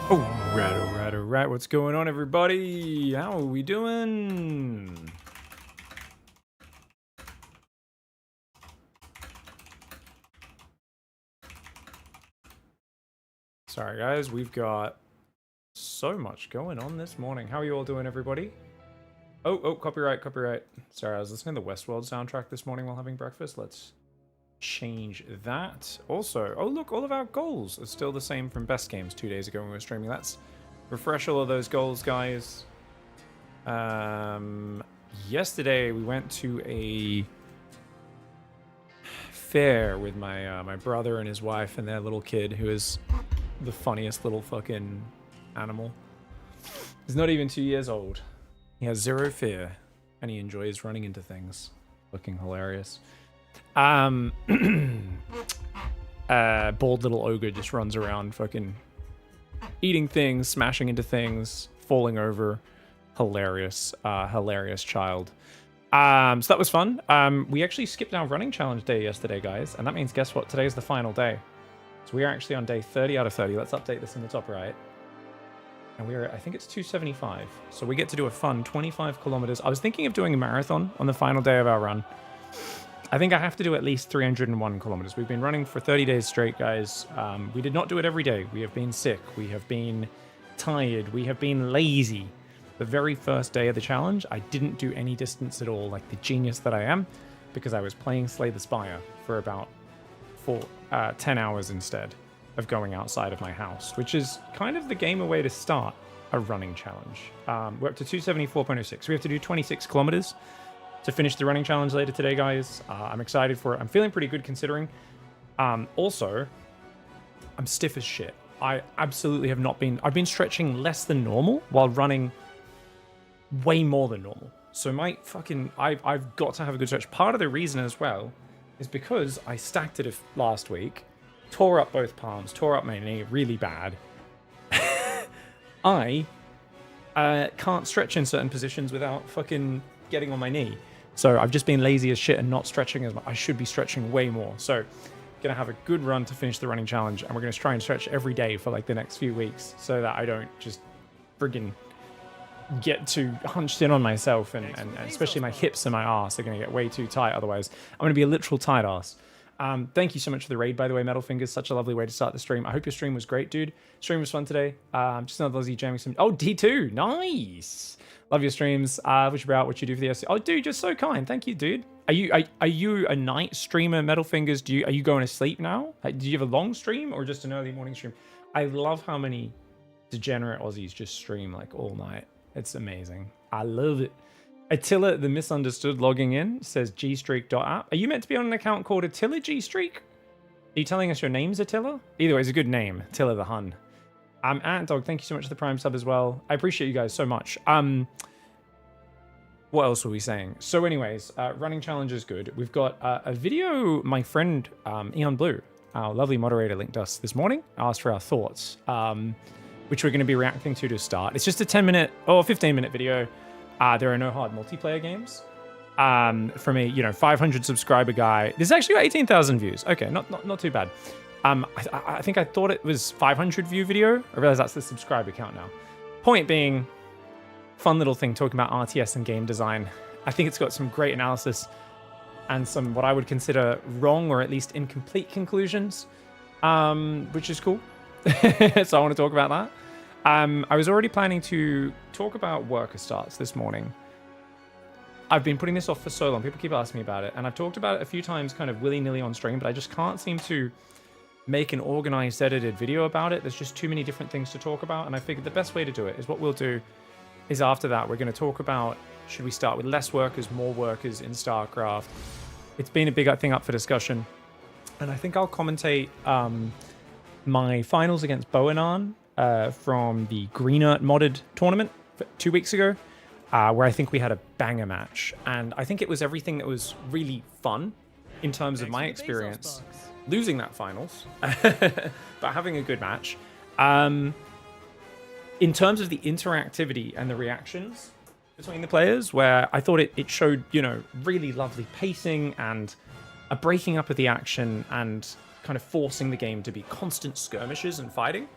Alright, what's going on, everybody? How are we doing? Sorry, guys, we've got so much going on this morning. How are you all doing, everybody? Oh, copyright. Sorry, I was listening to the Westworld soundtrack this morning while having breakfast. Let's change that. Also, oh look, all of our goals are still the same from Best Games 2 days ago when we were streaming. Let's refresh all of those goals, guys. Yesterday we went to a fair with my my brother and his wife and their little kid, who is the funniest little fucking animal. He's not even 2 years old. He has zero fear, and he enjoys running into things. Looking hilarious. Bald little ogre just runs around fucking eating things, smashing into things, falling over. Hilarious, hilarious child. So that was fun. We actually skipped our running challenge day yesterday, guys, and that means, guess what? Today is the final day. So we are actually on day 30 out of 30. Let's update this in the top right. And we're, I think it's 275. So we get to do a fun 25 kilometers. I was thinking of doing a marathon on the final day of our run. I think I have to do at least 301 kilometers. We've been running for 30 days straight, guys. We did not do it every day. We have been sick. We have been tired. We have been lazy. The very first day of the challenge, I didn't do any distance at all, like the genius that I am, because I was playing Slay the Spire for about 10 hours instead of going outside of my house, which is kind of the gamer way to start a running challenge. We're up to 274.06. We have to do 26 kilometers to finish the running challenge later today, guys. I'm excited for it. I'm feeling pretty good considering. Also, I'm stiff as shit. I absolutely have not been... I've been stretching less than normal while running way more than normal. So my fucking... I've got to have a good stretch. Part of the reason as well is because I stacked it last week, tore up both palms, tore up my knee really bad. I can't stretch in certain positions without fucking getting on my knee. So I've just been lazy as shit and not stretching as much. I should be stretching way more. So gonna have a good run to finish the running challenge, and we're gonna try and stretch every day for like the next few weeks so that I don't just friggin' get too hunched in on myself, and especially my hips and my ass are gonna get way too tight. Otherwise, I'm gonna be a literal tight ass. Thank you so much for the raid, by the way, Metal Fingers. Such a lovely way to start the stream. I hope your stream was great, dude. Stream was fun today. Just another Lizzie jamming some. Oh, D2, nice. Love your streams. What you about? What you do for the SC? Oh, dude, you're so kind. Thank you, dude. Are you a night streamer, Metal Fingers? Are you going to sleep now? Do you have a long stream or just an early morning stream? I love how many degenerate Aussies just stream like all night. It's amazing. I love it. Attila the Misunderstood logging in says gstreak.app. Are you meant to be on an account called Attila Gstreak? Are you telling us your name's Attila? Either way, it's a good name. Attila the Hun. Antdog, thank you so much for the Prime sub as well. I appreciate you guys so much. What else were we saying? So anyways, running challenge is good. We've got a video my friend Eon Blue, our lovely moderator, linked us this morning, asked for our thoughts, which we're going to be reacting to start. It's just a 10-minute or 15-minute video. There are no hard multiplayer games. From a 500 subscriber guy. This actually got 18,000 views. Okay, not too bad. I think I thought it was 500 view video. I realize that's the subscriber count now. Point being, fun little thing talking about RTS and game design. I think it's got some great analysis and some what I would consider wrong or at least incomplete conclusions, which is cool. So I want to talk about that. I was already planning to talk about worker starts this morning. I've been putting this off for so long. People keep asking me about it, and I've talked about it a few times kind of willy-nilly on stream, but I just can't seem to make an organized, edited video about it. There's just too many different things to talk about, and I figured the best way to do it is what we'll do is after that, we're going to talk about, should we start with less workers, more workers in StarCraft? It's been a big thing up for discussion, and I think I'll commentate my finals against Boanan from the Green Earth modded tournament 2 weeks ago, where I think we had a banger match. And I think it was everything that was really fun in terms of my experience losing that finals, but having a good match. In terms of the interactivity and the reactions between the players, where I thought it showed, really lovely pacing and a breaking up of the action and kind of forcing the game to be constant skirmishes and fighting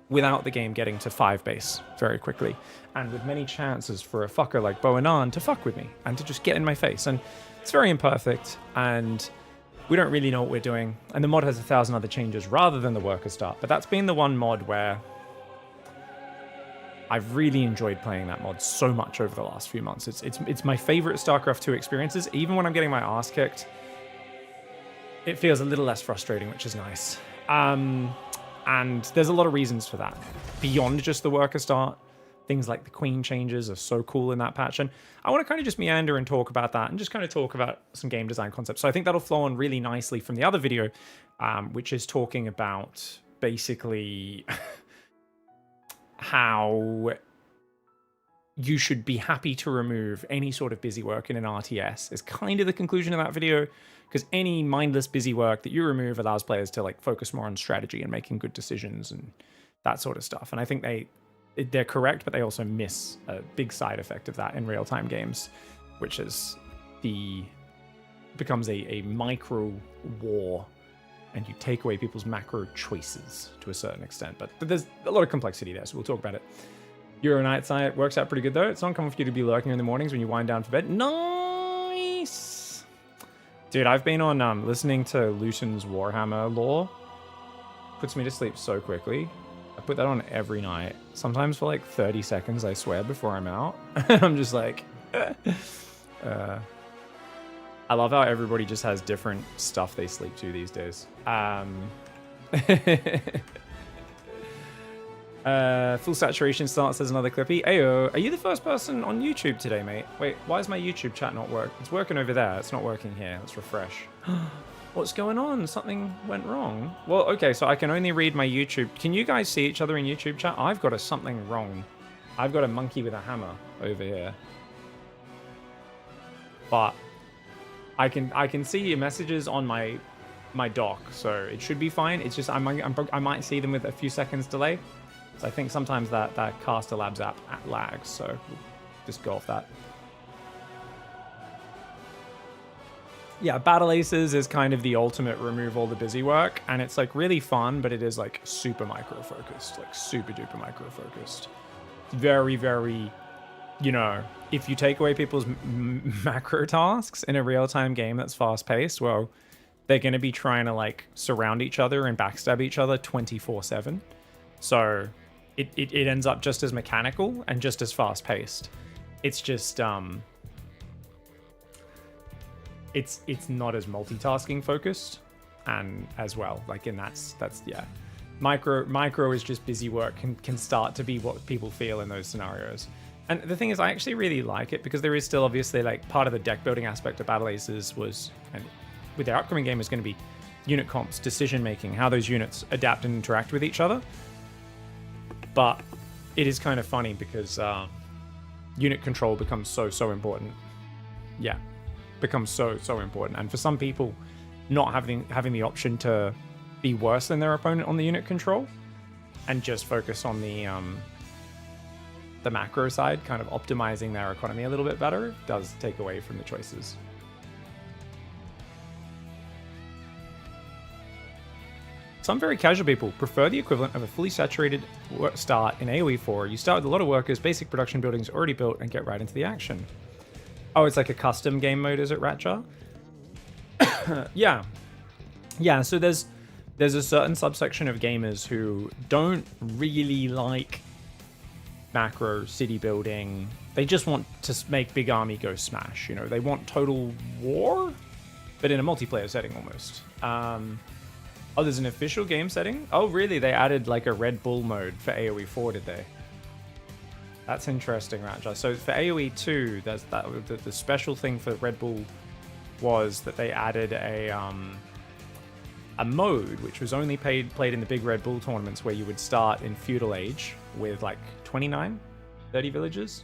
without the game getting to 5 base very quickly, and with many chances for a fucker like Boanan to fuck with me and to just get in my face. And it's very imperfect, and we don't really know what we're doing. And the mod has 1,000 other changes rather than the worker start, but that's been the one mod where I've really enjoyed playing that mod so much over the last few months. It's my favorite StarCraft 2 experiences. Even when I'm getting my ass kicked, it feels a little less frustrating, which is nice. And there's a lot of reasons for that. Beyond just the worker start, things like the Queen changes are so cool in that patch. And I want to kind of just meander and talk about that and just kind of talk about some game design concepts. So I think that'll flow on really nicely from the other video, which is talking about basically how you should be happy to remove any sort of busy work in an RTS is kind of the conclusion of that video, because any mindless busy work that you remove allows players to focus more on strategy and making good decisions and that sort of stuff. And I think they're correct, but they also miss a big side effect of that in real-time games, which is becomes a micro war, and you take away people's macro choices to a certain extent. But there's a lot of complexity there, so we'll talk about it. Euro Night Site works out pretty good, though. It's not common for you to be lurking in the mornings when you wind down for bed. Nice! Dude, I've been on listening to Luton's Warhammer lore. Puts me to sleep so quickly. I put that on every night. Sometimes for 30 seconds, I swear, before I'm out. I'm just like... I love how everybody just has different stuff they sleep to these days. Full saturation starts as another clippy. Ayo, are you the first person on YouTube today, mate? Wait, why is my YouTube chat not work? It's working over there. It's not working here. Let's refresh. What's going on? Something went wrong. Well, okay, so I can only read my YouTube. Can you guys see each other in YouTube chat? I've got something wrong. I've got a monkey with a hammer over here. But I can see your messages on my dock, so it should be fine. It's just I might see them with a few seconds delay. So I think sometimes that Caster Labs app lags, so we'll just go off that. Yeah, Battle Aces is kind of the ultimate remove all the busy work, and it's like really fun, but it is like super micro focused, like super duper micro focused. Very, very, you know, if you take away people's macro tasks in a real time game that's fast paced, well, they're going to be trying to like surround each other and backstab each other 24/7. So it ends up just as mechanical and just as fast paced. It's just it's not as multitasking focused, and as well, like, and that's yeah, micro is just busy work, can start to be what people feel in those scenarios. And the thing is, I actually really like it because there is still obviously like part of the deck building aspect of Battle Aces was, and with their upcoming game, is going to be unit comps, decision making, how those units adapt and interact with each other. But it is kind of funny because unit control becomes so important. Yeah, becomes so important. And for some people, not having the option to be worse than their opponent on the unit control and just focus on the macro side, kind of optimizing their economy a little bit better, does take away from the choices. Some very casual people prefer the equivalent of a fully saturated start in AoE 4. You start with a lot of workers, basic production buildings already built, and get right into the action. Oh, it's like a custom game mode, is it, Ratcha? Yeah, so there's a certain subsection of gamers who don't really like macro city building. They just want to make big army go smash, you know. They want total war, but in a multiplayer setting almost. Oh, there's an official game setting? Oh, really? They added like a Red Bull mode for AoE 4, did they? That's interesting, Ratcha. So for AoE 2, there's that. The special thing for Red Bull was that they added a mode which was only played in the big Red Bull tournaments, where you would start in feudal age with like 30 villages,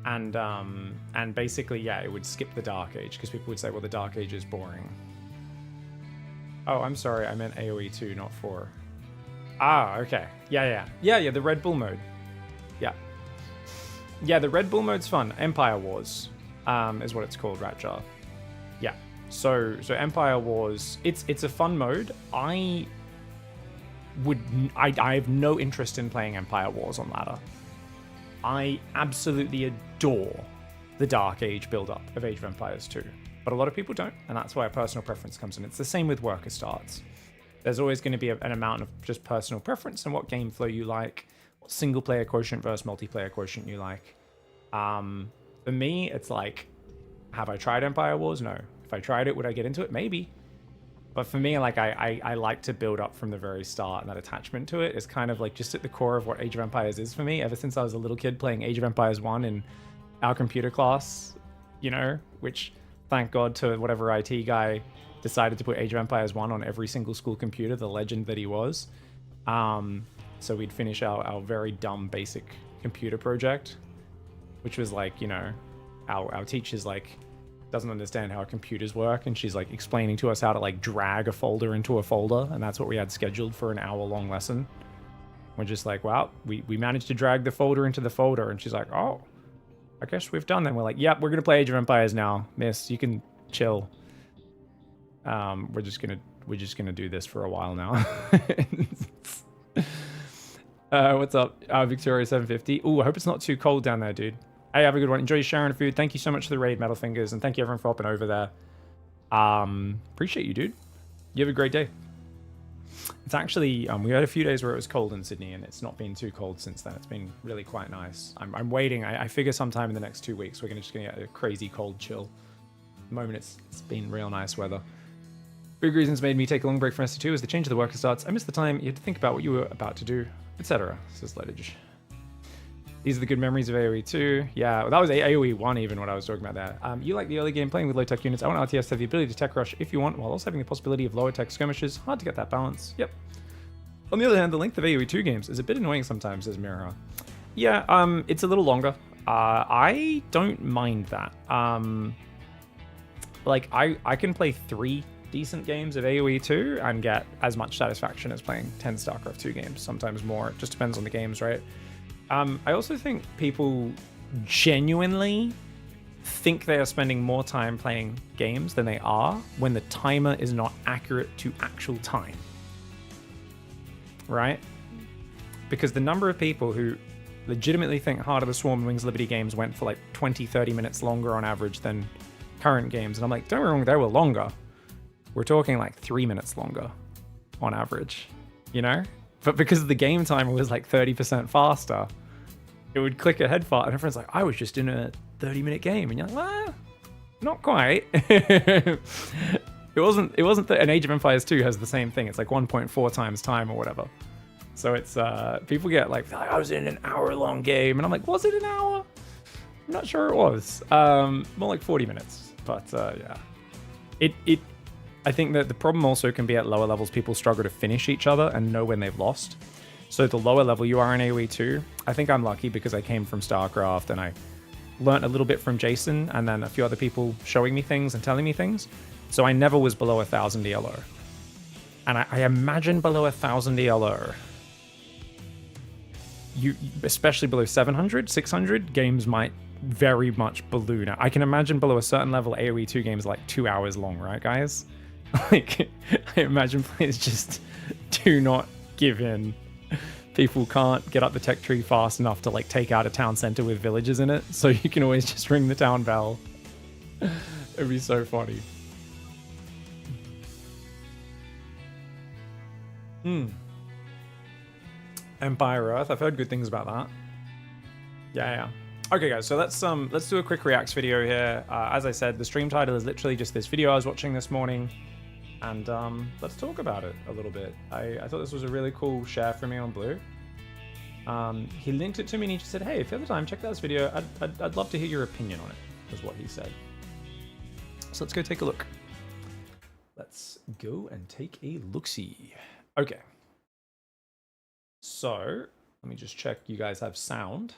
and basically, yeah, it would skip the Dark Age because people would say, well, the Dark Age is boring. Oh, I'm sorry, I meant AoE 2, not 4. Ah, okay. Yeah, the Red Bull mode. Yeah, the Red Bull mode's fun. Empire Wars is what it's called, Ratjar. Yeah. So Empire Wars, it's a fun mode. I have no interest in playing Empire Wars on ladder. I absolutely adore the Dark Age build-up of Age of Empires 2. But a lot of people don't, and that's why personal preference comes in. It's the same with worker starts. There's always going to be an amount of just personal preference and what game flow you like, what single player quotient versus multiplayer quotient you like. For me, it's like, have I tried Empire Wars? No. If I tried it, would I get into it? Maybe. But for me, like, I like to build up from the very start, and that attachment to it is kind of like just at the core of what Age of Empires is for me. Ever since I was a little kid playing Age of Empires 1 in our computer class, you know, which, thank God to whatever IT guy decided to put Age of Empires 1 on every single school computer, the legend that he was. So we'd finish our very dumb basic computer project, which was like, you know, our teacher's like, doesn't understand how computers work, and she's like explaining to us how to like drag a folder into a folder, and that's what we had scheduled for an hour-long lesson. We're just like, wow, we managed to drag the folder into the folder, and she's like, oh, I guess we've done that. We're like, yep, we're gonna play Age of Empires now, miss. You can chill. We're just gonna do this for a while now. What's up, Victoria 750? Ooh, I hope it's not too cold down there, dude. Hey, have a good one. Enjoy your sharing food. Thank you so much for the raid, Metal Fingers, and thank you everyone for hopping over there. Appreciate you, dude. You have a great day. It's actually, we had a few days where it was cold in Sydney, and it's not been too cold since then. It's been really quite nice. I'm waiting. I figure sometime in the next 2 weeks we're just gonna get a crazy cold chill. At the moment it's been real nice weather. Big reasons made me take a long break from SC2 is the change of the worker starts. I missed the time you had to think about what you were about to do, etc. Says Ledge. These are the good memories of AoE 2. Yeah, that was AoE 1 even, what I was talking about there. You like the early game playing with low-tech units. I want RTS to have the ability to tech rush if you want, while also having the possibility of lower tech skirmishes. Hard to get that balance. Yep. On the other hand, the length of AoE 2 games is a bit annoying sometimes, says Mira. Yeah, it's a little longer. I don't mind that. Like, I can play 3 decent games of AoE 2 and get as much satisfaction as playing 10 StarCraft 2 games, sometimes more. It just depends on the games, right? I also think people genuinely think they are spending more time playing games than they are when the timer is not accurate to actual time. Right? Because the number of people who legitimately think Heart of the Swarm and Wings of Liberty games went for like 20-30 minutes longer on average than current games. And I'm like, don't get me wrong, they were longer. We're talking like 3 minutes longer on average, you know? But because the game timer was like 30% faster, it would click ahead fast. And everyone's like, I was just in a 30-minute game. And you're like, well, not quite. It wasn't. And Age of Empires 2 has the same thing. It's like 1.4 times time or whatever. So it's, people get like, I was in an hour-long game. And I'm like, was it an hour? I'm not sure it was. More like 40 minutes. But yeah. I think that the problem also can be at lower levels, people struggle to finish each other and know when they've lost. So the lower level you are in AoE 2, I think I'm lucky because I came from StarCraft and I learnt a little bit from Jason and then a few other people showing me things and telling me things. So I never was below 1,000 ELO. And I imagine below 1,000 ELO, you, especially below 700, 600, games might very much balloon out. I can imagine below a certain level, AoE 2 games are like 2 hours long, right, guys? Like, I imagine players just do not give in. People can't get up the tech tree fast enough to like take out a town center with villages in it, so you can always just ring the town bell. It'd be so funny. Empire Earth, I've heard good things about that. Yeah. Okay, guys, so let's do a quick reacts video here. As I said, the stream title is literally just this video I was watching this morning. And let's talk about it a little bit. I thought this was a really cool share from me on Blue. He linked it to me and he just said, hey, if you have the time, check out this video. I'd love to hear your opinion on it, was what he said. So let's go take a look. Let's go and take a look-see. Okay. So, let me just check you guys have sound.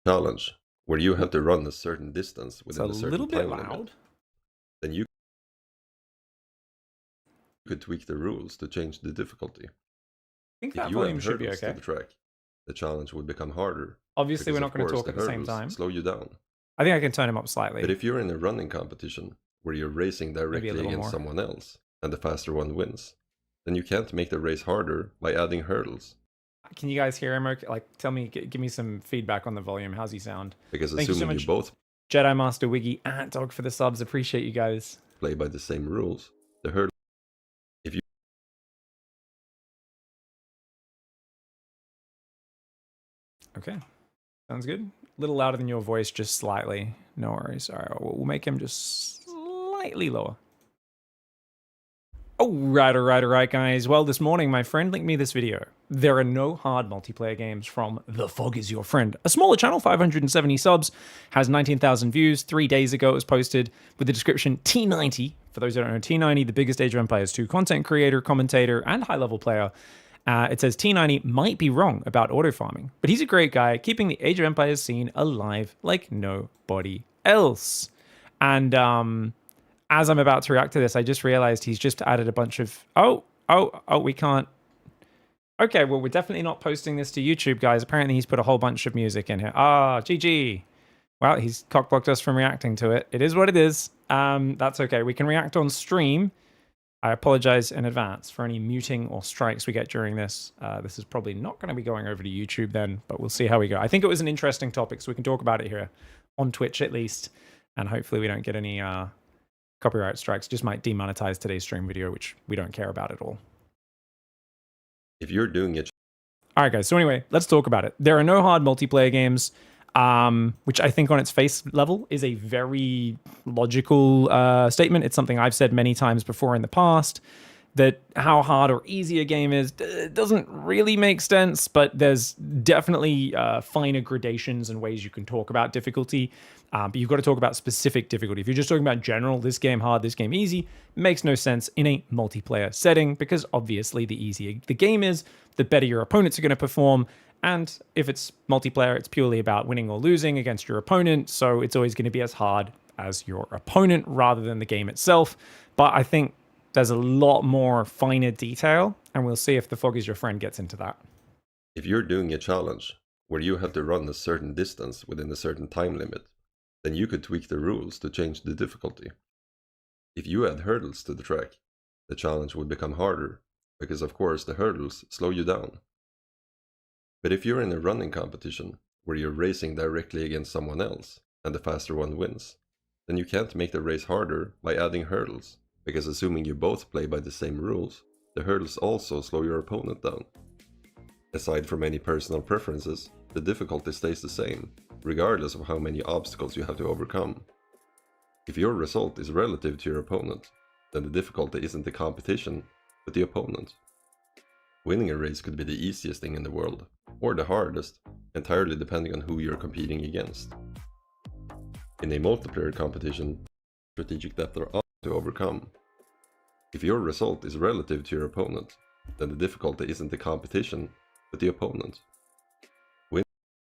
Challenge, where you have to run a certain distance within a certain little bit time loud. limit. Then you could tweak the rules to change the difficulty. I think If that you volume add should be hurdles okay. to the track, the challenge would become harder. Obviously, we're because, not of going to course, talk at the same hurdles time. slow you down. I think I can turn him up slightly. But if you're in a running competition where you're racing directly little against more. someone else, and the faster one wins, then you can't make the race harder by adding hurdles. Can you guys hear him? Okay? Like, tell me, give me some feedback on the volume. How's he sound? Because Thank you so assuming much. you both Jedi Master Wiggy and Dog for the subs. Appreciate you guys. play by the same rules, the hurdle. If you Okay. Sounds good. A little louder than your voice, just slightly. No worries. All right, we'll make him just slightly lower. All right, guys. Well, this morning, my friend linked me this video. There are no hard multiplayer games from The Fog Is Your Friend. A smaller channel, 570 subs, has 19,000 views. 3 days ago, it was posted with the description T90. For those who don't know, T90, the biggest Age of Empires 2 content creator, commentator, and high-level player. It says T90 might be wrong about auto farming, but he's a great guy, keeping the Age of Empires scene alive like nobody else. And as I'm about to react to this, I just realized he's just added a bunch of... Oh, we can't... Okay, well, we're definitely not posting this to YouTube, guys. Apparently, he's put a whole bunch of music in here. GG. Well, he's cockblocked us from reacting to it. It is what it is. That's okay. We can react on stream. I apologize in advance for any muting or strikes we get during this. This is probably not going to be going over to YouTube then, but we'll see how we go. I think it was an interesting topic, so we can talk about it here on Twitch at least, and hopefully we don't get any copyright strikes. Just might demonetize today's stream video, which we don't care about at all. If you're doing it... All right, guys. So anyway, let's talk about it. There are no hard multiplayer games, which I think on its face level is a very logical statement. It's something I've said many times before in the past, that how hard or easy a game is doesn't really make sense, but there's definitely finer gradations and ways you can talk about difficulty. But you've got to talk about specific difficulty. If you're just talking about general, this game hard, this game easy, makes no sense in a multiplayer setting, because obviously the easier the game is, the better your opponents are going to perform. And if it's multiplayer, it's purely about winning or losing against your opponent. So it's always going to be as hard as your opponent rather than the game itself. But I think there's a lot more finer detail, and we'll see if The Fog Is Your Friend gets into that. If you're doing a challenge where you have to run a certain distance within a certain time limit, then you could tweak the rules to change the difficulty. If you add hurdles to the track, the challenge would become harder, because of course the hurdles slow you down. But if you're in a running competition, where you're racing directly against someone else, and the faster one wins, then you can't make the race harder by adding hurdles, because assuming you both play by the same rules, the hurdles also slow your opponent down. Aside from any personal preferences, the difficulty stays the same, regardless of how many obstacles you have to overcome. If your result is relative to your opponent, then the difficulty isn't the competition, but the opponent. Winning a race could be the easiest thing in the world, or the hardest, entirely depending on who you're competing against. In a multiplayer competition, strategic depth are up to overcome. If your result is relative to your opponent, then the difficulty isn't the competition, but the opponent.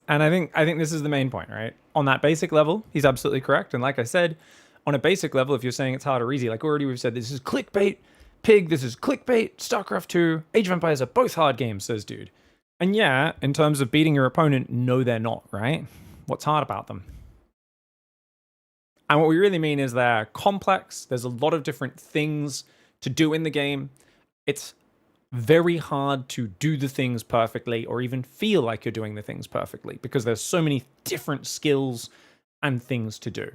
And I think this is the main point, right? On that basic level, he's absolutely correct. And like I said, on a basic level, if you're saying it's hard or easy, like already we've said, this is clickbait, Pig, this is clickbait, StarCraft 2, Age of Empires are both hard games, says dude. And yeah, in terms of beating your opponent, no, they're not, right? What's hard about them? And what we really mean is they're complex. There's a lot of different things to do in the game. It's very hard to do the things perfectly or even feel like you're doing the things perfectly because there's so many different skills and things to do.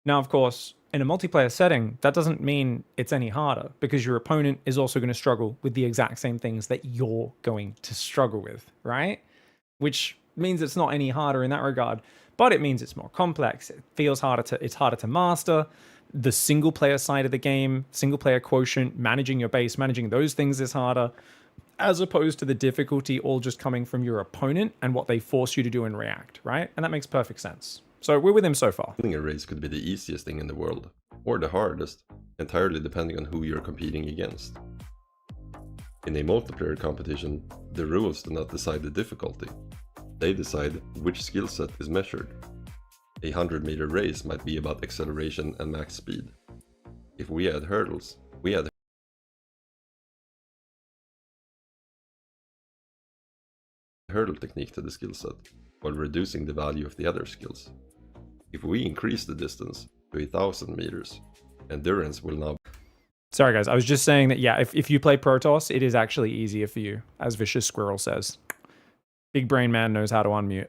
Now, of course, in a multiplayer setting, that doesn't mean it's any harder because your opponent is also going to struggle with the exact same things that you're going to struggle with, right? Which means it's not any harder in that regard, but it means it's more complex. It feels harder it's harder to master. The single player side of the game, single player quotient, managing your base, managing those things is harder, as opposed to the difficulty all just coming from your opponent and what they force you to do and react, right? And that makes perfect sense. So we're with him so far. Winning a race could be the easiest thing in the world, or the hardest, entirely depending on who you're competing against. In a multiplayer competition, the rules do not decide the difficulty. They decide which skill set is measured. A 100-meter race might be about acceleration and max speed. If we add hurdles, we add hurdle technique to the skill set, while reducing the value of the other skills. If we increase the distance to 1,000 meters, endurance will now... Sorry guys, I was just saying that, yeah, if you play Protoss, it is actually easier for you, as Vicious Squirrel says. Big Brain Man knows how to unmute.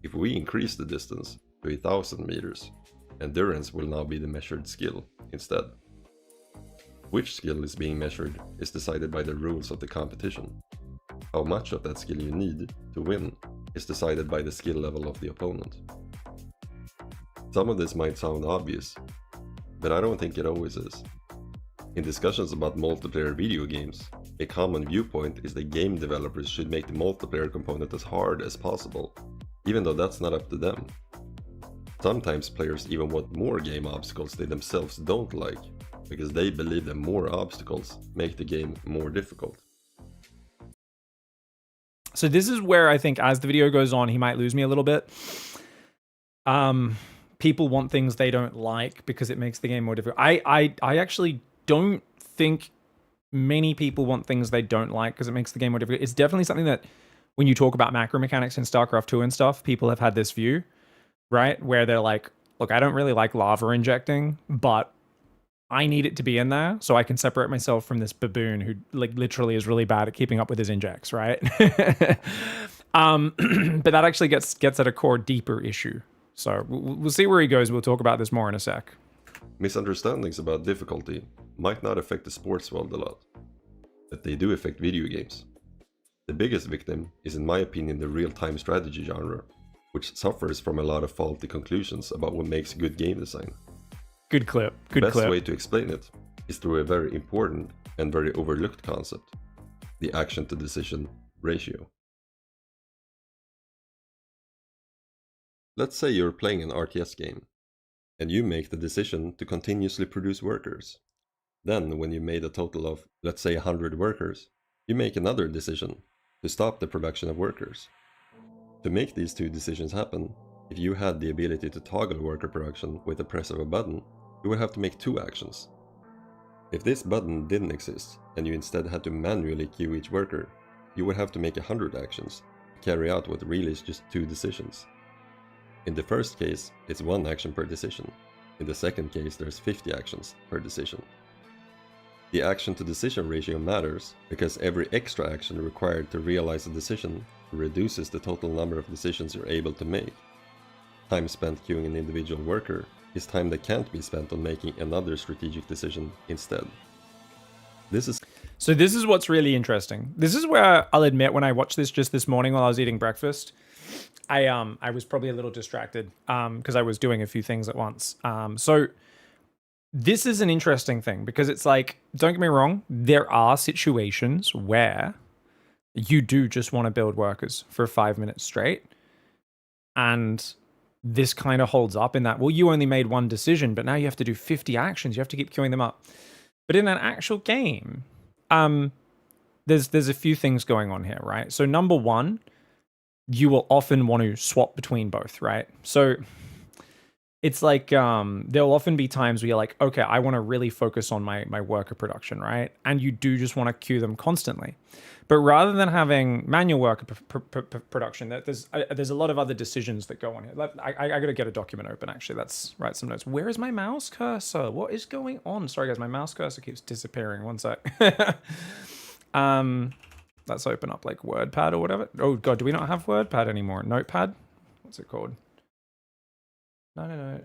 If we increase the distance to 1,000 meters, endurance will now be the measured skill instead. Which skill is being measured is decided by the rules of the competition. How much of that skill you need to win is decided by the skill level of the opponent. Some of this might sound obvious, but I don't think it always is. In discussions about multiplayer video games, a common viewpoint is that game developers should make the multiplayer component as hard as possible, even though that's not up to them. Sometimes players even want more game obstacles they themselves don't like, because they believe that more obstacles make the game more difficult. So this is where I think as the video goes on, he might lose me a little bit. People want things they don't like because it makes the game more difficult. I actually don't think many people want things they don't like because it makes the game more difficult. It's definitely something that when you talk about macro mechanics in StarCraft 2 and stuff, people have had this view, right? Where they're like, look, I don't really like lava injecting, but I need it to be in there so I can separate myself from this baboon who like literally is really bad at keeping up with his injects, right? But that actually gets at a core deeper issue. So we'll see where he goes. We'll talk about this more in a sec. Misunderstandings about difficulty might not affect the sports world a lot, but they do affect video games. The biggest victim is, in my opinion, the real-time strategy genre, which suffers from a lot of faulty conclusions about what makes good game design. Good clip. Good clip. The best way to explain it is through a very important and very overlooked concept: the action-to-decision ratio. Let's say you're playing an RTS game, and you make the decision to continuously produce workers. Then, when you made a total of, let's say, 100 workers, you make another decision to stop the production of workers. To make these two decisions happen, if you had the ability to toggle worker production with the press of a button, you would have to make two actions. If this button didn't exist, and you instead had to manually queue each worker, you would have to make 100 actions to carry out what really is just 2 decisions. In the first case, it's 1 action per decision. In the second case, there's 50 actions per decision. The action to decision ratio matters because every extra action required to realize a decision reduces the total number of decisions you're able to make. Time spent queuing an individual worker is time that can't be spent on making another strategic decision instead. This is what's really interesting. This is where I'll admit, when I watched this just this morning while I was eating breakfast, I was probably a little distracted because I was doing a few things at once. So this is an interesting thing because it's like, don't get me wrong, there are situations where you do just want to build workers for 5 minutes straight. And this kind of holds up in that, well, you only made 1 decision, but now you have to do 50 actions. You have to keep queuing them up. But in an actual game, there's a few things going on here, right? So number 1, you will often want to swap between both, right? So it's like there'll often be times where you're like, okay, I want to really focus on my worker production, right? And you do just want to queue them constantly. But rather than having manual worker production, there's a lot of other decisions that go on here. I got to get a document open, actually. Let's write some notes. Where is my mouse cursor? What is going on? Sorry, guys, my mouse cursor keeps disappearing. One sec. Let's open up like WordPad or whatever. Oh, God, do we not have WordPad anymore? Notepad? What's it called? No.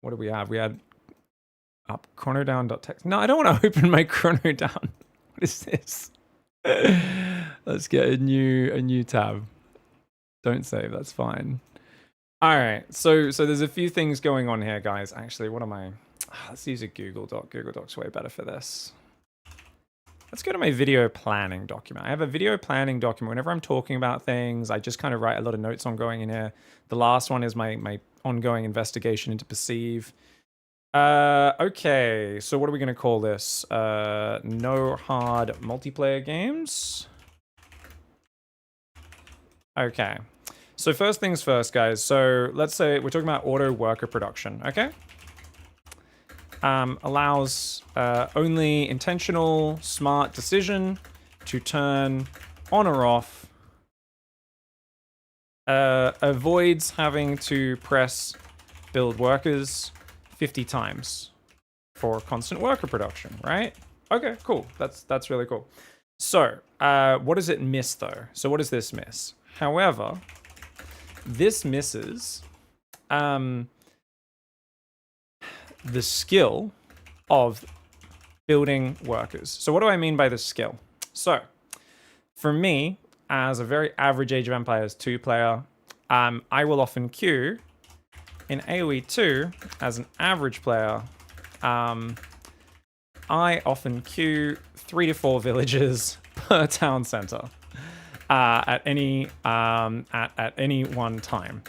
What do we have? We had up chronodown.txt. No, I don't want to open my chronodown. What is this? Let's get a new tab. Don't save, that's fine. All right, so there's a few things going on here, guys. Actually, what am I? Let's use a Google Doc. Google Doc's way better for this. Let's go to my video planning document. I have a video planning document. Whenever I'm talking about things, I just kind of write a lot of notes on going in here. The last one is my ongoing investigation into Perceive. Okay, so what are we going to call this? No hard multiplayer games. Okay, so first things first, guys. So let's say we're talking about auto worker production, okay? Allows only intentional, smart decision to turn on or off. Avoids having to press build workers 50 times for constant worker production, right? Okay, cool. That's really cool. So, what does it miss though? So what does this miss? However, this misses the skill of building workers. So what do I mean by the skill? So for me, as a very average Age of Empires 2 player, I will often queue in AoE 2 as an average player. I often queue 3 to 4 villages per town center at any one time,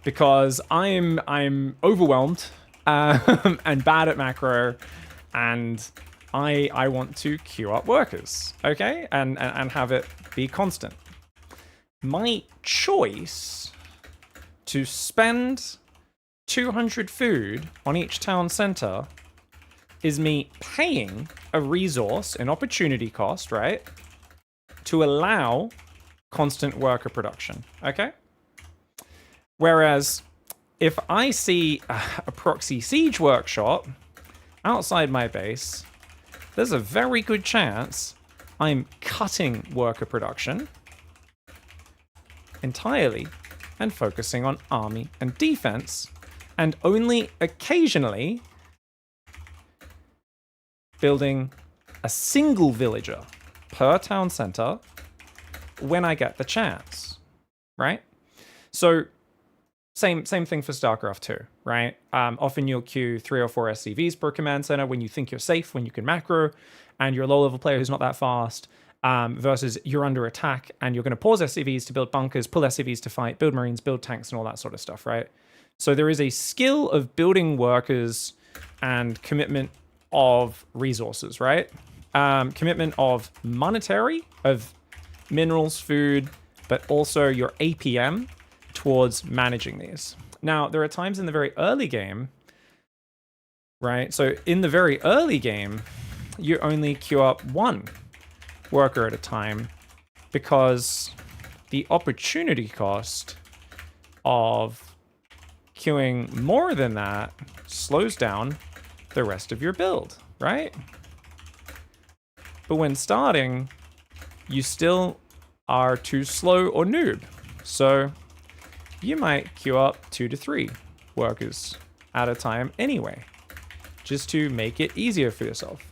because I'm overwhelmed and bad at macro, and I want to queue up workers, okay, and have it be constant. My choice to spend 200 food on each town center is me paying a resource, an opportunity cost, right, to allow constant worker production, okay? Whereas if I see a proxy siege workshop outside my base, there's a very good chance I'm cutting worker production entirely and focusing on army and defense, and only occasionally building a single villager per town center when I get the chance, right? So same thing for StarCraft 2, right? Often you'll queue 3 or 4 SCVs per command center when you think you're safe, when you can macro, and you're a low-level player who's not that fast, versus you're under attack and you're going to pause SCVs to build bunkers, pull SCVs to fight, build marines, build tanks, and all that sort of stuff, right? So there is a skill of building workers and commitment of resources, right? Commitment of monetary, of minerals, food, but also your APM towards managing these. Now, there are times in the very early game, right? So in the very early game, you only queue up one worker at a time because the opportunity cost of queuing more than that slows down the rest of your build, right? But when starting, you still are too slow or noob. So you might queue up 2 to 3 workers at a time anyway, just to make it easier for yourself.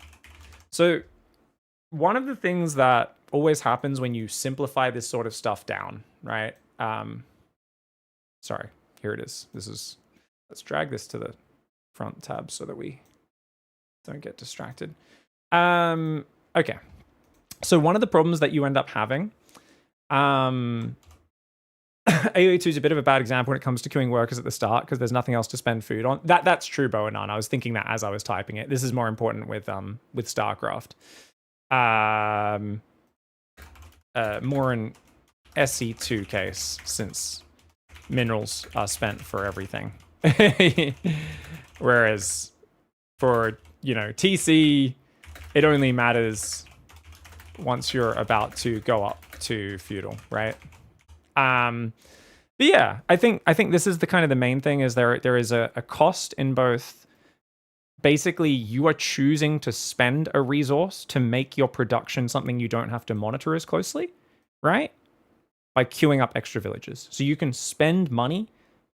So one of the things that always happens when you simplify this sort of stuff down, right? Sorry, here it is. Let's drag this to the front tab so that we don't get distracted. Okay. So one of the problems that you end up having, AoE2 is a bit of a bad example when it comes to queuing workers at the start because there's nothing else to spend food on. That's true, Bo and None. I was thinking that as I was typing it. This is more important with StarCraft. More in SC2 case, since minerals are spent for everything. Whereas for, TC, it only matters once you're about to go up to feudal, right? But yeah, I think this is the kind of the main thing is there is a cost in both. Basically, you are choosing to spend a resource to make your production something you don't have to monitor as closely, right? By queuing up extra villages. So you can spend money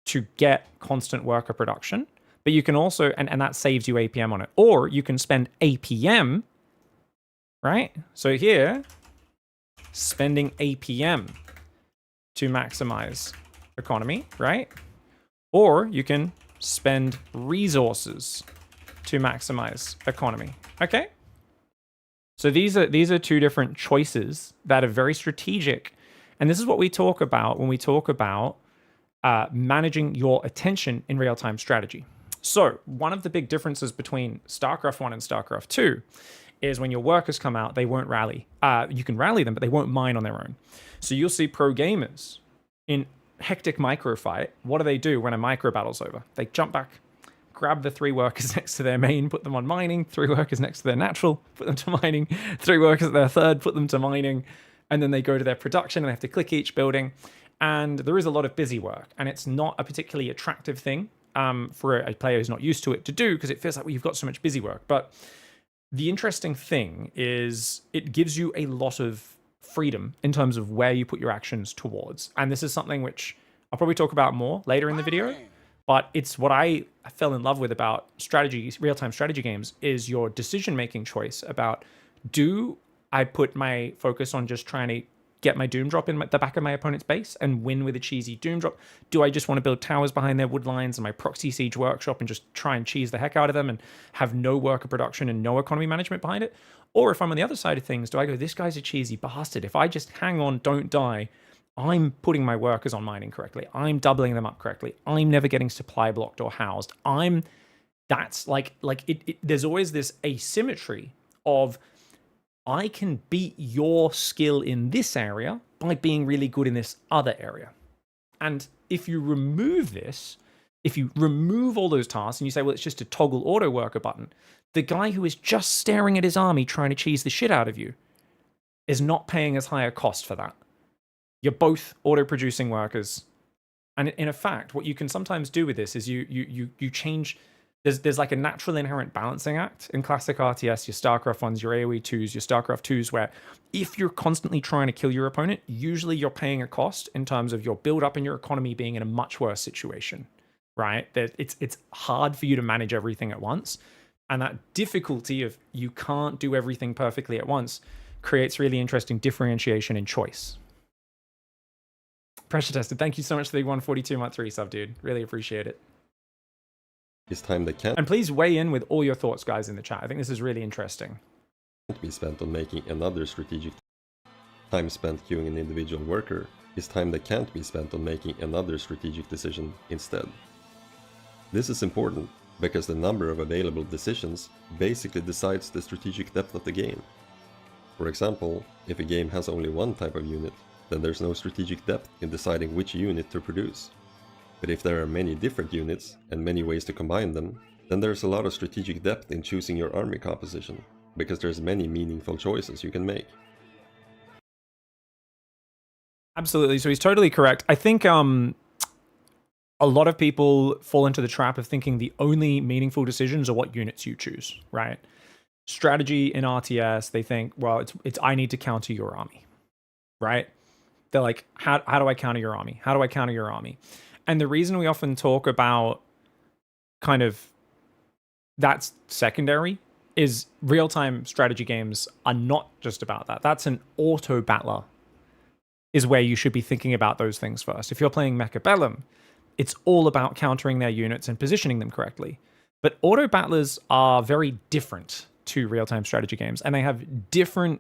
to get constant worker production, but you can also, and that saves you APM on it. Or you can spend APM, right? So here, spending APM to maximize economy, right? Or you can spend resources to maximize economy. Okay. So these are two different choices that are very strategic. And this is what we talk about when we talk about managing your attention in real-time strategy. So one of the big differences between StarCraft 1 and StarCraft 2 is when your workers come out, they won't rally. You can rally them, but they won't mine on their own. So you'll see pro gamers in hectic micro fight. What do when a micro battle's over? They jump back, grab the 3 workers next to their main, put them on mining, 3 workers next to their natural, put them to mining, 3 workers at their third, put them to mining, and then they go to their production and they have to click each building. And there is a lot of busy work, and it's not a particularly attractive thing for a player who's not used to it to do, because it feels like, well, you've got so much busy work. But the interesting thing is it gives you a lot of freedom in terms of where you put your actions towards. And this is something which I'll probably talk about more later in the video, but it's what I fell in love with about strategy, real-time strategy games, is your decision-making choice about, do I put my focus on just trying to get my doom drop in the back of my opponent's base and win with a cheesy doom drop? Do I just want to build towers behind their wood lines and my proxy siege workshop and just try and cheese the heck out of them and have no worker production and no economy management behind it? Or if I'm on the other side of things, do I go, this guy's a cheesy bastard. If I just hang on, don't die, I'm putting my workers on mining correctly. I'm doubling them up correctly. I'm never getting supply blocked or housed. That's like there's always this asymmetry of, I can beat your skill in this area by being really good in this other area. And if you remove this, if you remove all those tasks and you say, well, it's just a toggle auto worker button, the guy who is just staring at his army trying to cheese the shit out of you is not paying as high a cost for that. You're both auto-producing workers. And in fact, what you can sometimes do with this is you change. There's like a natural inherent balancing act in classic RTS, your StarCraft 1s, your AoE 2s, your StarCraft 2s, where if you're constantly trying to kill your opponent, usually you're paying a cost in terms of your build-up and your economy being in a much worse situation, right? It's hard for you to manage everything at once. And that difficulty of you can't do everything perfectly at once creates really interesting differentiation in choice. Pressure Tested, thank you so much for the 142 month 3 sub, dude. Really appreciate it. Is time that can't And please weigh in with all your thoughts, guys, in the chat. I think this is really interesting. be spent on making another strategic. Time spent queuing an individual worker is time that can't be spent on making another strategic decision instead. This is important because the number of available decisions basically decides the strategic depth of the game. For example, if a game has only one type of unit, then there's no strategic depth in deciding which unit to produce. But if there are many different units and many ways to combine them, then there's a lot of strategic depth in choosing your army composition. because there's many meaningful choices you can make. Absolutely. So he's totally correct. I think a lot of people fall into the trap of thinking the only meaningful decisions are what units you choose, right? Strategy in RTS, they think, well, it's I need to counter your army, right? They're like, how do I counter your army? How do I counter your army? And the reason we often talk about kind of that's secondary is real-time strategy games are not just about that. That's an auto battler is where you should be thinking about those things first. If you're playing Mechabellum, it's all about countering their units and positioning them correctly. But auto battlers are very different to real-time strategy games, and they have different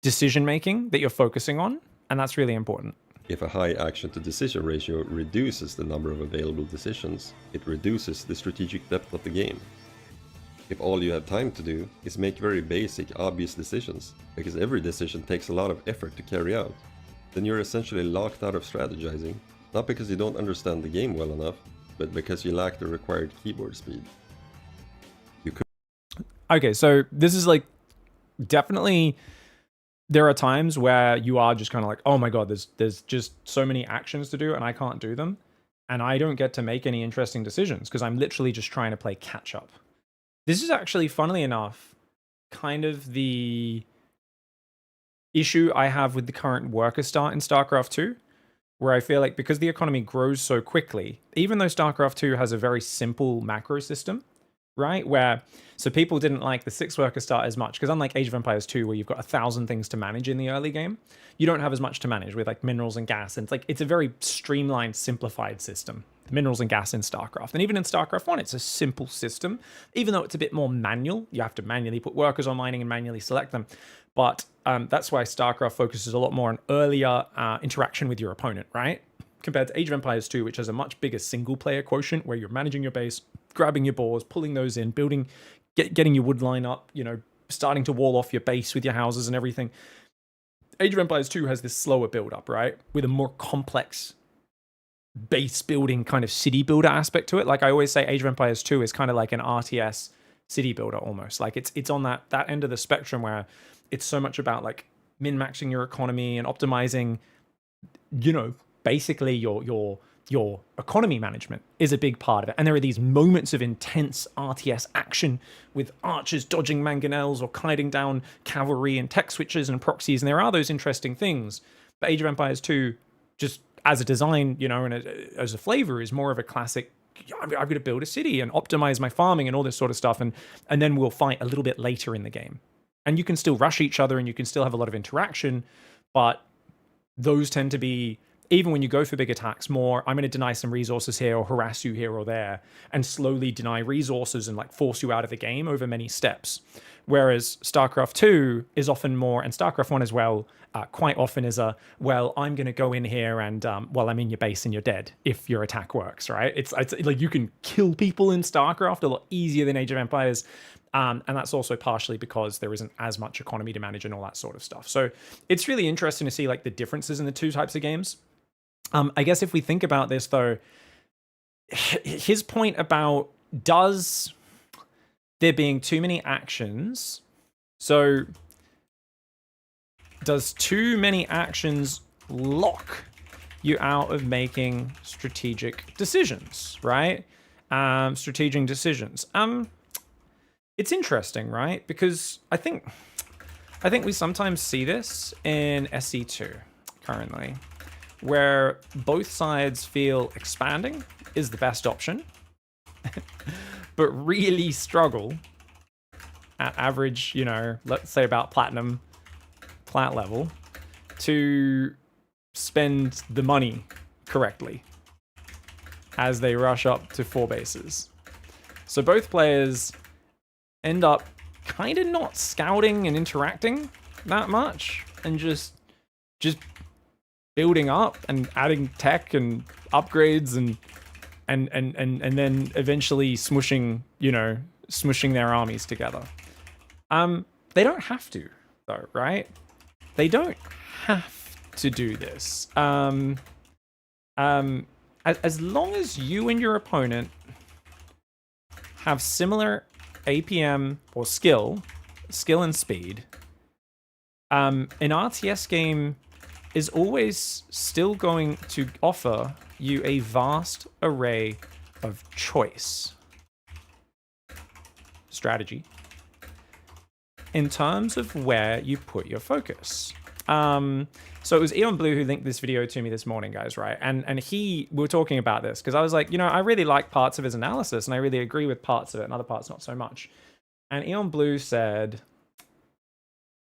decision making that you're focusing on, and that's really important. If a high action to decision ratio reduces the number of available decisions, it reduces the strategic depth of the game. If all you have time to do is make very basic, obvious decisions, because every decision takes a lot of effort to carry out, then you're essentially locked out of strategizing, not because you don't understand the game well enough, but because you lack the required keyboard speed. Okay, so this is like definitely there are times where you are just kind of like, oh my god, there's just so many actions to do and I can't do them, and I don't get to make any interesting decisions because I'm literally just trying to play catch up. This is actually, funnily enough, kind of the issue I have with the current worker start in StarCraft 2, where I feel like because the economy grows so quickly, even though StarCraft 2 has a very simple macro system, right? So people didn't like the 6 worker start as much, because unlike Age of Empires 2, where you've got 1,000 things to manage in the early game, you don't have as much to manage with like minerals and gas. And it's a very streamlined, simplified system. Minerals and gas in StarCraft. And even in StarCraft 1, it's a simple system, even though it's a bit more manual. You have to manually put workers on mining and manually select them. But that's why StarCraft focuses a lot more on earlier interaction with your opponent, right? Compared to Age of Empires 2, which has a much bigger single-player quotient where you're managing your base, grabbing your boars, pulling those in, building, getting your wood line up, starting to wall off your base with your houses and everything. Age of Empires 2 has this slower build-up, right? With a more complex base building kind of city builder aspect to it. Like I always say, Age of Empires 2 is kind of like an RTS city builder almost. Like it's on that end of the spectrum where it's so much about like min-maxing your economy and optimizing, basically your economy management is a big part of it. And there are these moments of intense RTS action with archers dodging mangonels or kiting down cavalry and tech switches and proxies. And there are those interesting things. But Age of Empires 2, just as a design, and as a flavor, is more of a classic, I've got to build a city and optimize my farming and all this sort of stuff. And then we'll fight a little bit later in the game. And you can still rush each other and you can still have a lot of interaction. But those tend to be, even when you go for big attacks, more, I'm going to deny some resources here or harass you here or there and slowly deny resources and like force you out of the game over many steps. Whereas StarCraft 2 is often more, and StarCraft 1 as well, quite often is I'm going to go in here and, I'm in your base and you're dead if your attack works, right? It's like you can kill people in StarCraft a lot easier than Age of Empires. And that's also partially because there isn't as much economy to manage and all that sort of stuff. So it's really interesting to see like the differences in the two types of games. I guess if we think about this though, his point about does there being too many actions, so does too many actions lock you out of making strategic decisions, right? Strategic decisions. It's interesting, right? Because I think we sometimes see this in SC2 currently, where both sides feel expanding is the best option, but really struggle at average, let's say about plat level, to spend the money correctly as they rush up to 4 bases. So both players end up kind of not scouting and interacting that much and just building up and adding tech and upgrades and then eventually smushing their armies together. They don't have to though, right? They don't have to do this. As long as you and your opponent have similar APM or skill skill and speed, an RTS game is always still going to offer you a vast array of choice. Strategy. In terms of where you put your focus. So it was Eon Blue who linked this video to me this morning, guys, right? And we were talking about this because I was like, I really like parts of his analysis and I really agree with parts of it and other parts not so much. And Eon Blue said,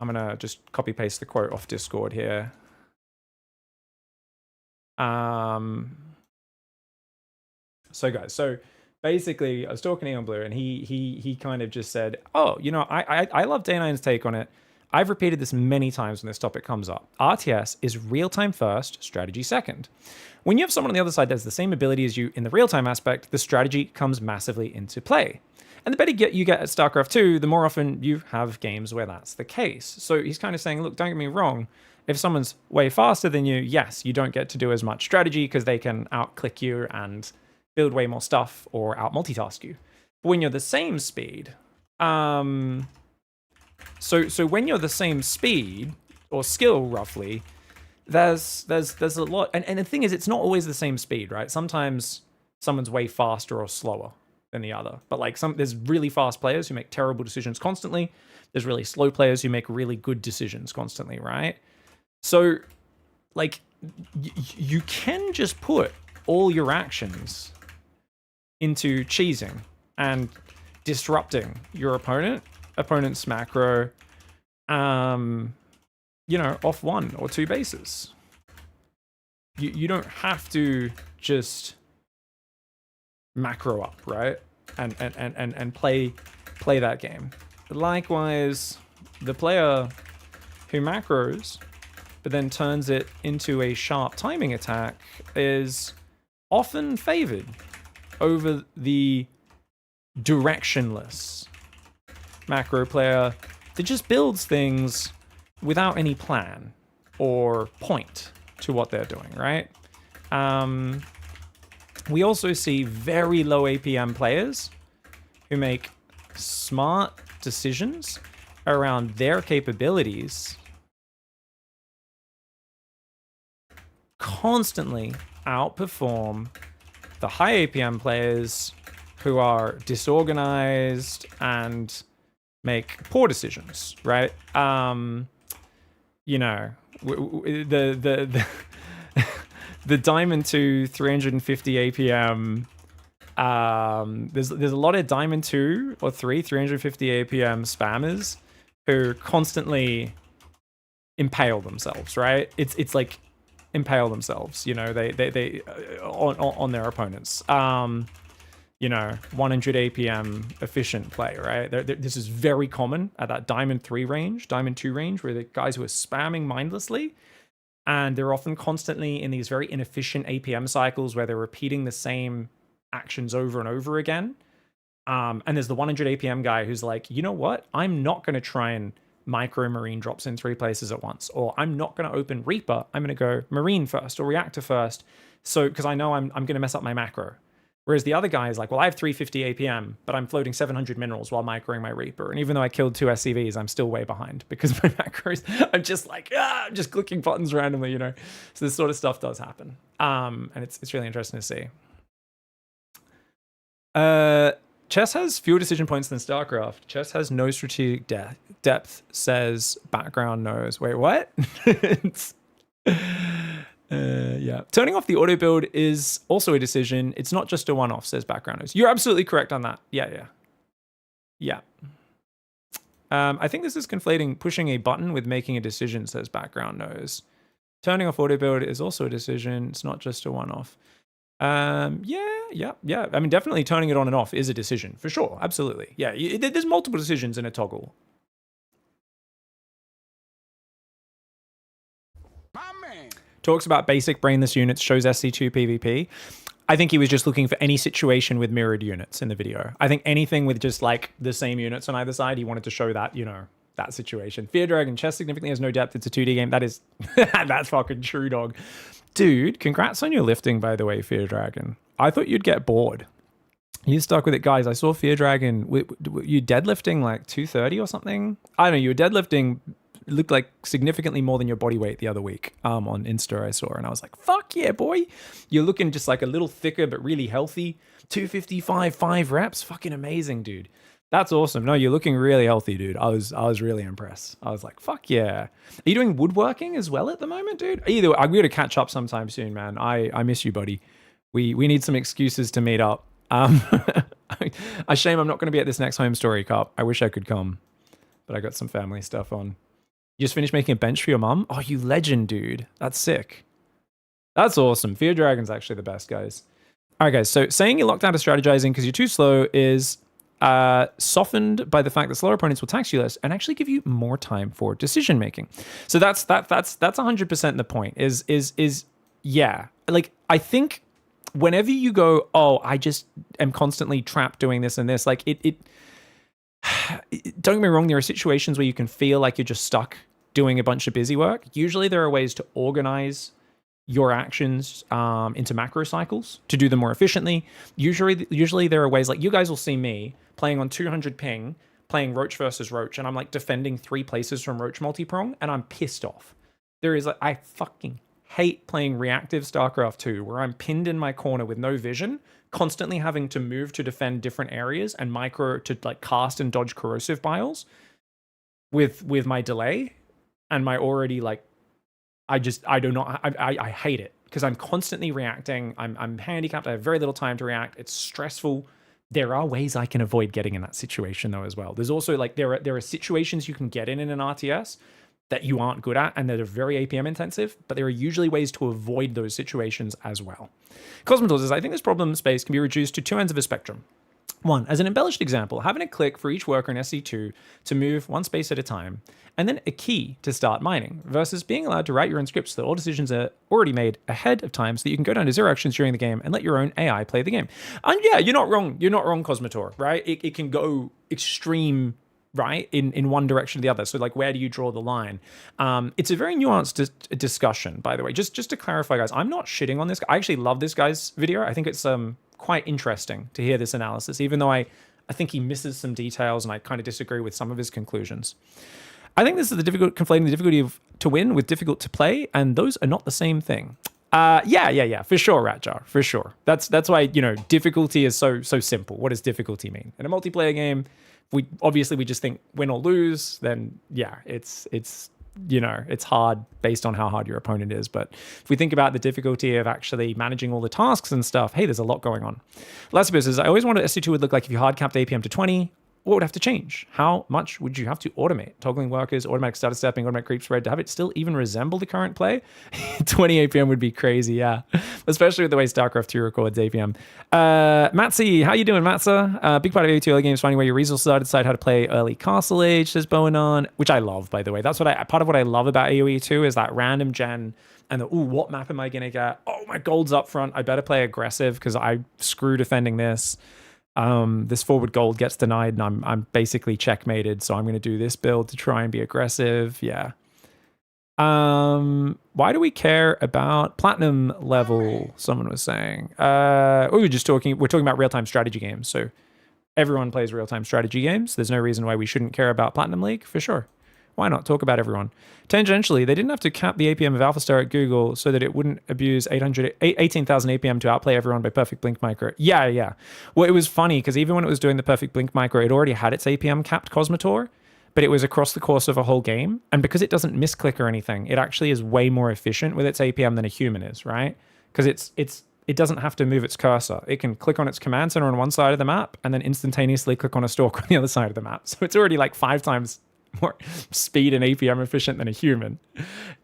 I'm going to just copy paste the quote off Discord here. So basically I was talking to Eon Blue and he kind of just said, oh, I love Day9's take on it. I've repeated this many times when this topic comes up. RTS is real-time first, strategy second. When you have someone on the other side that has the same ability as you in the real-time aspect, the strategy comes massively into play. And the better you get at StarCraft 2, the more often you have games where that's the case. So he's kind of saying, look, don't get me wrong. If someone's way faster than you, yes, you don't get to do as much strategy because they can out-click you and build way more stuff or out-multitask you. But when you're the same speed, So when you're the same speed or skill roughly, there's a lot, and the thing is, it's not always the same speed, right? Sometimes someone's way faster or slower than the other, but like there's really fast players who make terrible decisions constantly. There's really slow players who make really good decisions constantly, right? So like you can just put all your actions into cheesing and disrupting your opponent's macro, off 1 or 2 bases. You don't have to just macro up, right? And play that game. Likewise, the player who macros but then turns it into a sharp timing attack is often favored over the directionless macro player that just builds things without any plan or point to what they're doing, right? We also see very low APM players who make smart decisions around their capabilities constantly outperform the high APM players who are disorganized and make poor decisions, right? The Diamond 2 350 APM, there's a lot of Diamond 2 or 3 350 APM spammers who constantly impale themselves, right? It's like impale themselves, they on their opponents. 100 APM efficient play, right? This is very common at that Diamond 3 range, Diamond 2 range, where the guys who are spamming mindlessly, and they're often constantly in these very inefficient APM cycles where they're repeating the same actions over and over again. And there's the 100 APM guy who's like, you know what? I'm not going to try and micro marine drops in 3 places at once, or I'm not going to open Reaper. I'm going to go marine first or reactor first. So, because I know I'm going to mess up my macro. Whereas the other guy is like, well, I have 350 APM, but I'm floating 700 minerals while microing my Reaper. And even though I killed 2 SCVs, I'm still way behind because my macros, I'm just like, I'm just clicking buttons randomly, So this sort of stuff does happen. And it's really interesting to see. Chess has fewer decision points than StarCraft. Chess has no strategic depth, says Background knows. Wait, what? Yeah. Turning off the auto build is also a decision. It's not just a one-off, says Background knows. You're absolutely correct on that. Yeah. I think this is conflating pushing a button with making a decision, says Background knows. Turning off auto build is also a decision. It's not just a one-off. Yeah. I mean, definitely turning it on and off is a decision, for sure. Absolutely. Yeah, there's multiple decisions in a toggle. Talks about basic brainless units, shows SC2 PvP. I think he was just looking for any situation with mirrored units in the video. I think anything with just like the same units on either side, he wanted to show that, that situation. Fear Dragon, chess significantly has no depth. It's a 2D game. That is, that's fucking true, dog. Dude, congrats on your lifting, by the way, Fear Dragon. I thought you'd get bored. You stuck with it, guys. I saw Fear Dragon. You deadlifting like 230 or something? I don't know. You were deadlifting, looked like significantly more than your body weight the other week on Insta I saw. And I was like, fuck yeah, boy. You're looking just like a little thicker, but really healthy. 255, 5 reps. Fucking amazing, dude. That's awesome. No, you're looking really healthy, dude. I was really impressed. I was like, fuck yeah. Are you doing woodworking as well at the moment, dude? Either way, I'm going to catch up sometime soon, man. I miss you, buddy. We need some excuses to meet up. A shame I'm not going to be at this next Home Story Cup. I wish I could come, but I got some family stuff on. You just finished making a bench for your mum? Oh, you legend, dude. That's sick. That's awesome. Fear Dragon's actually the best, guys. All right, guys. So saying you're locked out of strategizing because you're too slow is softened by the fact that slower opponents will tax you less and actually give you more time for decision making. So that's 100% the point. Is yeah. Like I think whenever you go, oh, I just am constantly trapped doing this and this, like it don't get me wrong, there are situations where you can feel like you're just stuck doing a bunch of busy work. Usually there are ways to organize your actions into macro cycles to do them more efficiently. Usually there are ways, like you guys will see me playing on 200 ping, playing Roach versus Roach, and I'm like defending 3 places from Roach multi-prong, and I'm pissed off. There is like, I fucking hate playing reactive StarCraft 2, where I'm pinned in my corner with no vision, constantly having to move to defend different areas and micro to like cast and dodge corrosive biles with my delay and my already like, I hate it because I'm constantly reacting. I'm handicapped. I have very little time to react. It's stressful. There are ways I can avoid getting in that situation though as well. There's also like there are situations you can get in an RTS that you aren't good at and that are very APM intensive, but there are usually ways to avoid those situations as well. Cosmotor says, I think this problem space can be reduced to 2 ends of a spectrum. 1, as an embellished example, having a click for each worker in SC2 to move 1 space at a time, and then a key to start mining, versus being allowed to write your own scripts so that all decisions are already made ahead of time so that you can go down to 0 actions during the game and let your own AI play the game. And yeah, you're not wrong. You're not wrong, Cosmotor, right? It can go extreme, right, in one direction or the other. So like, where do you draw the line? It's a very nuanced discussion, by the way. Just to clarify, guys, I'm not shitting on this guy. I actually love this guy's video. I think it's quite interesting to hear this analysis, even though I think he misses some details and I kind of disagree with some of his conclusions. I think this is conflating the difficulty to win with difficult to play, and those are not the same thing. Yeah, for sure, Ratjar, for sure. That's why, difficulty is so simple. What does difficulty mean? In a multiplayer game, we just think win or lose, then yeah, it's hard based on how hard your opponent is. But if we think about the difficulty of actually managing all the tasks and stuff, hey, there's a lot going on. Lasibus says, I always wanted SC2 would look like if you hard capped APM to 20, what would have to change? How much would you have to automate? Toggling workers, automatic starter stepping, automatic creep spread to have it still even resemble the current play? 20 APM would be crazy, yeah. Especially with the way StarCraft 2 records APM. Matsi, how you doing, Matza? Big part of AO2 early games finding where your resources are to decide how to play early Castle Age, says Bowenon, which I love, by the way. That's part of what I love about AoE2 is that random gen and what map am I going to get? Oh, my gold's up front. I better play aggressive because I screw defending this. This forward gold gets denied and I'm basically checkmated, so I'm going to do this build to try and be aggressive. Yeah. Why do we care about platinum level? Someone was saying. We're talking about real-time strategy games. So everyone plays real-time strategy games. There's no reason why we shouldn't care about Platinum League, for sure. Why not? Talk about everyone. Tangentially, they didn't have to cap the APM of AlphaStar at Google so that it wouldn't abuse 18,000 APM to outplay everyone by perfect blink micro. Yeah. Well, it was funny because even when it was doing the perfect blink micro, it already had its APM capped Cosmotor, but it was across the course of a whole game. And because it doesn't misclick or anything, it actually is way more efficient with its APM than a human is, right? Because it doesn't have to move its cursor. It can click on its command center on one side of the map and then instantaneously click on a stalk on the other side of the map. So it's already like 5 times more speed and APM efficient than a human.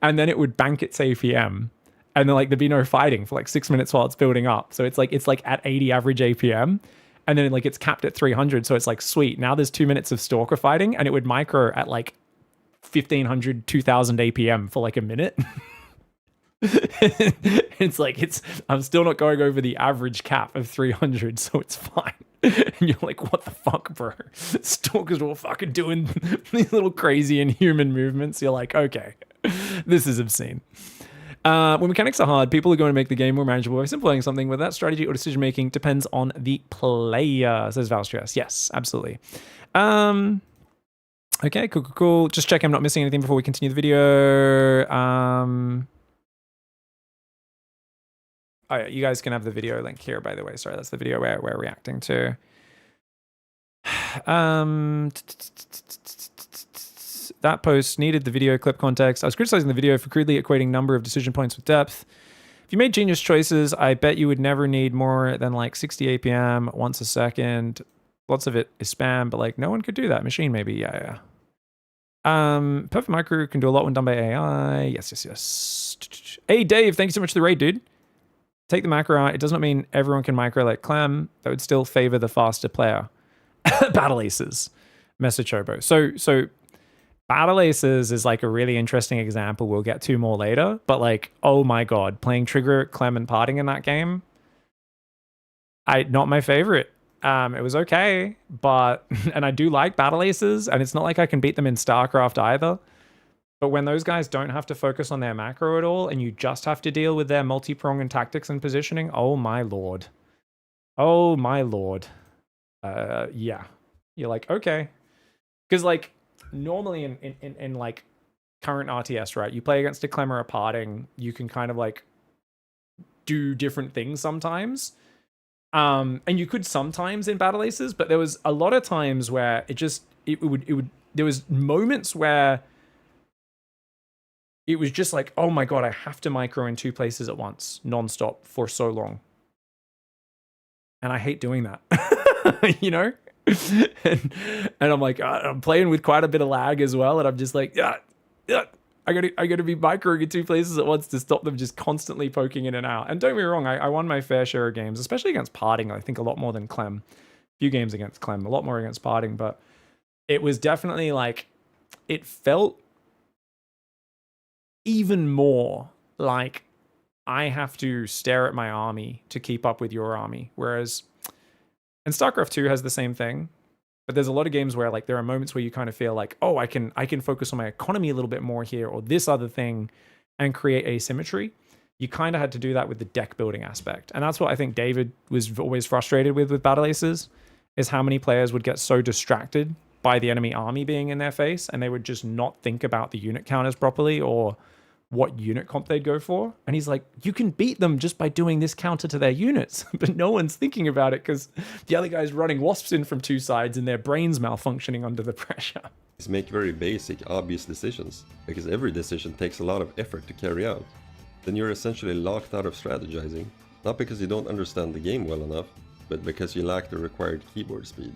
And then it would bank its APM and then like there'd be no fighting for like 6 minutes while it's building up. So it's like at 80 average APM and then like it's capped at 300. So it's like, sweet, now there's 2 minutes of stalker fighting and it would micro at like 1500, 2000 APM for like a minute. I'm still not going over the average cap of 300, so it's fine. And you're like, what the fuck, bro? Stalkers were fucking doing these little crazy inhuman movements. You're like, okay, this is obscene. When mechanics are hard, people are going to make the game more manageable by simplifying something where that strategy or decision making depends on the player, says Valstress. Yes, absolutely. Okay, cool. Just check I'm not missing anything before we continue the video. Oh yeah, you guys can have the video link here, by the way. Sorry, that's the video we're reacting to. That post needed the video clip context. I was criticizing the video for crudely equating number of decision points with depth. If you made genius choices, I bet you would never need more than like 60 APM once a second. Lots of it is spam, but like no one could do that. Machine maybe, yeah. Perfect micro can do a lot when done by AI. Yes. Hey Dave, thank you so much for the raid, dude. Take the macro out. It does not mean everyone can micro like Clem. That would still favor the faster player. Battle Aces. Message Hobo. So Battle Aces is like a really interesting example we'll get to more later. But like, oh my god, playing Trigger, Clem, and Parting in that game, not my favorite. It was okay, but and I do like Battle Aces, and it's not like I can beat them in StarCraft either. But when those guys don't have to focus on their macro at all, and you just have to deal with their multi-prong and tactics and positioning, oh my lord. Oh my lord. Yeah. You're like, okay. Because like, normally in like current RTS, right, you play against a Clem or a Parting, you can kind of like do different things sometimes. And you could sometimes in Battle Aces, but there was a lot of times where there was moments where it was just like, oh my god, I have to micro in 2 places at once, nonstop for so long. And I hate doing that, you know? and I'm like, I'm playing with quite a bit of lag as well, and I'm just like, I gotta be microing in 2 places at once to stop them just constantly poking in and out. And don't get me wrong, I won my fair share of games, especially against Parting. I think a lot more than Clem. A few games against Clem, a lot more against Parting, but it was definitely like, it felt even more like I have to stare at my army to keep up with your army. Whereas, and StarCraft 2 has the same thing, but there's a lot of games where like there are moments where you kind of feel like, oh, I can focus on my economy a little bit more here, or this other thing, and create asymmetry. You kind of had to do that with the deck building aspect. And that's what I think David was always frustrated with Battle Aces, is how many players would get so distracted by the enemy army being in their face, and they would just not think about the unit counters properly, or what unit comp they'd go for. And he's like, you can beat them just by doing this counter to their units, but no one's thinking about it because the other guy's running wasps in from 2 sides and their brain's malfunctioning under the pressure. Make very basic, obvious decisions, because every decision takes a lot of effort to carry out. Then you're essentially locked out of strategizing, not because you don't understand the game well enough, but because you lack the required keyboard speed.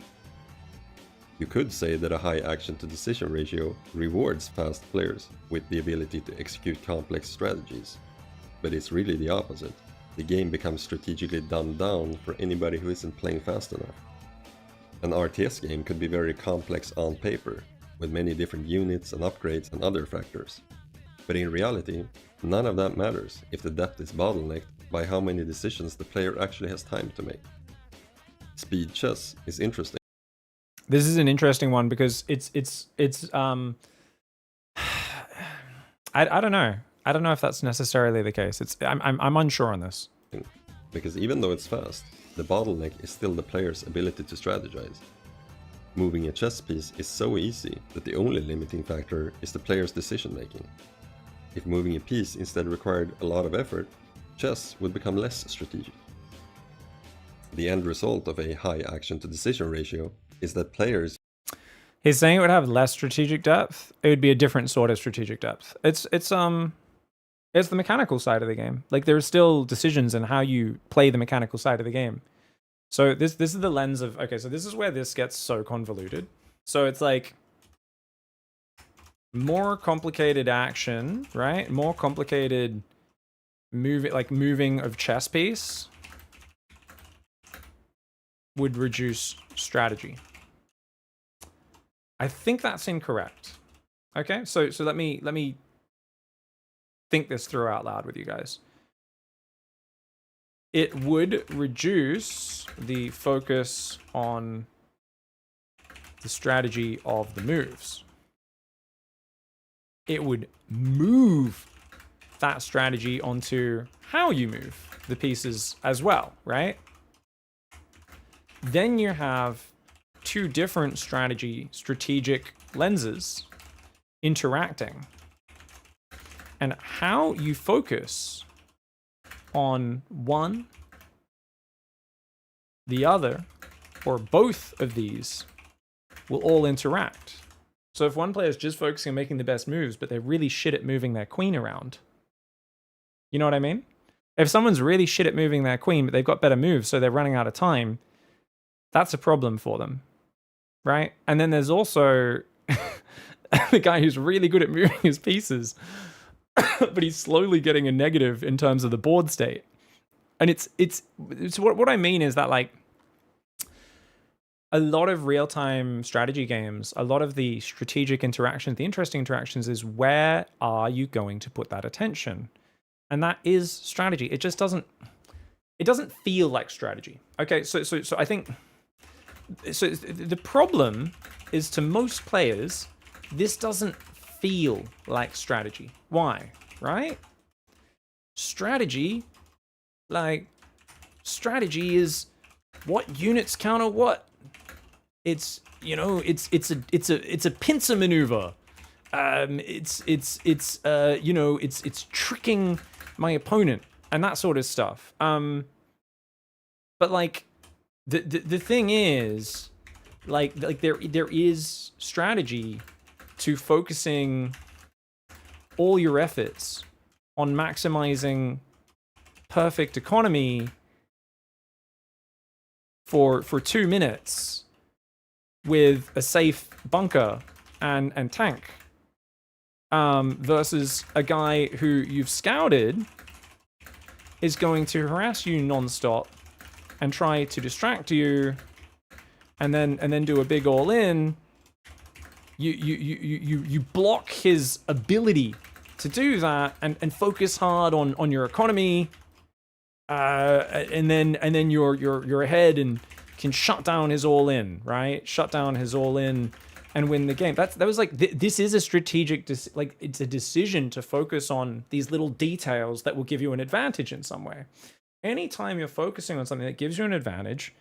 You could say that a high action to decision ratio rewards fast players with the ability to execute complex strategies. But it's really the opposite. The game becomes strategically dumbed down for anybody who isn't playing fast enough. An RTS game could be very complex on paper, with many different units and upgrades and other factors. But in reality, none of that matters if the depth is bottlenecked by how many decisions the player actually has time to make. Speed chess is interesting. This is an interesting one because it's I don't know. I don't know if that's necessarily the case. I'm unsure on this. Because even though it's fast, the bottleneck is still the player's ability to strategize. Moving a chess piece is so easy that the only limiting factor is the player's decision making. If moving a piece instead required a lot of effort, chess would become less strategic. The end result of a high action to decision ratio is that players... He's saying it would have less strategic depth. It would be a different sort of strategic depth. It's the mechanical side of the game. Like, there are still decisions in how you play the mechanical side of the game. So this is the lens of, okay, so this is where this gets so convoluted. So it's like more complicated action, right? More complicated moving of chess piece would reduce strategy. I think that's incorrect. Okay, so let me think this through out loud with you guys. It would reduce the focus on the strategy of the moves. It would move that strategy onto how you move the pieces as well, right? Then you have two different strategic lenses interacting. And how you focus on one, the other, or both of these will all interact. So if one player is just focusing on making the best moves, but they're really shit at moving their queen around, you know what I mean? If someone's really shit at moving their queen, but they've got better moves, so they're running out of time, that's a problem for them, right? And then there's also the guy who's really good at moving his pieces, but he's slowly getting a negative in terms of the board state. And it's what I mean is that, like, a lot of real-time strategy games, a lot of the strategic interactions, the interesting interactions, is where are you going to put that attention? And that is strategy. It just doesn't feel like strategy. Okay, so I think the problem is, to most players, this doesn't feel like strategy. Why? Right? Strategy is what units counter what. It's, you know, it's a pincer maneuver. You know, it's tricking my opponent and that sort of stuff. But like the thing is, like there is strategy to focusing all your efforts on maximizing perfect economy for 2 minutes with a safe bunker and tank, versus a guy who you've scouted is going to harass you non-stop and try to distract you, and then do a big all-in. You block his ability to do that and focus hard on your economy, and then you're ahead and can shut down his all-in, right? Shut down his all-in and win the game. That was like, this is a strategic, like, it's a decision to focus on these little details that will give you an advantage in some way. Anytime you're focusing on something that gives you an advantage,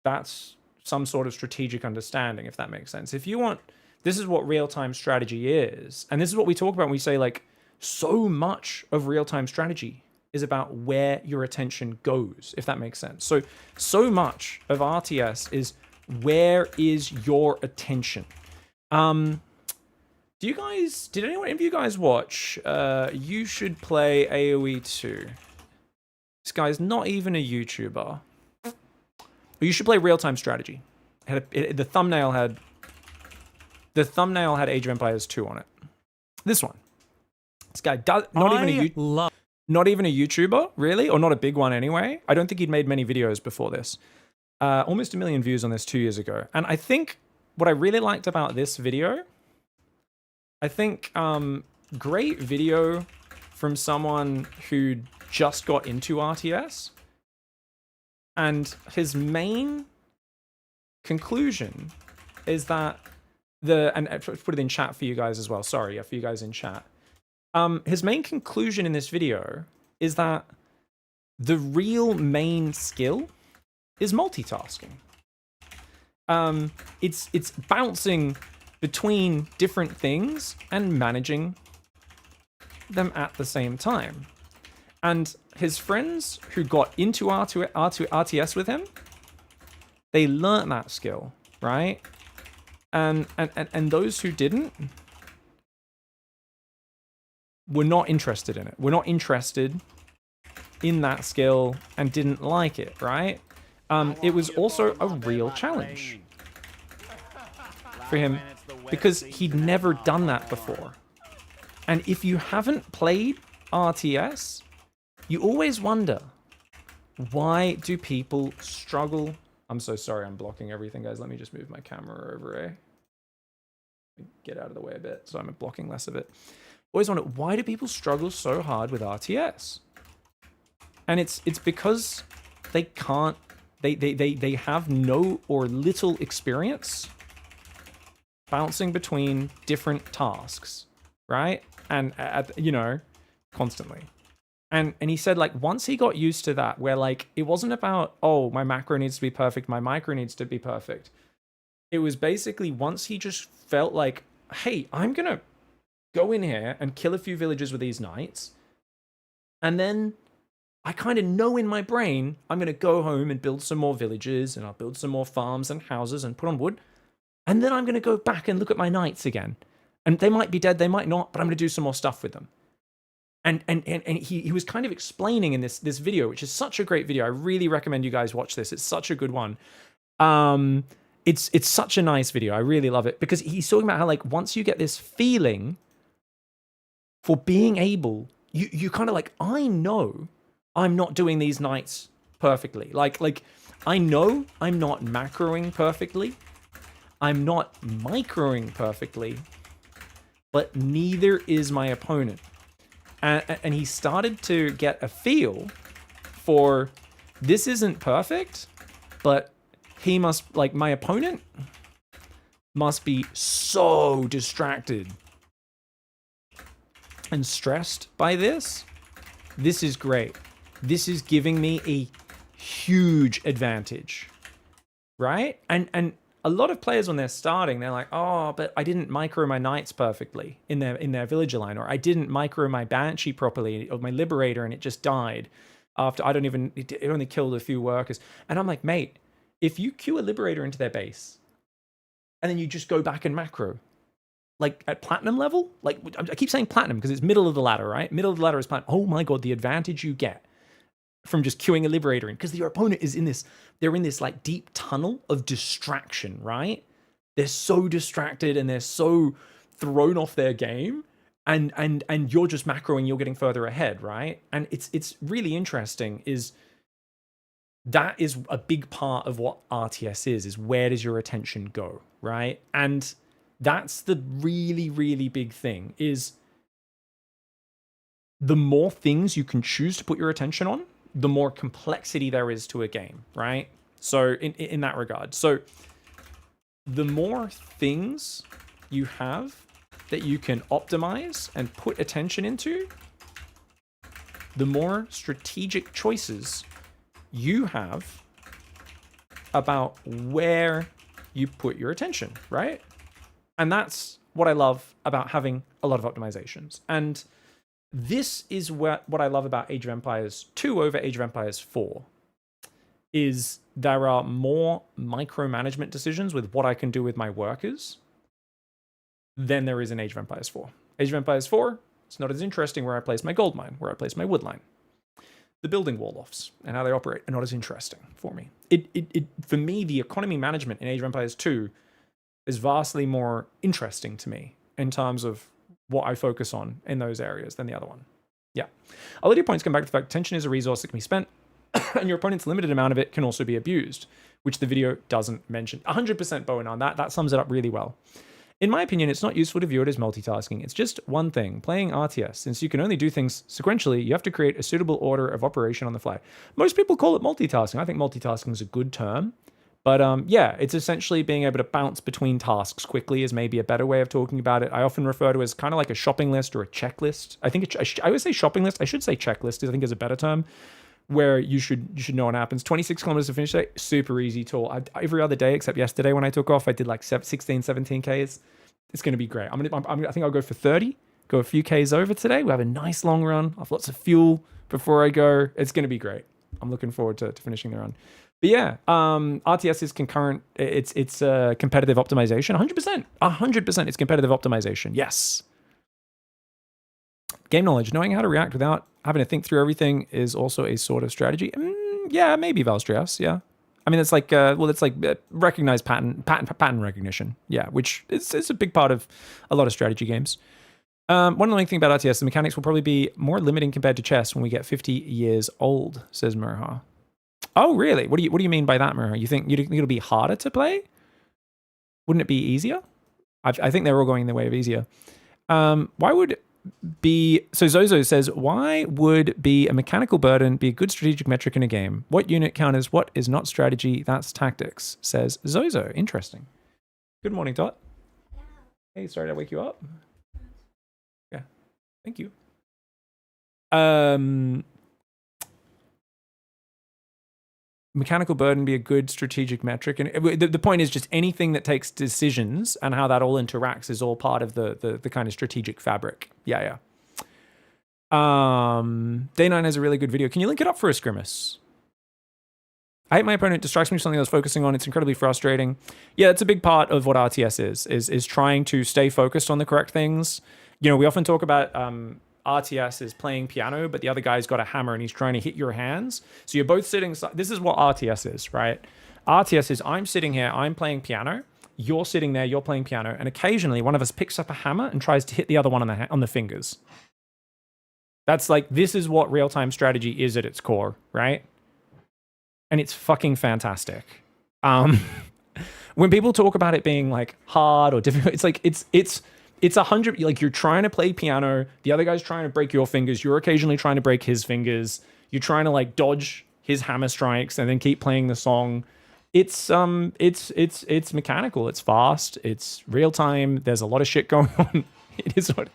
that's some sort of strategic understanding, if that makes sense. If you want, this is what real-time strategy is. And this is what we talk about when we say, like, so much of real-time strategy is about where your attention goes, if that makes sense. So much of RTS is, where is your attention? Did any of you guys watch You Should Play AoE 2? This guy's not even a YouTuber. You Should Play Real-Time Strategy. The thumbnail had Age of Empires 2 on it. This one. This guy does not even a YouTuber, really, or not a big one anyway. I don't think he'd made many videos before this. Almost 1 million views on this 2 years ago. And I think what I really liked about this video, I think great video from someone who just got into RTS. And his main conclusion is that and I'll put it in chat for you guys as well. Sorry, yeah, for you guys in chat. His main conclusion in this video is that the real main skill is multitasking. It's bouncing between different things and managing them at the same time. And his friends who got into RTS with him, they learnt that skill, right? And those who didn't were not interested in it. Were not interested in that skill and didn't like it, right? It was also a real challenge for him because he'd never done that before. And if you haven't played RTS, you always wonder, why do people struggle? I'm so sorry, I'm blocking everything, guys. Let me just move my camera over, Get out of the way a bit so I'm blocking less of it. Always wonder, why do people struggle so hard with RTS? And it's because they can't, they have no or little experience bouncing between different tasks, right? And you know, constantly. And he said, like, once he got used to that, where, like, it wasn't about, oh, my macro needs to be perfect, my micro needs to be perfect. It was basically once he just felt like, hey, I'm going to go in here and kill a few villagers with these knights. And then I kind of know in my brain, I'm going to go home and build some more villages, and I'll build some more farms and houses and put on wood. And then I'm going to go back and look at my knights again. And they might be dead, they might not, but I'm going to do some more stuff with them. And he was kind of explaining in this video, which is such a great video. I really recommend you guys watch this. It's such a good one. It's such a nice video. I really love it because he's talking about how, like, once you get this feeling for being able, you kind of like, I know I'm not doing these knights perfectly. Like I know I'm not macroing perfectly. I'm not microing perfectly, but neither is my opponent. And he started to get a feel for, this isn't perfect, but he must, like, my opponent must be so distracted and stressed by this. This is great. This is giving me a huge advantage, right? And a lot of players, when they're starting, they're like, oh, but I didn't micro my knights perfectly in their villager line, or I didn't micro my banshee properly, or my liberator, and it just died after it only killed a few workers. And I'm like, mate, if you queue a liberator into their base, and then you just go back and macro, like at platinum level, like I keep saying platinum because it's middle of the ladder, right? Middle of the ladder is platinum. Oh my God, the advantage you get from just queuing a liberator in, because your opponent is they're in this like deep tunnel of distraction, right? They're so distracted and they're so thrown off their game, and you're just macroing, you're getting further ahead, right? And it's really interesting, is that is a big part of what RTS is where does your attention go, right? And that's the really, really big thing, is the more things you can choose to put your attention on, the more complexity there is to a game, right? So in that regard, so the more things you have that you can optimize and put attention into, the more strategic choices you have about where you put your attention, right? And that's what I love about having a lot of optimizations. And this is what I love about Age of Empires 2 over Age of Empires 4, is there are more micromanagement decisions with what I can do with my workers than there is in Age of Empires 4. Age of Empires 4, it's not as interesting where I place my gold mine, where I place my wood line. The building wall-offs and how they operate are not as interesting for me. For me, the economy management in Age of Empires 2 is vastly more interesting to me in terms of what I focus on in those areas than the other one. Yeah. A lot of your points come back to the fact tension is a resource that can be spent, and your opponent's limited amount of it can also be abused, which the video doesn't mention. 100% Bowen on that. That sums it up really well. In my opinion, it's not useful to view it as multitasking. It's just one thing. Playing RTS, since you can only do things sequentially, you have to create a suitable order of operation on the fly. Most people call it multitasking. I think multitasking is a good term. But yeah, it's essentially being able to bounce between tasks quickly is maybe a better way of talking about it. I often refer to it as kind of like a shopping list or a checklist. I think I always say shopping list. I should say checklist, I think, is a better term, where you should know what happens. 26 kilometers to finish day, super easy tool. Every other day except yesterday when I took off, I did like 16, 17 Ks. It's going to be great. I think I'll go for 30, go a few Ks over today. We'll have a nice long run. I'll have lots of fuel before I go. It's going to be great. I'm looking forward to finishing the run. But yeah, RTS is concurrent. It's competitive optimization. 100% it's competitive optimization. Yes. Game knowledge. Knowing how to react without having to think through everything is also a sort of strategy. Yeah, maybe Valstrias. Yeah. I mean, it's like, recognized pattern recognition. Yeah, which is a big part of a lot of strategy games. One annoying thing about RTS, the mechanics will probably be more limiting compared to chess when we get 50 years old, says Murha. Oh, really? What do you mean by that, Murha? You think it'll be harder to play? Wouldn't it be easier? I think they're all going the way of easier. So Zozo says, why would be a mechanical burden be a good strategic metric in a game? What unit counters what is not strategy? That's tactics, says Zozo. Interesting. Good morning, Dot. Hey, sorry to wake you up. Yeah, thank you. Mechanical burden be a good strategic metric, and the point is just anything that takes decisions and how that all interacts is all part of the kind of strategic fabric. Yeah. Day9 has a really good video. Can you link it up for us, Grimace? I hate my opponent distracts me from something I was focusing on. It's incredibly frustrating. Yeah, it's a big part of what RTS is trying to stay focused on the correct things. You know, we often talk about RTS is playing piano, but the other guy's got a hammer and he's trying to hit your hands. So you're both sitting. This is what RTS is, right? RTS is I'm sitting here, I'm playing piano. You're sitting there, you're playing piano, and occasionally one of us picks up a hammer and tries to hit the other one on the fingers. That's like, this is what real-time strategy is at its core, right? And it's fucking fantastic. When people talk about it being like hard or difficult, it's like it's 100. Like, you're trying to play piano, the other guy's trying to break your fingers, you're occasionally trying to break his fingers, you're trying to like dodge his hammer strikes and then keep playing the song. It's mechanical, it's fast, it's real time. There's a lot of shit going on. It is what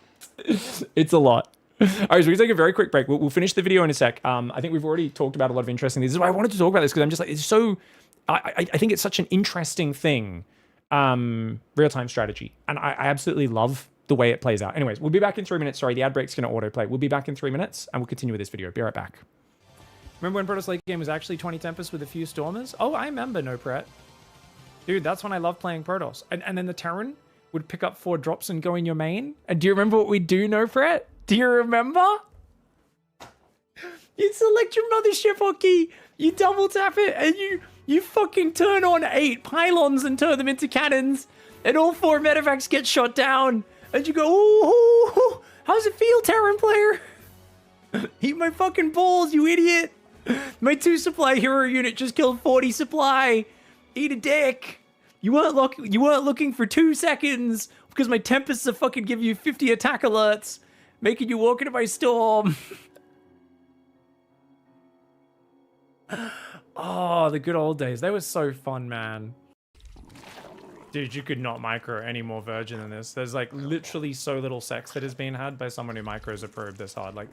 it's a lot. All right, so we're gonna take a very quick break. We'll finish the video in a sec. I think we've already talked about a lot of interesting things. This is why I wanted to talk about this, because I'm just like, it's so. I think it's such an interesting thing, real-time strategy, and I absolutely love the way it plays out. Anyways, we'll be back in 3 minutes. Sorry, the ad break's gonna autoplay. We'll be back in 3 minutes, and we'll continue with this video. Be right back. Remember when Protoss late game was actually 20 Tempest with a few Stormers? Oh, I remember, No Pret. Dude, that's when I loved playing Protoss. And then the Terran would pick up 4 drops and go in your main. And do you remember what we'd do, No Pret? Do you remember? You select your mothership hotkey, you double tap it, and you fucking turn on 8 pylons and turn them into cannons, and all 4 medevacs get shot down, and you go, ooh, how's it feel, Terran player? Eat my fucking balls, you idiot. My 2 supply hero unit just killed 40 supply. Eat a dick. You weren't looking for 2 seconds because my Tempests are fucking giving you 50 attack alerts, making you walk into my storm. Oh, the good old days. They were so fun, man. Dude, you could not micro any more virgin than this. There's like literally so little sex that has been had by someone who micros a probe this hard. Like,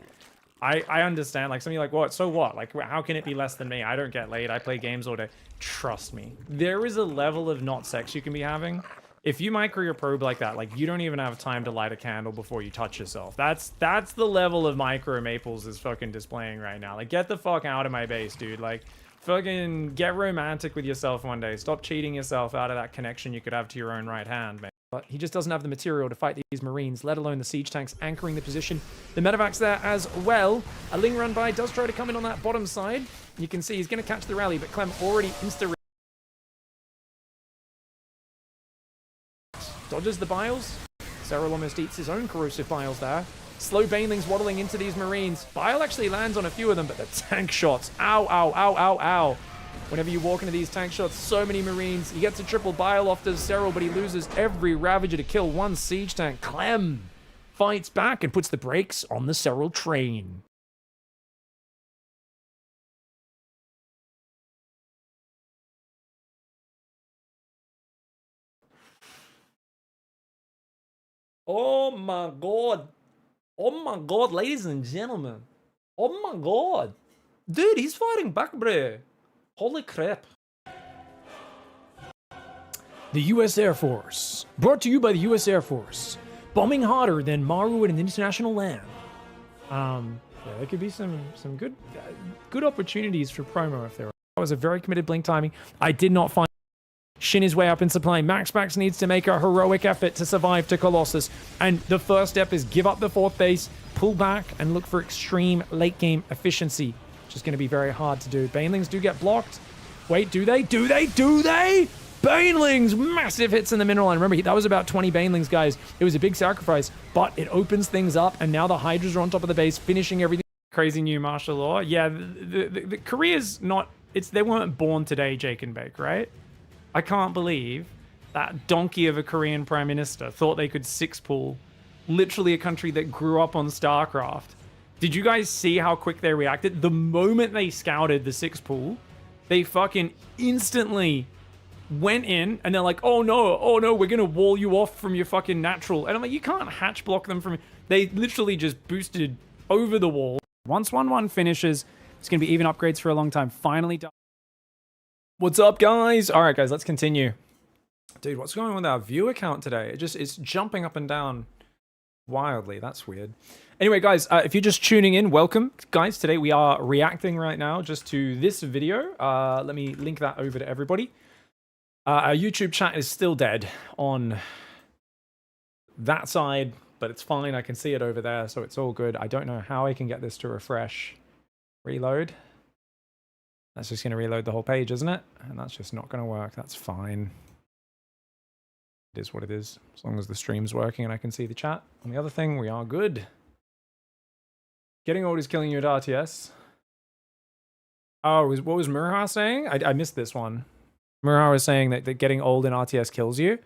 I understand. Like, somebody like, what? So what? Like, how can it be less than me? I don't get laid. I play games all day. Trust me. There is a level of not sex you can be having. If you micro your probe like that, like, you don't even have time to light a candle before you touch yourself. That's the level of micro Maples is fucking displaying right now. Like, get the fuck out of my base, dude. Like, fucking get romantic with yourself one day. Stop cheating yourself out of that connection you could have to your own right hand, man. But he just doesn't have the material to fight these Marines, let alone the siege tanks anchoring the position. The medevac's there as well. A Ling run by does try to come in on that bottom side. You can see he's going to catch the rally, but Clem already dodges the biles. Cyril almost eats his own corrosive biles there. Slow banelings waddling into these Marines. Bile actually lands on a few of them, but the tank shots. Ow, ow, ow, ow, ow. Whenever you walk into these tank shots, so many Marines. He gets a triple bile off to Cyril, but he loses every Ravager to kill 1 siege tank. Clem fights back and puts the brakes on the Cyril train. Oh my god. Oh my god, ladies and gentlemen. Oh my god. Dude, he's fighting back, bro. Holy crap. The U.S. Air Force. Brought to you by the U.S. Air Force. Bombing harder than Maru in an international land. Yeah, there could be some good opportunities for promo if there are. That was a very committed blink timing. I did not find Shin is way up in supply. Max needs to make a heroic effort to survive to Colossus. And the first step is give up the 4th base, pull back, and look for extreme late game efficiency. Which is going to be very hard to do. Banelings do get blocked. Wait, do they? Do they? Do they? Banelings! Massive hits in the mineral line. Remember, that was about 20 Banelings, guys. It was a big sacrifice, but it opens things up, and now the Hydras are on top of the base, finishing everything. Crazy new martial law. Yeah, the Korea's not... They weren't born today, Jake and Bake, right? I can't believe that donkey of a Korean prime minister thought they could 6-pool literally a country that grew up on StarCraft. Did you guys see how quick they reacted? The moment they scouted the 6-pool, they fucking instantly went in and they're like, oh no, we're gonna wall you off from your fucking natural. And I'm like, you can't hatch block them from... They literally just boosted over the wall. Once 1-1 finishes, it's going to be even upgrades for a long time. Finally done. What's up, guys? All right, guys, let's continue. Dude, what's going on with our viewer count today? It's jumping up and down wildly. That's weird. Anyway, guys, if you're just tuning in, welcome. Guys, today we are reacting right now just to this video. Let me link that over to everybody. Our YouTube chat is still dead on that side, but it's fine. I can see it over there, so it's all good. I don't know how I can get this to refresh. Reload. That's just going to reload the whole page, isn't it? And that's just not going to work. That's fine. It is what it is. As long as the stream's working and I can see the chat. On the other thing, we are good. Getting old is killing you at RTS. Oh, what was Murha saying? I missed this one. Murha was saying that getting old in RTS kills you.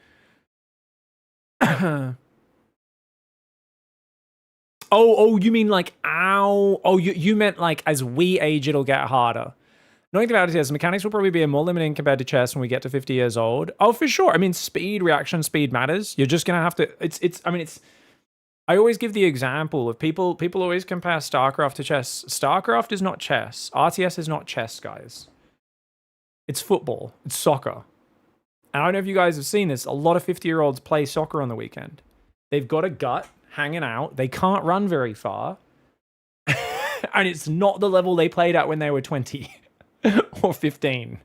Oh, you mean like, ow. Oh, you meant like as we age, it'll get harder. Knowing about it is, mechanics will probably be more limiting compared to chess when we get to 50 years old. Oh, for sure. I mean, reaction speed matters. You're just going to have to, I always give the example of people always compare StarCraft to chess. StarCraft is not chess. RTS is not chess, guys. It's football. It's soccer. And I don't know if you guys have seen this. A lot of 50-year-olds play soccer on the weekend. They've got a gut hanging out. They can't run very far. And it's not the level they played at when they were 20. Or 15.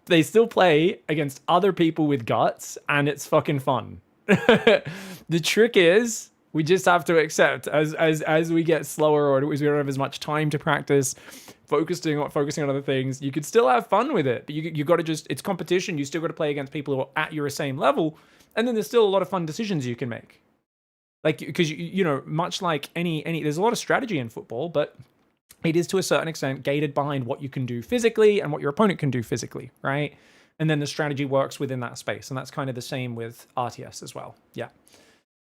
They still play against other people with guts, and it's fucking fun. The trick is, we just have to accept as we get slower, or as we don't have as much time to practice, focusing on other things, you could still have fun with it. But you got to just, it's competition. You still got to play against people who are at your same level, and then there's still a lot of fun decisions you can make. Like, because you know, much like any, there's a lot of strategy in football, but it is to a certain extent gated behind what you can do physically and what your opponent can do physically, right? And then the strategy works within that space. And that's kind of the same with RTS as well. Yeah.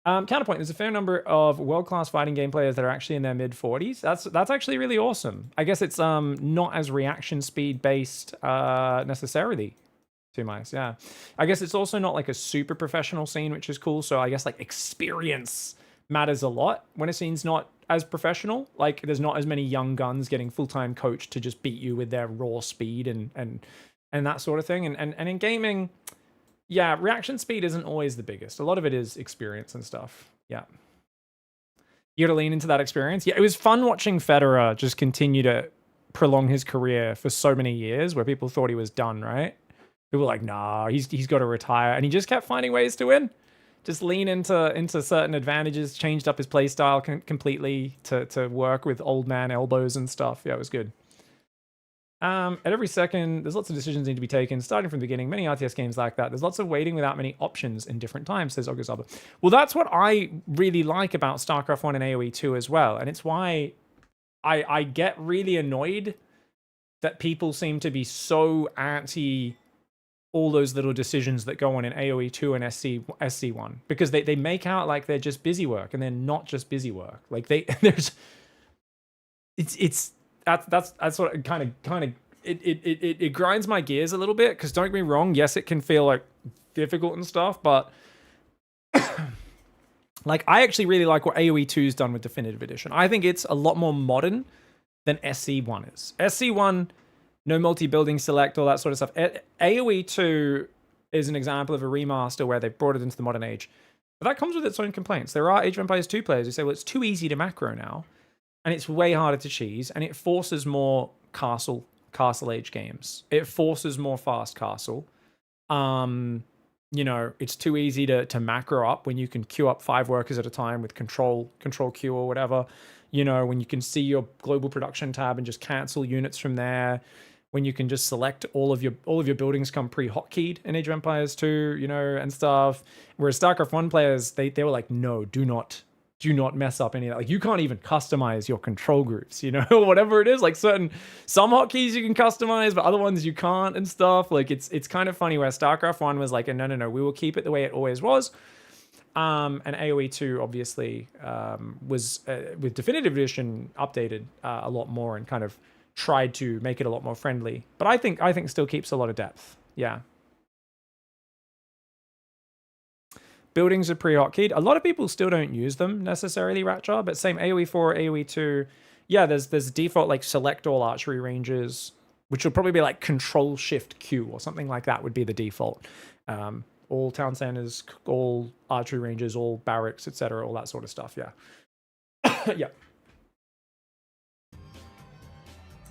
Counterpoint, there's a fair number of world-class fighting game players that are actually in their mid-40s. That's actually really awesome. I guess it's not as reaction speed based necessarily. Too nice, yeah. I guess it's also not like a super professional scene, which is cool. So I guess like experience matters a lot when a scene's not as professional. Like there's not as many young guns getting full-time coached to just beat you with their raw speed and that sort of thing. And in gaming, yeah, reaction speed isn't always the biggest. A lot of it is experience and stuff. Yeah. You gotta lean into that experience. Yeah, it was fun watching Federer just continue to prolong his career for so many years where people thought he was done, right? People were like, nah, he's got to retire. And he just kept finding ways to win. Just lean into certain advantages, changed up his play style completely to work with old man elbows and stuff. Yeah, it was good. At every second, there's lots of decisions need to be taken, starting from the beginning. Many RTS games like that. There's lots of waiting without many options in different times, says Oguzaba. Well, that's what I really like about StarCraft 1 and AoE 2 as well. And it's why I get really annoyed that people seem to be so anti all those little decisions that go on in AoE 2 and SC1, because they make out like they're just busy work, and they're not just busy work. Like that's what it grinds my gears a little bit, because don't get me wrong, yes, it can feel like difficult and stuff, but like I actually really like what AoE 2's done with Definitive Edition. I think it's a lot more modern than SC1 is. SC1, no multi-building select, all that sort of stuff. AoE 2 is an example of a remaster where they've brought it into the modern age. But that comes with its own complaints. There are Age of Empires 2 players who say, well, it's too easy to macro now, and it's way harder to cheese, and it forces more castle age games. It forces more fast castle. You know, it's too easy to macro up when you can queue up 5 workers at a time with control queue or whatever. You know, when you can see your global production tab and just cancel units from there. When you can just select all of your buildings come pre-hotkeyed in Age of Empires 2, you know, and stuff. Whereas StarCraft 1 players, they were like, no, do not mess up any of that. Like, you can't even customize your control groups, you know, or whatever it is. Like some hotkeys you can customize, but other ones you can't and stuff. Like it's kind of funny where StarCraft 1 was like, no, we will keep it the way it always was. And AoE 2 obviously was with Definitive Edition updated a lot more and kind of tried to make it a lot more friendly, but I think still keeps a lot of depth. Yeah. Buildings are pre-hotkeyed. A lot of people still don't use them necessarily, Ratjar, but same AoE 4, AoE 2. yeah, there's default like select all archery ranges, which will probably be like Control Shift Q or something like that would be the default. All town centers, all archery ranges, all barracks, etc., all that sort of stuff. Yeah. Yeah.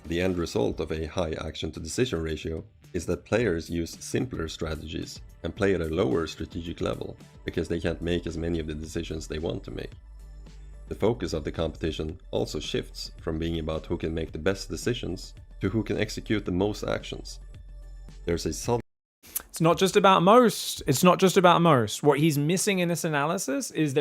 The end result of a high action to decision ratio is that players use simpler strategies and play at a lower strategic level because they can't make as many of the decisions they want to make. The focus of the competition also shifts from being about who can make the best decisions to who can execute the most actions. There's a solid. It's not just about most. It's not just about most. What he's missing in this analysis is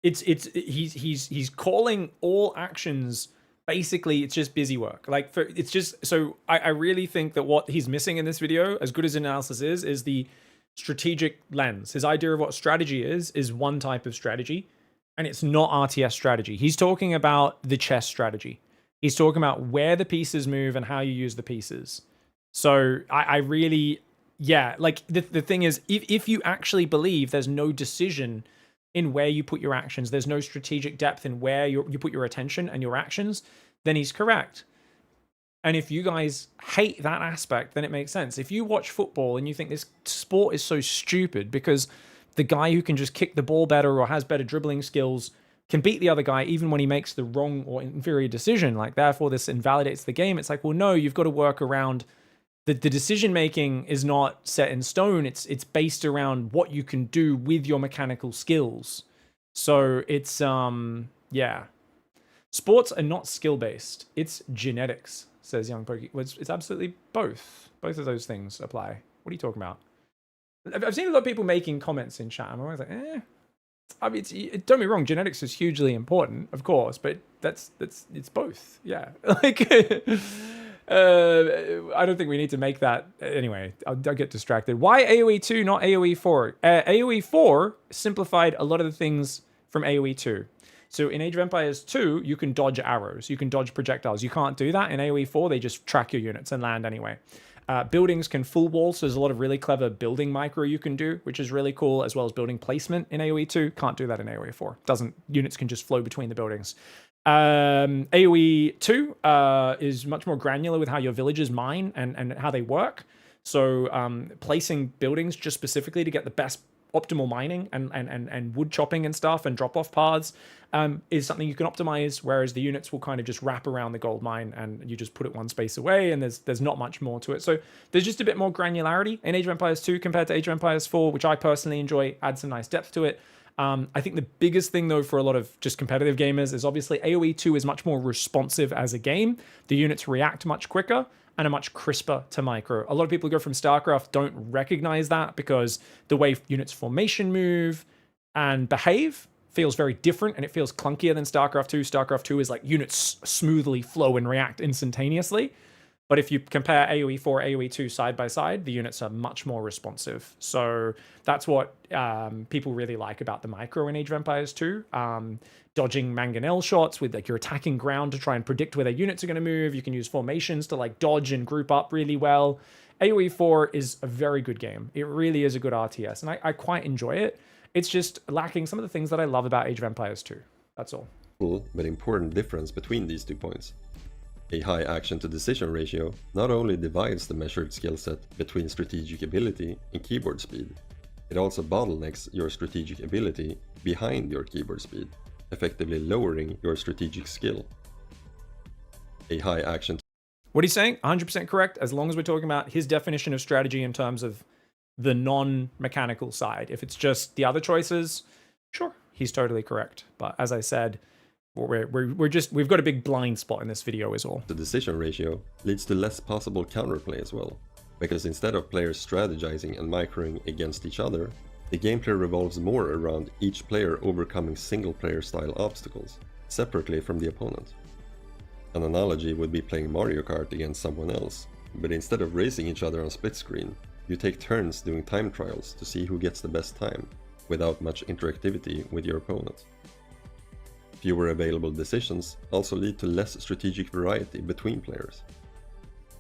he's calling all actions basically it's just busy work. Like it's just so I really think that what he's missing in this video, as good as analysis is the strategic lens. His idea of what strategy is one type of strategy, and it's not RTS strategy. He's talking about the chess strategy. He's talking about where the pieces move and how you use the pieces. So I really, yeah, like the thing is, if you actually believe there's no decision in where you put your actions, there's no strategic depth in where you put your attention and your actions, then he's correct. And if you guys hate that aspect, then it makes sense. If you watch football and you think this sport is so stupid because the guy who can just kick the ball better or has better dribbling skills can beat the other guy even when he makes the wrong or inferior decision, like therefore this invalidates the game. It's like, well, no, you've got to work around the decision making is not set in stone. It's based around what you can do with your mechanical skills. So it's yeah. Sports are not skill based. It's genetics, says Young Pokey. It's absolutely both. Both of those things apply. What are you talking about? I've seen a lot of people making comments in chat. I'm always like, I mean, don't get me wrong, genetics is hugely important, of course, but it's both. Yeah. Like I don't think we need to make that. Anyway, I'll get distracted. Why AoE 2, not AoE 4? AoE 4 simplified a lot of the things from AoE 2. So in Age of Empires 2, you can dodge arrows. You can dodge projectiles. You can't do that. In AoE 4, they just track your units and land anyway. Buildings can full wall, so there's a lot of really clever building micro you can do, which is really cool, as well as building placement in AoE 2. Can't do that in AoE 4. Units can just flow between the buildings. AoE 2 is much more granular with how your villages mine and how they work. So placing buildings just specifically to get the best optimal mining and wood chopping and stuff and drop-off paths is something you can optimize, whereas the units will kind of just wrap around the gold mine and you just put it one space away and there's not much more to it. So there's just a bit more granularity in Age of Empires 2 compared to Age of Empires 4, which I personally enjoy, adds some nice depth to it. I think the biggest thing, though, for a lot of just competitive gamers is obviously AoE 2 is much more responsive as a game. The units react much quicker and are much crisper to micro. A lot of people who go from StarCraft don't recognize that because the way units formation move and behave feels very different and it feels clunkier than StarCraft 2. StarCraft 2 is like units smoothly flow and react instantaneously. But if you compare AoE 4, AoE 2 side by side, the units are much more responsive. So that's what people really like about the micro in Age of Empires 2. Dodging mangonel shots with like you're attacking ground to try and predict where their units are going to move. You can use formations to like dodge and group up really well. AoE 4 is a very good game. It really is a good RTS, and I quite enjoy it. It's just lacking some of the things that I love about Age of Empires 2. That's all. Cool, but important difference between these 2 points. A high action to decision ratio not only divides the measured skill set between strategic ability and keyboard speed, it also bottlenecks your strategic ability behind your keyboard speed, effectively lowering your strategic skill. A high action. What he's saying, 100% correct, as long as we're talking about his definition of strategy in terms of the non-mechanical side. If it's just the other choices, sure, he's totally correct. But as I said, we've got a big blind spot in this video is all. The decision ratio leads to less possible counterplay as well, because instead of players strategizing and microing against each other, the gameplay revolves more around each player overcoming single-player style obstacles, separately from the opponent. An analogy would be playing Mario Kart against someone else, but instead of racing each other on split screen, you take turns doing time trials to see who gets the best time, without much interactivity with your opponent. Fewer available decisions also lead to less strategic variety between players.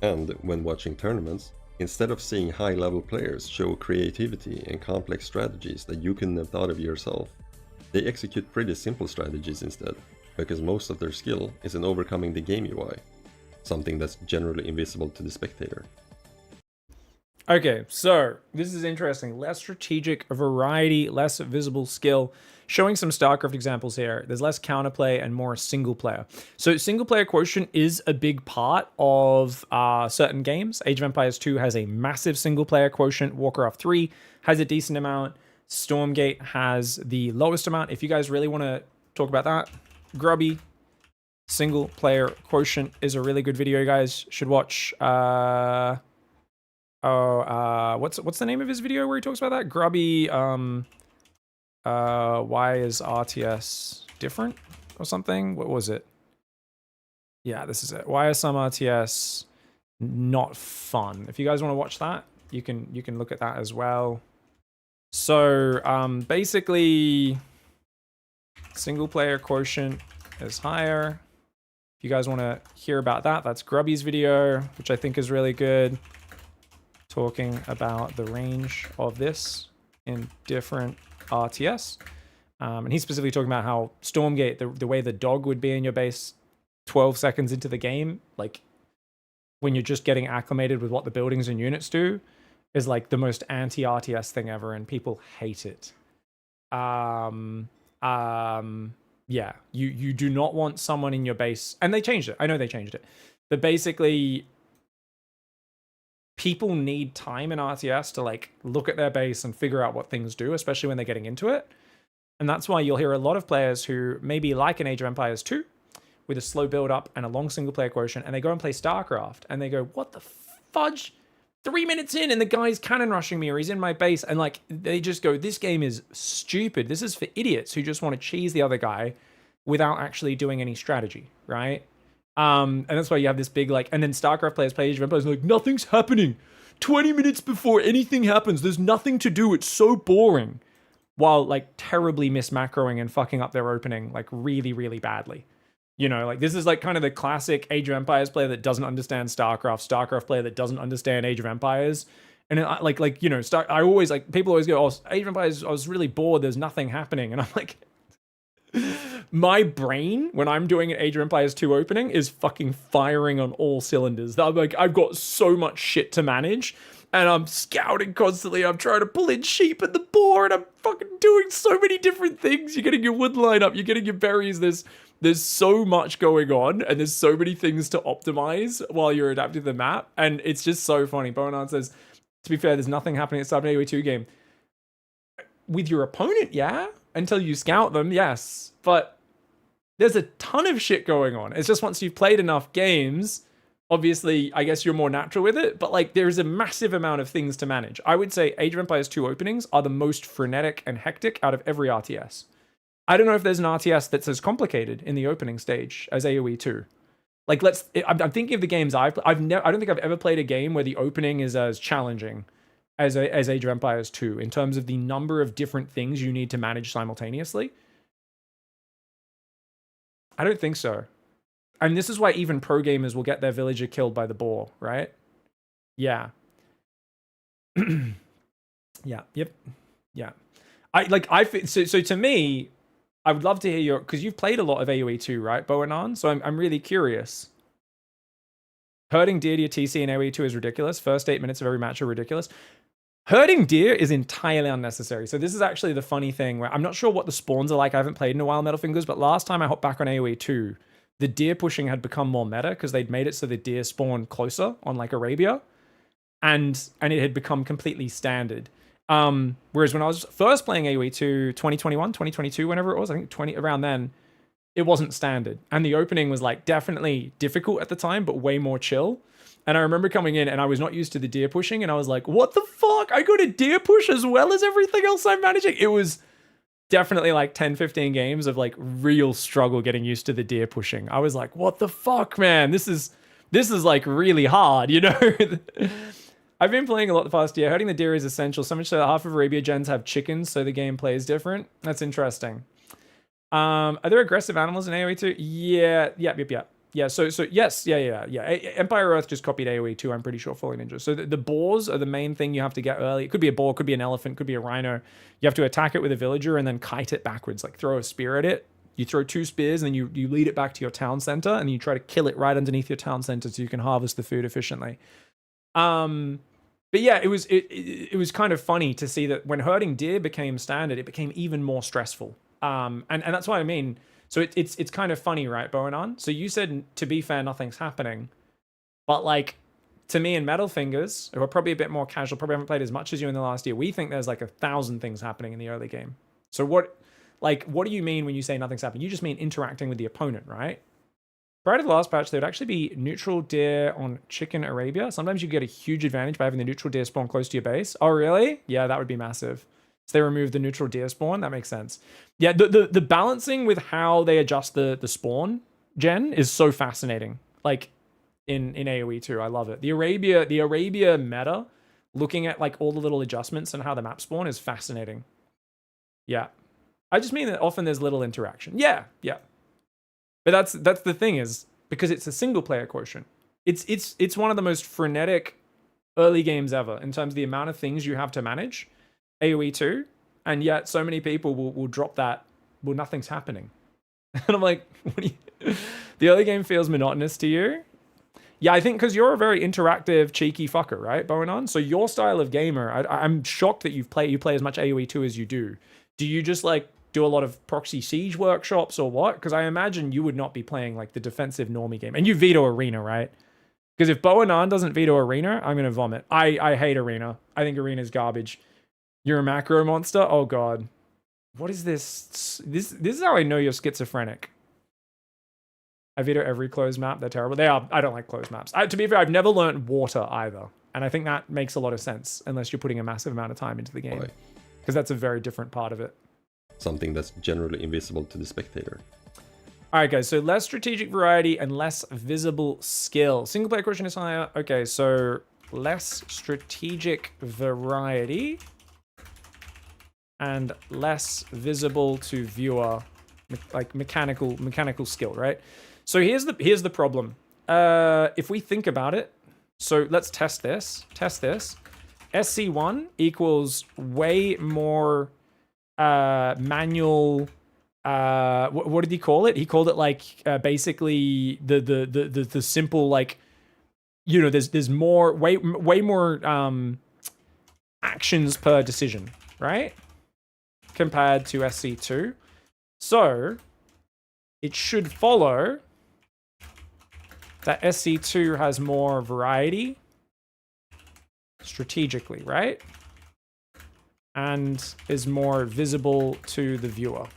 And when watching tournaments, instead of seeing high-level players show creativity and complex strategies that you couldn't have thought of yourself, they execute pretty simple strategies instead, because most of their skill is in overcoming the game UI, something that's generally invisible to the spectator. Okay, so this is interesting. Less strategic variety, less visible skill. Showing some StarCraft examples here. There's less counterplay and more single player. So single player quotient is a big part of certain games. Age of Empires 2 has a massive single player quotient. Warcraft 3 has a decent amount. Stormgate has the lowest amount. If you guys really want to talk about that, Grubby single player quotient is a really good video you guys should watch. What's the name of his video where he talks about that? Grubby, why is RTS different or something? What was it? Yeah, this is it. Why is some RTS not fun? If you guys want to watch that, you can look at that as well. So, basically, single player quotient is higher. If you guys want to hear about that, that's Grubby's video, which I think is really good. Talking about the range of this in different RTS. And he's specifically talking about how Stormgate, the way the dog would be in your base 12 seconds into the game, like when you're just getting acclimated with what the buildings and units do, is like the most anti-RTS thing ever, and people hate it. Yeah, you do not want someone in your base, and they changed it. I know they changed it. But basically, people need time in RTS to like look at their base and figure out what things do, especially when they're getting into it. And that's why you'll hear a lot of players who maybe like an Age of Empires 2 with a slow build up and a long single player quotient, and they go and play StarCraft and they go, what the fudge? 3 minutes in and the guy's cannon rushing me, or he's in my base, and like they just go, this game is stupid. This is for idiots who just want to cheese the other guy without actually doing any strategy, right? And that's why you have this big like, and then StarCraft players play Age of Empires like, nothing's happening. 20 minutes before anything happens, there's nothing to do. It's so boring. While like terribly mismacroing and fucking up their opening like really, really badly. You know, like this is like kind of the classic Age of Empires player that doesn't understand StarCraft player that doesn't understand Age of Empires. And like you know, I always like, people always go, oh, Age of Empires, I was really bored, there's nothing happening. And I'm like, my brain, when I'm doing an Age of Empires 2 opening, is fucking firing on all cylinders. I'm like, I've got so much shit to manage, and I'm scouting constantly. I'm trying to pull in sheep at the boar, and I'm fucking doing so many different things. You're getting your wood line up, you're getting your berries. There's so much going on, and there's so many things to optimize while you're adapting the map, and it's just so funny. Bonan says, to be fair, there's nothing happening at the start of an AoE2 game. With your opponent, yeah? Until you scout them, yes. But there's a ton of shit going on. It's just once you've played enough games, obviously, I guess you're more natural with it, but like there's a massive amount of things to manage. I would say Age of Empires 2 openings are the most frenetic and hectic out of every RTS. I don't know if there's an RTS that's as complicated in the opening stage as AoE 2. Like I'm thinking of the games I don't think I've ever played a game where the opening is as challenging as Age of Empires 2 in terms of the number of different things you need to manage simultaneously. I don't think so. And this is why even pro gamers will get their villager killed by the boar, right? Yeah. Yeah. Yep. Yeah. So to me, I would love to hear because you've played a lot of AoE 2, right, Boanan? So I'm really curious. Herding deer to your TC in AoE 2 is ridiculous. First 8 minutes of every match are ridiculous. Herding deer is entirely unnecessary. So this is actually the funny thing where I'm not sure what the spawns are like. I haven't played in a while, Metal Fingers, but last time I hopped back on AoE 2, the deer pushing had become more meta because they'd made it so the deer spawn closer on like Arabia, and it had become completely standard. Whereas when I was first playing AoE 2, 2021, 2022, whenever it was, I think around then, it wasn't standard. And the opening was like definitely difficult at the time, but way more chill. And I remember coming in and I was not used to the deer pushing, and I was like, what the fuck? I got a deer push as well as everything else I'm managing. It was definitely like 10, 15 games of like real struggle getting used to the deer pushing. I was like, what the fuck, man? This is like really hard, you know? I've been playing a lot the past year. Herding the deer is essential, so much so that half of Arabia gens have chickens, so the gameplay is different. That's interesting. Are there aggressive animals in AoE 2? Yeah. Yeah, so yes, yeah. Empire Earth just copied AoE 2, I'm pretty sure, fully ninja. So the boars are the main thing you have to get early. It could be a boar, could be an elephant, could be a rhino. You have to attack it with a villager and then kite it backwards, like throw a spear at it. You throw 2 spears, and then you lead it back to your town center, and you try to kill it right underneath your town center so you can harvest the food efficiently. But yeah, it was kind of funny to see that when herding deer became standard, it became even more stressful. And that's what I mean. So it's kind of funny, right, Boanan? So you said, to be fair, nothing's happening. But like, to me and Metal Fingers, who are probably a bit more casual, probably haven't played as much as you in the last year, we think there's like 1,000 things happening in the early game. So what do you mean when you say nothing's happening? You just mean interacting with the opponent, right? Prior to the last patch, there would actually be neutral deer on Chicken Arabia. Sometimes you get a huge advantage by having the neutral deer spawn close to your base. Oh, really? Yeah, that would be massive. So they removed the neutral deer spawn. That makes sense. Yeah, the balancing with how they adjust the spawn gen is so fascinating. Like in AoE 2, I love it. The Arabia meta, looking at like all the little adjustments and how the map spawn is fascinating. Yeah. I just mean that often there's little interaction. Yeah. But that's the thing, is because it's a single player quotient. It's one of the most frenetic early games ever in terms of the amount of things you have to manage, AoE 2, and yet so many people will drop that, well, nothing's happening. And I'm like, the early game feels monotonous to you? Yeah, I think because you're a very interactive, cheeky fucker, right, Boanan? So your style of gamer, I'm shocked that you play as much AoE 2 as you do. Do you just like do a lot of proxy siege workshops or what? Because I imagine you would not be playing like the defensive normie game. And you veto arena, right? Because if Boanan doesn't veto arena, I'm gonna vomit. I hate arena. I think arena is garbage. You're a macro monster? Oh god. What is this? This is how I know you're schizophrenic. I veto every closed map. They're terrible. They are. I don't like closed maps. To be fair, I've never learned water either. And I think that makes a lot of sense unless you're putting a massive amount of time into the game. Because that's a very different part of it. Something that's generally invisible to the spectator. All right, guys. So less strategic variety and less visible skill. Single player quotient is higher. Okay, so less strategic variety and less visible to viewer, like mechanical skill, right? So here's the problem. If we think about it, so let's test this. SC1 equals way more manual. What did he call it? He called it like basically the simple, like, you know, there's more way more actions per decision, right? Compared to SC2. So it should follow that SC2 has more variety strategically, right? And is more visible to the viewer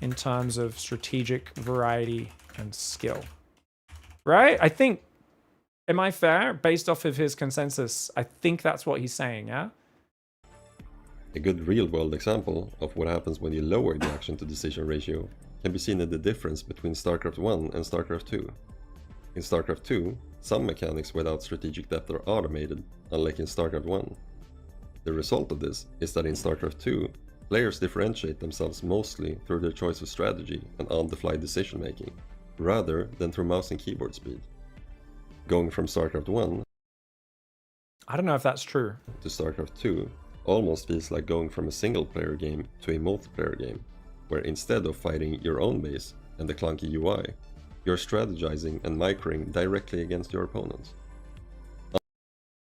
in terms of strategic variety and skill. Right? I think, am I fair? Based off of his consensus, I think that's what he's saying, yeah? A good real-world example of what happens when you lower the action-to-decision ratio can be seen in the difference between StarCraft 1 and StarCraft 2. In StarCraft 2, some mechanics without strategic depth are automated, unlike in StarCraft 1. The result of this is that in StarCraft 2, players differentiate themselves mostly through their choice of strategy and on-the-fly decision-making, rather than through mouse and keyboard speed. Going from StarCraft 1 I don't know if that's true. to StarCraft 2 almost feels like going from a single-player game to a multiplayer game, where instead of fighting your own base and the clunky UI, you're strategizing and microing directly against your opponents.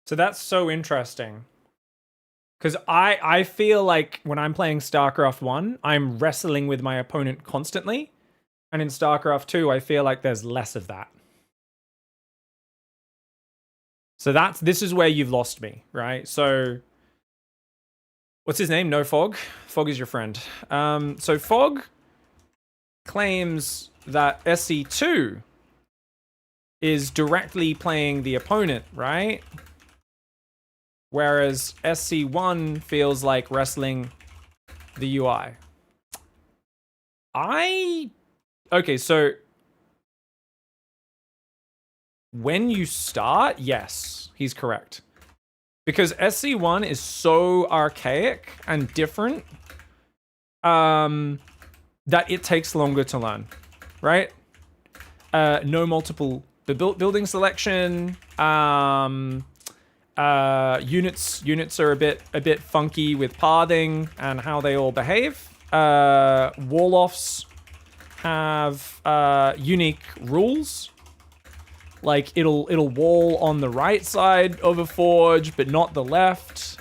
So that's so interesting. Because I feel like when I'm playing StarCraft 1, I'm wrestling with my opponent constantly. And in StarCraft 2, I feel like there's less of that. So this is where you've lost me, right? So what's his name? No Fog? Fog is your friend. So Fog claims that SC2 is directly playing the opponent, right? Whereas SC1 feels like wrestling the UI. Okay, so when you start, yes, he's correct. Because SC1 is so archaic and different that it takes longer to learn, right? No multiple building selection. Units are a bit funky with pathing and how they all behave. Wall offs have unique rules. Like it'll wall on the right side of a forge, but not the left.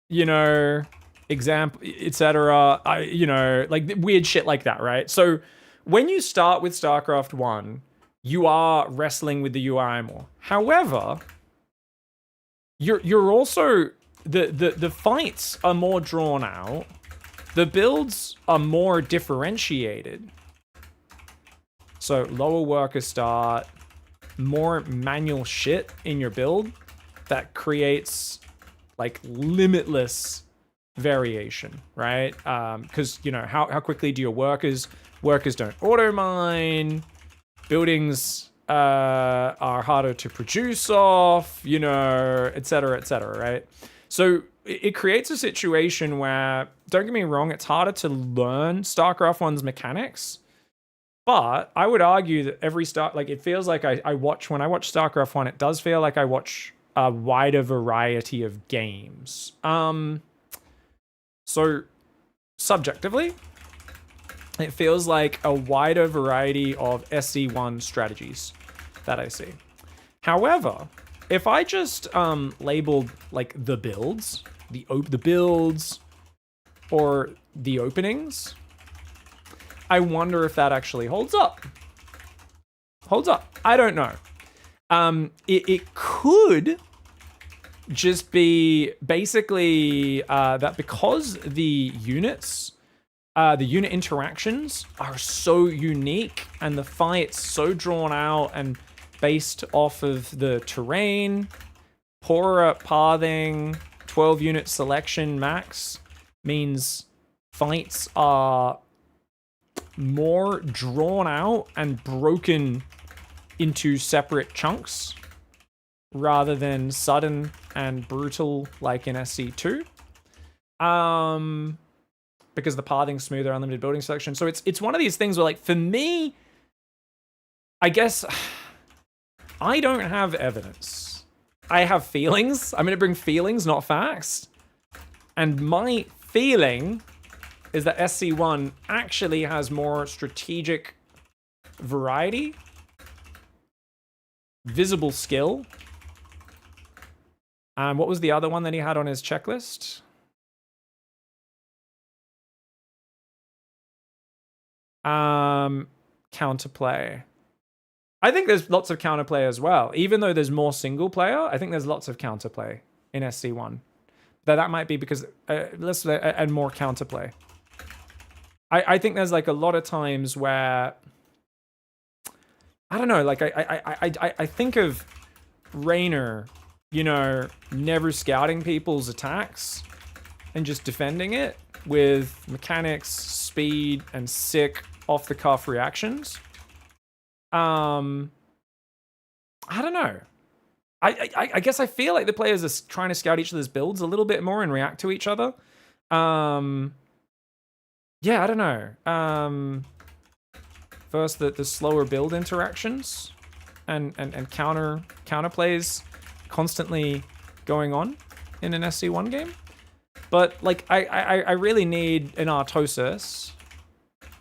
You know, example, etc. You know, like weird shit like that, right? So when you start with StarCraft 1, you are wrestling with the UI more. However, you're also the fights are more drawn out. The builds are more differentiated. So lower worker start, more manual shit in your build that creates like limitless variation, right? Because you know, how quickly do your workers don't auto mine, buildings are harder to produce off, you know, etc., right? So it creates a situation where, don't get me wrong, it's harder to learn StarCraft 1's mechanics, but I would argue that it feels like when I watch StarCraft 1, it does feel like I watch a wider variety of games. So subjectively, it feels like a wider variety of SC1 strategies that I see. However, if I just labeled like the builds, the builds or the openings, I wonder if that actually holds up. I don't know. It could just be basically that because the unit interactions are so unique and the fight's so drawn out and based off of the terrain, poorer pathing, 12 unit selection max means fights are more drawn out and broken into separate chunks rather than sudden and brutal like in SC2. Because the pathing's smoother, unlimited building selection. So it's one of these things where, like, for me, I guess I don't have evidence. I have feelings. I'm gonna bring feelings, not facts. And my feeling is that SC1 actually has more strategic variety, visible skill. And what was the other one that he had on his checklist? Counterplay. I think there's lots of counterplay as well. Even though there's more single player, I think there's lots of counterplay in SC1. That might be because and more counterplay. I think there's like a lot of times where I don't know, like I think of Raynor, you know, never scouting people's attacks and just defending it with mechanics, speed, and sick off-the-cuff reactions. I don't know. I guess I feel like the players are trying to scout each other's builds a little bit more and react to each other. Yeah, I don't know. First, the slower build interactions and counter plays constantly going on in an SC1 game. But like I really need an Artosis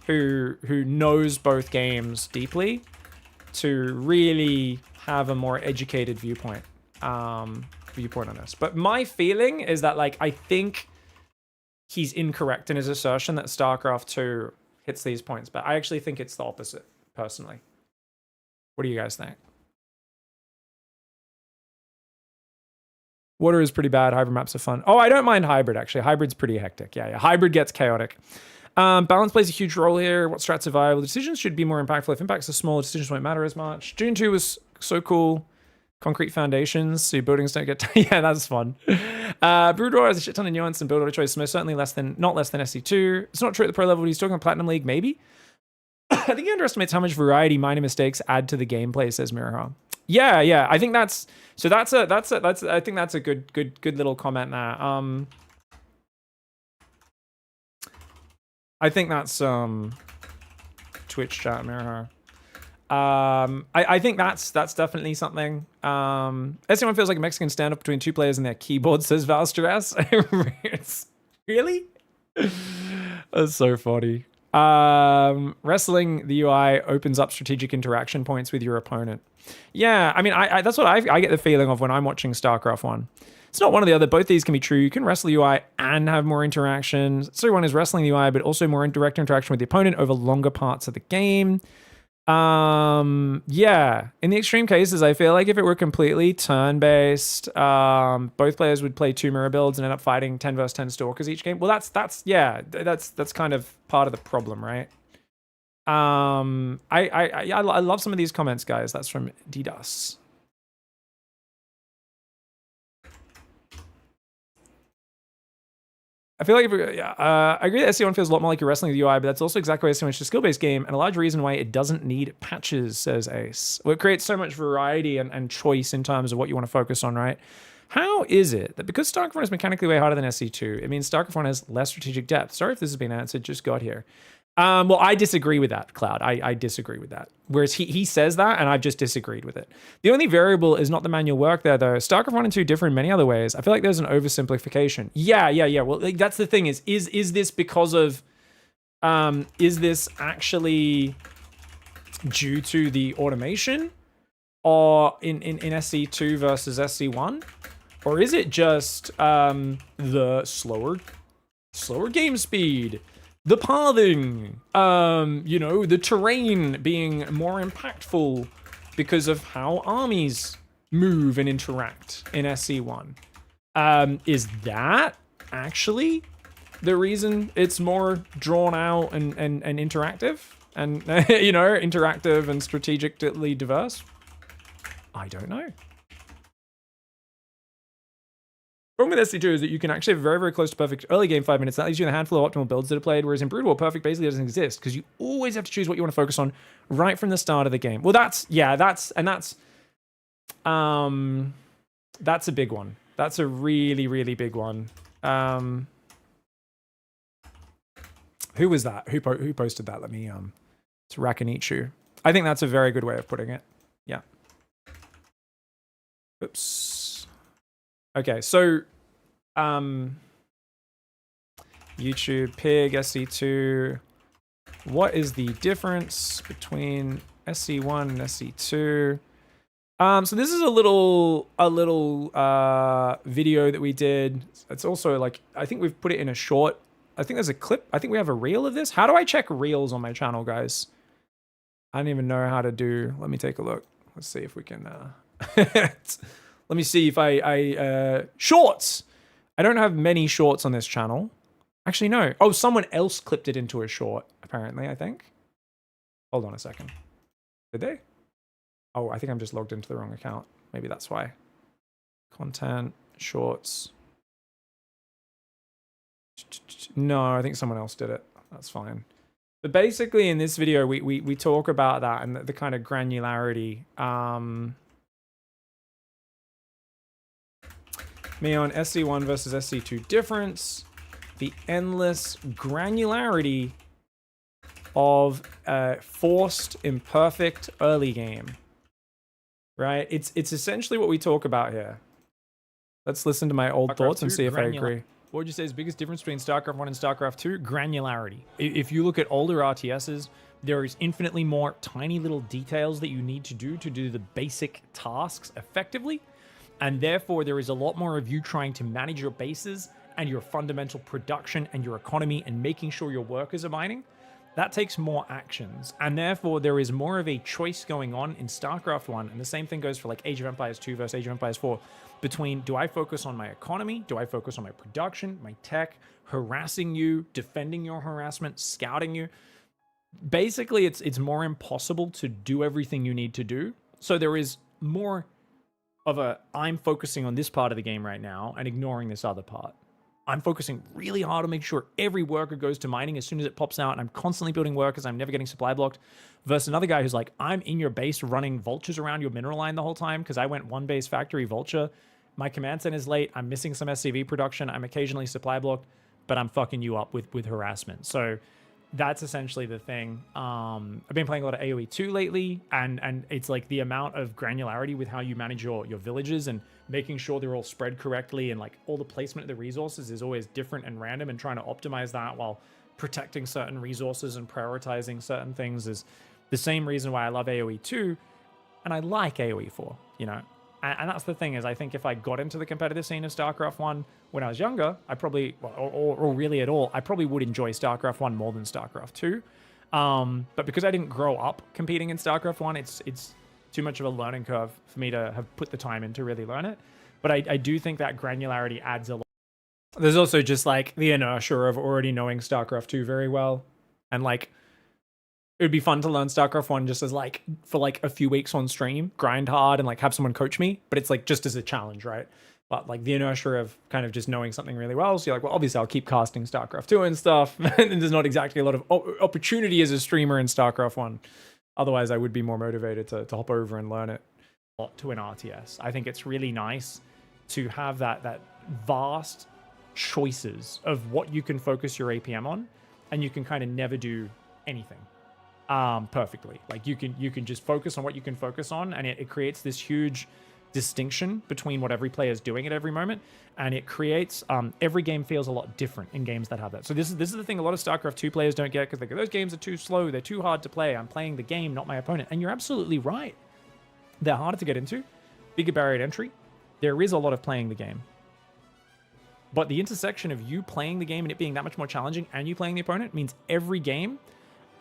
who knows both games deeply to really have a more educated viewpoint on this. But my feeling is that, like, I think he's incorrect in his assertion that StarCraft 2 hits these points, but I actually think it's the opposite, personally. What do you guys think? Water is pretty bad. Hybrid maps are fun. Oh, I don't mind hybrid, actually. Hybrid's pretty hectic. Yeah. Hybrid gets chaotic. Balance plays a huge role here. What strats are viable? Decisions should be more impactful. If impacts are small, decisions won't matter as much. June 2 was so cool. Concrete foundations, so your buildings don't get... yeah, that's fun. Broodroar has a shit ton of nuance and build order choice, most certainly not less than SC2. It's not true at the pro level, but he's talking Platinum League, maybe? I think he underestimates how much variety minor mistakes add to the gameplay, says Mirahar. Yeah. I think that's... So I think that's a good little comment there. I think that's Twitch chat, Mirahar. I think that's definitely something. SC1 feels like a Mexican standoff between two players and their keyboard, says Valstress. Really? That's so funny. Wrestling the UI opens up strategic interaction points with your opponent. Yeah, I mean, I that's what I get the feeling of when I'm watching StarCraft 1. It's not one or the other. Both these can be true. You can wrestle UI and have more interaction. So one is wrestling the UI, but also more direct interaction with the opponent over longer parts of the game. Yeah, in the extreme cases, I feel like if it were completely turn-based, both players would play 2 mirror builds and end up fighting 10 versus 10 stalkers each game. Well, that's kind of part of the problem, right? I love some of these comments, guys. That's from Didas. I feel like I agree that SC1 feels a lot more like you're wrestling the UI, but that's also exactly why it's so much a skill-based game, and a large reason why it doesn't need patches, says Ace. Well, it creates so much variety and choice in terms of what you want to focus on, right? How is it that because StarCraft 1 is mechanically way harder than SC2, it means StarCraft 1 has less strategic depth? Sorry if this has been answered, just got here. Well, I disagree with that, Cloud. I disagree with that. Whereas he says that, and I've just disagreed with it. The only variable is not the manual work there, though. StarCraft 1 and 2 differ in many other ways. I feel like there's an oversimplification. Yeah. Well, like, that's the thing is this because of... is this actually due to the automation? Or in SC2 versus SC1? Or is it just the slower game speed? The pathing, the terrain being more impactful because of how armies move and interact in SC1. Is that actually the reason it's more drawn out and interactive? And, interactive and strategically diverse? I don't know. The problem with SC2 is that you can actually have very, very close to perfect early game 5 minutes. That leaves you in a handful of optimal builds that are played, whereas in Brood War, perfect basically doesn't exist because you always have to choose what you want to focus on right from the start of the game. Well, that's a big one. That's a really, really big one. Who was that? Who posted that? Let me, it's Rakanichu. I think that's a very good way of putting it. Yeah. Oops. Okay, so YouTube, Pig, SC2. What is the difference between SC1 and SC2? So this is a little video that we did. It's also like, I think we've put it in a short. I think there's a clip. I think we have a reel of this. How do I check reels on my channel, guys? I don't even know how to do. Let me take a look. Let's see if we can. Let me see if I shorts. I don't have many shorts on this channel. Actually, no. Oh, someone else clipped it into a short, apparently, I think. Hold on a second. Did they? Oh, I think I'm just logged into the wrong account. Maybe that's why. Content, shorts. No, I think someone else did it. That's fine. But basically, in this video, we talk about that and the kind of granularity. Me on SC1 versus SC2 difference, the endless granularity of forced imperfect early game, right? It's essentially what we talk about here. Let's listen to my old thoughts and see if I agree. What would you say is the biggest difference between StarCraft 1 and StarCraft 2? Granularity. If you look at older RTSs, there is infinitely more tiny little details that you need to do the basic tasks effectively. And therefore, there is a lot more of you trying to manage your bases and your fundamental production and your economy and making sure your workers are mining. That takes more actions. And therefore, there is more of a choice going on in StarCraft 1. And the same thing goes for like Age of Empires 2 versus Age of Empires 4. Between, do I focus on my economy? Do I focus on my production, my tech, harassing you, defending your harassment, scouting you? Basically, it's more impossible to do everything you need to do. So there is more of a, I'm focusing on this part of the game right now and ignoring this other part. I'm focusing really hard to make sure every worker goes to mining as soon as it pops out, and I'm constantly building workers, I'm never getting supply blocked, versus another guy who's like, I'm in your base running vultures around your mineral line the whole time because I went one base factory vulture. My command center is late, I'm missing some SCV production, I'm occasionally supply blocked, but I'm fucking you up with harassment. So that's essentially the thing. I've been playing a lot of AoE 2 lately, and it's like the amount of granularity with how you manage your villages and making sure they're all spread correctly, and like all the placement of the resources is always different and random, and trying to optimize that while protecting certain resources and prioritizing certain things is the same reason why I love AoE 2 and I like AoE 4, you know. And that's the thing is I think if I got into the competitive scene of StarCraft 1 when I was younger, I probably, or really at all, I probably would enjoy StarCraft 1 more than StarCraft 2. But because I didn't grow up competing in StarCraft 1, it's too much of a learning curve for me to have put the time in to really learn it. But I do think that granularity adds a lot. There's also just like the inertia of already knowing StarCraft 2 very well. And like, it would be fun to learn StarCraft 1 just as like, for like a few weeks on stream, grind hard and like have someone coach me. But it's like just as a challenge, right? But like the inertia of kind of just knowing something really well. So you're like, well, obviously I'll keep casting StarCraft 2 and stuff. And there's not exactly a lot of opportunity as a streamer in StarCraft 1. Otherwise, I would be more motivated to hop over and learn it to an RTS. I think it's really nice to have that vast choices of what you can focus your APM on, and you can kind of never do anything perfectly. Like you can just focus on what you can focus on, and it creates this huge distinction between what every player is doing at every moment, and it creates every game feels a lot different in games that have that. So this is the thing a lot of StarCraft 2 players don't get, because they go, those games are too slow, they're too hard to play, I'm playing the game, not my opponent. And you're absolutely right. They're harder to get into, bigger barrier to entry. There is a lot of playing the game. But the intersection of you playing the game and it being that much more challenging and you playing the opponent means every game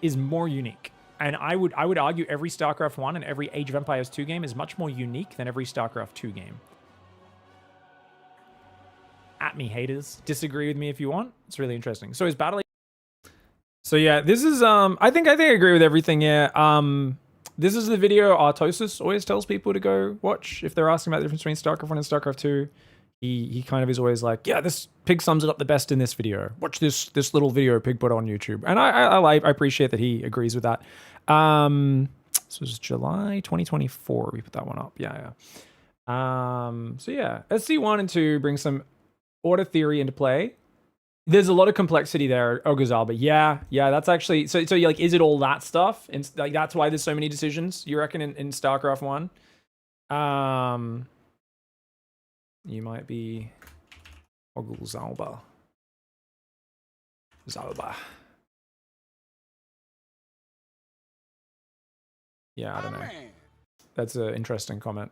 is more unique. And I would argue every StarCraft 1 and every Age of Empires 2 game is much more unique than every StarCraft 2 game. At me, haters. Disagree with me if you want. It's really interesting. So is Battle... So yeah, this is I think I agree with everything here. This is the video Artosis always tells people to go watch if they're asking about the difference between StarCraft 1 and StarCraft 2. He kind of is always like, yeah, this Pig sums it up the best in this video. Watch this little video Pig put on YouTube. And I appreciate that he agrees with that. This was July 2024. We put that one up. Yeah. So yeah, SC1 and 2 bring some order theory into play. There's a lot of complexity there, Ogazal, but yeah, that's actually, so you're like, is it all that stuff? And like, that's why there's so many decisions, you reckon, in StarCraft 1? You might be Ogazalba. Zalba. Yeah, I don't know. That's an interesting comment.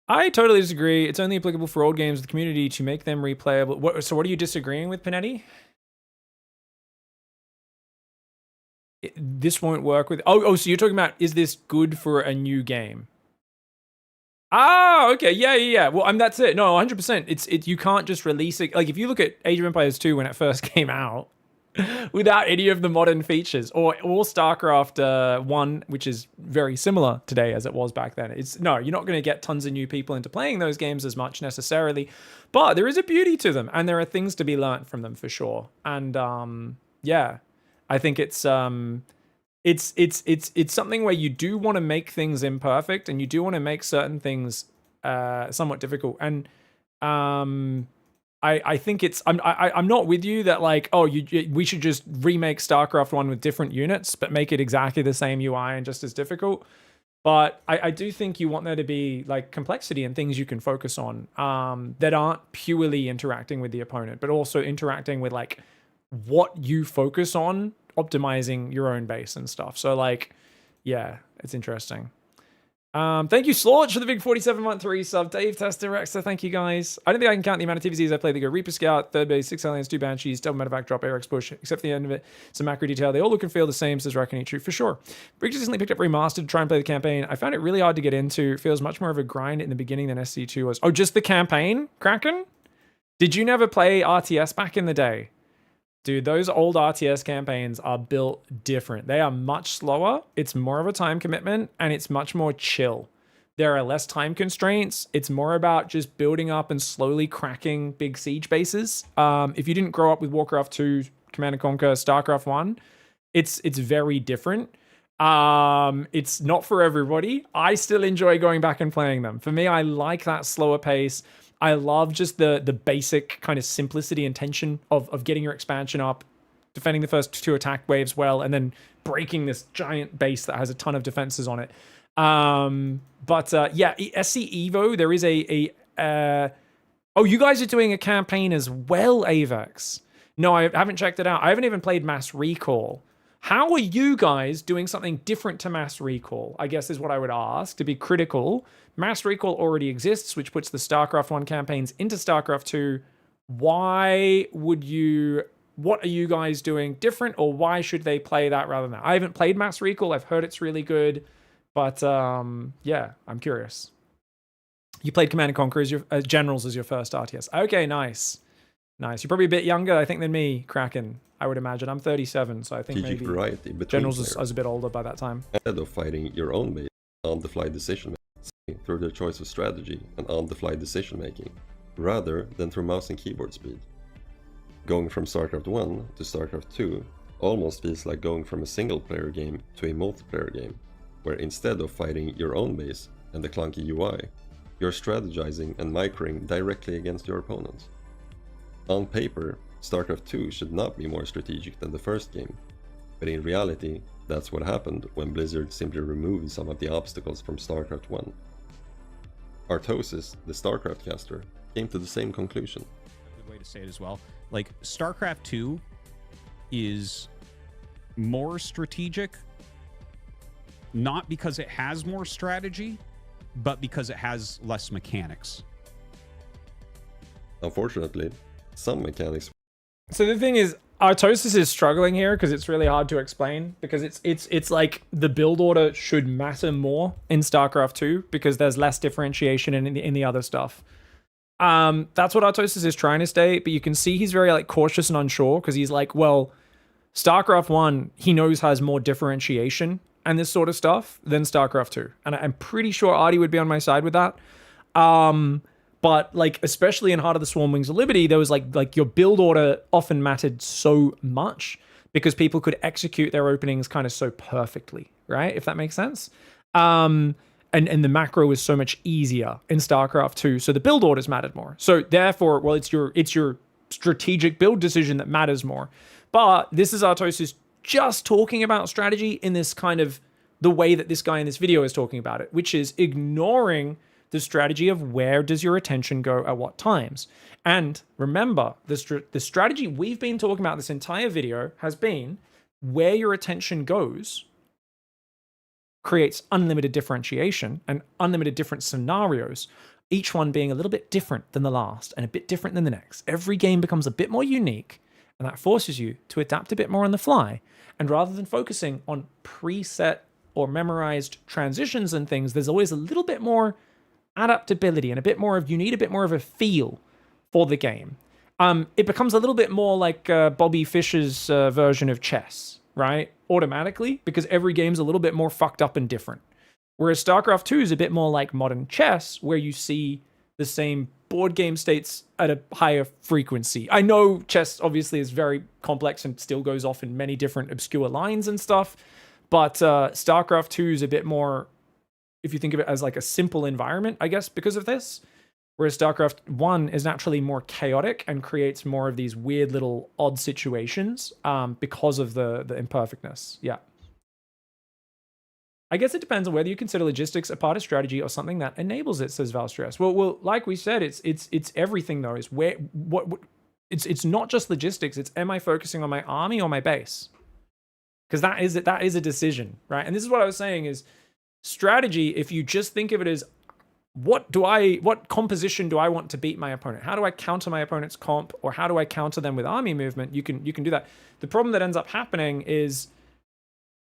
I totally disagree. It's only applicable for old games with the community to make them replayable. So what are you disagreeing with, Panetti? This won't work with... Oh, so you're talking about, is this good for a new game? Oh, okay. Yeah. Well, that's it. No, 100%. You can't just release it. Like, if you look at Age of Empires 2 when it first came out, without any of the modern features, or StarCraft 1, which is very similar today as it was back then. No, you're not going to get tons of new people into playing those games as much necessarily, but there is a beauty to them, and there are things to be learnt from them for sure. And yeah, I think it's something where you do want to make things imperfect, and you do want to make certain things somewhat difficult. And I think I'm not with you that like, oh, we should just remake StarCraft 1 with different units, but make it exactly the same UI and just as difficult. But I do think you want there to be like complexity and things you can focus on that aren't purely interacting with the opponent, but also interacting with like what you focus on, optimizing your own base and stuff. So like, yeah, it's interesting. Thank you, Slorch, for the big 47-month resub. Dave Tester, Rexter, thank you, guys. I don't think I can count the amount of TVZs I played. They go Reaper Scout, Third Base, 6 Aliens, 2 Banshees, Double Medevac Drop, Airx Push, except for the end of it, some macro detail. They all look and feel the same, says Rakanichu, for sure. Briggs recently picked up Remastered to try and play the campaign. I found it really hard to get into. It feels much more of a grind in the beginning than SC2 was. Oh, just the campaign, Kraken? Did you never play RTS back in the day? Dude, those old RTS campaigns are built different. They are much slower. It's more of a time commitment, and it's much more chill. There are less time constraints. It's more about just building up and slowly cracking big siege bases. If you didn't grow up with Warcraft 2, Command & Conquer, StarCraft 1, it's very different. It's not for everybody. I still enjoy going back and playing them. For me, I like that slower pace. I love just the basic kind of simplicity and tension of getting your expansion up, defending the first 2 attack waves well, and then breaking this giant base that has a ton of defenses on it. Yeah, SC Evo, there is oh, you guys are doing a campaign as well, Avex. No, I haven't checked it out. I haven't even played Mass Recall. How are you guys doing something different to Mass Recall? I guess is what I would ask, to be critical. Mass Recall already exists, which puts the StarCraft 1 campaigns into StarCraft 2. Why would you... What are you guys doing different, or why should they play that rather than that? I haven't played Mass Recall. I've heard it's really good. But, yeah, I'm curious. You played Command & Conquer as your... Generals as your first RTS. Okay, nice. Nice. You're probably a bit younger, I think, than me, Kraken. I would imagine. I'm 37, so I think maybe variety between Generals was a bit older by that time. Instead of fighting your own base, on-the-fly decision-making through their choice of strategy and on-the-fly decision-making, rather than through mouse and keyboard speed. Going from StarCraft 1 to StarCraft 2 almost feels like going from a single-player game to a multiplayer game, where instead of fighting your own base and the clunky UI, you're strategizing and microing directly against your opponents. On paper, StarCraft 2 should not be more strategic than the first game, but in reality, that's what happened when Blizzard simply removed some of the obstacles from StarCraft 1. Artosis, the StarCraft caster, came to the same conclusion. A good way to say it as well. Like, StarCraft 2 is more strategic, not because it has more strategy, but because it has less mechanics. Unfortunately, some mechanics... So the thing is, Artosis is struggling here because it's really hard to explain, because it's like the build order should matter more in StarCraft 2 because there's less differentiation in the other stuff. That's what Artosis is trying to state, but you can see he's very like cautious and unsure because he's like, well, StarCraft 1 he knows has more differentiation and this sort of stuff than StarCraft 2, and I'm pretty sure Artie would be on my side with that. But like, especially in Heart of the Swarm Wings of Liberty, there was like your build order often mattered so much because people could execute their openings kind of so perfectly, right? If that makes sense. And the macro was so much easier in StarCraft 2, so the build orders mattered more. So therefore, well, it's your strategic build decision that matters more. But this is Artosis just talking about strategy in this kind of the way that this guy in this video is talking about it, which is ignoring the strategy of where does your attention go at what times. And remember, the strategy we've been talking about this entire video has been where your attention goes creates unlimited differentiation and unlimited different scenarios, each one being a little bit different than the last and a bit different than the next. Every game becomes a bit more unique, and that forces you to adapt a bit more on the fly. And rather than focusing on preset or memorized transitions and things, there's always a little bit more adaptability and a bit more of, you need a bit more of a feel for the game. It becomes a little bit more like Bobby Fischer's version of chess, right? Automatically, because every game's a little bit more fucked up and different. Whereas StarCraft 2 is a bit more like modern chess, where you see the same board game states at a higher frequency. I know chess obviously is very complex and still goes off in many different obscure lines and stuff, but StarCraft 2 is a bit more, if you think of it as like a simple environment, I guess, because of this. Whereas StarCraft 1 is naturally more chaotic and creates more of these weird little odd situations because of the imperfectness. Yeah. I guess it depends on whether you consider logistics a part of strategy or something that enables it, says Valstress. Well, like we said, it's everything though. Is where what it's not just logistics. It's, am I focusing on my army or my base? Because that is a decision, right? And this is what I was saying is strategy. If you just think of it as what composition do I want to beat my opponent? How do I counter my opponent's comp, or how do I counter them with army movement? You can do that. The problem that ends up happening is,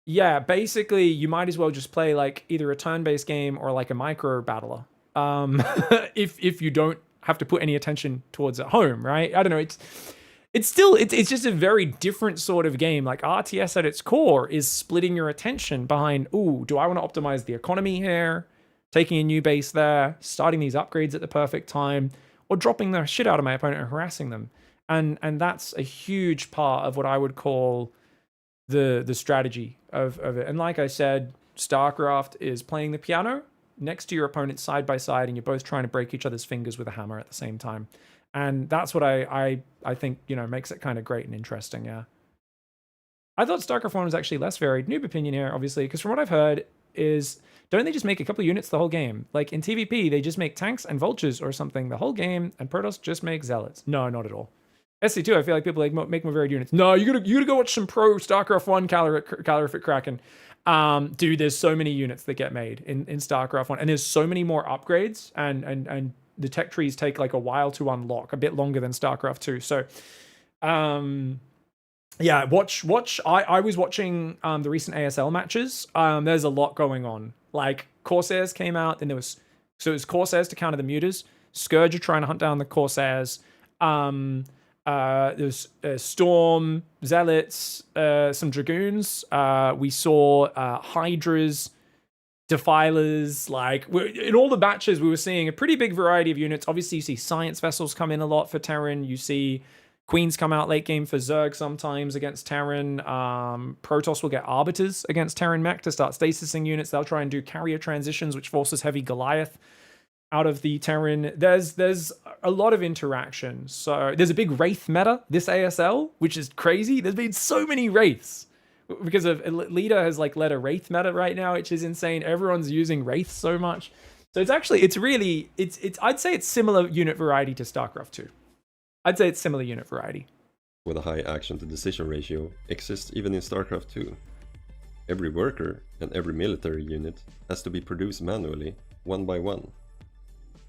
yeah, basically you might as well just play like either a turn-based game or like a micro battler. If you don't have to put any attention towards at home, right? I don't know. It's just a very different sort of game. Like RTS at its core is splitting your attention behind, ooh, do I want to optimize the economy here? Taking a new base there, starting these upgrades at the perfect time, or dropping the shit out of my opponent and harassing them. And that's a huge part of what I would call the strategy of it. And like I said, StarCraft is playing the piano next to your opponent side by side, and you're both trying to break each other's fingers with a hammer at the same time. And that's what I think, makes it kind of great and interesting, yeah. I thought StarCraft 1 was actually less varied. Noob opinion here, obviously, because from what I've heard is, don't they just make a couple of units the whole game? Like in TVP, they just make tanks and vultures or something the whole game, and Protoss just make zealots. No, not at all. SC2, I feel like people like make more varied units. No, you gotta go watch some pro StarCraft 1 calorific Kraken. Dude, there's so many units that get made in StarCraft 1, and there's so many more upgrades, and the tech trees take like a while to unlock, a bit longer than StarCraft 2. So, yeah, watch. I was watching the recent ASL matches. There's a lot going on. Like Corsairs came out, and it was Corsairs to counter the Mutas. Scourge are trying to hunt down the Corsairs. There's Storm, Zealots, some Dragoons. We saw Hydras, Defilers. Like in all the batches, we were seeing a pretty big variety of units. Obviously, you see Science Vessels come in a lot for Terran. You see Queens come out late game for Zerg sometimes against Terran. Protoss will get Arbiters against Terran Mech to start stasising units. They'll try and do carrier transitions, which forces heavy Goliath out of the Terran. There's a lot of interaction. So there's a big Wraith meta this ASL, which is crazy. There's been so many Wraiths because of Leader has like led a Wraith meta right now, which is insane. Everyone's using Wraiths so much. So I'd say it's similar unit variety to StarCraft 2. I'd say it's similar unit variety. With a high action to decision ratio exists even in StarCraft 2. Every worker and every military unit has to be produced manually, one by one.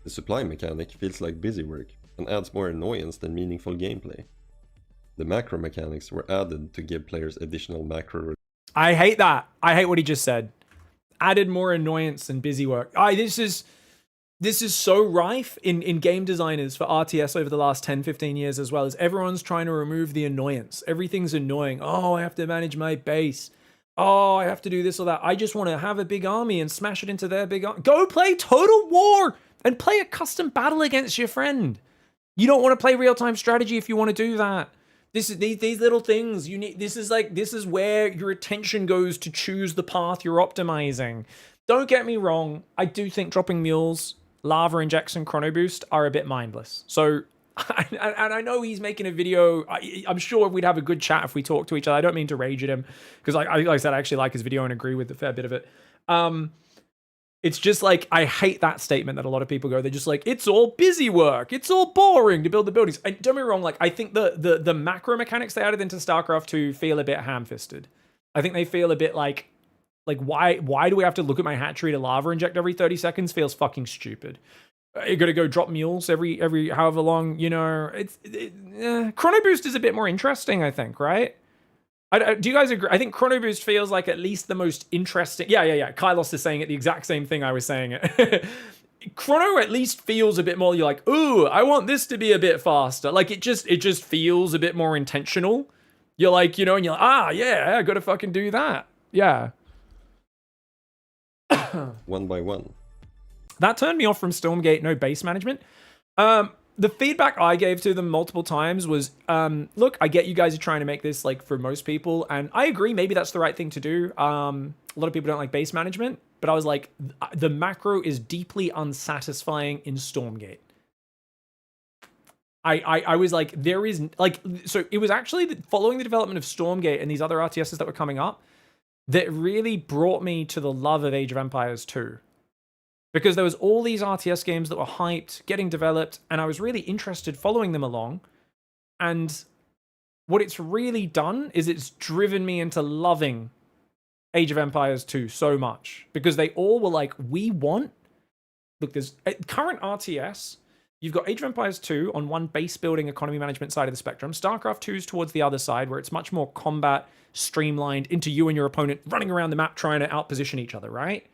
The supply mechanic feels like busy work and adds more annoyance than meaningful gameplay. The macro mechanics were added to give players additional macro. I hate that. I hate what he just said. Added more annoyance than busy work. This is so rife in game designers for RTS over the last 10, 15 years as well, as everyone's trying to remove the annoyance. Everything's annoying. Oh, I have to manage my base. Oh, I have to do this or that. I just want to have a big army and smash it into their big army. Go play Total War and play a custom battle against your friend. You don't want to play real-time strategy if you want to do that. These little things you need. This is where your attention goes to choose the path you're optimizing. Don't get me wrong. I do think dropping mules, Lava Injects, and Chrono Boost are a bit mindless. So, and I know he's making a video. I'm sure we'd have a good chat if we talk to each other. I don't mean to rage at him because, like I said, I actually like his video and agree with a fair bit of it. It's just like, I hate that statement that a lot of people go. They're just like, it's all busy work. It's all boring to build the buildings. And don't get me wrong, like, I think the macro mechanics they added into StarCraft 2 feel a bit ham-fisted. I think they feel a bit like why do we have to look at my hatchery to lava inject every 30 seconds? Feels fucking stupid. You gotta go drop mules every however long, you know. Chrono Boost is a bit more interesting, I think, right? Do you guys agree? I think Chrono Boost feels like at least the most interesting. Yeah. Kylos is saying it the exact same thing I was saying it. Chrono at least feels a bit more, you're like, ooh, I want this to be a bit faster. Like, it just feels a bit more intentional. You're like, you know, and you're like, yeah, I gotta fucking do that. Yeah. One by one. That turned me off from Stormgate, no base management. The feedback I gave to them multiple times was, look, I get you guys are trying to make this like for most people, and I agree, maybe that's the right thing to do. A lot of people don't like base management, but I was like, the macro is deeply unsatisfying in Stormgate. I was like, there is like, so it was actually following the development of Stormgate and these other RTSs that were coming up that really brought me to the love of Age of Empires 2. Because there was all these RTS games that were hyped, getting developed, and I was really interested following them along. And what it's really done is it's driven me into loving Age of Empires 2 so much. Because they all were like, we want... Look, there's current RTS, you've got Age of Empires 2 on one base building economy management side of the spectrum. StarCraft 2 is towards the other side, where it's much more combat, streamlined, into you and your opponent running around the map trying to outposition each other, right?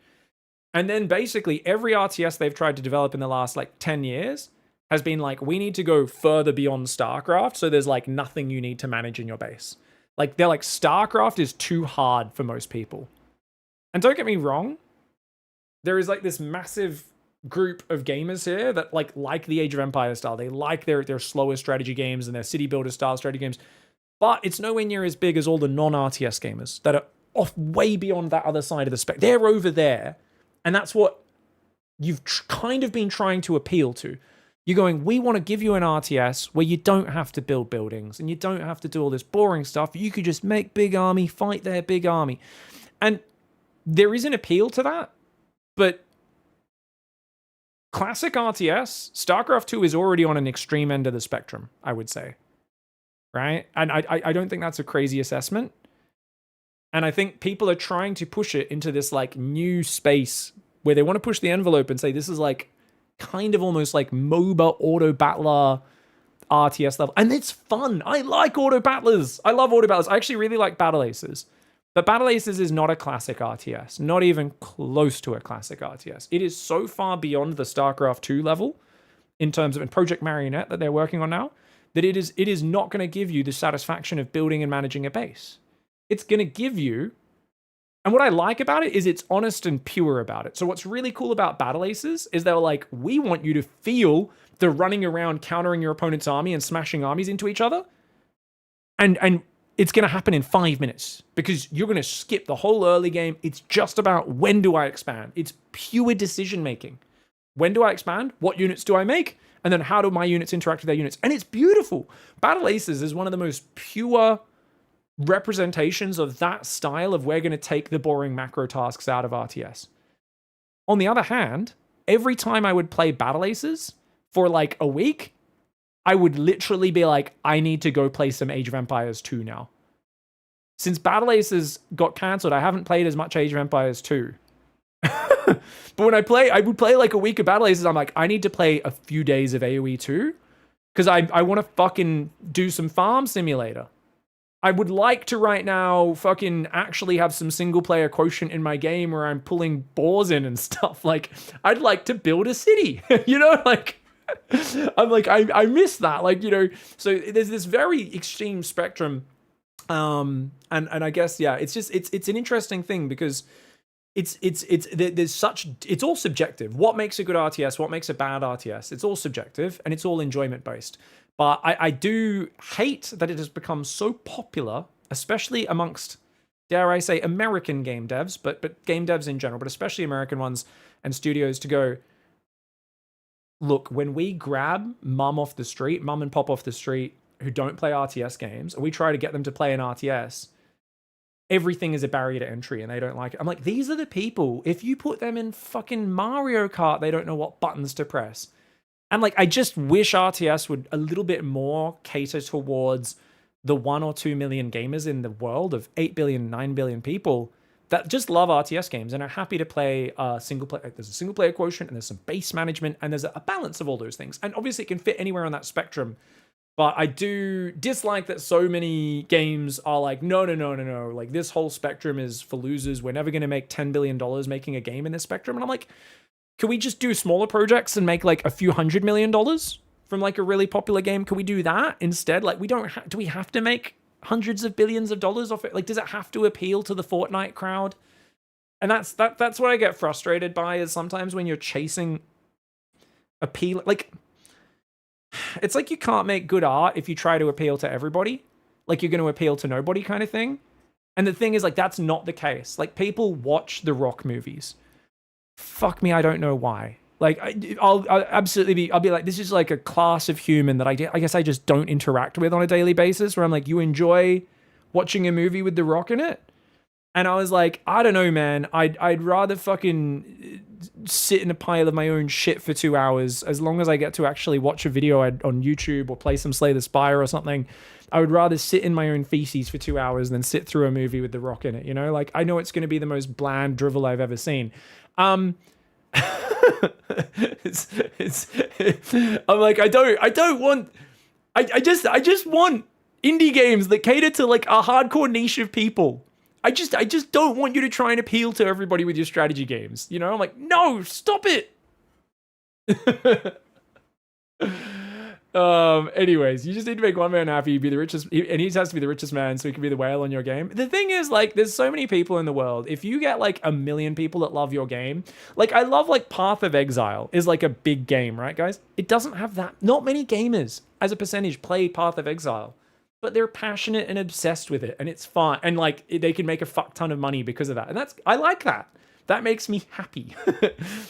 And then basically every RTS they've tried to develop in the last like 10 years has been like, we need to go further beyond StarCraft. So there's like nothing you need to manage in your base. Like they're like, StarCraft is too hard for most people. And don't get me wrong, there is like this massive group of gamers here that like the Age of Empires style. They like their slower strategy games and their city builder style strategy games. But it's nowhere near as big as all the non-RTS gamers that are off way beyond that other side of the spectrum. They're over there. And that's what you've kind of been trying to appeal to. You're going, we want to give you an RTS where you don't have to build buildings and you don't have to do all this boring stuff. You could just make big army, fight their big army. And there is an appeal to that. But classic RTS, StarCraft 2 is already on an extreme end of the spectrum, I would say. right? And I don't think that's a crazy assessment. And I think people are trying to push it into this like new space where they want to push the envelope and say this is like kind of almost like MOBA auto battler RTS level. And it's fun. I like auto battlers. I love auto battlers. I actually really like Battle Aces. But Battle Aces is not a classic RTS, not even close to a classic RTS. It is so far beyond the StarCraft 2 level in terms of in Project Marionette that they're working on now that it is not going to give you the satisfaction of building and managing a base. It's going to give you, and what I like about it is it's honest and pure about it. So what's really cool about Battle Aces is they're like, we want you to feel the running around, countering your opponent's army and smashing armies into each other. And it's going to happen in 5 minutes because you're going to skip the whole early game. It's just about when do I expand? It's pure decision making. When do I expand? What units do I make? And then how do my units interact with their units? And it's beautiful. Battle Aces is one of the most pure representations of that style of we're going to take the boring macro tasks out of RTS. On the other hand, every time I would play Battle Aces for like a week, I would literally be like, I need to go play some Age of Empires 2 now. Since Battle Aces got cancelled, I haven't played as much Age of Empires 2. But when I would play like a week of Battle Aces, I'm like, I need to play a few days of AoE 2 because I want to fucking do some farm simulator. I would like to right now fucking actually have some single player quotient in my game where I'm pulling boars in and stuff. Like, I'd like to build a city, you know, like, I'm like, I miss that. Like, you know, so there's this very extreme spectrum. And I guess, yeah, it's just, it's an interesting thing because it's all subjective. What makes a good RTS? What makes a bad RTS? It's all subjective and it's all enjoyment based. But I do hate that it has become so popular, especially amongst, dare I say, American game devs, but game devs in general, but especially American ones and studios to go, look, when we grab mum and pop off the street who don't play RTS games, and we try to get them to play an RTS, everything is a barrier to entry and they don't like it. I'm like, these are the people, if you put them in fucking Mario Kart, they don't know what buttons to press. And like, I just wish RTS would a little bit more cater towards the 1 or 2 million gamers in the world of 8 billion, 9 billion people that just love RTS games and are happy to play single player. There's a single player quotient and there's some base management and there's a balance of all those things. And obviously it can fit anywhere on that spectrum. But I do dislike that so many games are like, no. Like, this whole spectrum is for losers. We're never going to make $10 billion making a game in this spectrum. And I'm like, can we just do smaller projects and make like a few $100 million from like a really popular game? Can we do that instead? Like, do we have to make hundreds of billions of dollars off it? Like, does it have to appeal to the Fortnite crowd? And that's what I get frustrated by is sometimes when you're chasing appeal, like, it's like you can't make good art if you try to appeal to everybody. Like, you're going to appeal to nobody kind of thing. And the thing is, like, that's not the case. Like, people watch the Rock movies. Fuck me, I don't know why. Like, I'll absolutely I'll be like, this is like a class of human that I guess I just don't interact with on a daily basis, where I'm like, you enjoy watching a movie with The Rock in it? And I was like, I don't know, man. I'd rather fucking sit in a pile of my own shit for 2 hours, as long as I get to actually watch a video on YouTube or play some Slay the Spire or something. I would rather sit in my own feces for 2 hours than sit through a movie with The Rock in it, you know? Like, I know it's going to be the most bland drivel I've ever seen. I'm like, I just want indie games that cater to like a hardcore niche of people. I just don't want you to try and appeal to everybody with your strategy games. You know, I'm like, no, stop it. Anyways, you just need to make one man happy, be the richest, and he has to be the richest man so he can be the whale on your game. The thing is, like, there's so many people in the world. If you get like 1 million people that love your game, like, I love like Path of Exile is like a big game, right, guys? It doesn't have that. Not many gamers as a percentage play Path of Exile, but they're passionate and obsessed with it, and it's fun, and like they can make a fuck ton of money because of that, and I like that. That makes me happy.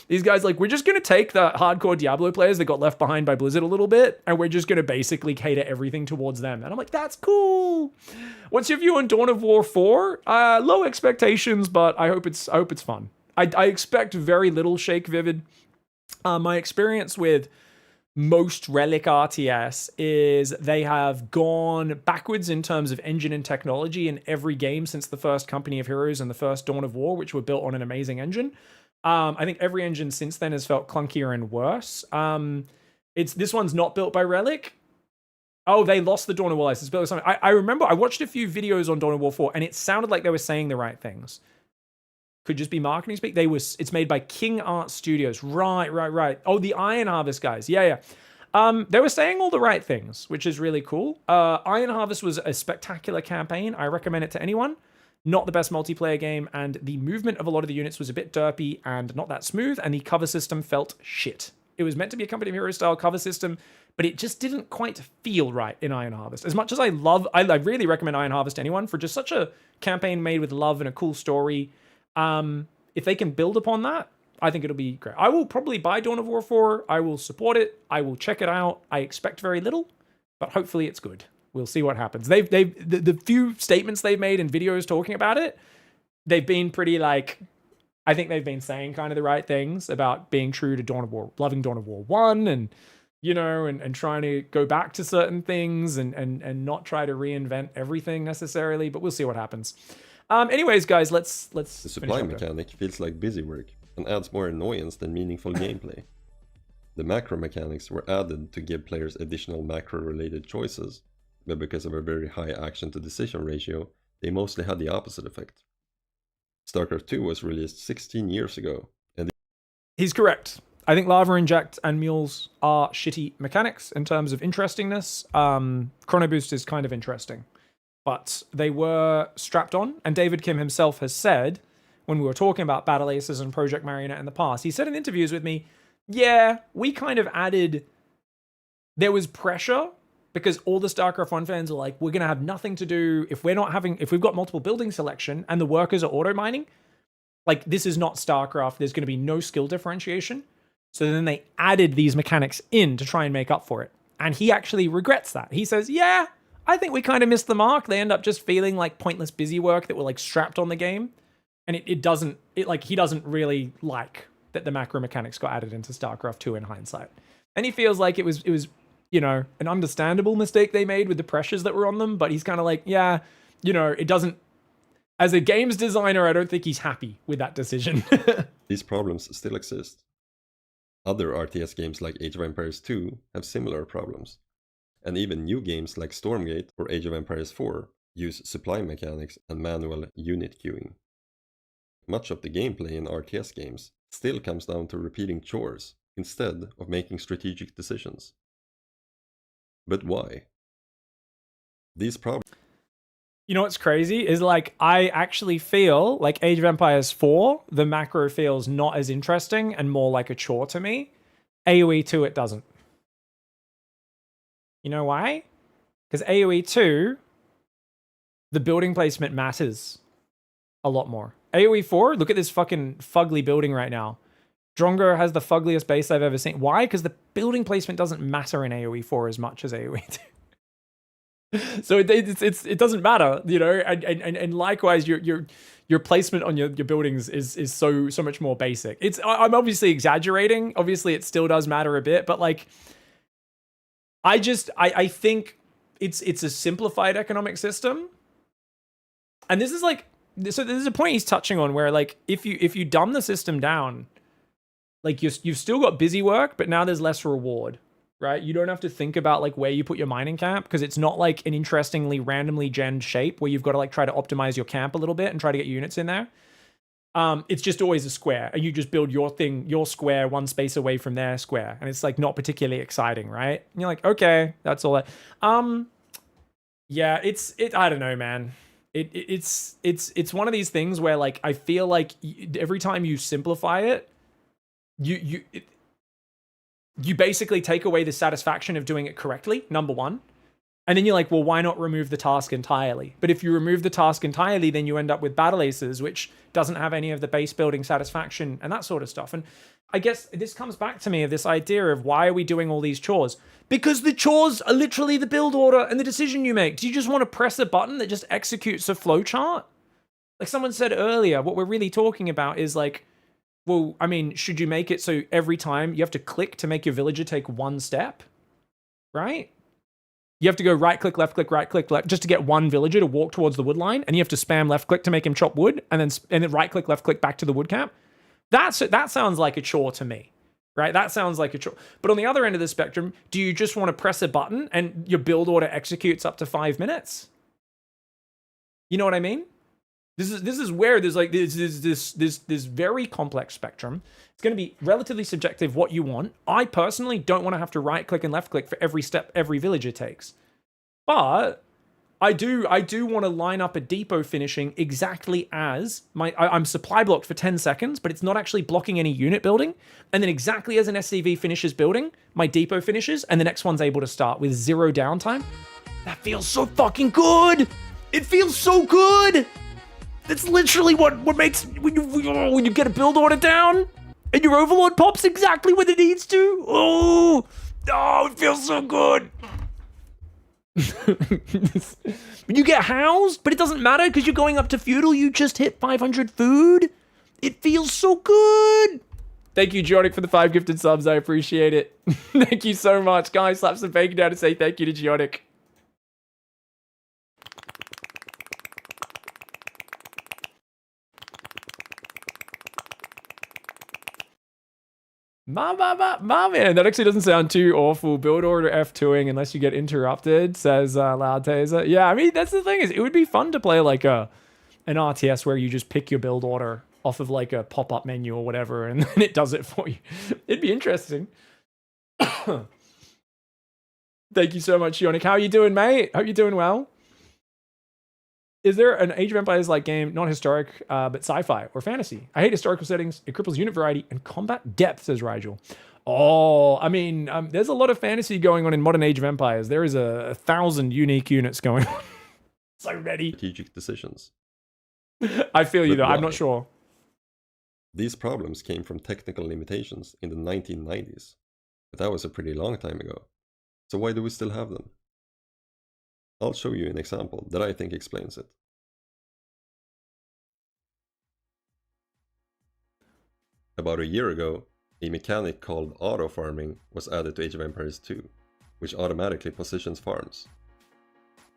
These guys, like, we're just going to take the hardcore Diablo players that got left behind by Blizzard a little bit, and we're just going to basically cater everything towards them. And I'm like, that's cool. What's your view on Dawn of War 4? Low expectations, but I hope it's fun. I expect very little Shake Vivid. My experience with most Relic RTS is they have gone backwards in terms of engine and technology in every game since the first Company of Heroes and the first Dawn of War, which were built on an amazing engine. I think every engine since then has felt clunkier and worse. This one's not built by Relic. Oh, they lost the Dawn of War license. Built something. I remember I watched a few videos on Dawn of War 4, and it sounded like they were saying the right things. Could just be marketing speak. It's made by King Art Studios. Right. Oh, the Iron Harvest guys. Yeah. They were saying all the right things, which is really cool. Iron Harvest was a spectacular campaign. I recommend it to anyone. Not the best multiplayer game, and the movement of a lot of the units was a bit derpy and not that smooth, and the cover system felt shit. It was meant to be a Company of Heroes style cover system, but it just didn't quite feel right in Iron Harvest. As much as I really recommend Iron Harvest to anyone for just such a campaign made with love and a cool story. If they can build upon that, I think it'll be great. I will probably buy Dawn of War 4. I will support it. I will check it out. I expect very little, but hopefully it's good. We'll see what happens. The few statements they've made in videos talking about it, they've been pretty like, I think they've been saying kind of the right things about being true to Dawn of War, loving Dawn of War 1 and, you know, and trying to go back to certain things and not try to reinvent everything necessarily, but we'll see what happens. Anyways, guys, let's The supply mechanic feels like busy work and adds more annoyance than meaningful gameplay. The macro mechanics were added to give players additional macro-related choices, but because of a very high action to decision ratio, they mostly had the opposite effect. StarCraft 2 was released 16 years ago, and he's correct. I think Lava Inject and Mules are shitty mechanics in terms of interestingness. Chrono Boost is kind of interesting, but they were strapped on, and David Kim himself has said, when we were talking about Battle Aces and Project Marionette in the past, he said in interviews with me, yeah, we kind of added, there was pressure because all the StarCraft 1 fans are like, we're going to have nothing to do if we've got multiple building selection and the workers are auto mining, like this is not StarCraft, there's going to be no skill differentiation. So then they added these mechanics in to try and make up for it. And he actually regrets that. He says, yeah, I think we kind of missed the mark. They end up just feeling like pointless busy work that were like strapped on the game. And he doesn't really like that the macro mechanics got added into StarCraft 2 in hindsight. And he feels like it was, you know, an understandable mistake they made with the pressures that were on them. But he's kind of like, yeah, you know, it doesn't, as a games designer, I don't think he's happy with that decision. these problems still exist. Other RTS games like Age of Empires 2 have similar problems. And even new games like Stormgate or Age of Empires 4 use supply mechanics and manual unit queuing. Much of the gameplay in RTS games still comes down to repeating chores instead of making strategic decisions. But why? These problems... You know what's crazy is like, I actually feel like Age of Empires 4, the macro feels not as interesting and more like a chore to me. AoE 2, it doesn't. You know why? Because AoE 2, the building placement matters a lot more. AoE 4, look at this fucking fugly building right now. Drongo has the fuggliest base I've ever seen. Why? Because the building placement doesn't matter in AoE 4 as much as AoE 2. So it doesn't matter, you know, and likewise your placement on your buildings is so much more basic. I'm obviously exaggerating. Obviously, it still does matter a bit, but like, I think it's a simplified economic system, and this is like, so there's a point he's touching on where like if you dumb the system down, like you've still got busy work, but now there's less reward. Right? You don't have to think about like where you put your mining camp because it's not like an interestingly randomly genned shape where you've got to like try to optimize your camp a little bit and try to get units in there. It's just always a square and you just build your thing, your square one space away from their square. And it's like not particularly exciting, right? And you're like, okay, that's all that. Yeah, I don't know, man. It's one of these things where like, I feel like every time you simplify it, you basically take away the satisfaction of doing it correctly, number one. And then you're like, well, why not remove the task entirely? But if you remove the task entirely, then you end up with Battle Aces, which doesn't have any of the base building satisfaction and that sort of stuff. And I guess this comes back to me of this idea of why are we doing all these chores? Because the chores are literally the build order and the decision you make. Do you just want to press a button that just executes a flowchart? Like someone said earlier, what we're really talking about is like, Well, I mean, should you make it so every time you have to click to make your villager take one step? Right? You have to go right click, left, just to get one villager to walk towards the wood line, and you have to spam left click to make him chop wood, and then right click, left click back to the wood camp. That sounds like a chore to me, right? That sounds like a chore. But on the other end of the spectrum, do you just want to press a button and your build order executes up to 5 minutes? You know what I mean? This is where there's like this very complex spectrum. It's going to be relatively subjective what you want. I personally don't want to have to right click and left click for every step every villager takes, but I do want to line up a depot finishing exactly as I'm supply blocked for 10 seconds, but it's not actually blocking any unit building. And then exactly as an SCV finishes building, my depot finishes, and the next one's able to start with 0 downtime. That feels so fucking good. It feels so good. That's literally what makes when you get a build order down and your overlord pops exactly when it needs to. Oh, it feels so good. When you get housed, but it doesn't matter because you're going up to feudal. You just hit 500 food. It feels so good. Thank you, Geodic, for the 5 gifted subs. I appreciate it. Thank you so much, guys. Slap some bacon down to say thank you to Geodic. My man, that actually doesn't sound too awful. Build order F2ing unless you get interrupted, says Loud Taser. Yeah, I mean, that's the thing, is it would be fun to play like an RTS where you just pick your build order off of like a pop-up menu or whatever, and then it does it for you. It'd be interesting. Thank you so much, Yonic. How are you doing, mate? Hope you're doing well. Is there an Age of Empires-like game, not historic, but sci-fi or fantasy? I hate historical settings. It cripples unit variety and combat depth, says Rigel. Oh, I mean, there's a lot of fantasy going on in modern Age of Empires. There is 1,000 unique units going on. So ready. Strategic decisions. I feel you, though. Why? I'm not sure. These problems came from technical limitations in the 1990s, but that was a pretty long time ago. So why do we still have them? I'll show you an example that I think explains it. About a year ago, a mechanic called auto farming was added to Age of Empires 2, which automatically positions farms.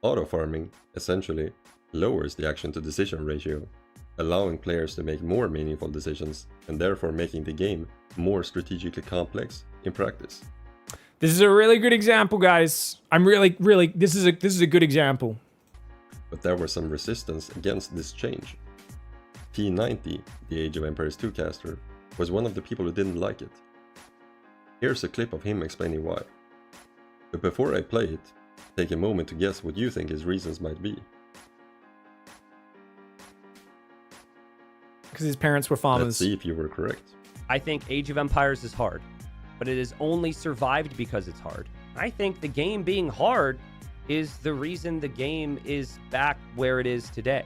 Auto farming essentially lowers the action to decision ratio, allowing players to make more meaningful decisions and therefore making the game more strategically complex in practice. This is a really good example, guys. I'm really, this is a good example. But there was some resistance against this change. P90, the Age of Empires 2 caster, was one of the people who didn't like it. Here's a clip of him explaining why. But before I play it, take a moment to guess what you think his reasons might be. Because his parents were farmers. Let's see if you were correct. I think Age of Empires is hard, but it has only survived because it's hard. I think the game being hard is the reason the game is back where it is today.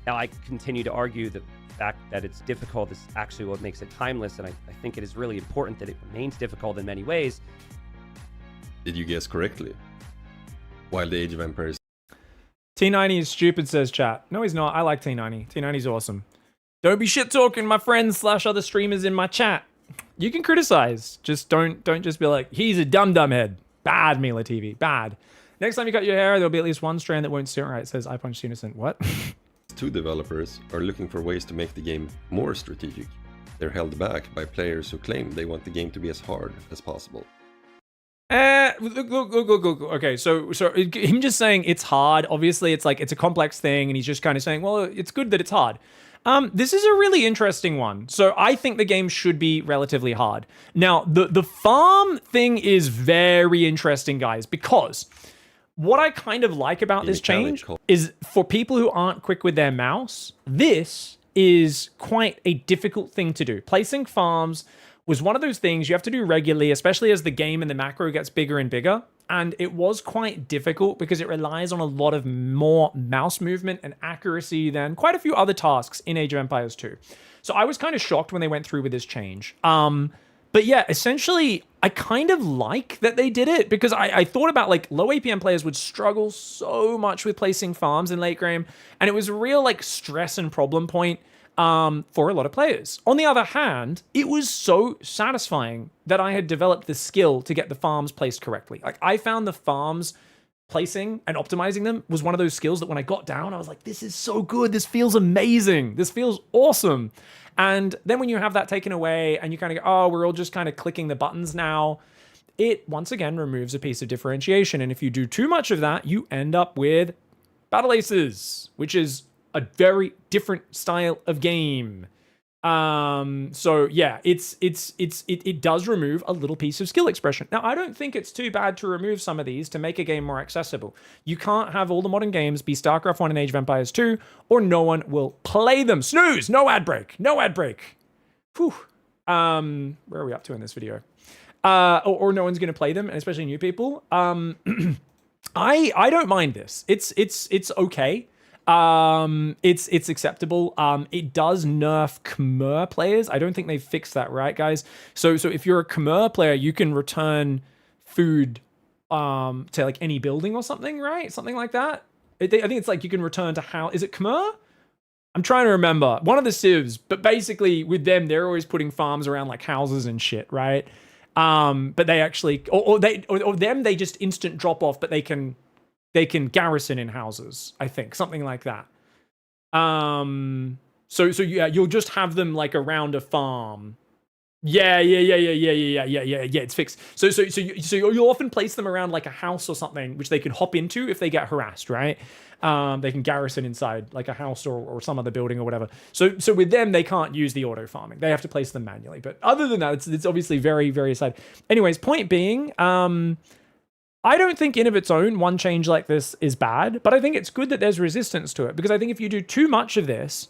Now, I continue to argue that the fact that it's difficult is actually what makes it timeless, and I think it is really important that it remains difficult in many ways. Did you guess correctly? While the Age of Empires... T90 is stupid, says chat. No, he's not. I like T90. T90's awesome. Don't be shit talking my friends / other streamers in my chat. You can criticize. Just don't just be like, he's a dumb head. Bad, Mila TV. Bad. Next time you cut your hair, there'll be at least one strand that won't sit right. It says I punched innocent. What? 2 developers are looking for ways to make the game more strategic. They're held back by players who claim they want the game to be as hard as possible. Look. Okay, so him just saying it's hard, obviously it's like, it's a complex thing, and he's just kind of saying, well, it's good that it's hard. This is a really interesting one. So I think the game should be relatively hard. Now, the farm thing is very interesting, guys, because what I kind of like about this change is for people who aren't quick with their mouse, this is quite a difficult thing to do. Placing farms was one of those things you have to do regularly, especially as the game and the macro gets bigger and bigger. And it was quite difficult because it relies on a lot of more mouse movement and accuracy than quite a few other tasks in Age of Empires 2. So I was kind of shocked when they went through with this change. But yeah, essentially, I kind of like that they did it, because I thought about, like, low APM players would struggle so much with placing farms in late game, and it was a real, like, stress and problem point. for a lot of players. On the other hand, it was so satisfying that I had developed the skill to get the farms placed correctly. Like, I found the farms placing and optimizing them was one of those skills that when I got down, I was like, this is so good. This feels amazing. This feels awesome. And then when you have that taken away and you kind of go, oh, we're all just kind of clicking the buttons now, it once again removes a piece of differentiation. And if you do too much of that, you end up with battle aces, which is a very different style of game. So yeah, it does remove a little piece of skill expression. Now, I don't think it's too bad to remove some of these to make a game more accessible. You can't have all the modern games be StarCraft 1 and Age of Empires 2, or no one will play them. Snooze! No ad break. No ad break. Whew. Where are we up to in this video? Or no one's going to play them, and especially new people. I don't mind this. It's okay. It's acceptable. It does nerf Khmer players. I don't think they've fixed that, right, guys? So if you're a Khmer player, you can return food to like any building or something, right? Something like that. I think it's like you can return to how is it Khmer? I'm trying to remember one of the civs, but basically with them, they're always putting farms around like houses and shit, right? But they actually, or them, they just instant drop off, but they can garrison in houses, I think, something like that. So yeah, you'll just have them like around a farm. Yeah, it's fixed. So you'll often place them around like a house or something, which they can hop into if they get harassed, right? They can garrison inside like a house or some other building or whatever. So with them, they can't use the auto farming. They have to place them manually. But other than that, it's obviously very, very sad. Anyways, point being, I don't think in of its own one change like this is bad, but I think it's good that there's resistance to it, because I think if you do too much of this,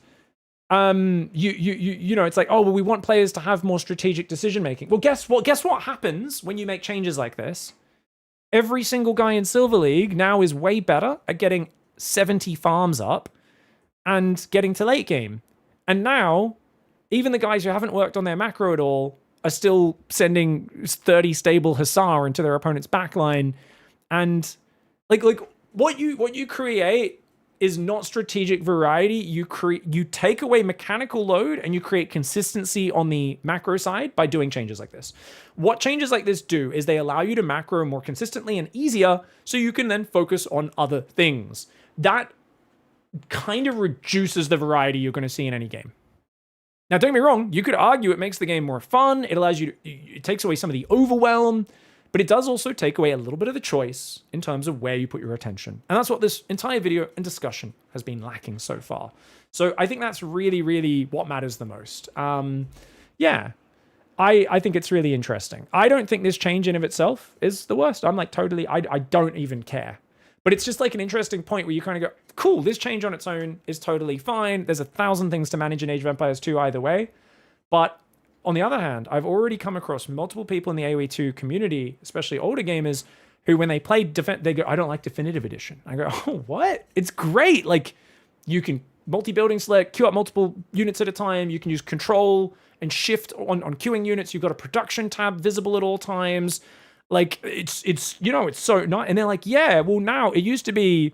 you know, it's like, oh, well, we want players to have more strategic decision making. Well, guess what happens when you make changes like this? Every single guy in Silver League now is way better at getting 70 farms up and getting to late game. And now, even the guys who haven't worked on their macro at all are still sending 30 stable Hussar into their opponent's backline. And like what you create is not strategic variety. You take away mechanical load and you create consistency on the macro side by doing changes like this. What changes like this do is they allow you to macro more consistently and easier, so you can then focus on other things. That kind of reduces the variety you're going to see in any game. Now, don't get me wrong, you could argue it makes the game more fun. It allows you to, it takes away some of the overwhelm, but it does also take away a little bit of the choice in terms of where you put your attention. And that's what this entire video and discussion has been lacking so far. So I think that's really, really what matters the most. Yeah, I think it's really interesting. I don't think this change in of itself is the worst. I'm like totally, I don't even care. But it's just like an interesting point where you kind of go, cool, this change on its own is totally fine. There's 1,000 things to manage in Age of Empires 2 either way. But on the other hand, I've already come across multiple people in the AoE 2 community, especially older gamers, who when they play they go, I don't like Definitive Edition. I go, oh, what? It's great. Like, you can multi-building select, queue up multiple units at a time. You can use control and shift on queuing units. You've got a production tab visible at all times. Like, it's you know, it's so nice. And they're like, yeah, well, now it used to be,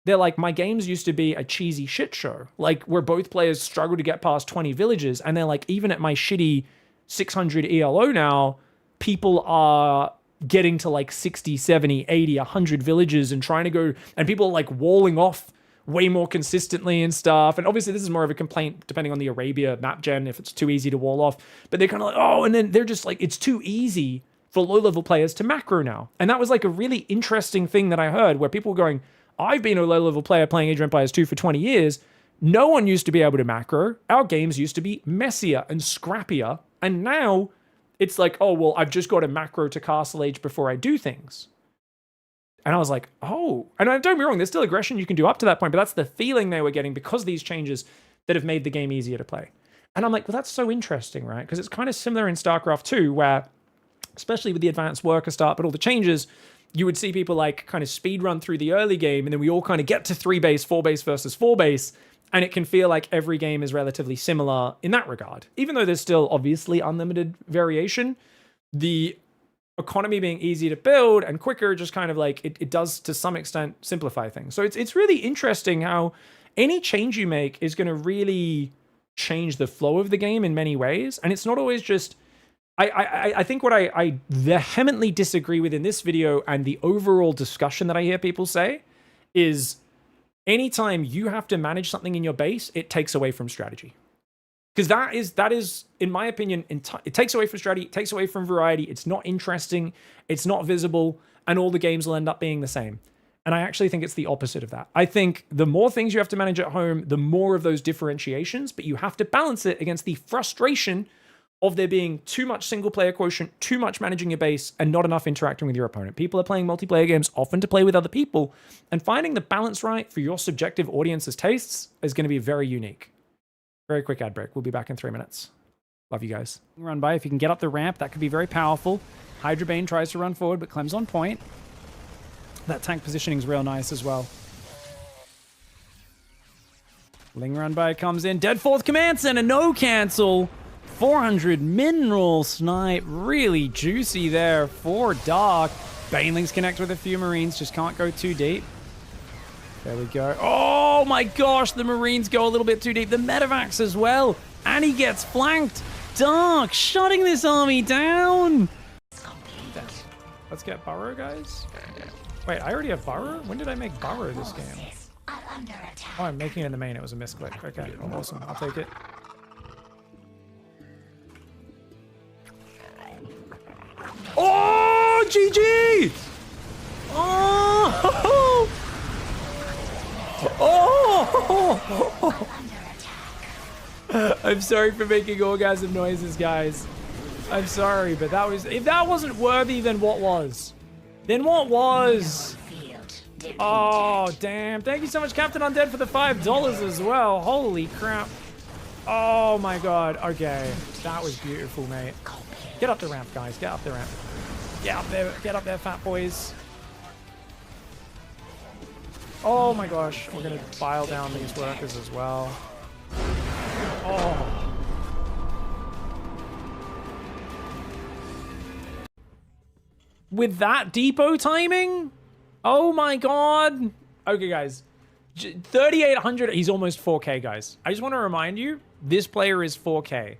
they're like, my games used to be a cheesy shit show, like where both players struggle to get past 20 villages. And they're like, even at my shitty 600 ELO now, people are getting to like 60, 70, 80, 100 villages and trying to go, and people are like walling off way more consistently and stuff. And obviously this is more of a complaint depending on the Arabia map gen, if it's too easy to wall off. But they're kind of like, oh, and then they're just like, it's too easy for low-level players to macro now. And that was like a really interesting thing that I heard, where people were going, I've been a low-level player playing Age of Empires 2 for 20 years. No one used to be able to macro. Our games used to be messier and scrappier. And now it's like, oh, well, I've just got a macro to Castle Age before I do things. And I was like, oh. And don't get me wrong, there's still aggression you can do up to that point, but that's the feeling they were getting because of these changes that have made the game easier to play. And I'm like, well, that's so interesting, right? Because it's kind of similar in StarCraft 2, where, especially with the advanced worker start, but all the changes, you would see people like kind of speed run through the early game, and then we all kind of get to 3 base, 4 base versus 4 base, and it can feel like every game is relatively similar in that regard. Even though there's still obviously unlimited variation, the economy being easy to build and quicker just kind of like, it does to some extent simplify things. So it's really interesting how any change you make is going to really change the flow of the game in many ways. And it's not always just, I think what I vehemently disagree with in this video and the overall discussion that I hear people say is anytime you have to manage something in your base, it takes away from strategy. Because that is, in my opinion, it takes away from strategy, it takes away from variety, it's not interesting, it's not visible, and all the games will end up being the same. And I actually think it's the opposite of that. I think the more things you have to manage at home, the more of those differentiations, but you have to balance it against the frustration of there being too much single player quotient, too much managing your base, and not enough interacting with your opponent. People are playing multiplayer games often to play with other people, and finding the balance right for your subjective audience's tastes is going to be very unique. Very quick ad break. We'll be back in 3 minutes. Love you guys. Run by. If you can get up the ramp, that could be very powerful. Hydra Bane tries to run forward, but Clem's on point. That tank positioning is real nice as well. Ling Run By comes in. Dead Fourth Command Center, no cancel. 400 mineral snipe. Really juicy there for Dark. Banelings connect with a few Marines, just can't go too deep. There we go. Oh my gosh, the Marines go a little bit too deep. The Medivacs as well. And he gets flanked. Dark shutting this army down. Let's get Burrow, guys. Wait, I already have Burrow? When did I make Burrow this game? Oh, I'm making it in the main. It was a misclick. Okay, awesome. I'll take it. Oh, GG! Oh! Oh! I'm sorry for making orgasm noises, guys. I'm sorry, but that was... If that wasn't worthy, then what was? Then what was? Oh, damn. Thank you so much, Captain Undead, for the $5 as well. Holy crap. Oh, my God. Okay. That was beautiful, mate. Get up the ramp, guys. Get up the ramp. Get up there. Get up there, fat boys. Oh, my gosh. We're going to file down these workers as well. Oh. With that depot timing? Oh my god. Okay, guys. 3,800. He's almost 4K, guys. I just want to remind you, this player is 4K.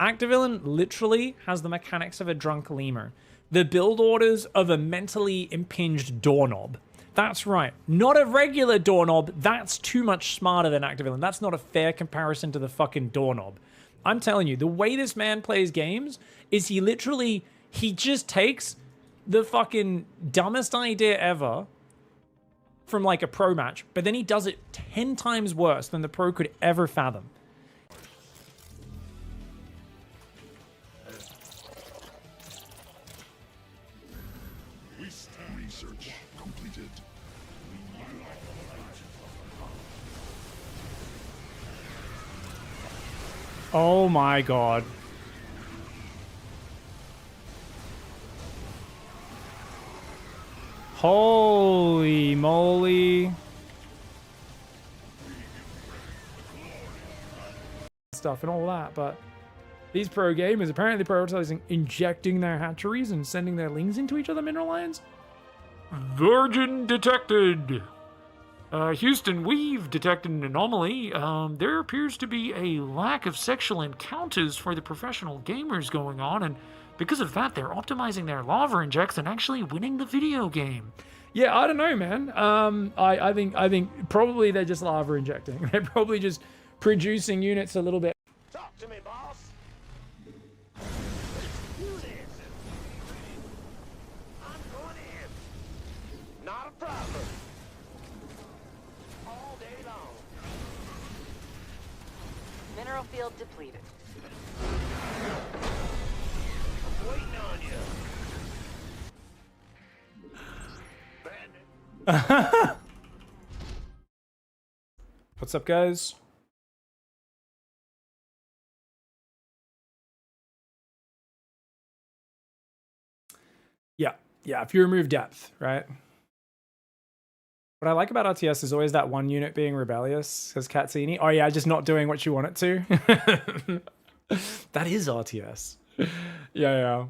Activillain literally has the mechanics of a drunk lemur. The build orders of a mentally impinged doorknob. That's right. Not a regular doorknob. That's too much smarter than Activillain. That's not a fair comparison to the fucking doorknob. I'm telling you, the way this man plays games is he just takes the fucking dumbest idea ever from like a pro match, but then he does it 10 times worse than the pro could ever fathom. Research completed. Oh my god. Holy moly. Stuff and all that, but these pro gamers apparently prioritizing injecting their hatcheries and sending their lings into each other mineral lines. Virgin detected. Houston, we've detected an anomaly. There appears to be a lack of sexual encounters for the professional gamers going on, and because of that, they're optimizing their lava injects and actually winning the video game. Yeah, I don't know, man. I think probably they're just lava injecting. They're probably just producing units a little bit. Talk to me, boss. I'm going in. Not a problem. All day long. Mineral field depleted. I'm waiting on you. What's up, guys? Yeah, if you remove depth, right? What I like about RTS is always that one unit being rebellious, says Katsini. Oh yeah, just not doing what you want it to. That is RTS. Yeah.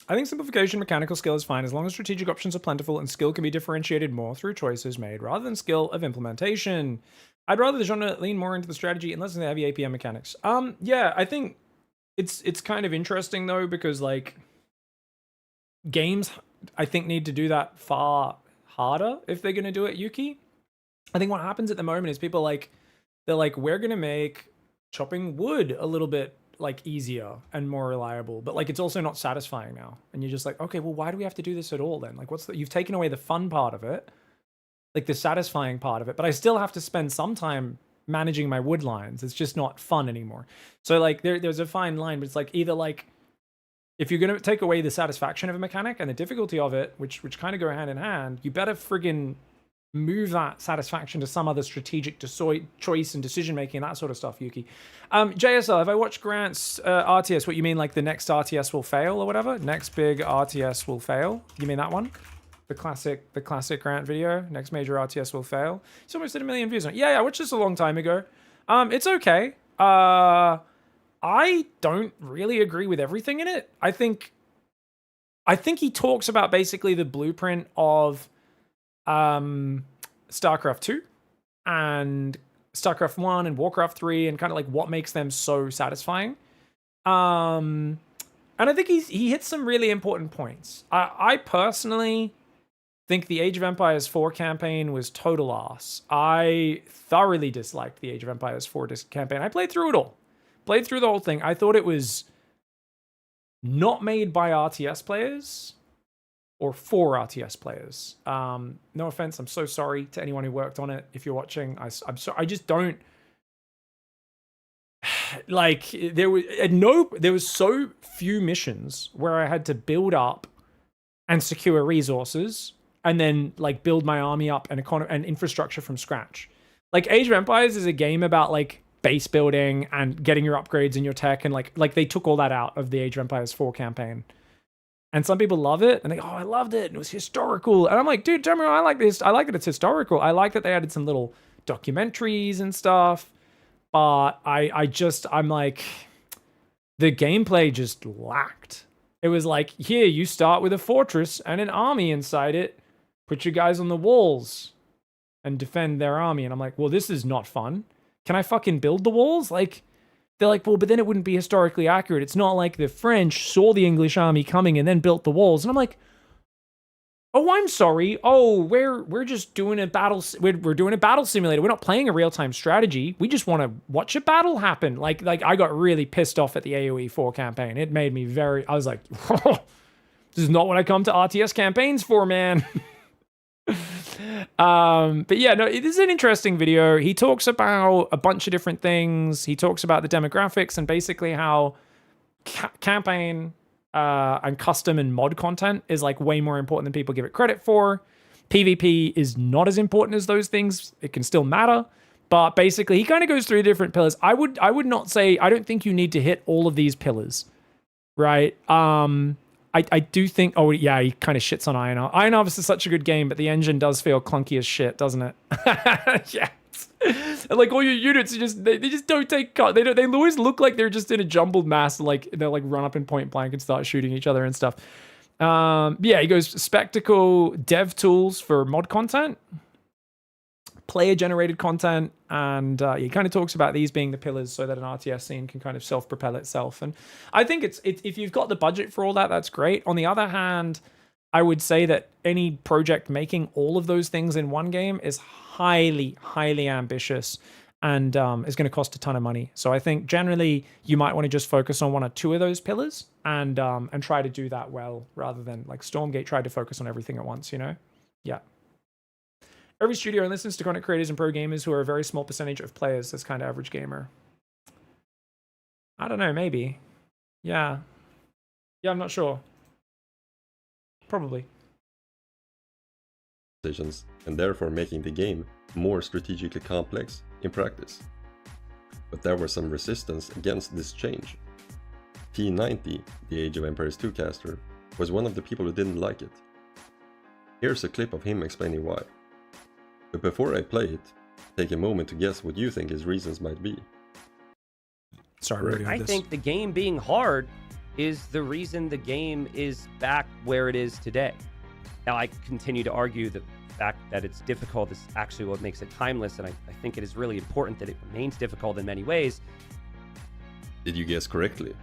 I think simplification mechanical skill is fine as long as strategic options are plentiful and skill can be differentiated more through choices made rather than skill of implementation. I'd rather the genre lean more into the strategy and less into the heavy APM mechanics. Yeah, I think it's kind of interesting though because like games I think need to do that far harder if they're going to do it, Yuki. I think what happens at the moment is people like they're like we're going to make chopping wood a little bit like easier and more reliable, but like it's also not satisfying now. And you're just like, okay, well, why do we have to do this at all then? Like you've taken away the fun part of it, like the satisfying part of it, but I still have to spend some time managing my wood lines. It's just not fun anymore. So like there's a fine line, but it's like either like if you're going to take away the satisfaction of a mechanic and the difficulty of it, which kind of go hand in hand, you better friggin' move that satisfaction to some other strategic choice and decision making and that sort of stuff, Yuki. JSL, have I watched Grant's RTS? What you mean, like the next RTS will fail or whatever? Next big RTS will fail? You mean that one? The classic Grant video. Next major RTS will fail. It's almost at 1 million views on it. Yeah, I watched this a long time ago. It's okay. I don't really agree with everything in it. I think he talks about basically the blueprint of StarCraft 2 and StarCraft 1 and Warcraft 3 and kind of like what makes them so satisfying. And I think he hits some really important points. I personally think the Age of Empires 4 campaign was total ass. I thoroughly disliked the Age of Empires 4 campaign. I played through it all. Played through the whole thing. I thought it was not made by RTS players or for RTS players. No offense, I'm so sorry to anyone who worked on it. If you're watching, I'm sorry. I just don't like. There was so few missions where I had to build up and secure resources and then like build my army up and infrastructure from scratch. Like Age of Empires is a game about like base building and getting your upgrades and your tech and like they took all that out of the Age of Empires 4 campaign. And some people love it and they go, oh, I loved it. And it was historical. And I'm like, dude, tell me, I like this. I like that it's historical. I like that they added some little documentaries and stuff. But I'm like, the gameplay just lacked. It was like, here, you start with a fortress and an army inside it. Put your guys on the walls and defend their army. And I'm like, well, this is not fun. Can I fucking build the walls? Like, they're like, well, but then it wouldn't be historically accurate. It's not like the French saw the English army coming and then built the walls. And I'm like, oh, I'm sorry. Oh, we're just doing a battle. We're doing a battle simulator. We're not playing a real-time strategy. We just want to watch a battle happen. Like I got really pissed off at the AoE 4 campaign. It made me I was like, this is not what I come to RTS campaigns for, man. But yeah, no, it is an interesting video. He talks about a bunch of different things. He talks about the demographics and basically how campaign and custom and mod content is like way more important than people give it credit for. PvP is not as important as those things. It can still matter. But basically, he kind of goes through different pillars. I would not say, I don't think you need to hit all of these pillars, right? I do think, oh yeah, he kind of shits on Iron Harvest. Iron Harvest is such a good game, but the engine does feel clunky as shit, doesn't it? Yeah. And like all your units, they just don't take cut. They always look like they're just in a jumbled mass. Like they'll like run up in point blank and start shooting each other and stuff. Yeah, he goes spectacle dev tools for mod content, player generated content, and he kind of talks about these being the pillars so that an RTS scene can kind of self-propel itself. And I think it's if you've got the budget for all that, that's great. On the other hand, I would say that any project making all of those things in one game is highly, highly ambitious and is going to cost a ton of money. So I think generally you might want to just focus on one or two of those pillars and try to do that well, rather than like Stormgate tried to focus on everything at once, you know? Yeah. Every studio listens to content creators and pro gamers who are a very small percentage of players. That's kind of average gamer. I don't know, maybe. Yeah. Yeah, I'm not sure. Probably. Decisions, and therefore making the game more strategically complex in practice. But there was some resistance against this change. T90, the Age of Empires 2 caster, was one of the people who didn't like it. Here's a clip of him explaining why. But before I play it, take a moment to guess what you think his reasons might be. Sorry, I think the game being hard is the reason the game is back where it is today. Now, I continue to argue that the fact that it's difficult is actually what makes it timeless, and I think it is really important that it remains difficult in many ways. Did you guess correctly?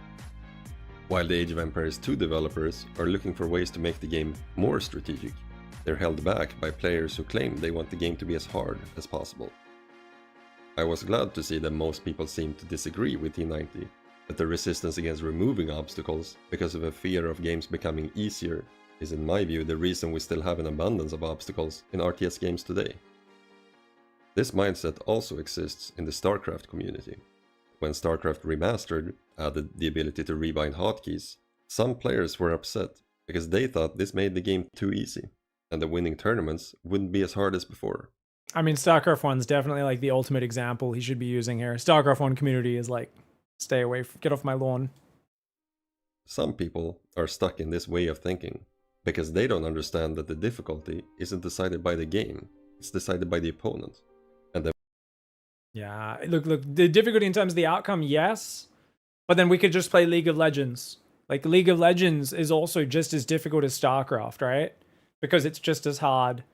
While the Age of Empires 2 developers are looking for ways to make the game more strategic, they're held back by players who claim they want the game to be as hard as possible. I was glad to see that most people seem to disagree with T90, but the resistance against removing obstacles because of a fear of games becoming easier is in my view the reason we still have an abundance of obstacles in RTS games today. This mindset also exists in the StarCraft community. When StarCraft Remastered added the ability to rebind hotkeys, some players were upset because they thought this made the game too easy, and the winning tournaments wouldn't be as hard as before. I mean, StarCraft 1's definitely like the ultimate example he should be using here. StarCraft 1 community is like, stay away, get off my lawn. Some people are stuck in this way of thinking because they don't understand that the difficulty isn't decided by the game, it's decided by the opponent. And then Yeah, look, the difficulty in terms of the outcome, yes, but then we could just play League of Legends. Like, League of Legends is also just as difficult as StarCraft, right? Because it's just as hard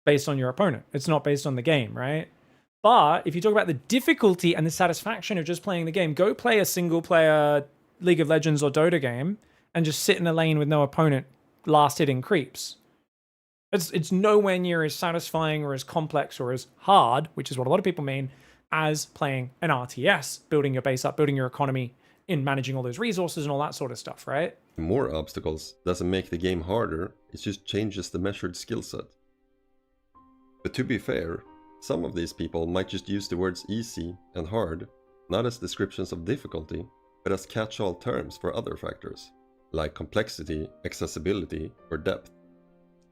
based on your opponent. It's not based on the game, right? But if you talk about the difficulty and the satisfaction of just playing the game, go play a single-player League of Legends or Dota game and just sit in a lane with no opponent, last-hitting creeps. It's nowhere near as satisfying or as complex or as hard, which is what a lot of people mean, as playing an RTS, building your base up, building your economy, in managing all those resources and all that sort of stuff, right? more obstacles doesn't make the game harder, it just changes the measured skill set. But to be fair, some of these people might just use the words easy and hard not as descriptions of difficulty, but as catch-all terms for other factors, like complexity, accessibility, or depth.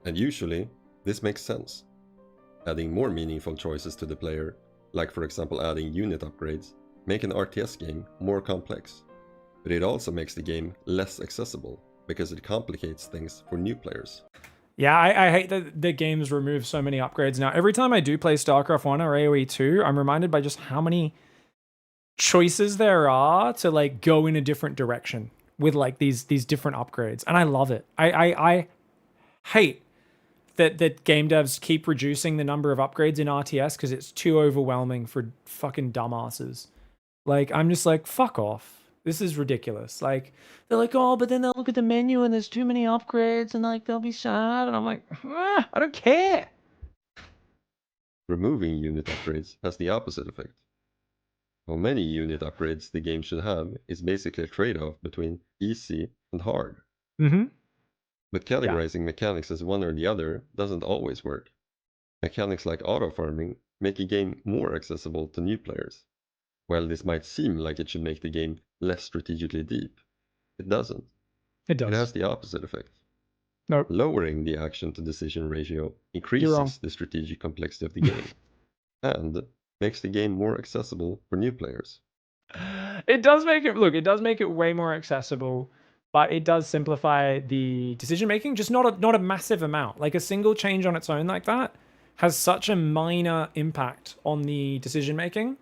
And usually, this makes sense. Adding more meaningful choices to the player, like for example adding unit upgrades, make an RTS game more complex. But it also makes the game less accessible, because it complicates things for new players. Yeah, I hate that the games remove so many upgrades now. Every time I do play StarCraft 1 or AoE 2, I'm reminded by just how many choices there are to like go in a different direction with like these different upgrades. And I love it. I hate that game devs keep reducing the number of upgrades in RTS because it's too overwhelming for fucking dumbasses. Like, I'm just like, fuck off. This is ridiculous. Like, they're like, oh, but then they'll look at the menu and there's too many upgrades and like they'll be sad. And I'm like, I don't care. Removing unit upgrades has the opposite effect. How many unit upgrades the game should have is basically a trade-off between easy and hard. Mm-hmm. But categorizing mechanics as one or the other doesn't always work. Mechanics like auto-farming make a game more accessible to new players. While this might seem like it should make the game less strategically deep, it doesn't. It does. It has the opposite effect. Nope. Lowering the action-to-decision ratio increases the strategic complexity of the game, and makes the game more accessible for new players. It does make it, look, it does make it way more accessible, but it does simplify the decision making, just not a massive amount. Like a single change on its own like that has such a minor impact on the decision making.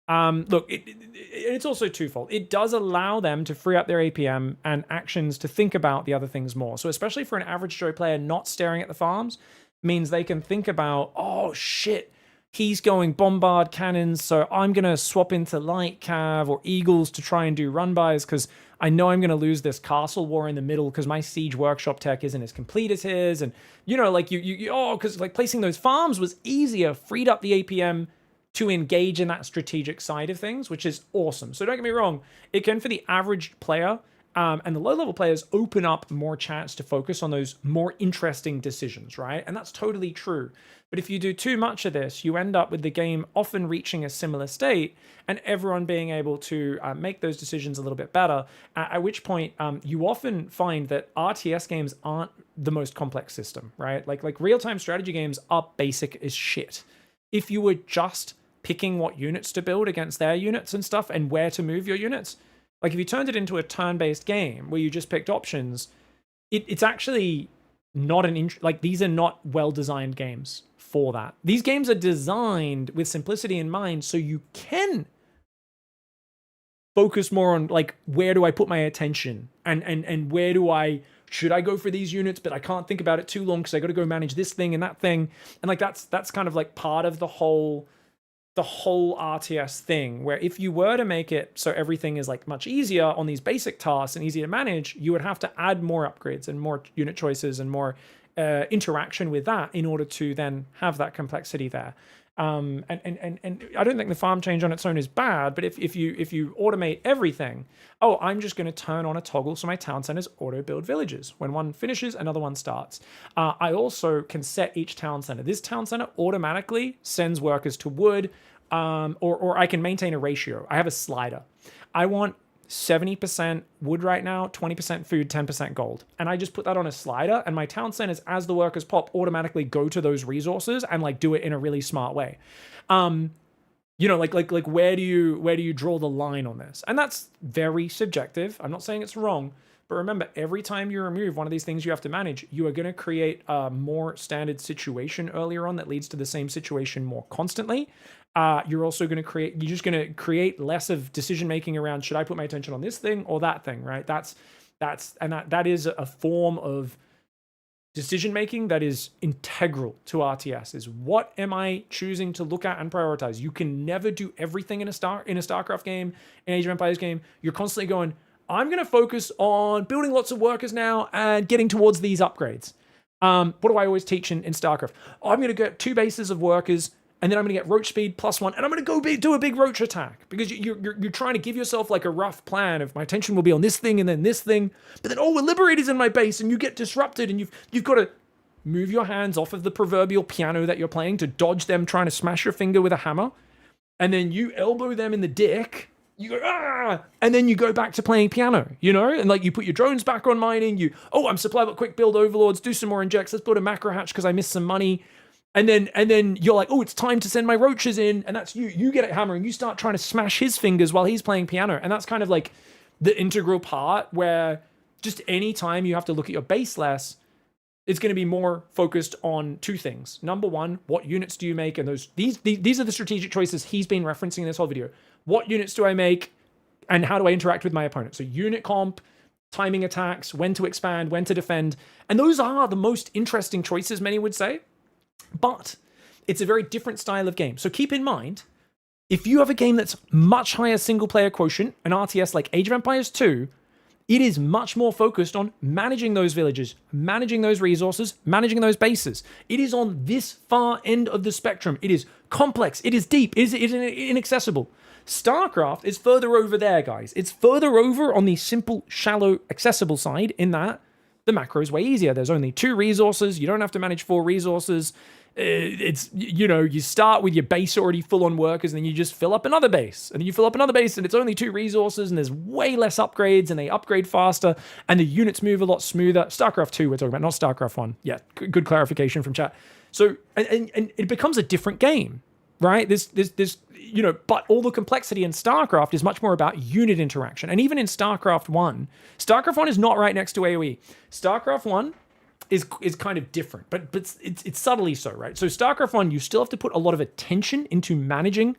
Look, it's also twofold. It does allow them to free up their APM and actions to think about the other things more. So especially for an average Joe player, not staring at the farms means they can think about, oh shit, he's going bombard cannons, so I'm going to swap into light cav or eagles to try and do run-bys because I know I'm going to lose this castle war in the middle because my siege workshop tech isn't as complete as his. And, you know, like because like placing those farms was easier, freed up the APM to engage in that strategic side of things, which is awesome. So don't get me wrong, it can, for the average player and the low-level players, open up more chance to focus on those more interesting decisions, right? And that's totally true. But if you do too much of this, you end up with the game often reaching a similar state and everyone being able to make those decisions a little bit better, at which point you often find that RTS games aren't the most complex system, right? Like real-time strategy games are basic as shit. If you were just picking what units to build against their units and stuff and where to move your units, like if you turned it into a turn-based game where you just picked options, it's actually not like these are not well-designed games for that. These games are designed with simplicity in mind so you can focus more on like where do I put my attention and where do I should I go for these units, but I can't think about it too long because I got to go manage this thing and that thing. And like that's kind of like part of the whole RTS thing, where if you were to make it so everything is like much easier on these basic tasks and easier to manage, you would have to add more upgrades and more unit choices and more interaction with that in order to then have that complexity there. And I don't think the farm change on its own is bad, but if you automate everything, I'm just going to turn on a toggle so my town centers auto build villages. When one finishes, another one starts. I also can set each town center. This town center automatically sends workers to wood, or I can maintain a ratio. I have a slider. I want 70% wood right now, 20% food, 10% gold. And I just put that on a slider, and my town centers, as the workers pop, automatically go to those resources and like do it in a really smart way. Like where do you draw the line on this? And that's very subjective. I'm not saying it's wrong, but remember, every time you remove one of these things you have to manage, you are going to create a more standard situation earlier on that leads to the same situation more constantly. You're also going to create less of decision making around, should I put my attention on this thing or that thing, right? That is a form of decision making that is integral to RTS. Is what am I choosing to look at and prioritize? You can never do everything in a StarCraft game, an Age of Empires game. You're constantly going, I'm going to focus on building lots of workers now and getting towards these upgrades. What do I always teach in StarCraft? I'm going to get 2 bases of workers, and then I'm going to get roach speed +1, and I'm going to go do a big roach attack, because you're trying to give yourself like a rough plan of my attention will be on this thing and then this thing, but then we're liberators in my base, and you get disrupted, and you've got to move your hands off of the proverbial piano that you're playing to dodge them trying to smash your finger with a hammer, and then you elbow them in the dick. You go, and then you go back to playing piano, and like you put your drones back on mining. I'm supply but quick build overlords, do some more injects, let's build a macro hatch because I missed some money. And then you're like, it's time to send my roaches in, and that's you get a hammer and you start trying to smash his fingers while he's playing piano. And that's kind of like the integral part where just any time you have to look at your base less, it's going to be more focused on 2 things. Number one, what units do you make? And these are the strategic choices he's been referencing in this whole video. What units do I make, and how do I interact with my opponent? So unit comp, timing attacks, when to expand, when to defend. And those are the most interesting choices, many would say. But it's a very different style of game. So keep in mind, if you have a game that's much higher single player quotient, an RTS like Age of Empires 2, it is much more focused on managing those villages, managing those resources, managing those bases. It is on this far end of the spectrum. It is complex, it is deep, it is inaccessible. StarCraft is further over there, guys. It's further over on the simple, shallow, accessible side, in that the macro is way easier. There's only 2 resources. You don't have to manage 4 resources. It's, you start with your base already full on workers, and then you just fill up another base, and then you fill up another base, and it's only 2 resources, and there's way less upgrades, and they upgrade faster, and the units move a lot smoother. StarCraft 2 we're talking about, not StarCraft 1. Yeah, good clarification from chat. So, and it becomes a different game, right? This, but all the complexity in StarCraft is much more about unit interaction. And even in StarCraft 1 is not right next to AoE. StarCraft 1 is kind of different, but it's subtly so, right? So StarCraft 1, you still have to put a lot of attention into managing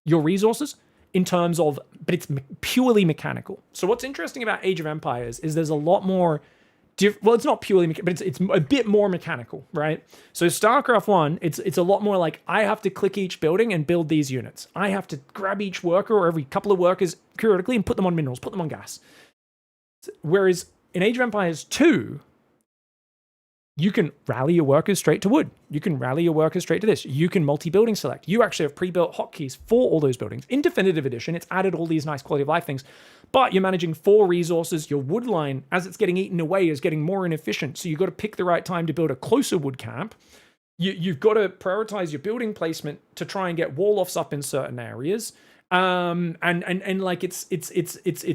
your resources in terms of, but it's purely mechanical. So what's interesting about Age of Empires is there's a lot more it's not purely, but it's a bit more mechanical, right? So StarCraft 1, it's a lot more like, I have to click each building and build these units. I have to grab each worker or every couple of workers periodically and put them on minerals, put them on gas. Whereas in Age of Empires 2, you can rally your workers straight to wood. You can rally your workers straight to this. You can multi-building select. You actually have pre-built hotkeys for all those buildings. In Definitive Edition, it's added all these nice quality of life things, but you're managing 4 resources. Your wood line, as it's getting eaten away, is getting more inefficient. So you've got to pick the right time to build a closer wood camp. You've got to prioritize your building placement to try and get wall-offs up in certain areas. And like it's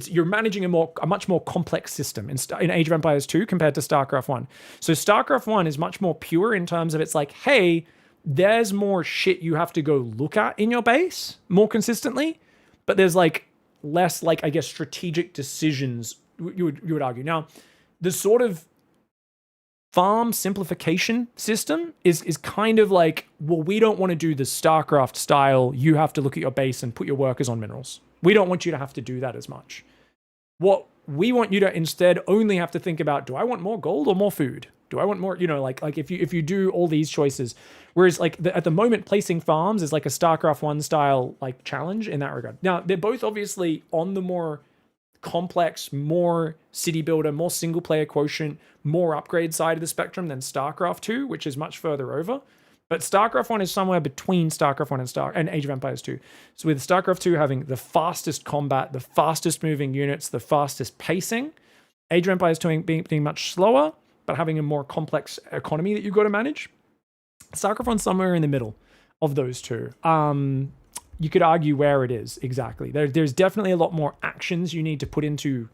you're managing a much more complex system in Age of Empires 2 compared to StarCraft 1. So StarCraft 1 is much more pure in terms of, it's like, hey, there's more shit you have to go look at in your base more consistently, but there's like less, like, I guess, strategic decisions you would argue. Now, the sort of farm simplification system is kind of like, well, we don't want to do the StarCraft style, you have to look at your base and put your workers on minerals. We don't want you to have to do that as much. What we want you to instead only have to think about, do I want more gold or more food? Do I want more, like if you do all these choices, whereas like at the moment placing farms is like a StarCraft 1 style like challenge in that regard. Now, they're both obviously on the more complex, more city builder, more single player quotient, more upgrade side of the spectrum than StarCraft 2, which is much further over. But StarCraft 1 is somewhere between StarCraft 1 and Age of Empires 2. So with StarCraft 2 having the fastest combat, the fastest moving units, the fastest pacing, Age of Empires 2 being much slower, but having a more complex economy that you've got to manage. StarCraft 1 somewhere in the middle of those two. You could argue where it is exactly. There's definitely a lot more actions you need to put into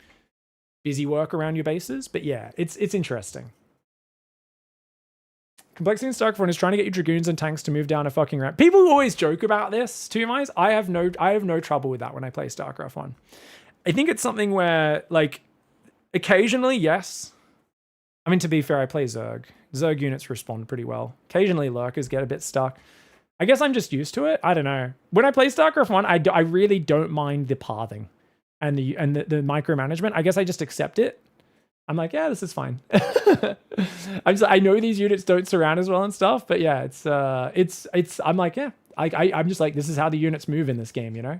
busy work around your bases, but yeah, it's interesting. Complexity in StarCraft 1 is trying to get your dragoons and tanks to move down a fucking ramp. People always joke about this, to my eyes. I have no trouble with that when I play StarCraft 1. I think it's something where, like, occasionally, yes. I mean, to be fair, I play Zerg. Zerg units respond pretty well. Occasionally, lurkers get a bit stuck. I guess I'm just used to it. I don't know. When I play StarCraft 1, I really don't mind the pathing and the micromanagement. I guess I just accept it. I'm like, yeah, this is fine. I know these units don't surround as well and stuff, but yeah, I'm like, yeah, I'm just like, this is how the units move in this game, you know?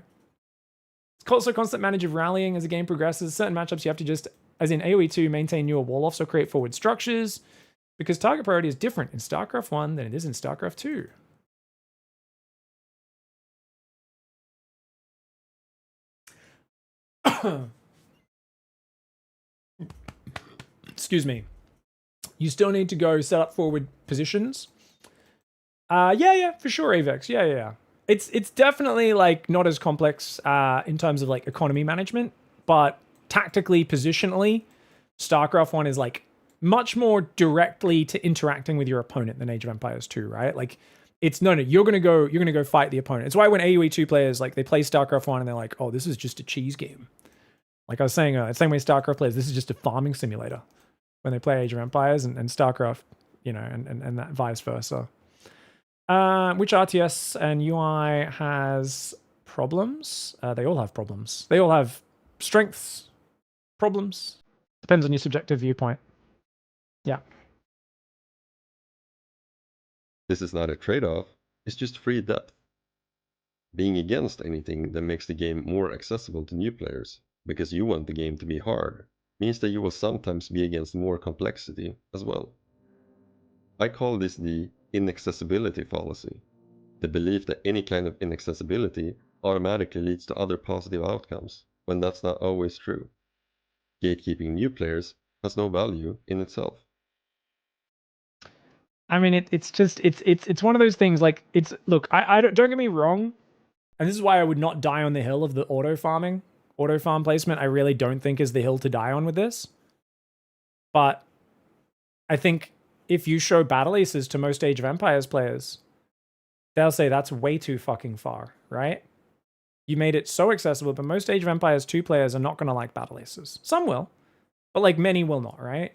It's also constant manage of rallying as the game progresses. Certain matchups you have to just, as in AoE 2, maintain newer wall-offs or create forward structures, because target priority is different in StarCraft 1 than it is in StarCraft 2. Excuse me. You still need to go set up forward positions. Yeah, for sure, Avex. Yeah. It's definitely like not as complex in terms of like economy management, but tactically, positionally, StarCraft 1 is like much more directly to interacting with your opponent than Age of Empires 2, right? Like it's no, you're gonna go fight the opponent. It's why when AoE 2 players like they play StarCraft 1 and they're like, oh, this is just a cheese game. Like I was saying, same way StarCraft players, this is just a farming simulator. When they play Age of Empires and StarCraft, you know, and that vice versa. Which RTS and UI has problems? They all have problems. They all have strengths, problems. Depends on your subjective viewpoint. Yeah. This is not a trade-off, it's just free depth. Being against anything that makes the game more accessible to new players, because you want the game to be hard, means that you will sometimes be against more complexity as well. I call this the inaccessibility fallacy, the belief that any kind of inaccessibility automatically leads to other positive outcomes, when that's not always true. Gatekeeping new players has no value in itself. I mean, it's one of those things. Like look, I don't get me wrong, and this is why I would not die on the hill of the auto farm placement. I really don't think is the hill to die on with this. But I think if you show battle aces to most Age of Empires players, they'll say that's way too fucking far, right? You made it so accessible, but most Age of Empires 2 players are not going to like battle aces. Some will, but like many will not, right?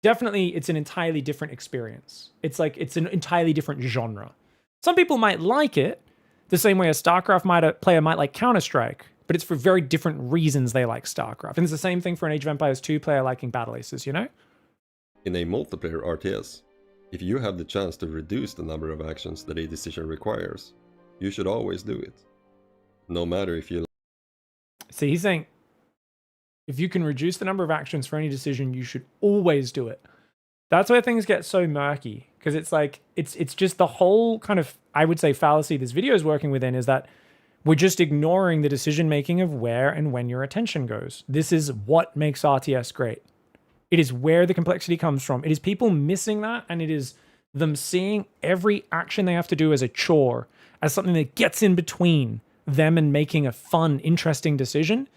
Definitely, it's an entirely different experience. It's an entirely different genre. Some people might like it the same way a StarCraft player might like Counter-Strike, but it's for very different reasons they like StarCraft. And it's the same thing for an Age of Empires 2 player liking battle aces, you know? In a multiplayer RTS, if you have the chance to reduce the number of actions that a decision requires, you should always do it. No matter if you... See, he's saying, if you can reduce the number of actions for any decision, you should always do it. That's where things get so murky, because it's like, it's just the whole kind of, I would say, fallacy this video is working within is that we're just ignoring the decision-making of where and when your attention goes. This is what makes RTS great. It is where the complexity comes from. It is people missing that, and it is them seeing every action they have to do as a chore, as something that gets in between them and making a fun, interesting decision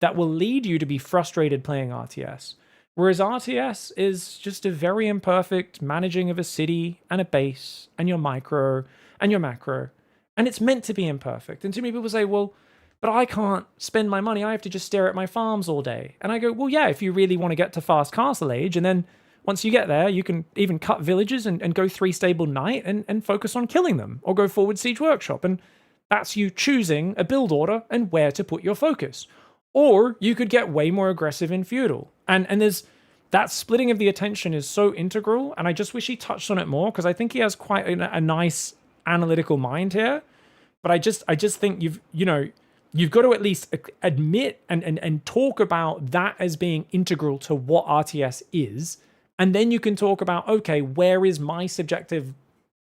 that will lead you to be frustrated playing RTS. Whereas RTS is just a very imperfect managing of a city and a base and your micro and your macro. And it's meant to be imperfect. And too many people say, well, but I can't spend my money. I have to just stare at my farms all day. And I go, well, yeah, if you really want to get to fast castle age, and then once you get there, you can even cut villages and go 3 stable knight and focus on killing them, or go forward siege workshop. And that's you choosing a build order and where to put your focus. Or you could get way more aggressive in feudal. And there's that splitting of the attention is so integral, and I just wish he touched on it more, because I think he has quite a nice analytical mind here. But I just think you've got to at least admit and talk about that as being integral to what RTS is. And then you can talk about, okay, where is my subjective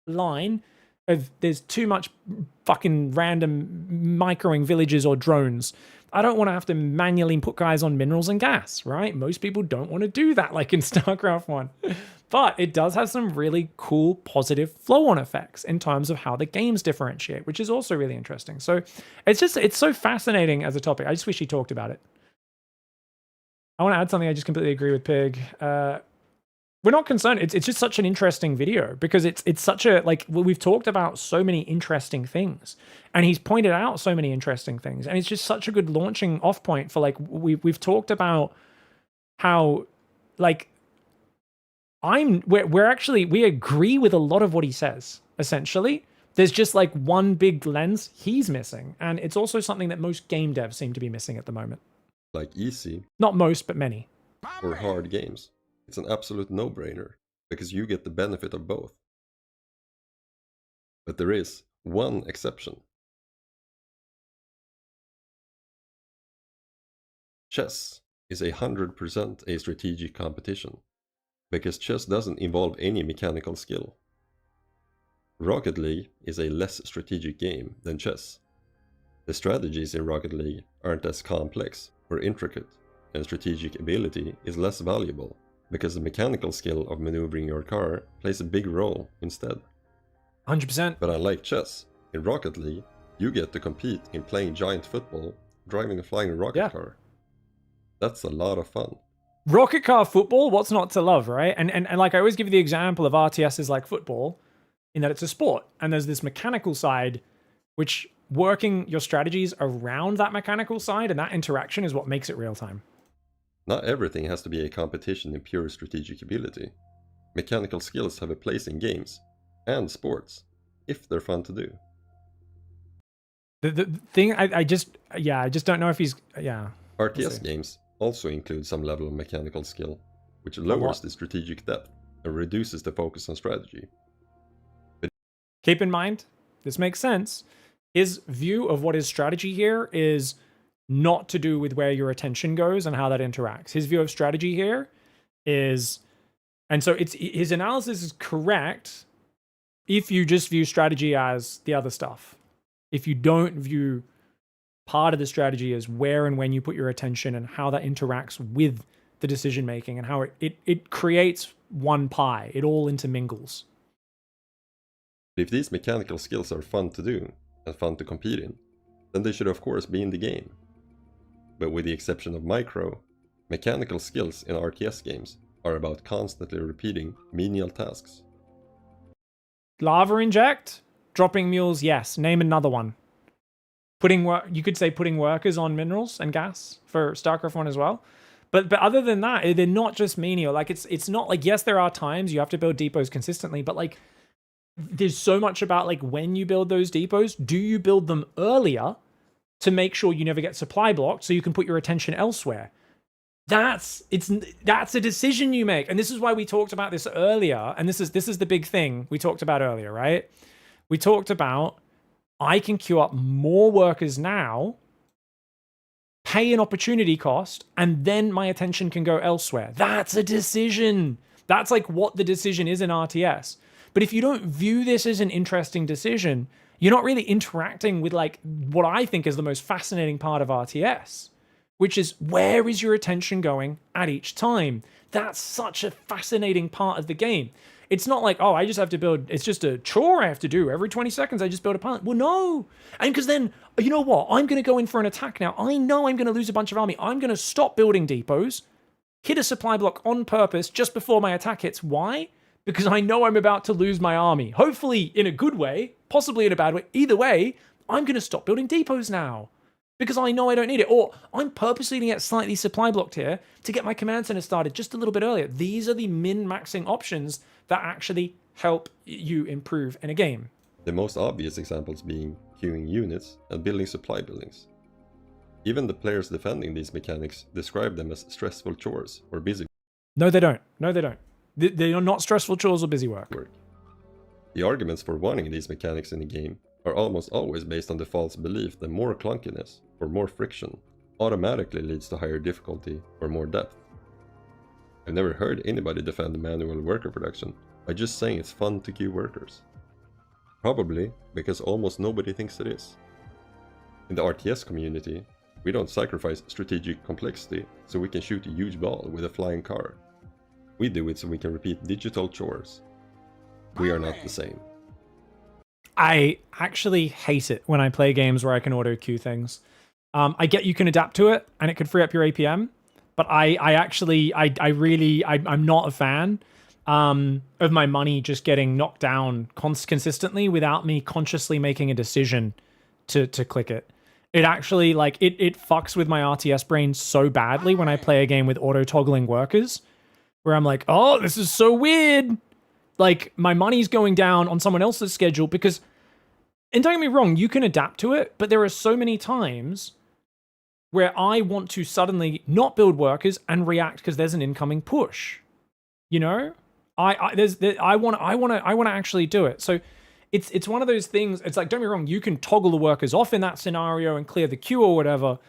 line of there's too much fucking random microing villages or drones. I don't want to have to manually put guys on minerals and gas, right? Most people don't want to do that like in StarCraft 1. But it does have some really cool positive flow-on effects in terms of how the games differentiate, which is also really interesting. So it's so fascinating as a topic. I just wish he talked about it. I want to add something. I just completely agree with Pig. We're not concerned. It's just such an interesting video, because it's such a, like, we've talked about so many interesting things, and he's pointed out so many interesting things, and it's just such a good launching off point for, like, we've talked about how, like, we agree with a lot of what he says, essentially. There's just like one big lens he's missing, and it's also something that most game devs seem to be missing at the moment. Like easy. Not most, but many. Or hard games. It's an absolute no-brainer, because you get the benefit of both. But there is one exception. Chess is 100% a strategic competition, because chess doesn't involve any mechanical skill. Rocket League is a less strategic game than chess. The strategies in Rocket League aren't as complex or intricate, and strategic ability is less valuable, because the mechanical skill of maneuvering your car plays a big role instead. 100%. But unlike chess, in Rocket League, you get to compete in playing giant football, driving a flying rocket car. That's a lot of fun. Rocket car football, what's not to love, right? And like, I always give you the example of RTS is like football, in that it's a sport, and there's this mechanical side, which working your strategies around that mechanical side and that interaction is what makes it real time. Not everything has to be a competition in pure strategic ability. Mechanical skills have a place in games and sports, if they're fun to do. The thing, I just don't know if he's, RTS games also include some level of mechanical skill, which lowers the strategic depth and reduces the focus on strategy. But keep in mind, this makes sense. His view of what is strategy here is not to do with where your attention goes and how that interacts. His view of strategy here is, and so his analysis is correct if you just view strategy as the other stuff. If you don't view part of the strategy as where and when you put your attention and how that interacts with the decision making and how it creates one pie. It all intermingles. if these mechanical skills are fun to do and fun to compete in, then they should of course be in the game. But with the exception of micro, mechanical skills in RTS games are about constantly repeating menial tasks. Lava inject? Dropping mules, yes. Name another one. You could say putting workers on minerals and gas for StarCraft 1 as well. But other than that, they're not just menial. Like it's not like, yes, there are times you have to build depots consistently, but like there's so much about like when you build those depots, do you build them earlier to make sure you never get supply blocked so you can put your attention elsewhere? That's a decision you make. And this is why we talked about this earlier. And this is the big thing we talked about earlier, right? We talked about I can queue up more workers now, pay an opportunity cost, and then my attention can go elsewhere. That's a decision. That's like what the decision is in RTS. But if you don't view this as an interesting decision, you're not really interacting with like what I think is the most fascinating part of RTS, which is where is your attention going at each time? That's such a fascinating part of the game. It's not like, oh, I just have to build, it's just a chore I have to do. Every 20 seconds, I just build a pilot. Well, no. And because then, you know what? I'm going to go in for an attack now. I know I'm going to lose a bunch of army. I'm going to stop building depots, hit a supply block on purpose just before my attack hits. Why? Because I know I'm about to lose my army. Hopefully in a good way, possibly in a bad way. Either way, I'm going to stop building depots now. because I know I don't need it. Or I'm purposely going to get slightly supply blocked here to get my command center started just a little bit earlier. These are the min-maxing options that actually help you improve in a game. The most obvious examples being queuing units and building supply buildings. Even the players defending these mechanics describe them as stressful chores or busy No, they don't. No, they don't. They are not stressful chores or busy work. work. The arguments for wanting these mechanics in the game are almost always based on the false belief that more clunkiness or more friction automatically leads to higher difficulty or more depth. I've never heard anybody defend manual worker production by just saying it's fun to queue workers. Probably because almost nobody thinks it is. In the RTS community, we don't sacrifice strategic complexity so we can shoot a huge ball with a flying car. We do it so we can repeat digital chores. We are not the same. I actually hate it when I play games where I can auto queue things. I get you can adapt to it and it could free up your APM, but I'm not a fan of my money just getting knocked down consistently without me consciously making a decision to click it. It actually, like, it fucks with my RTS brain so badly when I play a game with auto-toggling workers, where I'm like, oh, this is so weird. Like, my money's going down on someone else's schedule because, and don't get me wrong, you can adapt to it, but there are so many times where I want to suddenly not build workers and react because there's an incoming push. You know? I want to actually do it. So it's one of those things. It's like, don't get me wrong, you can toggle the workers off in that scenario and clear the queue or whatever.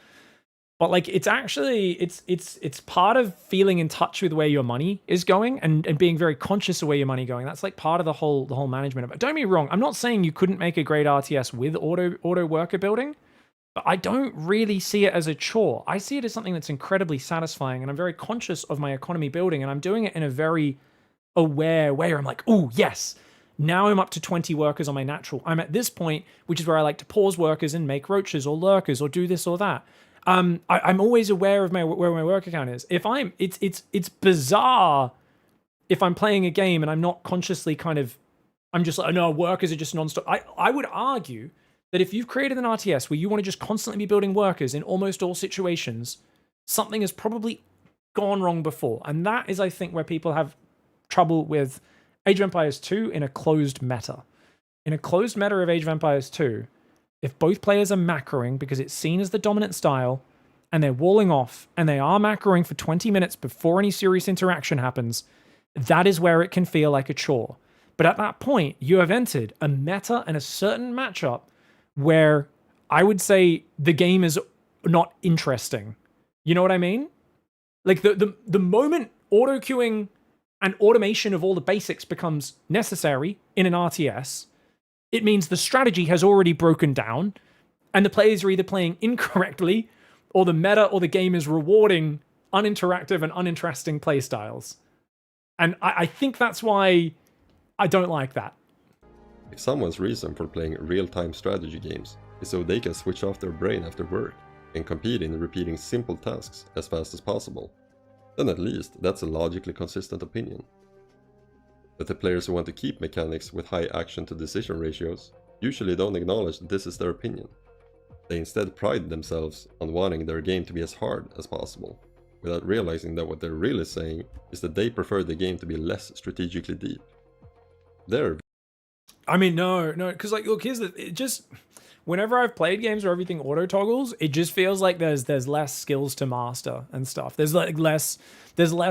But like, it's actually, it's part of feeling in touch with where your money is going and being very conscious of where your money is going. That's like part of the whole management of it. Don't get me wrong, I'm not saying you couldn't make a great RTS with auto worker building, but I don't really see it as a chore. I see it as something that's incredibly satisfying, and I'm very conscious of my economy building, and I'm doing it in a very aware way. I'm like, oh yes, now I'm up to 20 workers on my natural. I'm at this point, which is where I like to pause workers and make roaches or lurkers or do this or that. I'm always aware of where my worker count is. It's bizarre if I'm playing a game and I'm not consciously I'm just like, no, workers are just nonstop. I would argue that if you've created an RTS where you want to just constantly be building workers in almost all situations, something has probably gone wrong before. And that is, I think, where people have trouble with Age of Empires 2 in a closed meta. In a closed meta of Age of Empires 2, if both players are macroing because it's seen as the dominant style, and they're walling off, and they are macroing for 20 minutes before any serious interaction happens, that is where it can feel like a chore. But at that point, you have entered a meta and a certain matchup where I would say the game is not interesting. You know what I mean? Like the moment auto queuing and automation of all the basics becomes necessary in an RTS, it means the strategy has already broken down and the players are either playing incorrectly or the meta or the game is rewarding uninteractive and uninteresting playstyles. And I think that's why I don't like that. If someone's reason for playing real-time strategy games is so they can switch off their brain after work and compete in repeating simple tasks as fast as possible, then at least that's a logically consistent opinion. But the players who want to keep mechanics with high action to decision ratios usually don't acknowledge that this is their opinion. They instead pride themselves on wanting their game to be as hard as possible, without realizing that what they're really saying is that they prefer the game to be less strategically deep. No, because like, look, whenever I've played games where everything auto toggles, it just feels like there's less skills to master and stuff. There's less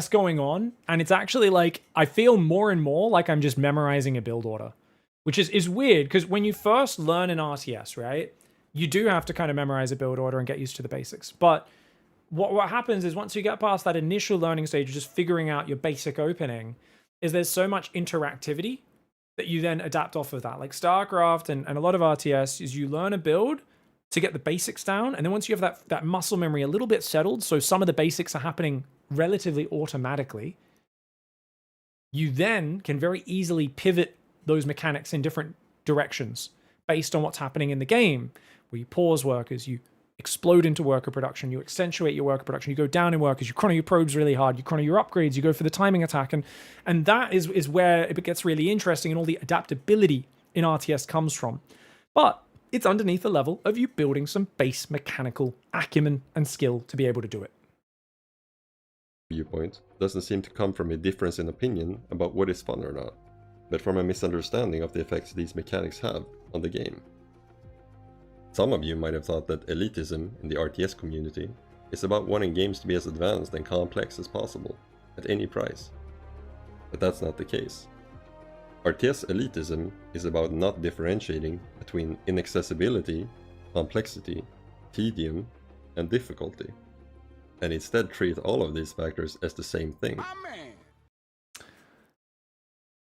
going on, and it's actually like I feel more and more like I'm just memorizing a build order, which is weird because when you first learn an RTS, right, you do have to kind of memorize a build order and get used to the basics. But what happens is once you get past that initial learning stage of just figuring out your basic opening, is there's so much interactivity that you then adapt off of that. Like StarCraft and a lot of RTS is you learn a build to get the basics down. And then once you have that muscle memory a little bit settled, so some of the basics are happening relatively automatically, you then can very easily pivot those mechanics in different directions based on what's happening in the game, where you pause workers, you explode into worker production, you accentuate your worker production, you go down in workers, you chrono your probes really hard, you chrono your upgrades, you go for the timing attack, and that is where it gets really interesting and all the adaptability in RTS comes from. But it's underneath the level of you building some base mechanical acumen and skill to be able to do it. Viewpoint doesn't seem to come from a difference in opinion about what is fun or not, but from a misunderstanding of the effects these mechanics have on the game. Some of you might have thought that elitism in the RTS community is about wanting games to be as advanced and complex as possible, at any price. But that's not the case. RTS elitism is about not differentiating between inaccessibility, complexity, tedium, and difficulty, and instead treat all of these factors as the same thing.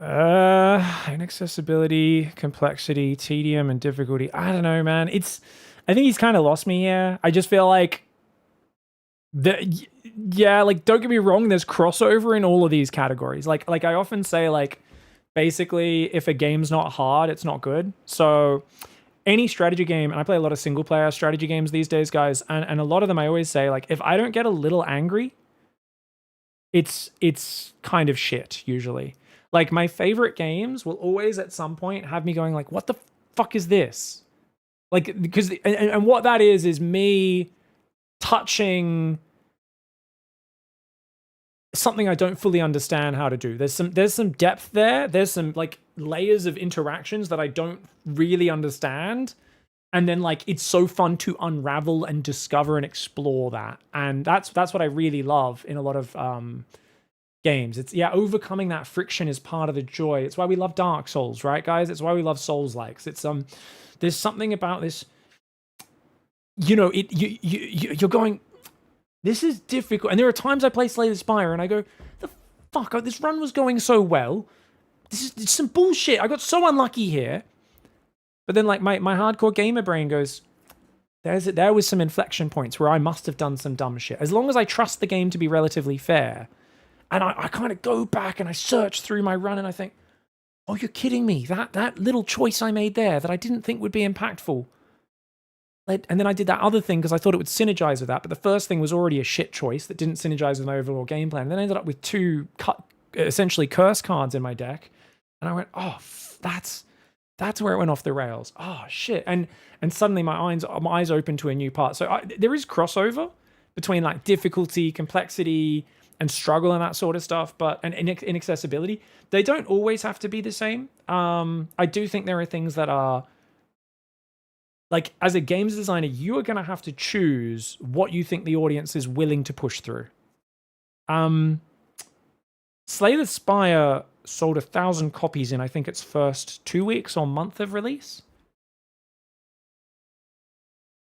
Inaccessibility, complexity, tedium, and difficulty. I don't know, man. I think he's kind of lost me here. I just feel like like, don't get me wrong, there's crossover in all of these categories. Like I often say, like, basically, if a game's not hard, it's not good. So any strategy game, and I play a lot of single player strategy games these days, guys, and a lot of them I always say, like, if I don't get a little angry, it's kind of shit, usually. Like, my favorite games will always at some point have me going like, what the fuck is this? Like, because, and what that is me touching something I don't fully understand how to do. There's some depth there. There's some, like, layers of interactions that I don't really understand. And then, like, it's so fun to unravel and discover and explore that. And that's what I really love in a lot of games. It's, overcoming that friction is part of the joy. It's why we love Dark Souls, right, guys? It's why we love Souls-likes. It's there's something about this, you're going, this is difficult. And there are times I play Slay the Spire and I go, the fuck, this run was going so well. This is some bullshit. I got so unlucky here. But then, like, my hardcore gamer brain goes, there was some inflection points where I must have done some dumb shit. As long as I trust the game to be relatively fair. And I kind of go back and I search through my run and I think, oh, you're kidding me. That little choice I made there that I didn't think would be impactful. And then I did that other thing because I thought it would synergize with that. But the first thing was already a shit choice that didn't synergize with my overall game plan. And then I ended up with two essentially curse cards in my deck. And I went, oh, that's where it went off the rails. Oh, shit. And suddenly my eyes opened to a new part. So there is crossover between, like, difficulty, complexity, and struggle and that sort of stuff, but inaccessibility. They don't always have to be the same. I do think there are things that are, like, as a games designer, you are going to have to choose what you think the audience is willing to push through. Slay the Spire sold 1,000 copies in, I think, its first 2 weeks or month of release.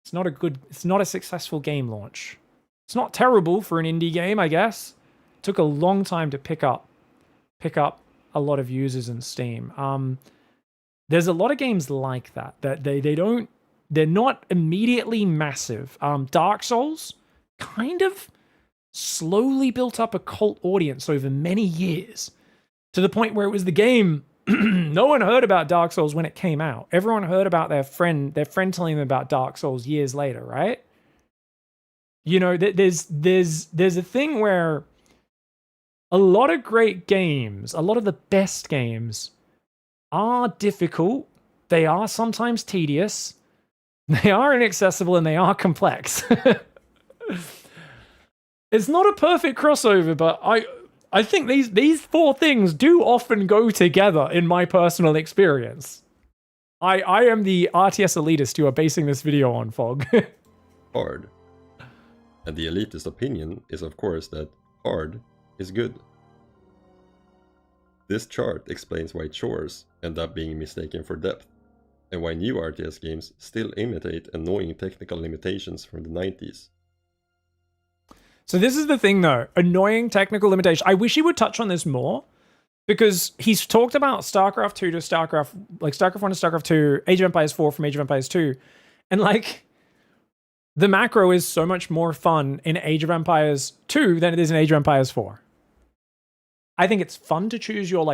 It's not a successful game launch. It's not terrible for an indie game, I guess. It took a long time to pick up a lot of users in Steam. There's a lot of games like that they're not immediately massive. Dark Souls kind of slowly built up a cult audience over many years to the point where it was the game. No one heard about Dark Souls when it came out. Everyone heard about their friend telling them about Dark Souls years later, right? You know, there's a thing where a lot of great games, a lot of the best games are difficult. They are sometimes tedious. They are inaccessible and they are complex. It's not a perfect crossover, but I think these four things do often go together in my personal experience. I am the RTS elitist you are basing this video on, Fog. Hard. And the elitist opinion is, of course, that hard is good. This chart explains why chores end up being mistaken for depth, and why new RTS games still imitate annoying technical limitations from the 90s. So this is the thing, though. Annoying technical limitation. I wish he would touch on this more, because he's talked about StarCraft 2 to StarCraft 1 to StarCraft 2, Age of Empires 4 from Age of Empires 2, and, like, the macro is so much more fun in Age of Empires 2 than it is in Age of Empires 4. I think it's fun to choose your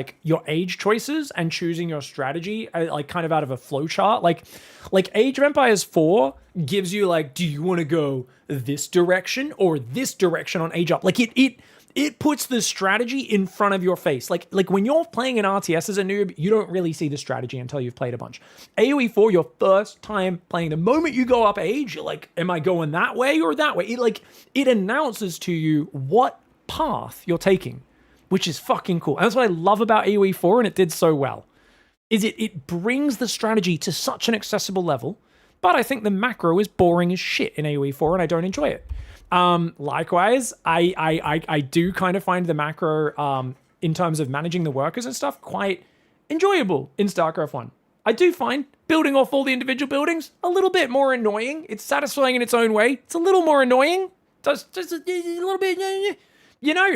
age choices and choosing your strategy, like, kind of out of a flowchart. Like Age of Empires 4 gives you, like, do you want to go this direction or this direction on age up? Like, it puts the strategy in front of your face. Like when you're playing an RTS as a noob, you don't really see the strategy until you've played a bunch. AoE 4, your first time playing, the moment you go up age, you're like, am I going that way or that way? It announces to you what path you're taking, which is fucking cool. And that's what I love about AoE 4, and it did so well, is it brings the strategy to such an accessible level, but I think the macro is boring as shit in AoE 4, and I don't enjoy it. Likewise, I do kind of find the macro, in terms of managing the workers and stuff, quite enjoyable in StarCraft 1. I do find building off all the individual buildings a little bit more annoying. It's satisfying in its own way. It's a little more annoying. Just a little bit, you know?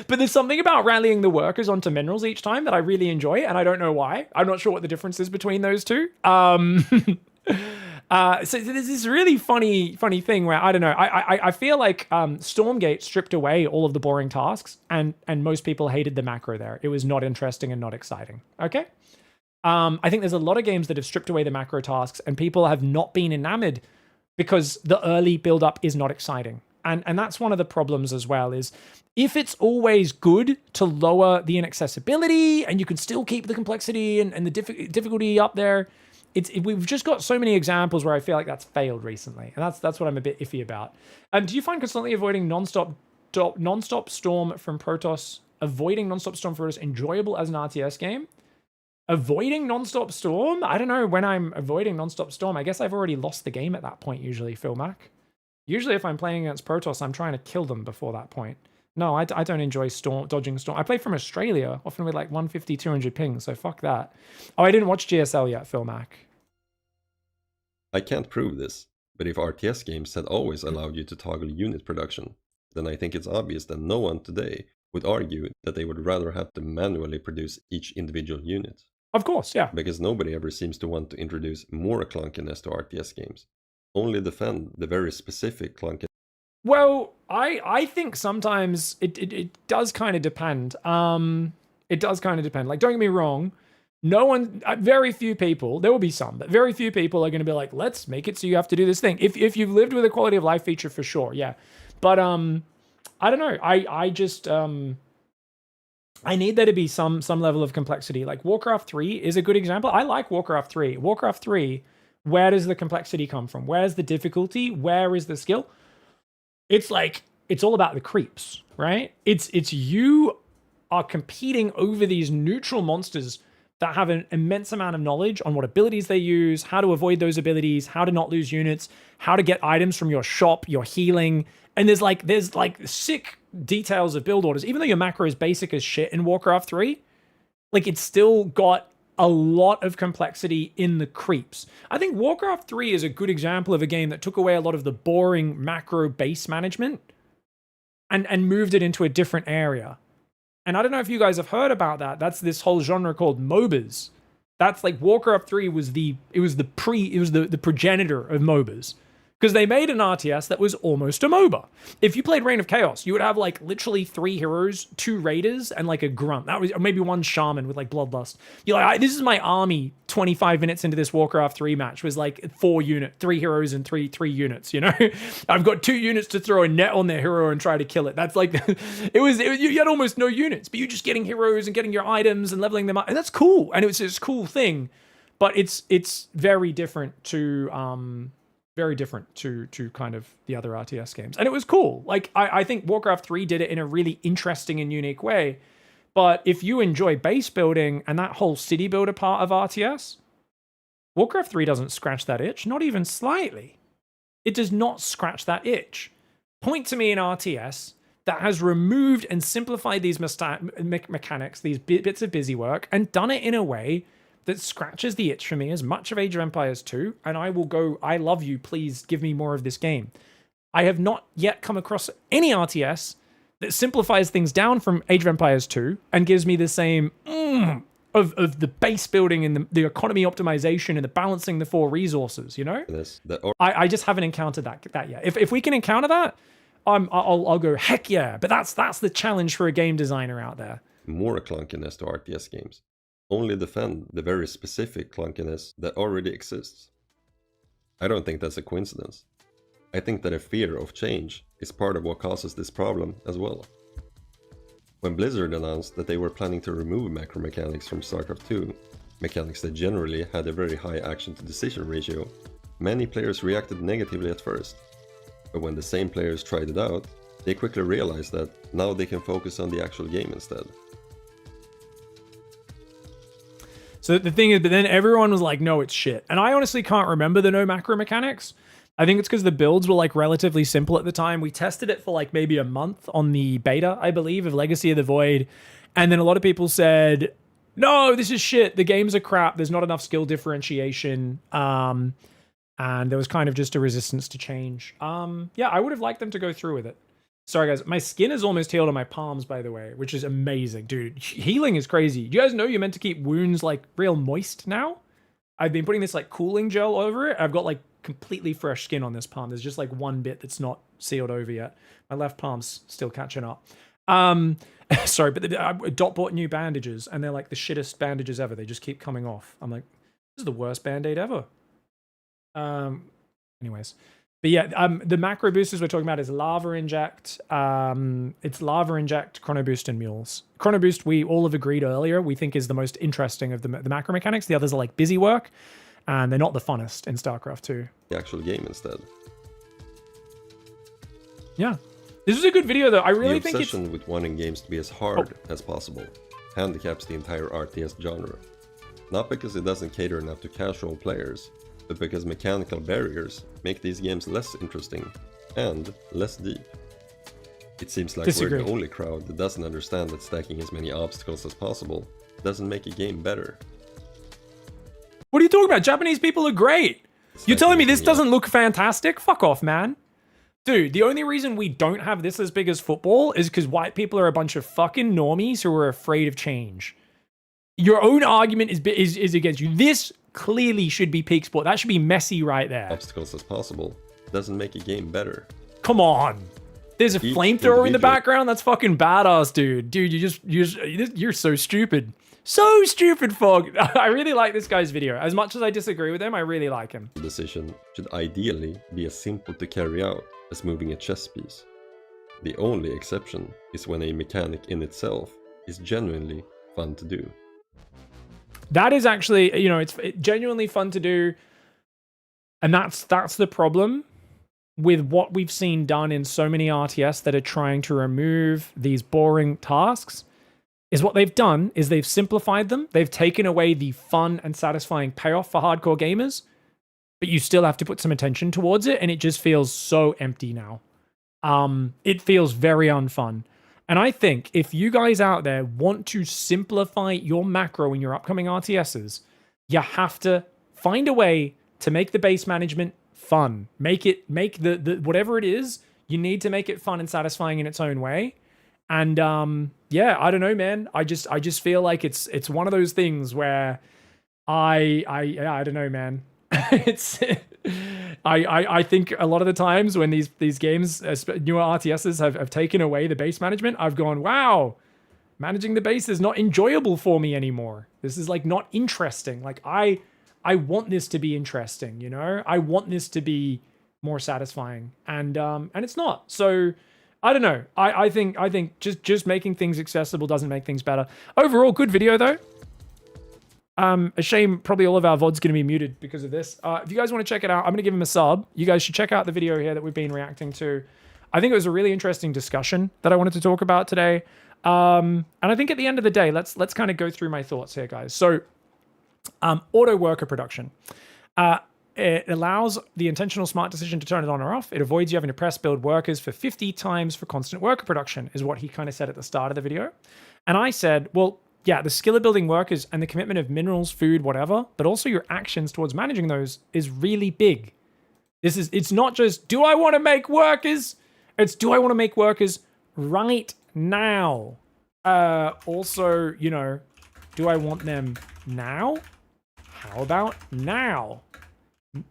But there's something about rallying the workers onto minerals each time that I really enjoy, and I don't know why. I'm not sure what the difference is between those two. So there's this really funny thing where, I don't know, I feel like Stormgate stripped away all of the boring tasks, and most people hated the macro there. It was not interesting and not exciting. Okay? I think there's a lot of games that have stripped away the macro tasks, and people have not been enamored because the early build-up is not exciting. And that's one of the problems as well, is if it's always good to lower the inaccessibility and you can still keep the complexity and the difficulty up there, we've just got so many examples where I feel like that's failed recently, and that's what I'm a bit iffy about. Do you find constantly avoiding nonstop storm from Protoss enjoyable as an RTS game? Avoiding nonstop storm? I don't know when I'm avoiding nonstop storm. I guess I've already lost the game at that point. Usually, Phil Mac. Usually, if I'm playing against Protoss, I'm trying to kill them before that point. No, I don't enjoy dodging storm. I play from Australia, often with like 150, 200 pings, so fuck that. Oh, I didn't watch GSL yet, Phil Mac. I can't prove this, but if RTS games had always allowed you to toggle unit production, then I think it's obvious that no one today would argue that they would rather have to manually produce each individual unit. Of course, yeah. Because nobody ever seems to want to introduce more clunkiness to RTS games. Only defend the very specific clunkiness. Well, I think sometimes it does kind of depend. It does kind of depend. Like, don't get me wrong, very few people, there will be some, but very few people are going to be like, let's make it so you have to do this thing. If you've lived with a quality of life feature, for sure, yeah. But I don't know. I just I need there to be some level of complexity. Like Warcraft 3 is a good example. I like Warcraft 3. Warcraft 3, where does the complexity come from? Where's the difficulty? Where is the skill? It's like, it's all about the creeps, right? It's you are competing over these neutral monsters that have an immense amount of knowledge on what abilities they use, how to avoid those abilities, how to not lose units, how to get items from your shop, your healing. And there's like sick details of build orders. Even though your macro is basic as shit in Warcraft 3, like it's still got a lot of complexity in the creeps. I think Warcraft 3 is a good example of a game that took away a lot of the boring macro base management and moved it into a different area. And I don't know if you guys have heard about that. That's this whole genre called MOBAs. That's like Warcraft 3 was the progenitor of MOBAs. Because they made an RTS that was almost a MOBA. If you played Reign of Chaos, you would have like literally 3 heroes, 2 raiders, and like a grunt. That was, or maybe 1 shaman with like bloodlust. You're like, this is my army 25 minutes into this Warcraft 3 match, was like 3 heroes and 3 units, you know? I've got 2 units to throw a net on their hero and try to kill it. That's like, you had almost no units, but you're just getting heroes and getting your items and leveling them up. And that's cool. And it's this cool thing, but it's very different to kind of the other RTS games. And it was cool. Like, I think Warcraft 3 did it in a really interesting and unique way. But if you enjoy base building and that whole city builder part of RTS, Warcraft 3 doesn't scratch that itch, not even slightly. It does not scratch that itch. Point to me an RTS that has removed and simplified these mechanics, these bits of busy work, and done it in a way that scratches the itch for me as much of Age of Empires 2, and I will go, I love you, please give me more of this game. I have not yet come across any RTS that simplifies things down from Age of Empires 2 and gives me the same of the base building and the economy optimization and the balancing the 4 resources, you know? I just haven't encountered that yet. If we can encounter that, I'll go, heck yeah, but that's the challenge for a game designer out there. More clunkiness to RTS games. Only defend the very specific clunkiness that already exists. I don't think that's a coincidence. I think that a fear of change is part of what causes this problem as well. When Blizzard announced that they were planning to remove macro mechanics from StarCraft 2, mechanics that generally had a very high action to decision ratio, many players reacted negatively at first. But when the same players tried it out, they quickly realized that now they can focus on the actual game instead. So the thing is, but then everyone was like, no, it's shit. And I honestly can't remember the no macro mechanics. I think it's because the builds were like relatively simple at the time. We tested it for like maybe a month on the beta, I believe, of Legacy of the Void. And then a lot of people said, no, this is shit. The games are crap. There's not enough skill differentiation. And there was kind of just a resistance to change. Yeah, I would have liked them to go through with it. Sorry, guys. My skin is almost healed on my palms, by the way, which is amazing. Dude, healing is crazy. Do you guys know you're meant to keep wounds, like, real moist now? I've been putting this, like, cooling gel over it. I've got, like, completely fresh skin on this palm. There's just, like, one bit that's not sealed over yet. My left palm's still catching up. Sorry, but Dot bought new bandages, and they're, like, the shittest bandages ever. They just keep coming off. I'm like, this is the worst Band-Aid ever. Anyways. But yeah, the macro boosters we're talking about is Lava Inject. It's Lava Inject, Chrono Boost, and Mules. Chrono Boost, we all have agreed earlier, we think is the most interesting of the macro mechanics. The others are like busy work, and they're not the funnest in StarCraft 2. The actual game instead. Yeah. This was a good video, though. I really think the it's... obsession with wanting games to be as hard as possible handicaps the entire RTS genre. Not because it doesn't cater enough to casual players, but because mechanical barriers make these games less interesting and less deep. It seems like we're the only crowd that doesn't understand that stacking as many obstacles as possible doesn't make a game better. What are you talking about? Japanese people are great. You're telling me this doesn't look fantastic? Fuck off, man. Dude, the only reason we don't have this as big as football is because white people are a bunch of fucking normies who are afraid of change. Your own argument is against you. This clearly should be peak sport. That should be Messi right there. Obstacles as possible doesn't make a game better. Come on. There's a flamethrower in the background. That's fucking badass, dude. Dude, you're so stupid. So stupid, Fog. I really like this guy's video. As much as I disagree with him, I really like him. The decision should ideally be as simple to carry out as moving a chess piece. The only exception is when a mechanic in itself is genuinely fun to do. That is actually, you know, it's genuinely fun to do. And that's the problem with what we've seen done in so many RTS that are trying to remove these boring tasks, is what they've done is they've simplified them. They've taken away the fun and satisfying payoff for hardcore gamers, but you still have to put some attention towards it, and it just feels so empty now. It feels very unfun. And I think if you guys out there want to simplify your macro in your upcoming RTSs, you have to find a way to make the base management fun. Make the whatever it is, you need to make it fun and satisfying in its own way. And yeah, I don't know, man. I just feel like it's one of those things where I don't know, man. I think a lot of the times when these games, newer RTSs have taken away the base management, I've gone, wow, managing the base is not enjoyable for me anymore. This is like not interesting. Like I want this to be interesting, you know? I want this to be more satisfying, and it's not. So I don't know. I think just making things accessible doesn't make things better. Overall, good video though. A shame probably all of our VOD's going to be muted because of this. If you guys want to check it out, I'm going to give him a sub. You guys should check out the video here that we've been reacting to. I think it was a really interesting discussion that I wanted to talk about today. And I think at the end of the day, let's kind of go through my thoughts here, guys. So, auto worker production. It allows the intentional smart decision to turn it on or off. It avoids you having to press build workers for 50 times for constant worker production, is what he kind of said at the start of the video. And I said, well, yeah, the skill of building workers and the commitment of minerals, food, whatever, but also your actions towards managing those is really big. It's not just, do I want to make workers? It's, do I want to make workers right now? Also, you know, do I want them now? How about now?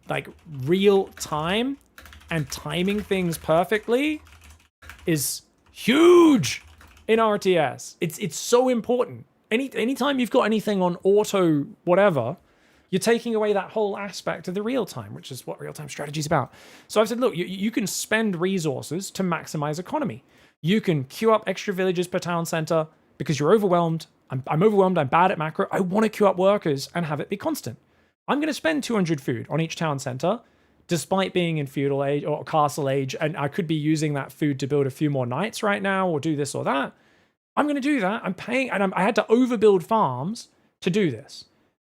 Like real time and timing things perfectly is huge in RTS. It's so important. Anytime you've got anything on auto whatever, You're taking away that whole aspect of the real time, which is what real time strategy is about. So I've said, look, you can spend resources to maximize economy. You can queue up extra villages per town center because you're overwhelmed. I'm overwhelmed. I'm bad at macro. I want to queue up workers and have it be constant. I'm going to spend 200 food on each town center, despite being in feudal age or castle age, and I could be using that food to build a few more knights right now or do this or that. I'm going to do that. I'm paying, and I had to overbuild farms to do this.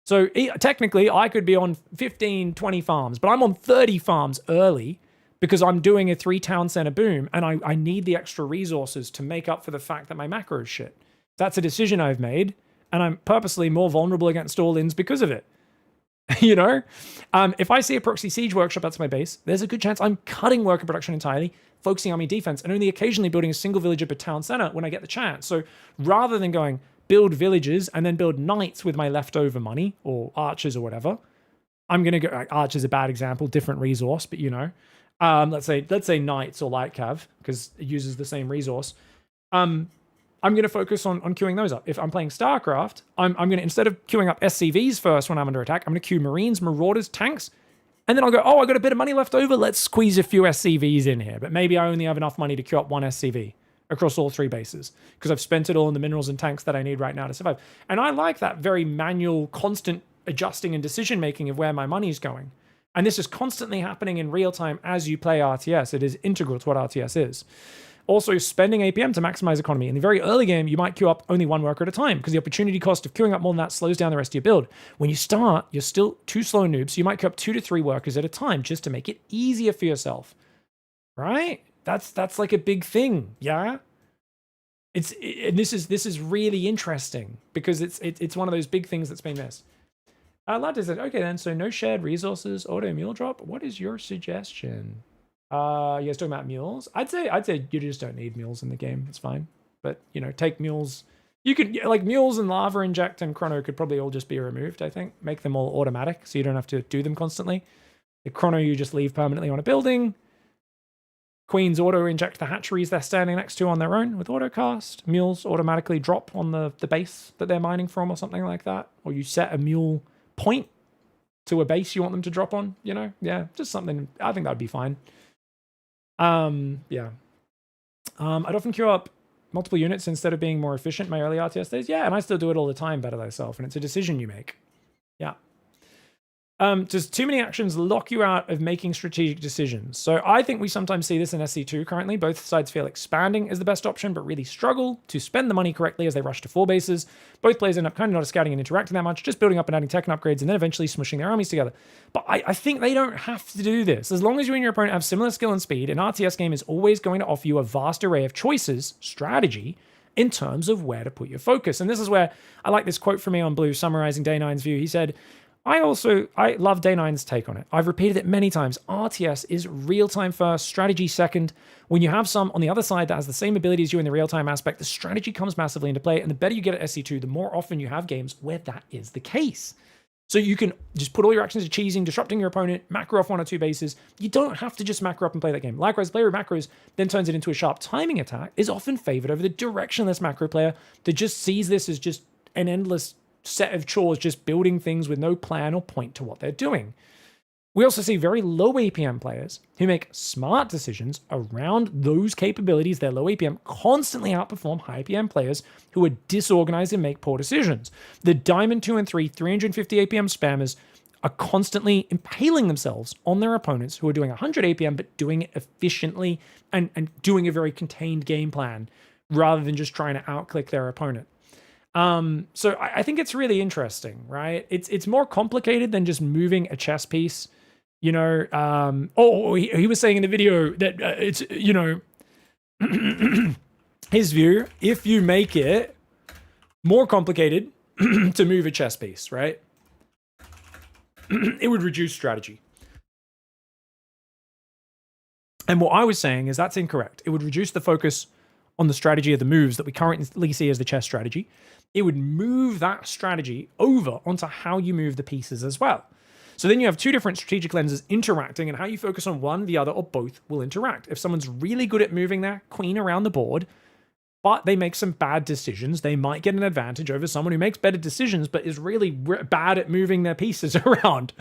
So technically, I could be on 15, 20 farms, but I'm on 30 farms early because I'm doing a 3-town center boom, and I need the extra resources to make up for the fact that my macro is shit. That's a decision I've made, and I'm purposely more vulnerable against all-ins because of it. You know? If I see a proxy siege workshop that's my base, there's a good chance I'm cutting worker production entirely, focusing on my defense, and only occasionally building a single villager per town center when I get the chance. So rather than going build villages and then build knights with my leftover money or archers or whatever, I'm going to go, archers a bad example, different resource, but you know, let's say knights or light cav because it uses the same resource. I'm going to focus on queuing those up. If I'm playing StarCraft, I'm going to, instead of queuing up SCVs first when I'm under attack, I'm going to queue Marines, Marauders, tanks, and then I'll go, oh, I got a bit of money left over. Let's squeeze a few SCVs in here. But maybe I only have enough money to queue up one SCV across all 3 bases because I've spent it all in the minerals and tanks that I need right now to survive. And I like that very manual, constant adjusting and decision-making of where my money's going. And this is constantly happening in real time as you play RTS. It is integral to what RTS is. Also, spending APM to maximize economy. In the very early game, you might queue up only 1 worker at a time because the opportunity cost of queuing up more than that slows down the rest of your build. When you start, you're still 2 slow noobs, so you might queue up 2 to 3 workers at a time just to make it easier for yourself. Right? That's like a big thing, yeah? And this is really interesting because it's one of those big things that's been missed. Latte said, okay then, so no shared resources, auto mule drop. What is your suggestion? You guys talking about mules? I'd say you just don't need mules in the game. It's fine. But you know, take mules. You could like mules and lava inject and chrono could probably all just be removed, I think. Make them all automatic so you don't have to do them constantly. The chrono you just leave permanently on a building. Queens auto inject the hatcheries they're standing next to on their own with autocast. Mules automatically drop on the base that they're mining from or something like that. Or you set a mule point to a base you want them to drop on, you know? Yeah, just something. I think that would be fine. Yeah. I'd often queue up multiple units instead of being more efficient in my early RTS days. Yeah, and I still do it all the time, better thyself. And it's a decision you make. Yeah. Does too many actions lock you out of making strategic decisions? So I think we sometimes see this in SC2 currently. Both sides feel expanding is the best option, but really struggle to spend the money correctly as they rush to 4 bases. Both players end up kind of not scouting and interacting that much, just building up and adding tech and upgrades, and then eventually smushing their armies together. But I think they don't have to do this. As long as you and your opponent have similar skill and speed, an RTS game is always going to offer you a vast array of choices, strategy, in terms of where to put your focus. And this is where I like this quote from me on Blue summarizing Day 9's view. He said, I love Day 9's take on it. I've repeated it many times. RTS is real-time first, strategy second. When you have some on the other side that has the same ability as you in the real-time aspect, the strategy comes massively into play, and the better you get at SC2, the more often you have games where that is the case. So you can just put all your actions to cheesing, disrupting your opponent, macro off 1 or 2 bases. You don't have to just macro up and play that game. Likewise, player with macros then turns it into a sharp timing attack is often favored over the directionless macro player that just sees this as just an endless set of chores, just building things with no plan or point to what they're doing. We also see very low APM players who make smart decisions around those capabilities. Their low APM constantly outperform high APM players who are disorganized and make poor decisions. The Diamond 2 and 3 350 APM spammers are constantly impaling themselves on their opponents who are doing 100 APM but doing it efficiently and doing a very contained game plan rather than just trying to outclick their opponent. So I think it's really interesting, right? It's more complicated than just moving a chess piece, you know. He was saying in the video that it's, you know, his view, if you make it more complicated to move a chess piece, right? It would reduce strategy. And what I was saying is that's incorrect. It would reduce the focus on the strategy of the moves that we currently see as the chess strategy. It would move that strategy over onto how you move the pieces as well. So then you have 2 different strategic lenses interacting, and how you focus on one, the other, or both will interact. If someone's really good at moving their queen around the board, but they make some bad decisions. They might get an advantage over someone who makes better decisions, but is really bad at moving their pieces around.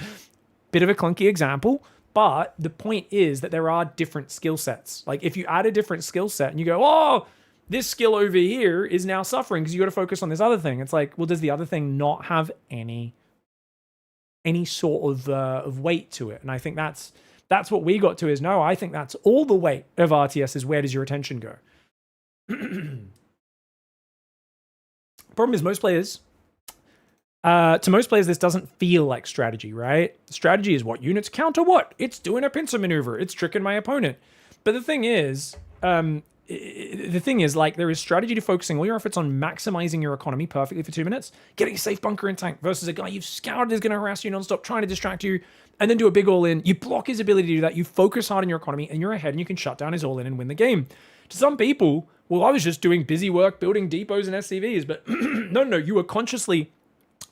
Bit of a clunky example, but the point is that there are different skill sets. Like if you add a different skill set and you go, oh, this skill over here is now suffering because you got to focus on this other thing. It's like, well, does the other thing not have any sort of weight to it? And I think that's what we got to is, no, I think that's all the weight of RTS is where does your attention go? Problem is most players, to most players, this doesn't feel like strategy, right? Strategy is what units counter what? It's doing a pincer maneuver. It's tricking my opponent. But the thing is, like, there is strategy to focusing all your efforts on maximizing your economy perfectly for 2 minutes, getting a safe bunker and tank versus a guy you've scouted is going to harass you nonstop, trying to distract you, and then do a big all-in. You block his ability to do that. You focus hard on your economy, and you're ahead, and you can shut down his all-in and win the game. To some people, well, I was just doing busy work, building depots and SCVs, but no, you were consciously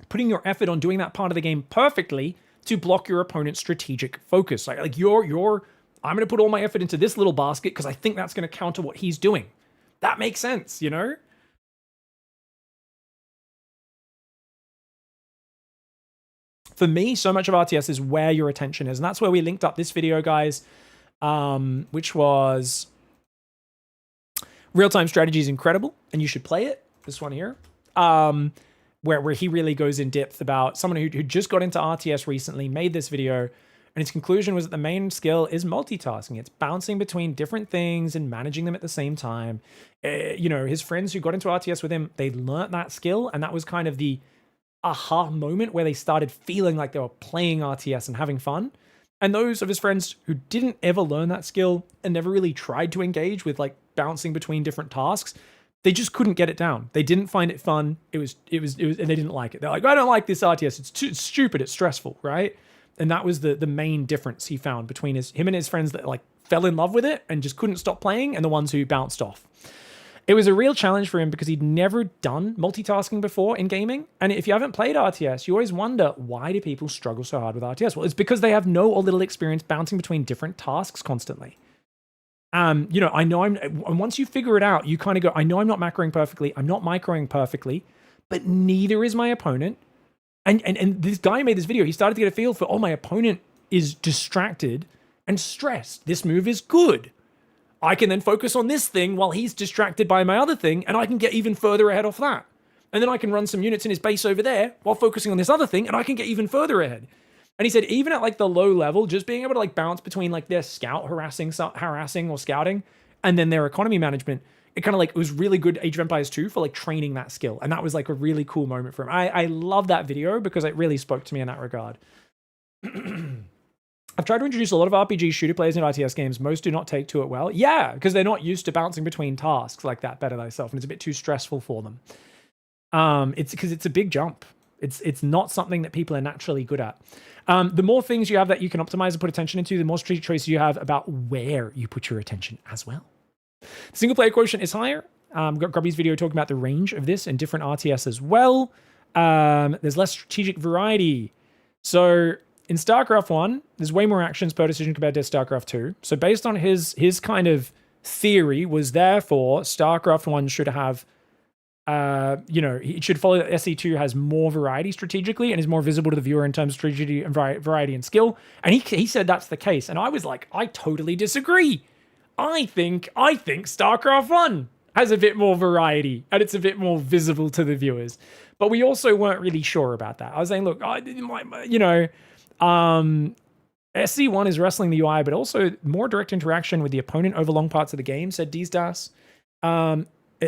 putting your effort on doing that part of the game perfectly to block your opponent's strategic focus. Like I'm going to put all my effort into this little basket because I think that's going to counter what he's doing. That makes sense, you know? For me, so much of RTS is where your attention is. And that's where we linked up this video, guys, which was Real-Time Strategy is incredible, and you should play it. This one here. Where he really goes in depth about someone who just got into RTS recently, made this video, and his conclusion was that the main skill is multitasking. It's bouncing between different things and managing them at the same time. His friends who got into RTS with him, they learnt that skill, and that was kind of the aha moment where they started feeling like they were playing RTS and having fun. And those of his friends who didn't ever learn that skill and never really tried to engage with like bouncing between different tasks, they just couldn't get it down. They didn't find it fun. It was, and they didn't like it. They're like, I don't like this RTS. It's stupid. It's stressful, right? And that was the main difference he found between him and his friends that like fell in love with it and just couldn't stop playing, and the ones who bounced off. It was a real challenge for him because he'd never done multitasking before in gaming. And if you haven't played RTS, you always wonder, why do people struggle so hard with RTS? Well, it's because they have no or little experience bouncing between different tasks constantly. And once you figure it out, you kind of go, I know I'm not macroing perfectly. I'm not microing perfectly, but neither is my opponent. And this guy made this video. He started to get a feel for, my opponent is distracted and stressed. This move is good. I can then focus on this thing while he's distracted by my other thing, and I can get even further ahead off that. And then I can run some units in his base over there while focusing on this other thing, and I can get even further ahead. And he said, even at like the low level, just being able to like bounce between like their scout harassing or scouting, and then their economy management, it kind of like, it was really good Age of Empires 2 for like training that skill. And that was like a really cool moment for him. I love that video because it really spoke to me in that regard. I've tried to introduce a lot of RPG shooter players in RTS games. Most do not take to it well. Yeah, because they're not used to bouncing between tasks like that better thyself, and it's a bit too stressful for them. It's because it's a big jump. It's not something that people are naturally good at. The more things you have that you can optimize and put attention into, the more strategic choices you have about where you put your attention as well. The single player quotient is higher. Got Grubby's video talking about the range of this in different RTS as well. There's less strategic variety. So in StarCraft 1, there's way more actions per decision compared to StarCraft 2. So based on his kind of theory was therefore StarCraft 1 should have, it should follow that SC2 has more variety strategically and is more visible to the viewer in terms of strategy and variety and skill. And he said that's the case. And I was like, I totally disagree. I think StarCraft 1 has a bit more variety and it's a bit more visible to the viewers. But we also weren't really sure about that. I was saying, look, SC1 is wrestling the UI, but also more direct interaction with the opponent over long parts of the game, said D's.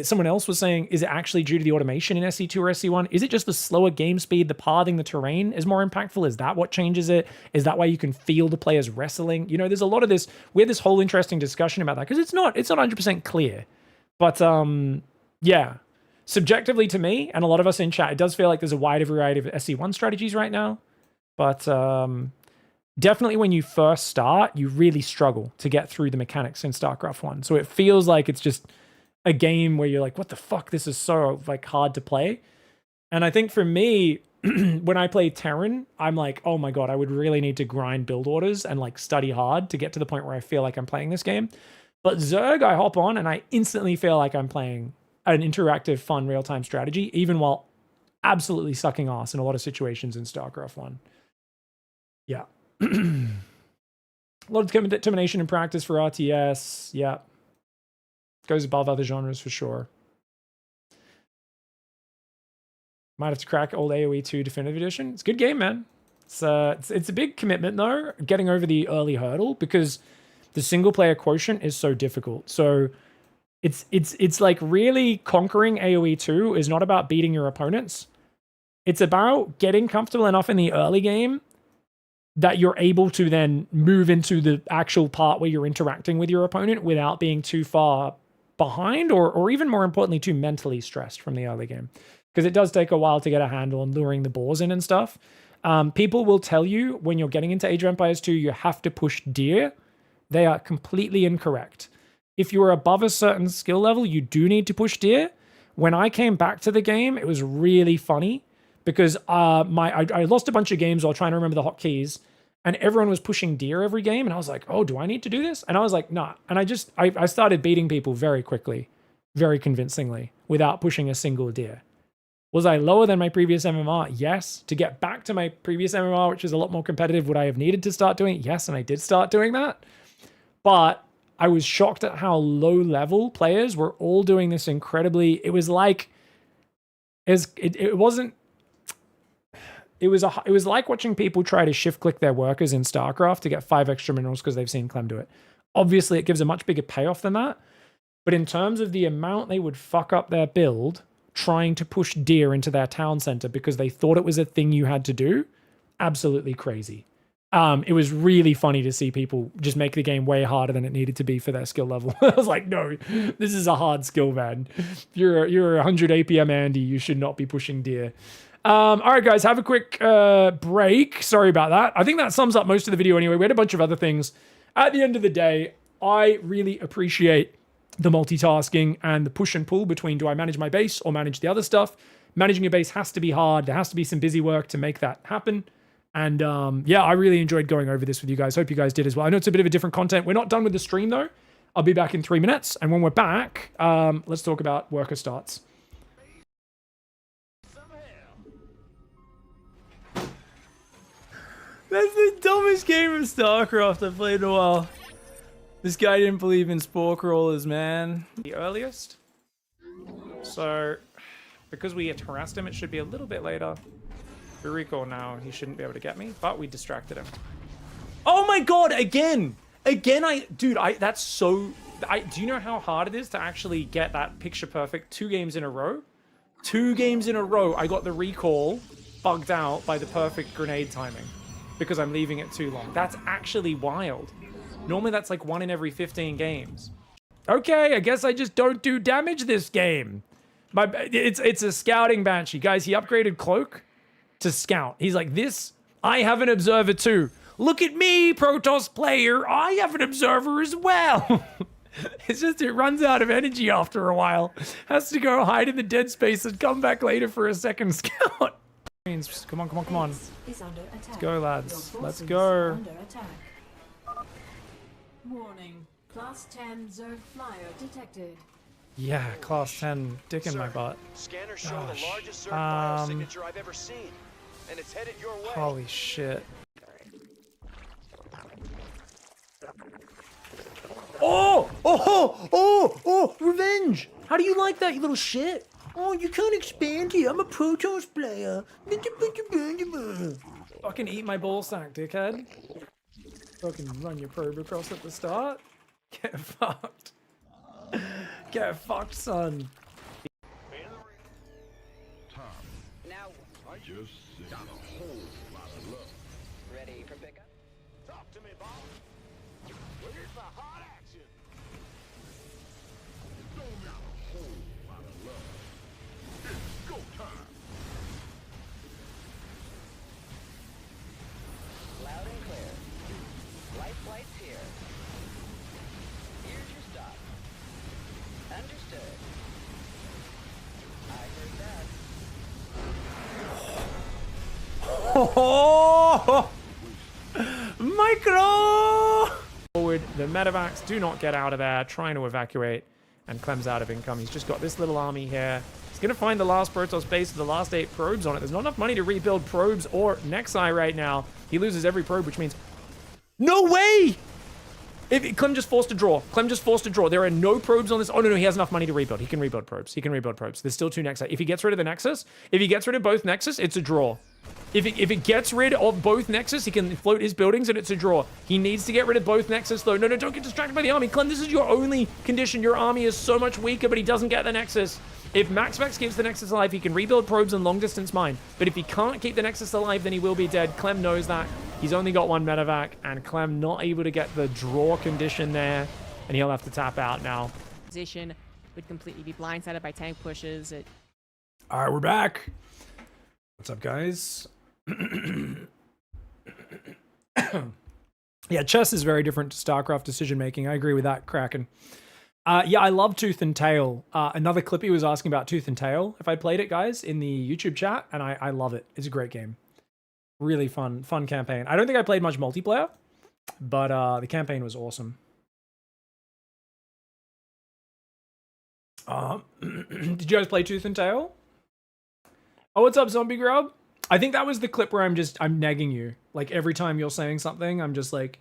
Someone else was saying, is it actually due to the automation in SC2 or SC1? Is it just the slower game speed, the pathing, the terrain is more impactful? Is that what changes it? Is that why you can feel the players wrestling? There's a lot of this, we had this whole interesting discussion about that because it's not 100% clear. But yeah, subjectively to me and a lot of us in chat, it does feel like there's a wider variety of SC1 strategies right now. But definitely when you first start, you really struggle to get through the mechanics in StarCraft 1. So it feels like it's just a game where you're like, what the fuck? This is so like hard to play. And I think for me, when I play Terran, I'm like, oh my God, I would really need to grind build orders and like study hard to get to the point where I feel like I'm playing this game. But Zerg, I hop on and I instantly feel like I'm playing an interactive, fun, real-time strategy, even while absolutely sucking ass in a lot of situations in StarCraft 1. Yeah. A lot of determination and practice for RTS. Yeah. Goes above other genres for sure. Might have to crack old AoE 2 Definitive Edition. It's a good game, man. It's a big commitment, though, getting over the early hurdle, because the single-player quotient is so difficult. So it's like really conquering AoE 2 is not about beating your opponents. It's about getting comfortable enough in the early game that you're able to then move into the actual part where you're interacting with your opponent without being too far behind, or even more importantly, too mentally stressed from the early game. Because it does take a while to get a handle on luring the boars in and stuff. People will tell you when you're getting into Age of Empires 2, you have to push deer. They are completely incorrect. If you're above a certain skill level, you do need to push deer. When I came back to the game, it was really funny because I lost a bunch of games while trying to remember the hotkeys, and everyone was pushing deer every game, and I was like, oh, do I need to do this? And I was like, nah. And I started beating people very quickly, very convincingly, without pushing a single deer. Was I lower than my previous MMR? Yes. To get back to my previous MMR, which is a lot more competitive, would I have needed to start doing it? Yes, and I did start doing that. But I was shocked at how low-level players were all doing this incredibly. It was like, it wasn't. It was like watching people try to shift-click their workers in StarCraft to get 5 extra minerals because they've seen Clem do it. Obviously, it gives a much bigger payoff than that. But in terms of the amount they would fuck up their build trying to push deer into their town center because they thought it was a thing you had to do, absolutely crazy. It was really funny to see people just make the game way harder than it needed to be for their skill level. I was like, no, this is a hard skill, man. If you're 100 APM Andy, you should not be pushing deer. All right, guys, have a quick break. Sorry about that. I think that sums up most of the video anyway. We had a bunch of other things. At the end of the day, I really appreciate the multitasking and the push and pull between do I manage my base or manage the other stuff. Managing your base has to be hard. There has to be some busy work to make that happen. And yeah, I really enjoyed going over this with you guys. Hope you guys did as well. I know it's a bit of a different content. We're not done with the stream, though. I'll be back in 3 minutes. And when we're back, let's talk about worker starts. That's the dumbest game of StarCraft I've played in a while. This guy didn't believe in spore crawlers, man. The earliest. So, because we had harassed him, it should be a little bit later. If we recall now, he shouldn't be able to get me, but we distracted him. Oh my god, again! Again, That's so... do you know how hard it is to actually get that picture perfect 2 games in a row? 2 games in a row, I got the recall bugged out by the perfect grenade timing because I'm leaving it too long. That's actually wild. Normally that's like 1 in every 15 games. Okay, I guess I just don't do damage this game. It's a scouting banshee. Guys, he upgraded Cloak to Scout. He's like, this, I have an observer too. Look at me, Protoss player. I have an observer as well. It's just, it runs out of energy after a while. Has to go hide in the dead space and come back later for a second scout. Come on, come on, come on. Let's go, lads. Let's go. Warning. Class 10 Zerg flyer detected. Yeah, class 10 dick in my butt. Scanners show the largest Zerg fire signature I've ever seen, and it's headed your way. Holy shit. Oh, revenge! How do you like that, you little shit? Oh, you can't expand here. I'm a Protoss player. Fucking eat my ball sack, dickhead. Fucking run your probe across at the start. Get fucked. Get fucked, son. Now, I just got a whole lot of love. Ready for pickup? Talk to me, Bob. Where's the hot action? Don't got a whole lot of love. It's go time. Loud and clear. Life flight's here. Here's your stop. Understood. I heard that. Oh, micro! Forward, the medevacs do not get out of there, trying to evacuate. And Clem's out of income. He's just got this little army here. He's going to find the last Protoss base with the last 8 probes on it. There's not enough money to rebuild probes or Nexi right now. He loses every probe, which means... No way! Clem just forced to draw. Clem just forced to draw. There are no probes on this. Oh, no, he has enough money to rebuild. He can rebuild probes. He can rebuild probes. There's still 2 Nexi. If he gets rid of the Nexus, if he gets rid of both Nexus, it's a draw. If it gets rid of both Nexus, he can float his buildings and it's a draw. He needs to get rid of both Nexus, though. No, don't get distracted by the army. Clem, this is your only condition. Your army is so much weaker, but he doesn't get the Nexus. If MaxVex keeps the Nexus alive, he can rebuild probes and long-distance mine. But if he can't keep the Nexus alive, then he will be dead. Clem knows that. He's only got 1 medevac, and Clem not able to get the draw condition there, and he'll have to tap out now. Position would completely be blindsided by tank pushes. All right, we're back. What's up, guys? Yeah, chess is very different to StarCraft decision making. I agree with that, Kraken. Yeah, I love Tooth and Tail. Another Clippy was asking about Tooth and Tail if I played it, guys, in the YouTube chat, and I love it. It's a great game. Really fun campaign. I don't think I played much multiplayer, but the campaign was awesome. Did you guys play Tooth and Tail? Oh, what's up, Zombie Grub? I think that was the clip where I'm negging you. Like every time you're saying something, I'm just like,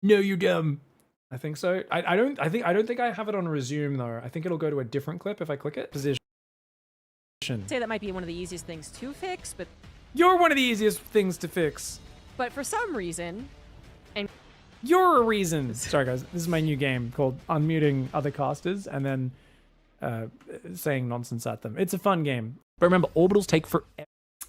no, you dumb. I think so. I don't think I have it on resume though. I think it'll go to a different clip if I click it. Position. Say that might be one of the easiest things to fix, but You're one of the easiest things to fix. But for some reason, and you're a reason. Sorry guys, this is my new game called unmuting other casters and then saying nonsense at them. It's a fun game. But remember, orbitals take forever.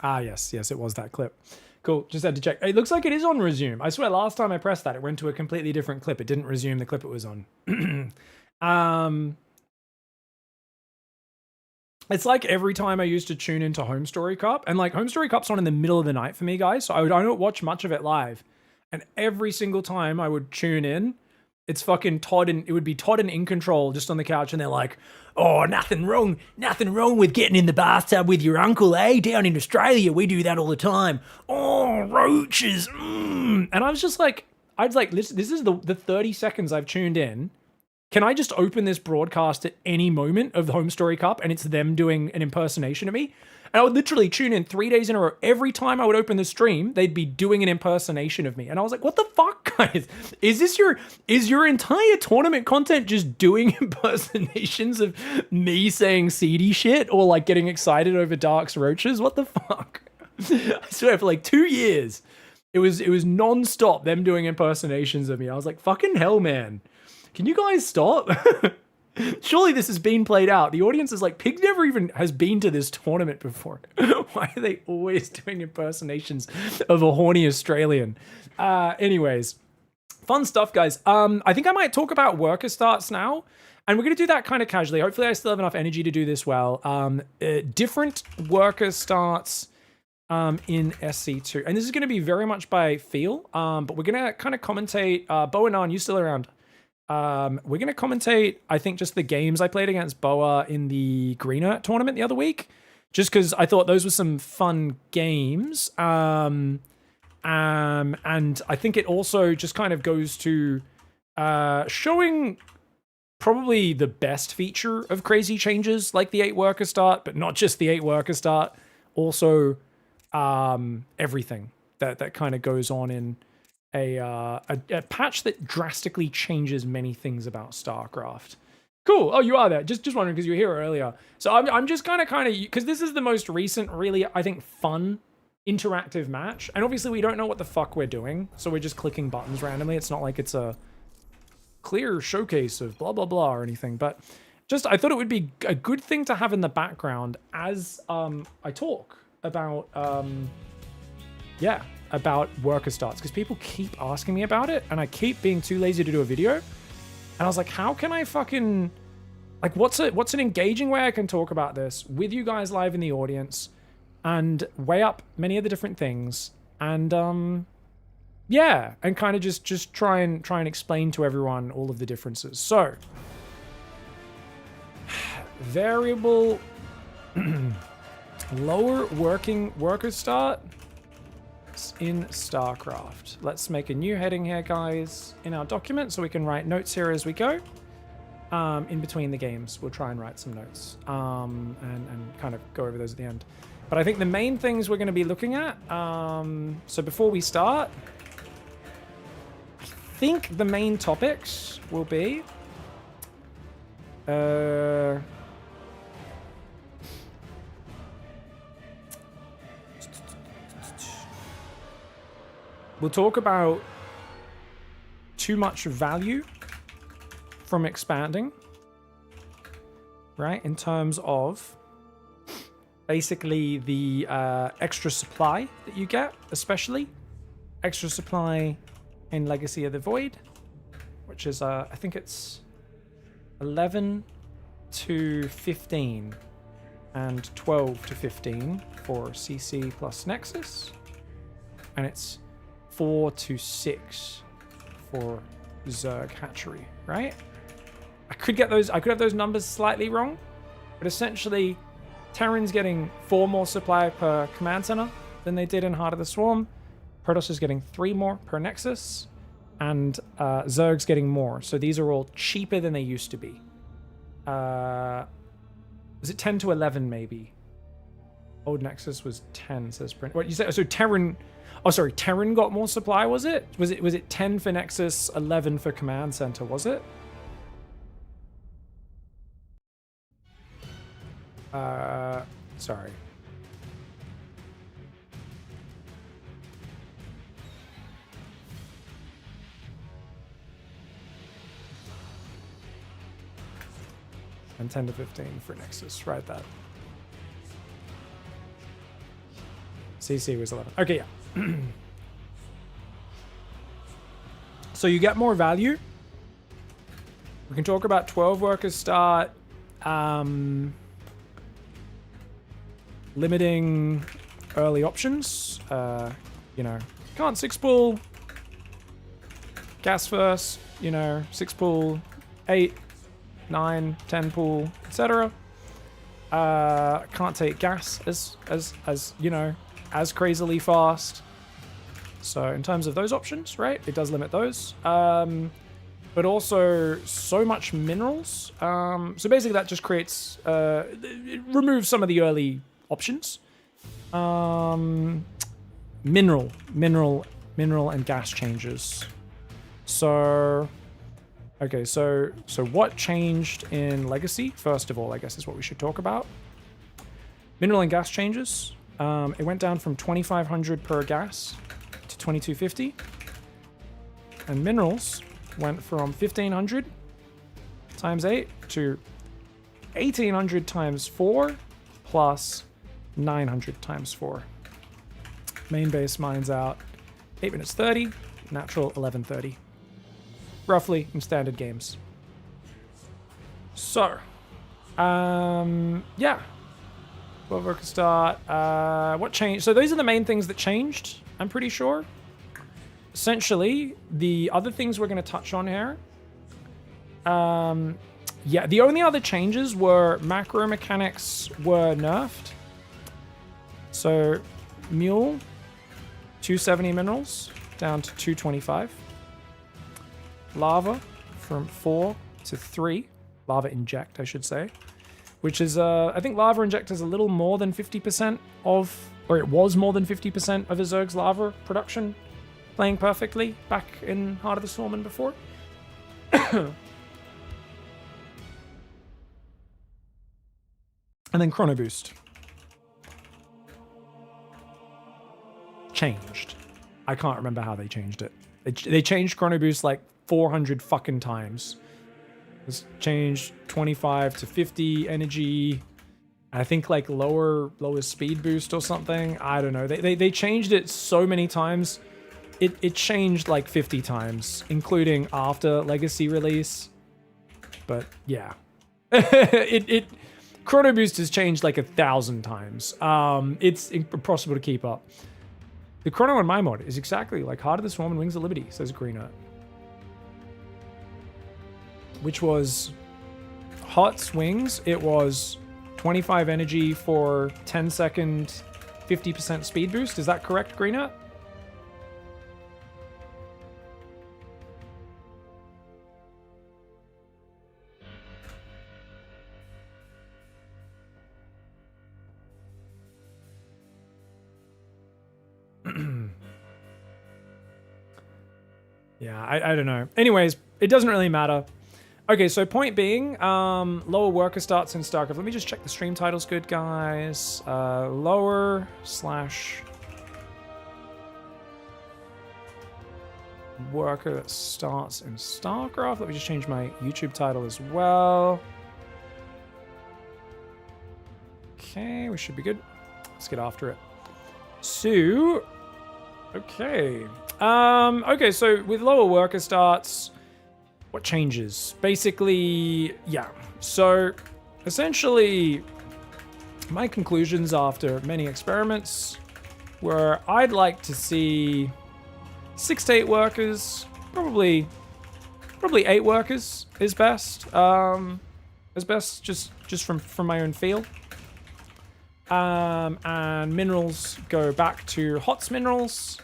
Ah, yes, it was that clip. Cool, just had to check. It looks like it is on resume. I swear last time I pressed that, it went to a completely different clip. It didn't resume the clip it was on. It's like every time I used to tune into Home Story Cup, and like Home Story Cup's on in the middle of the night for me, guys, so I don't watch much of it live. And every single time I would tune in, it's fucking Todd and it would be Todd and In Control just on the couch, and they're like, "Oh, nothing wrong with getting in the bathtub with your uncle, eh? Down in Australia, we do that all the time. Oh, roaches, And I was just like, this is the 30 seconds I've tuned in. Can I just open this broadcast at any moment of the Home Story Cup and it's them doing an impersonation of me? And I would literally tune in 3 days in a row. Every time I would open the stream, they'd be doing an impersonation of me. And I was like, what the fuck, guys? Is your entire tournament content just doing impersonations of me saying seedy shit or like getting excited over Dark's roaches? What the fuck? I swear for like 2 years, it was non-stop them doing impersonations of me. I was like, fucking hell, man. Can you guys stop? Surely this has been played out. The audience is like, Pig never even has been to this tournament before. Why are they always doing impersonations of a horny Australian? Anyways, fun stuff, guys. I think I might talk about worker starts now. And we're going to do that kind of casually. Hopefully I still have enough energy to do this well. Different worker starts in SC2. And this is going to be very much by feel. But we're going to kind of commentate. Bo and Arn, you still around? We're going to commentate, I think, just the games I played against Boa in the Greener tournament the other week, just because I thought those were some fun games. And I think it also just kind of goes to showing probably the best feature of crazy changes, like the 8 worker start, but not just the 8 worker start, also everything that kind of goes on in a patch that drastically changes many things about StarCraft. Cool. Oh, you are there. Just wondering because you were here earlier. So I'm just kind of because this is the most recent, really, I think, fun interactive match. And obviously we don't know what the fuck we're doing, so we're just clicking buttons randomly. It's not like it's a clear showcase of blah blah blah or anything. But just I thought it would be a good thing to have in the background as I talk about about worker starts, because people keep asking me about it and I keep being too lazy to do a video. And I was like, how can I fucking, like, what's an engaging way I can talk about this with you guys live in the audience and weigh up many of the different things and and kind of just try and explain to everyone all of the differences. So variable lower worker start in StarCraft. Let's make a new heading here, guys, in our document so we can write notes here as we go. in between the games. We'll try and write some notes and kind of go over those at the end. But I think the main things we're going to be looking at, so before we start, I think the main topics will be we'll talk about too much value from expanding, right? In terms of basically the extra supply that you get, especially extra supply in Legacy of the Void, which is I think it's 11 to 15 and 12 to 15 for CC plus Nexus, and it's 4 to 6 for Zerg Hatchery, right? I could have those numbers slightly wrong, but essentially Terran's getting 4 more supply per command center than they did in Heart of the Swarm. Protoss is getting 3 more per Nexus, and Zerg's getting more. So these are all cheaper than they used to be. Was it 10 to 11 maybe? Old Nexus was 10, says print. What you said? So Terran. Oh, sorry. Terran got more supply. Was it? Was it 10 for Nexus, 11 for command center? Was it? Sorry. And 10 to 15 for Nexus. Write that. CC was 11. Okay, yeah. So you get more value. We can talk about 12 workers start. Limiting early options. You know, can't 6-pull. Gas first. You know, 6-pull, 8, 9, 10-pull, etc. Can't take gas as you know, as crazily fast. So in terms of those options, right, it does limit those. But also so much minerals. So basically that just creates, it removes some of the early options. Mineral and gas changes. So, okay, so what changed in Legacy? First of all, I guess is what we should talk about. Mineral and gas changes. It went down from 2,500 per gas to 2,250. And minerals went from 1,500 times 8 to 1,800 times 4 plus 900 times 4. Main base mines out 8 minutes 30, natural 11:30. Roughly in standard games. So, yeah. 12 worker start. What changed? So those are the main things that changed, I'm pretty sure. Essentially, the other things we're going to touch on here. Yeah, the only other changes were macro mechanics were nerfed. So, Mule, 270 minerals, down to 225. Lava, from 4 to 3. Lava Inject, I should say. Which is, I think Lava Inject is a little more than 50% of, or it was more than 50% of a Zerg's lava production. Playing perfectly back in Heart of the Swarm and before. And then Chrono Boost. Changed. I can't remember how they changed it. They changed Chrono Boost like 400 fucking times. It's changed 25 to 50 energy. I think like lower speed boost or something. I don't know. They changed it so many times. It changed like 50 times, including after Legacy release. But yeah. Chrono Boost has changed like 1,000 times. It's impossible to keep up. The Chrono on my mod is exactly like Heart of the Swarm and Wings of Liberty, says Greenert. Which was Hot Swings. It was 25 energy for 10 second, 50% speed boost. Is that correct, Greenert? Yeah, I don't know. Anyways, it doesn't really matter. Okay, so point being, lower worker starts in StarCraft. Let me just check the stream title's good, guys. Lower / worker that starts in StarCraft. Let me just change my YouTube title as well. Okay, we should be good. Let's get after it. So, okay. Okay, so with lower worker starts, what changes? Basically, yeah. So, essentially, my conclusions after many experiments were I'd like to see 6 to 8 workers, probably 8 workers is best. Is best just from my own feel. And minerals go back to HOTS minerals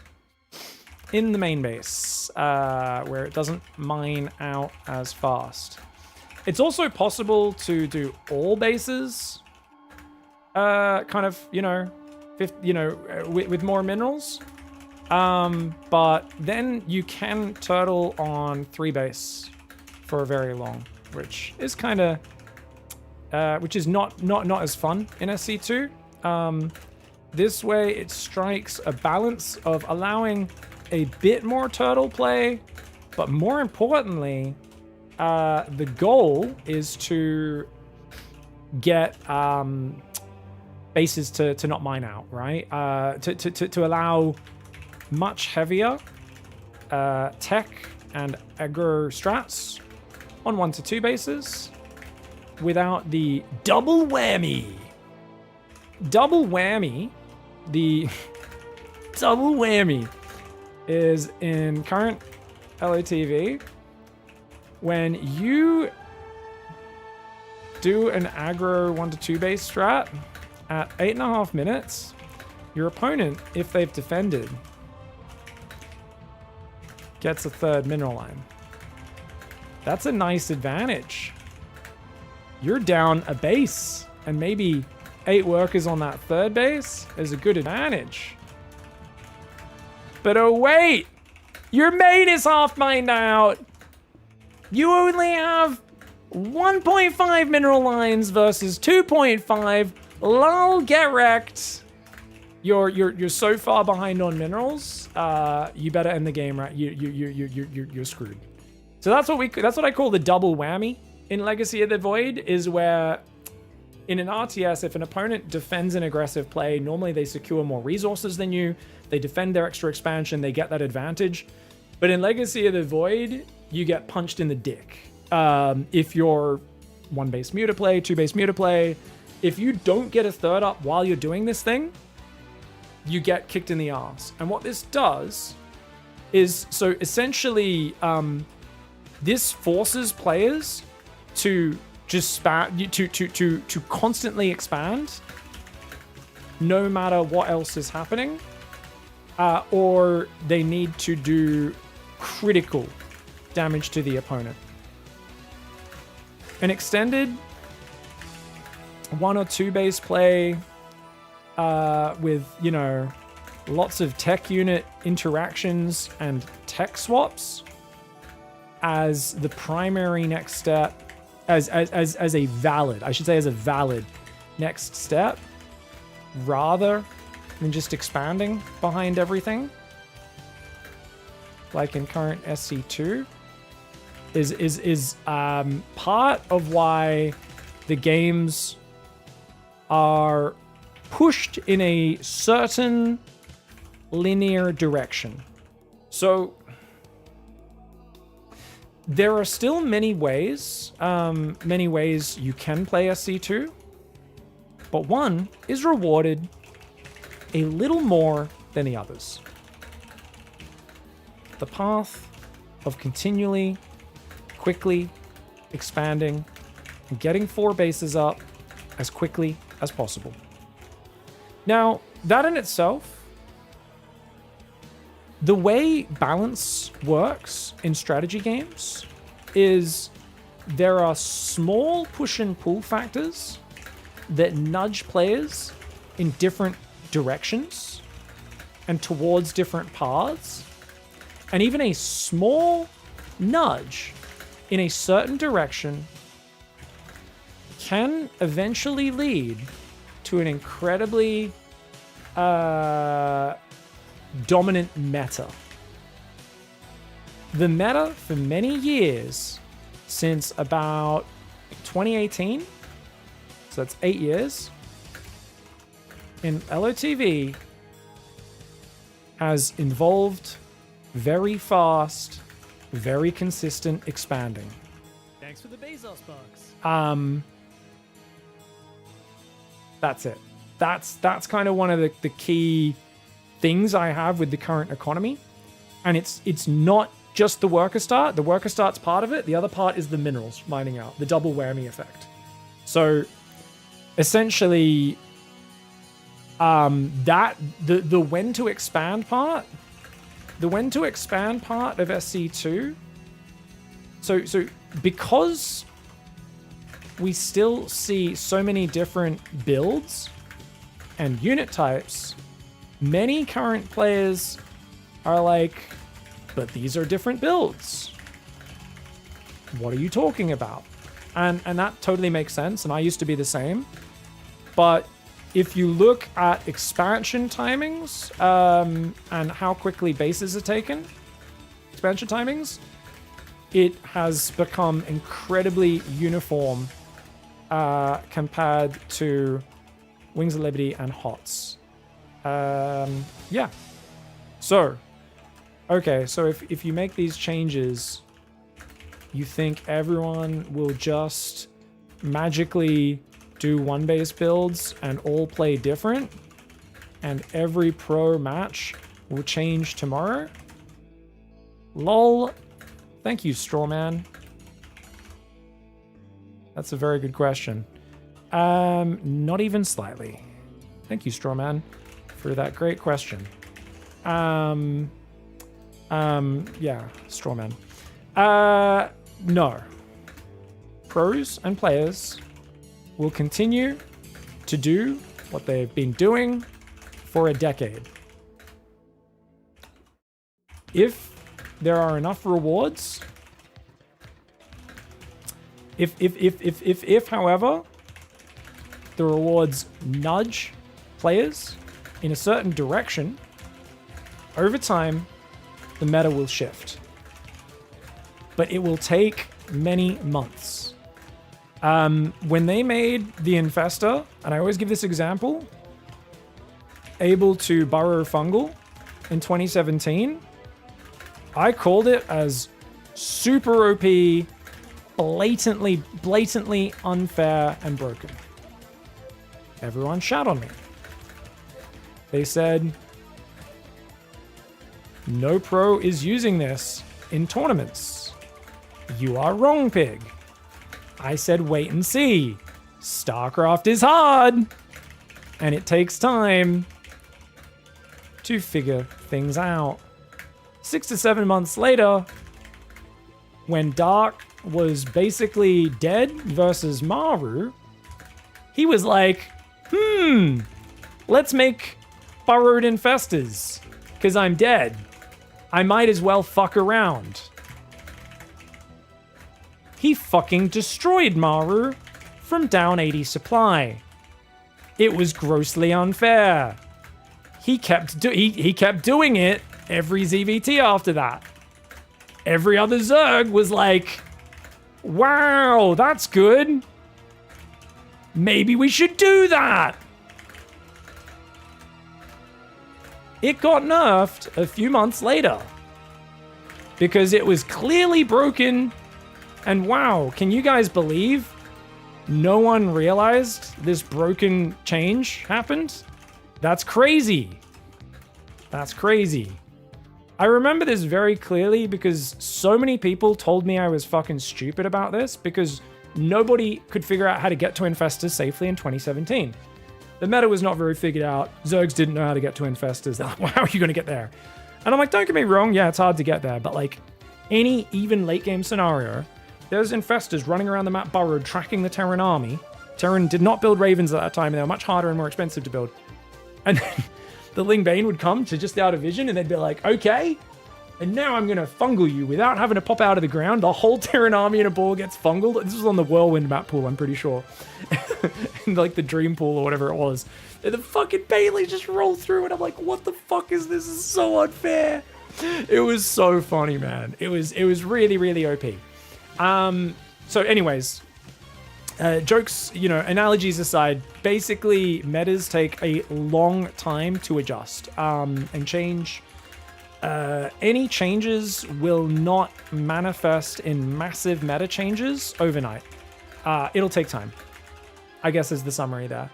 in the main base, where it doesn't mine out as fast. It's also possible to do all bases, kind of, with more minerals. But then you can turtle on 3 base for very long, which is kind of, which is not as fun in SC2. This way it strikes a balance of allowing a bit more turtle play, but more importantly, the goal is to get bases to not mine out, right? To allow much heavier tech and aggro strats on 1 to 2 bases without the double whammy. Double whammy, the double whammy is in current LOTV when you do an aggro 1 to 2 base strat at 8.5 minutes, your opponent, if they've defended, gets a 3rd mineral line. That's a nice advantage. You're down a base, and maybe 8 workers on that 3rd base is a good advantage. But oh wait, your main is half mined out. You only have 1.5 mineral lines versus 2.5. Lol, get wrecked. You're so far behind on minerals. You better end the game, right? You're screwed. So that's what I call the double whammy in Legacy of the Void, is where in an RTS, if an opponent defends an aggressive play, normally they secure more resources than you. They defend their extra expansion, they get that advantage. But in Legacy of the Void, you get punched in the dick. If you're 1 base muta play, 2 base muta play, if you don't get a 3rd up while you're doing this thing, you get kicked in the ass. And what this does is, so essentially, this forces players to just to constantly expand, no matter what else is happening, or they need to do critical damage to the opponent. An extended 1 or 2 base play with, lots of tech unit interactions and tech swaps as the primary next step, as a valid next step, rather than just expanding behind everything, like in current SC2, is part of why the games are pushed in a certain linear direction. So there are still many ways you can play SC2, but one is rewarded a little more than the others. The path of continually, quickly expanding and getting 4 bases up as quickly as possible. Now, that in itself, the way balance works in strategy games is there are small push and pull factors that nudge players in different directions and towards different paths. And even a small nudge in a certain direction can eventually lead to an incredibly dominant meta. The meta for many years, since about 2018, so that's 8 years, in LOTV has involved very fast, very consistent expanding. Thanks for the Bezos bucks. That's it. That's kind of one of the key things I have with the current economy. And it's not just the worker start. The worker start's part of it. The other part is the minerals mining out, the double whammy effect. So essentially, that the when to expand part, of SC2. So because we still see so many different builds and unit types, many current players are like, but these are different builds. What are you talking about? And that totally makes sense, and I used to be the same. But if you look at expansion timings and how quickly bases are taken, expansion timings, it has become incredibly uniform compared to Wings of Liberty and HOTS. Yeah. So, okay, so if you make these changes, you think everyone will just magically do one base builds and all play different, and every pro match will change tomorrow? Lol. Thank you, Strawman. That's a very good question. Not even slightly. Thank you, Strawman, for that great question. Yeah, Strawman. No. Pros and players will continue to do what they've been doing for a decade. If there are enough rewards, if however, the rewards nudge players in a certain direction, over time, the meta will shift. But it will take many months. When they made the Infestor, and I always give this example, able to burrow fungal in 2017, I called it as super OP, blatantly unfair and broken. Everyone shat on me. They said, no pro is using this in tournaments. You are wrong, pig. I said, wait and see. StarCraft is hard, and it takes time to figure things out. 6 to 7 months later, when Dark was basically dead versus Maru, he was like, let's make burrowed infestors, because I'm dead. I might as well fuck around. He fucking destroyed Maru from down 80 supply. It was grossly unfair. He kept doing it every ZVT after that. Every other Zerg was like, wow, that's good. Maybe we should do that. It got nerfed a few months later because it was clearly broken. And wow, can you guys believe no one realized this broken change happened? That's crazy. That's crazy. I remember this very clearly because so many people told me I was fucking stupid about this because nobody could figure out how to get to Infestors safely in 2017. The meta was not very figured out. Zergs didn't know how to get to Infestors. They're like, well, how are you going to get there? And I'm like, don't get me wrong. Yeah, it's hard to get there. But like any even late game scenario, there's Infestors running around the map burrowed, tracking the Terran army. Terran did not build Ravens at that time. They were much harder and more expensive to build. And then the Ling Bane would come to just out of vision and they'd be like, okay, And now I'm going to fungal you without having to pop out of the ground. The whole Terran army in a ball gets fungaled. This was on the Whirlwind map pool, I'm pretty sure. And like the Dream pool or whatever it was. And the fucking Bailey just rolled through and I'm like, what the fuck is this? This is so unfair. It was so funny, man. It was really, really OP. So anyways, jokes, analogies aside, basically metas take a long time to adjust and change. Any changes will not manifest in massive meta changes overnight. It'll take time, I guess, is the summary there.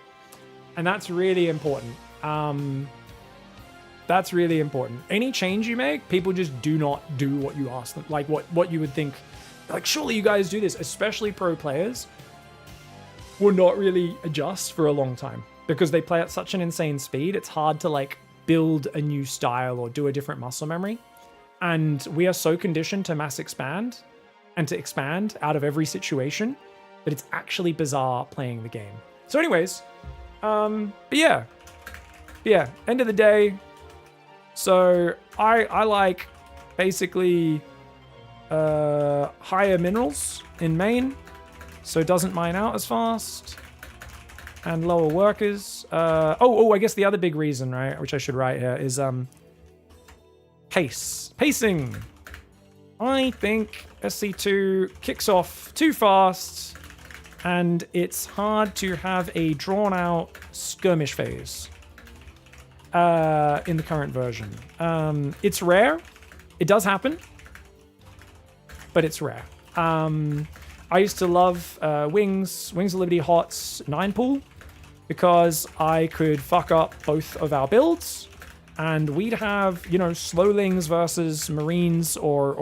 And that's really important. That's really important. Any change you make, people just do not do what you ask them. Like what you would think, like, surely you guys do this, especially pro players will not really adjust for a long time because they play at such an insane speed. It's hard to like build a new style or do a different muscle memory. And we are so conditioned to mass expand and to expand out of every situation that it's actually bizarre playing the game. So anyways, but yeah, end of the day. So I like basically higher minerals in main, so it doesn't mine out as fast, and lower workers. I guess the other big reason, right, which I should write here, is pacing. I think SC2 kicks off too fast, and it's hard to have a drawn-out skirmish phase in the current version. It's rare. It does happen, but it's rare. I used to love Wings of Liberty Hot's 9 pool because I could fuck up both of our builds, and we'd have, Slowlings versus Marines or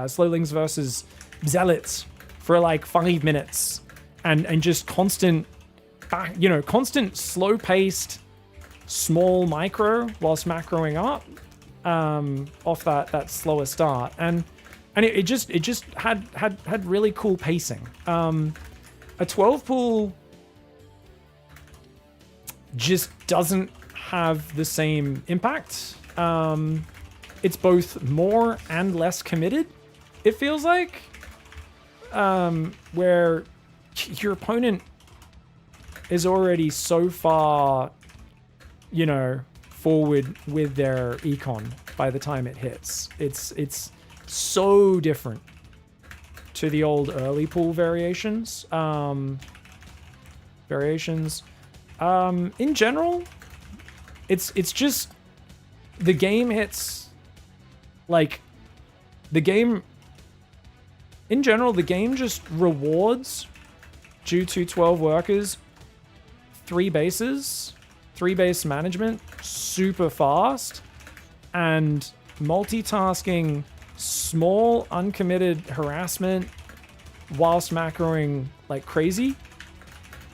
Slowlings versus Zealots for like 5 minutes, and just constant slow-paced small micro whilst macroing up off that slower start, and it just had really cool pacing. A 12 pool just doesn't have the same impact. It's both more and less committed, it feels like, where your opponent is already so far forward with their econ by the time it hits. It's so different to the old early pool variations. In general, it's just the game hits like the game. In general, the game just rewards due to 12 workers, 3 bases. 3 base management super fast, and multitasking small uncommitted harassment whilst macroing like crazy.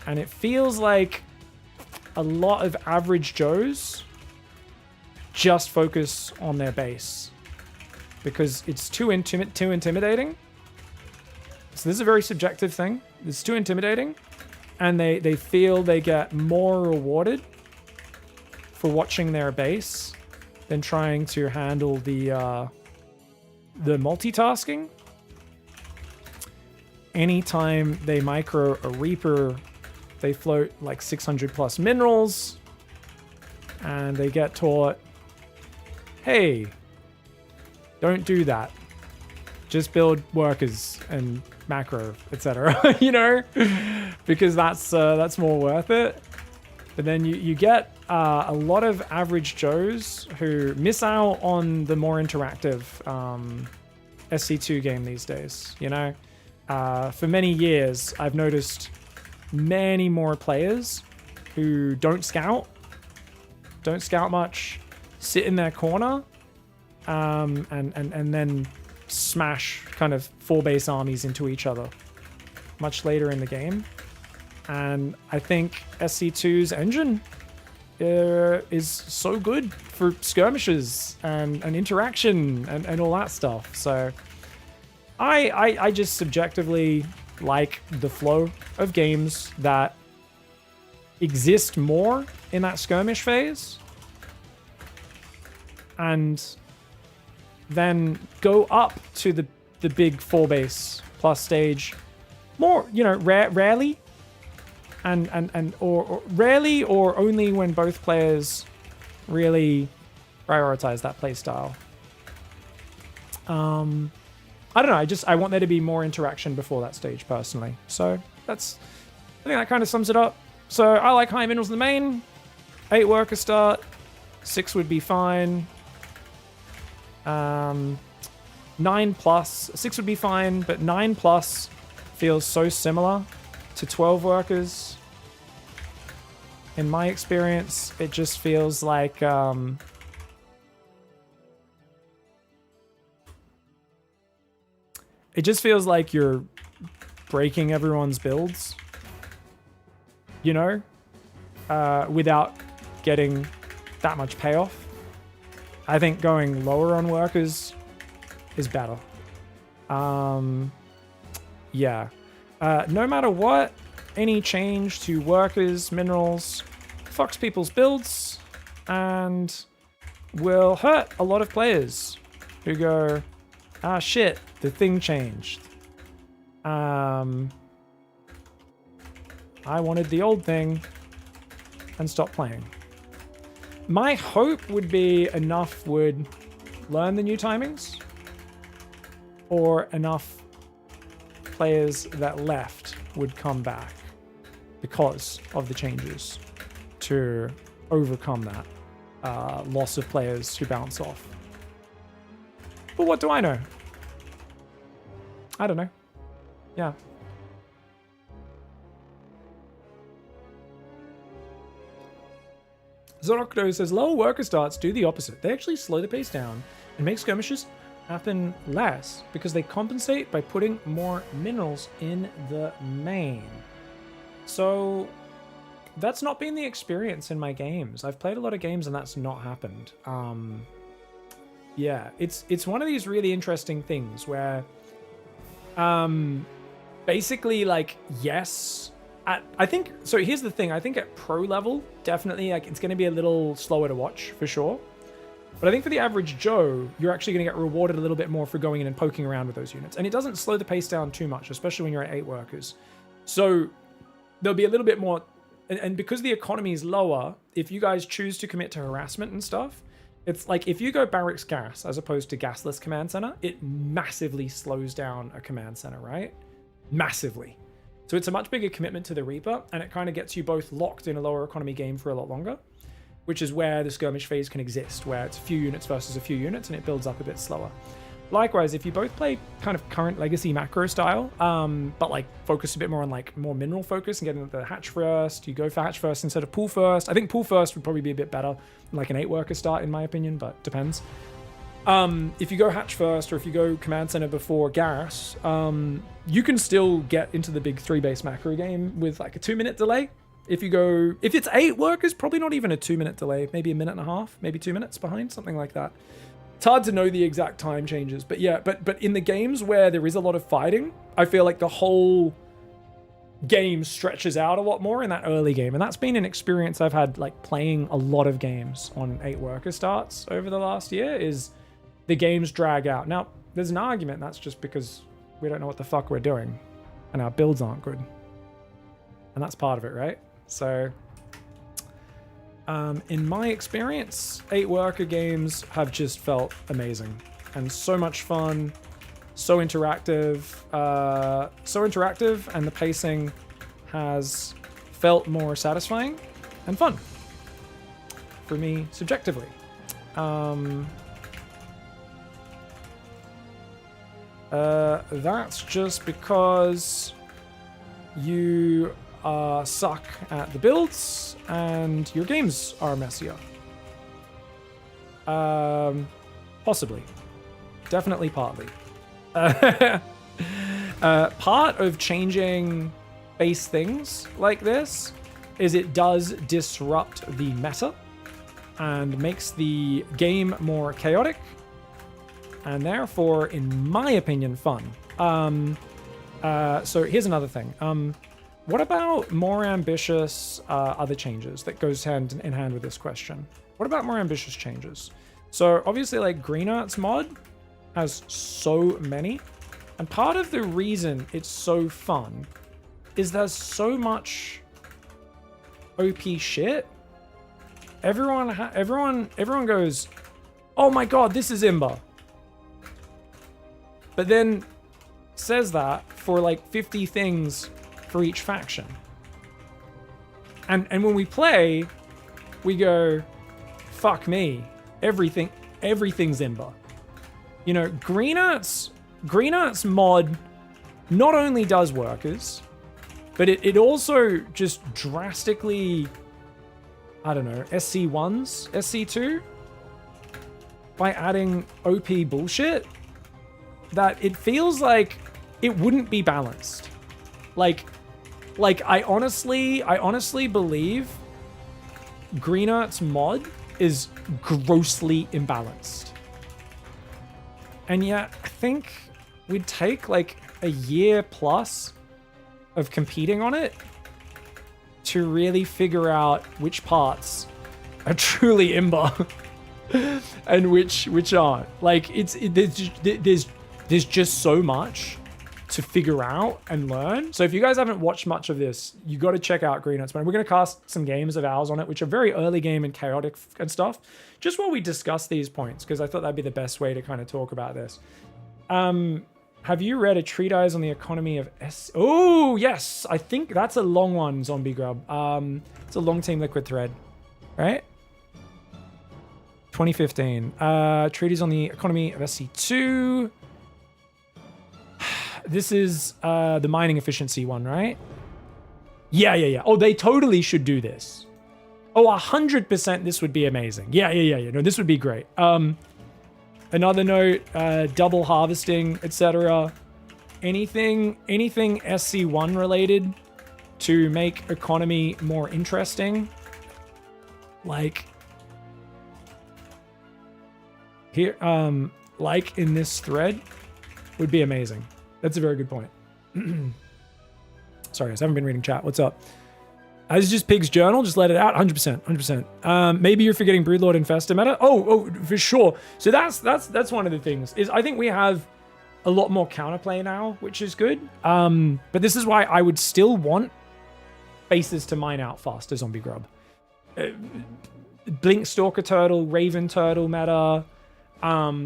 And it feels like a lot of average Joes just focus on their base because it's too intimidating. So this is a very subjective thing. It's too intimidating, and they feel they get more rewarded for watching their base than trying to handle the multitasking. Anytime they micro a Reaper, they float like 600 plus minerals, and they get taught, hey, don't do that. Just build workers and macro, etc. Because that's more worth it. But then you get a lot of average Joes who miss out on the more interactive SC2 game these days. For many years, I've noticed many more players who don't scout much, sit in their corner, and then smash kind of 4 base armies into each other much later in the game. And I think SC2's engine is so good for skirmishes and interaction and all that stuff. So I just subjectively like the flow of games that exist more in that skirmish phase, and then go up to the big 4 base plus stage more, you know, rarely, or rarely, or only when both players really prioritize that play style. I don't know. I want there to be more interaction before that stage, personally. So I think that kind of sums it up. So I like high minerals in the main. 8 worker start. 6 would be fine. 9 plus. 6 would be fine, but 9 plus feels so similar to 12 workers. In my experience, it just feels like it just feels like you're breaking everyone's builds, you know, without getting that much payoff. I think going lower on workers is better. Yeah. No matter what, any change to workers, minerals, fucks people's builds and will hurt a lot of players who go, ah, shit, the thing changed. I wanted the old thing and stopped playing. My hope would be enough would learn the new timings, or enough players that left would come back because of the changes to overcome that loss of players who bounce off. But what do I know? I don't know. Yeah. Zonocto says, lower worker starts do the opposite. They actually slow the pace down and make skirmishes happen less because they compensate by putting more minerals in the main. So that's not been the experience in my games. I've played a lot of games and that's not happened. Yeah, it's one of these really interesting things where basically, like, yes, I think so. Here's the thing. I think at pro level, definitely, like, it's going to be a little slower to watch for sure. But I think for the average Joe, you're actually going to get rewarded a little bit more for going in and poking around with those units. And it doesn't slow the pace down too much, especially when you're at 8 workers. So there'll be a little bit more. And because the economy is lower, if you guys choose to commit to harassment and stuff, it's like if you go barracks gas as opposed to gasless command center, it massively slows down a command center, right? Massively. So it's a much bigger commitment to the Reaper, and it kind of gets you both locked in a lower economy game for a lot longer, which is where the skirmish phase can exist, where it's a few units versus a few units, and it builds up a bit slower. Likewise, if you both play kind of current legacy macro style, but like focus a bit more on like more mineral focus and getting the hatch first, you go for hatch first instead of pool first. I think pool first would probably be a bit better than like an 8 worker start in my opinion, but depends. If you go hatch first or if you go command center before gas, you can still get into the big 3 base macro game with like a 2-minute delay. If it's 8 workers, probably not even a 2-minute delay, maybe a minute and a half, maybe 2 minutes behind, something like that. It's hard to know the exact time changes, but yeah, but in the games where there is a lot of fighting, I feel like the whole game stretches out a lot more in that early game. And that's been an experience I've had like playing a lot of games on 8 worker starts over the last year, is the games drag out. Now, there's an argument that's just because we don't know what the fuck we're doing and our builds aren't good. And that's part of it, right? So, in my experience, 8 worker games have just felt amazing and so much fun, so interactive, and the pacing has felt more satisfying and fun for me subjectively. That's just because you suck at the builds and your games are messier. Possibly. Definitely partly. Part of changing base things like this is it does disrupt the meta and makes the game more chaotic and therefore, in my opinion, fun. So here's another thing. What about more ambitious other changes that goes hand in hand with this question? What about more ambitious changes? So obviously, like Green Arts mod has so many. And part of the reason it's so fun is there's so much OP shit. Everyone goes, oh my god, this is Imba. But then says that for like 50 things for each faction. And when we play, we go, fuck me, everything's Imba. You know, Green Arts mod not only does workers, but it also just drastically, I don't know, SC1s, SC2, by adding OP bullshit, that it feels like it wouldn't be balanced. Like I honestly believe Green Arts mod is grossly imbalanced. And yet, I think we'd take like a year plus of competing on it to really figure out which parts are truly Imba and which aren't. Like there's just so much to figure out and learn. So if you guys haven't watched much of this, you got to check out Green Arts, man. We're going to cast some games of ours on it, which are very early game and chaotic and stuff, just while we discuss these points, because I thought that'd be the best way to kind of talk about this. Have you read a treatise on the economy of Oh, yes. I think that's a long one, Zombie Grub. It's a long Team Liquid thread, right? 2015. Treatise on the economy of SC2. This is the mining efficiency one, right? Yeah. Oh, they totally should do this. Oh, 100% this would be amazing. Yeah. No, this would be great. Another note, double harvesting, etc. Anything SC1 related to make economy more interesting. Like here, like in this thread would be amazing. That's a very good point. Sorry, guys, I haven't been reading chat. What's up? This is just Pig's journal. Just let it out. 100%. Maybe you're forgetting Broodlord Infestor meta. Oh, for sure. So that's one of the things. Is I think we have a lot more counterplay now, which is good. But this is why I would still want bases to mine out faster. Zombie Grub, Blink Stalker Turtle, Raven Turtle meta.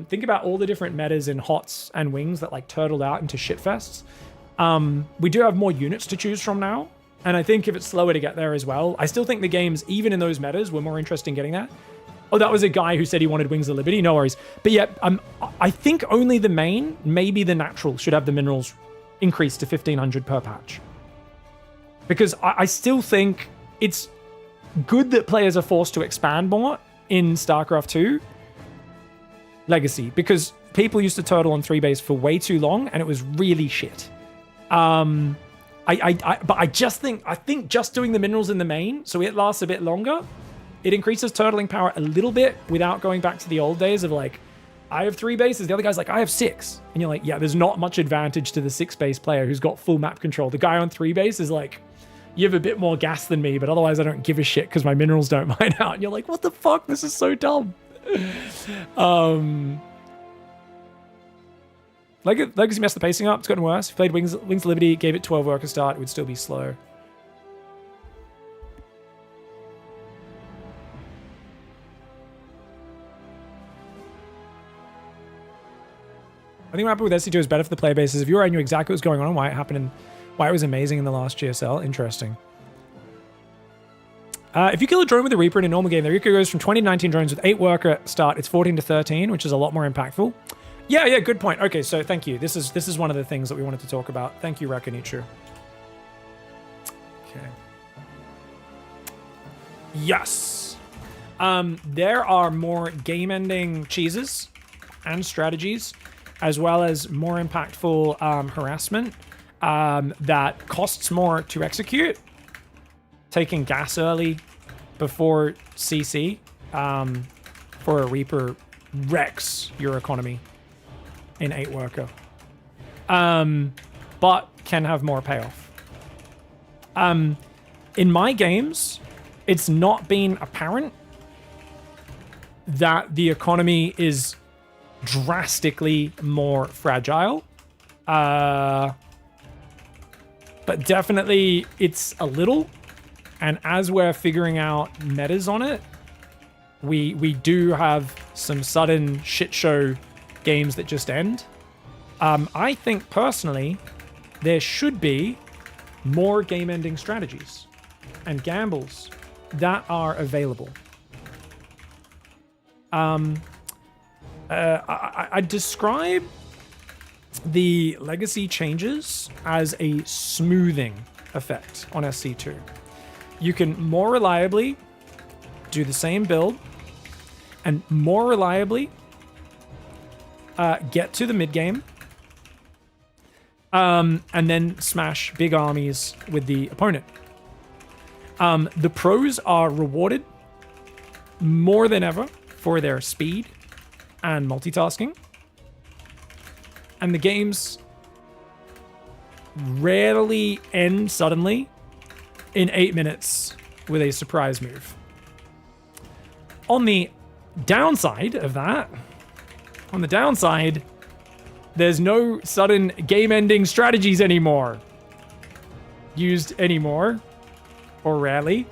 Think about all the different metas in HOTS and Wings that like turtled out into shitfests. We do have more units to choose from now. And I think if it's slower to get there as well, I still think the games, even in those metas, were more interested in getting that. Oh, that was a guy who said he wanted Wings of Liberty. No worries. But yeah, I think only the main, maybe the natural, should have the minerals increased to 1,500 per patch. Because I still think it's good that players are forced to expand more in StarCraft 2 Legacy. Because people used to turtle on 3 base for way too long, and it was really shit. But I think just doing the minerals in the main, so it lasts a bit longer, it increases turtling power a little bit without going back to the old days of like, I have 3 bases, the other guy's like, I have 6. And you're like, yeah, there's not much advantage to the 6 base player who's got full map control. The guy on 3 base is like, you have a bit more gas than me, but otherwise I don't give a shit because my minerals don't mine out. And you're like, what the fuck? This is so dumb. Legacy messed the pacing up. It's gotten worse. If you played Wings of Liberty, gave it 12 worker start, it would still be slow. I think what happened with SC2 is better for the player bases. If you already knew exactly what was going on and why it happened and why it was amazing in the last GSL, interesting. If you kill a drone with a Reaper in a normal game, the Reaper goes from 20 to 19 drones with 8 worker start. It's 14 to 13, which is a lot more impactful. Yeah, good point. Okay, so thank you. This is one of the things that we wanted to talk about. Thank you, Rakanichu. Okay. Yes. There are more game-ending cheeses and strategies, as well as more impactful harassment that costs more to execute. Taking gas early before CC for a Reaper wrecks your economy in 8 worker, but can have more payoff. In my games, it's not been apparent that the economy is drastically more fragile. But definitely it's a little. And as we're figuring out metas on it, we do have some sudden shit show games that just end. I think personally, there should be more game-ending strategies and gambles that are available. I describe the legacy changes as a smoothing effect on SC2. You can more reliably do the same build and more reliably get to the mid game, and then smash big armies with the opponent. The pros are rewarded more than ever for their speed and multitasking. And the games rarely end suddenly in 8 minutes with a surprise move. On the downside of that, there's no sudden game-ending strategies anymore. Used anymore. Or rarely.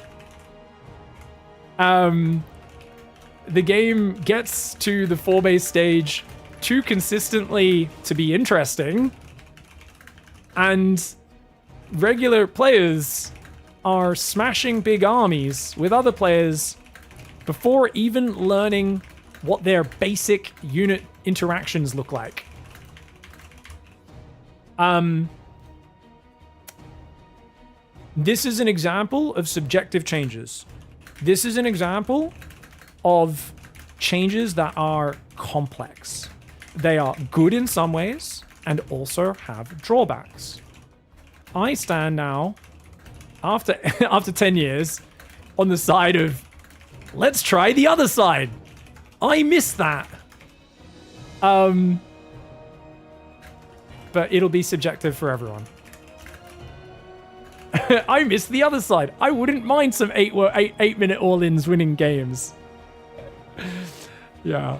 The game gets to the 4-base stage too consistently to be interesting. And regular players are smashing big armies with other players before even learning what their basic unit interactions look like. This is an example of subjective changes. This is an example of changes that are complex. They are good in some ways and also have drawbacks. I stand now, after 10 years, on the side of, let's try the other side. I miss that. But it'll be subjective for everyone. I miss the other side. I wouldn't mind some 8-minute all-ins winning games. Yeah.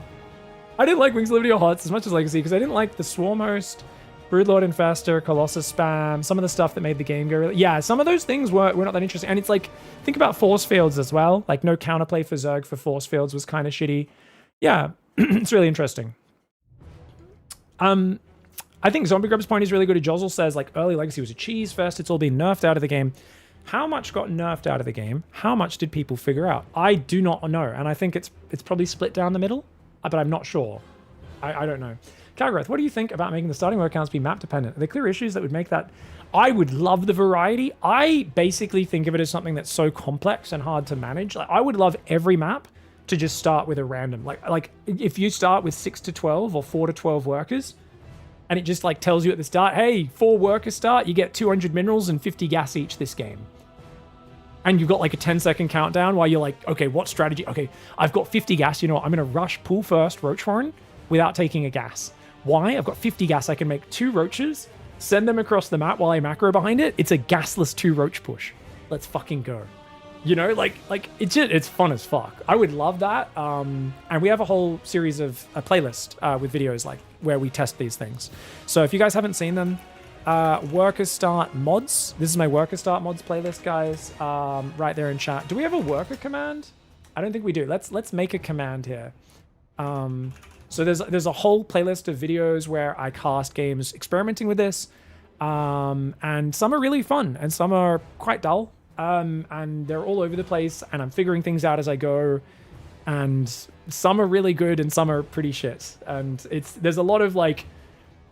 I didn't like Wings of Liberty or Hots as much as Legacy because I didn't like the Swarm Host, Broodlord Infestor, Colossus Spam, some of the stuff that made the game go really... Yeah, some of those things were not that interesting. And it's like, think about Force Fields as well. Like, no counterplay for Zerg for Force Fields was kind of shitty. Yeah, it's really interesting. I think Zombie Grub's point is really good. Jozzle says, like, early Legacy was a cheese fest. It's all been nerfed out of the game. How much got nerfed out of the game? How much did people figure out? I do not know. And I think it's probably split down the middle, but I'm not sure. I don't know. Calgrowth, what do you think about making the starting work counts be map dependent? Are there clear issues that would make that? I would love the variety. I basically think of it as something that's so complex and hard to manage. Like, I would love every map to just start with a random. Like if you start with 6 to 12 or 4 to 12 workers, and it just like tells you at the start, hey, 4 workers start, you get 200 minerals and 50 gas each this game. And you've got like a 10-second countdown while you're like, okay, what strategy? Okay, I've got 50 gas. You know what? I'm going to rush pull first Roachhorn without taking a gas. Why? I've got 50 gas. I can make 2 roaches, send them across the map while I macro behind it. It's a gasless 2 roach push. Let's fucking go. You know, like it's fun as fuck. I would love that. And we have a whole series of a playlist with videos like where we test these things. So if you guys haven't seen them, worker start mods. This is my worker start mods playlist, guys. Right there in chat. Do we have a worker command? I don't think we do. Let's make a command here. So there's a whole playlist of videos where I cast games experimenting with this, and some are really fun and some are quite dull. And they're all over the place, and I'm figuring things out as I go, and some are really good and some are pretty shit. And there's a lot of like,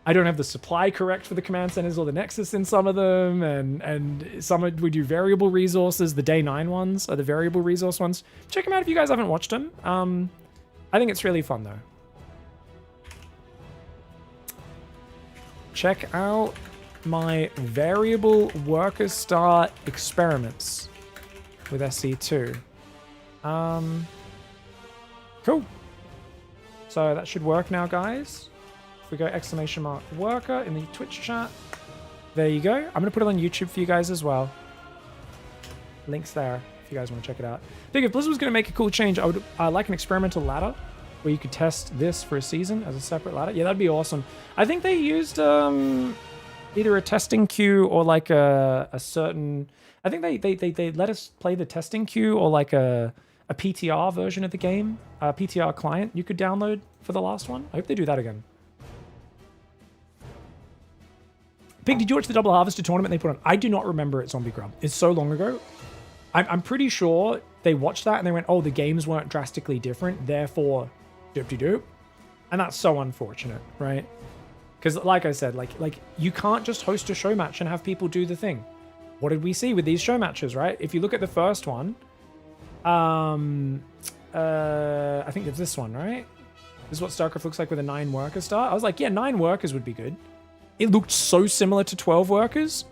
I don't have the supply correct for the command centers or the nexus in some of them, and some we do variable resources. The day 9 ones are the variable resource ones. Check them out if you guys haven't watched them. I think it's really fun though. Check out my variable worker start experiments with SC2. Cool. So that should work now, guys. If we go !_ worker in the Twitch chat, there you go. I'm gonna put it on YouTube for you guys as well. Links there if you guys want to check it out. I think if Blizzard was gonna make a cool change, I would like an experimental ladder where you could test this for a season as a separate ladder. Yeah, that'd be awesome. I think they used either a testing queue or like a certain. I think they let us play the testing queue or like a PTR version of the game, a PTR client you could download for the last one. I hope they do that again. Pig, did you watch the Double Harvester tournament they put on? I do not remember it, Zombie Grub. It's so long ago. I'm pretty sure they watched that and they went, oh, the games weren't drastically different, therefore doop-de-doop. And that's so unfortunate, right? Because like I said, like you can't just host a show match and have people do the thing. What did we see with these show matches, right? If you look at the first one, I think it's this one, right? This is what StarCraft looks like with a 9-worker start. I was like, yeah, 9 workers would be good. It looked so similar to 12 workers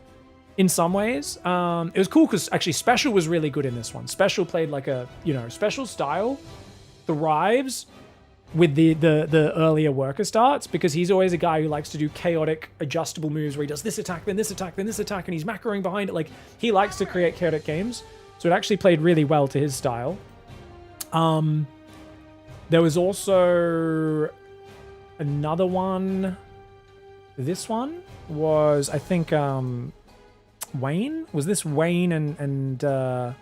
in some ways. It was cool because actually Special was really good in this one. Special played like a, Special style thrives with the earlier worker starts because he's always a guy who likes to do chaotic adjustable moves where he does this attack, then this attack, then this attack, and he's macroing behind it. Like, he likes to create chaotic games. So it actually played really well to his style. There was also another one. This one was, I think, Wayne? Was this Wayne and who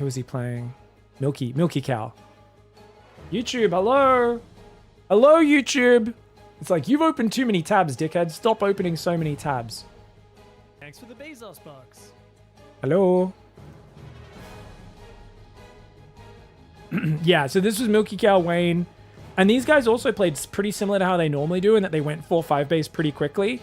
was he playing? Milky Cow. YouTube, hello? Hello, YouTube. It's like, you've opened too many tabs, dickhead. Stop opening so many tabs. Thanks for the Bezos box. Hello? Yeah, so this was Milky Cow, Wayne. And these guys also played pretty similar to how they normally do in that they went 4-5 base pretty quickly.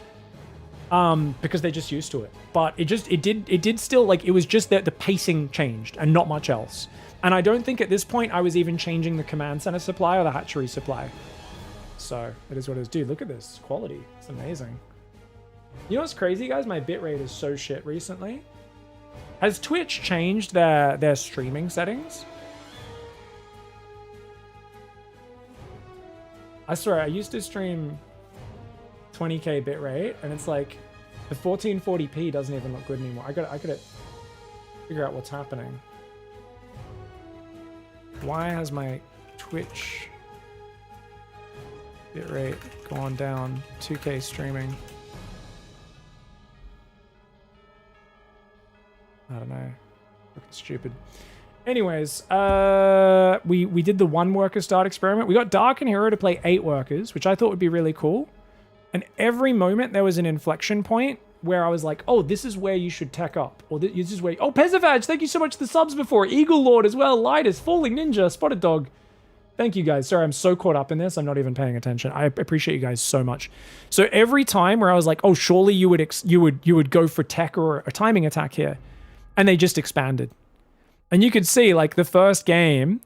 Because they're just used to it. But it did still, like, it was just that the pacing changed and not much else. And I don't think at this point I was even changing the command center supply or the hatchery supply. So it is what it is. Dude, look at this quality. It's amazing. You know what's crazy, guys? My bitrate is so shit recently. Has Twitch changed their streaming settings? I swear, I used to stream 20k bitrate, and it's like the 1440p doesn't even look good anymore. I gotta figure out what's happening. Why has my Twitch bitrate gone down? 2k streaming. I don't know. Looking stupid. Anyways, we did the 1-worker start experiment. We got Dark and Hero to play 8 workers, which I thought would be really cool. And every moment there was an inflection point where I was like, oh, this is where you should tech up. Or this is where... Oh, Pezavag, thank you so much for the subs before. Eagle Lord as well. Lidus, Falling Ninja, Spotted Dog. Thank you guys. Sorry, I'm so caught up in this. I'm not even paying attention. I appreciate you guys so much. So every time where I was like, oh, surely you would go for tech or a timing attack here. And they just expanded. And you could see, like, the first game,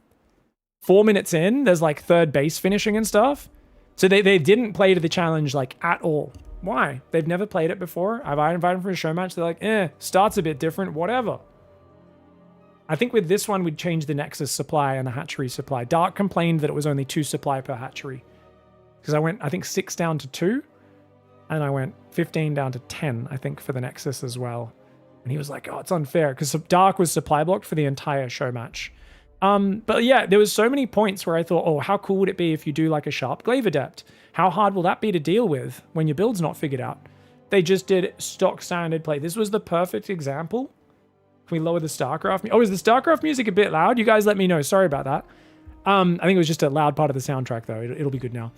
4 minutes in, there's, like, third base finishing and stuff. So they didn't play to the challenge, like, at all. Why? They've never played it before. I've invited them for a show match. They're like, starts a bit different, whatever. I think with this one, we'd change the Nexus supply and the hatchery supply. Dark complained that it was only 2 supply per hatchery. Because I went, I think, 6 down to 2. And I went 15 down to 10, I think, for the Nexus as well. And he was like, oh, it's unfair. Because Dark was supply blocked for the entire show match. But yeah, there was so many points where I thought, oh, how cool would it be if you do like a Sharp Glaive Adept? How hard will that be to deal with when your build's not figured out? They just did stock standard play. This was the perfect example. Can we lower the StarCraft? Oh, is the StarCraft music a bit loud? You guys let me know. Sorry about that. I think it was just a loud part of the soundtrack, though. It'll be good now.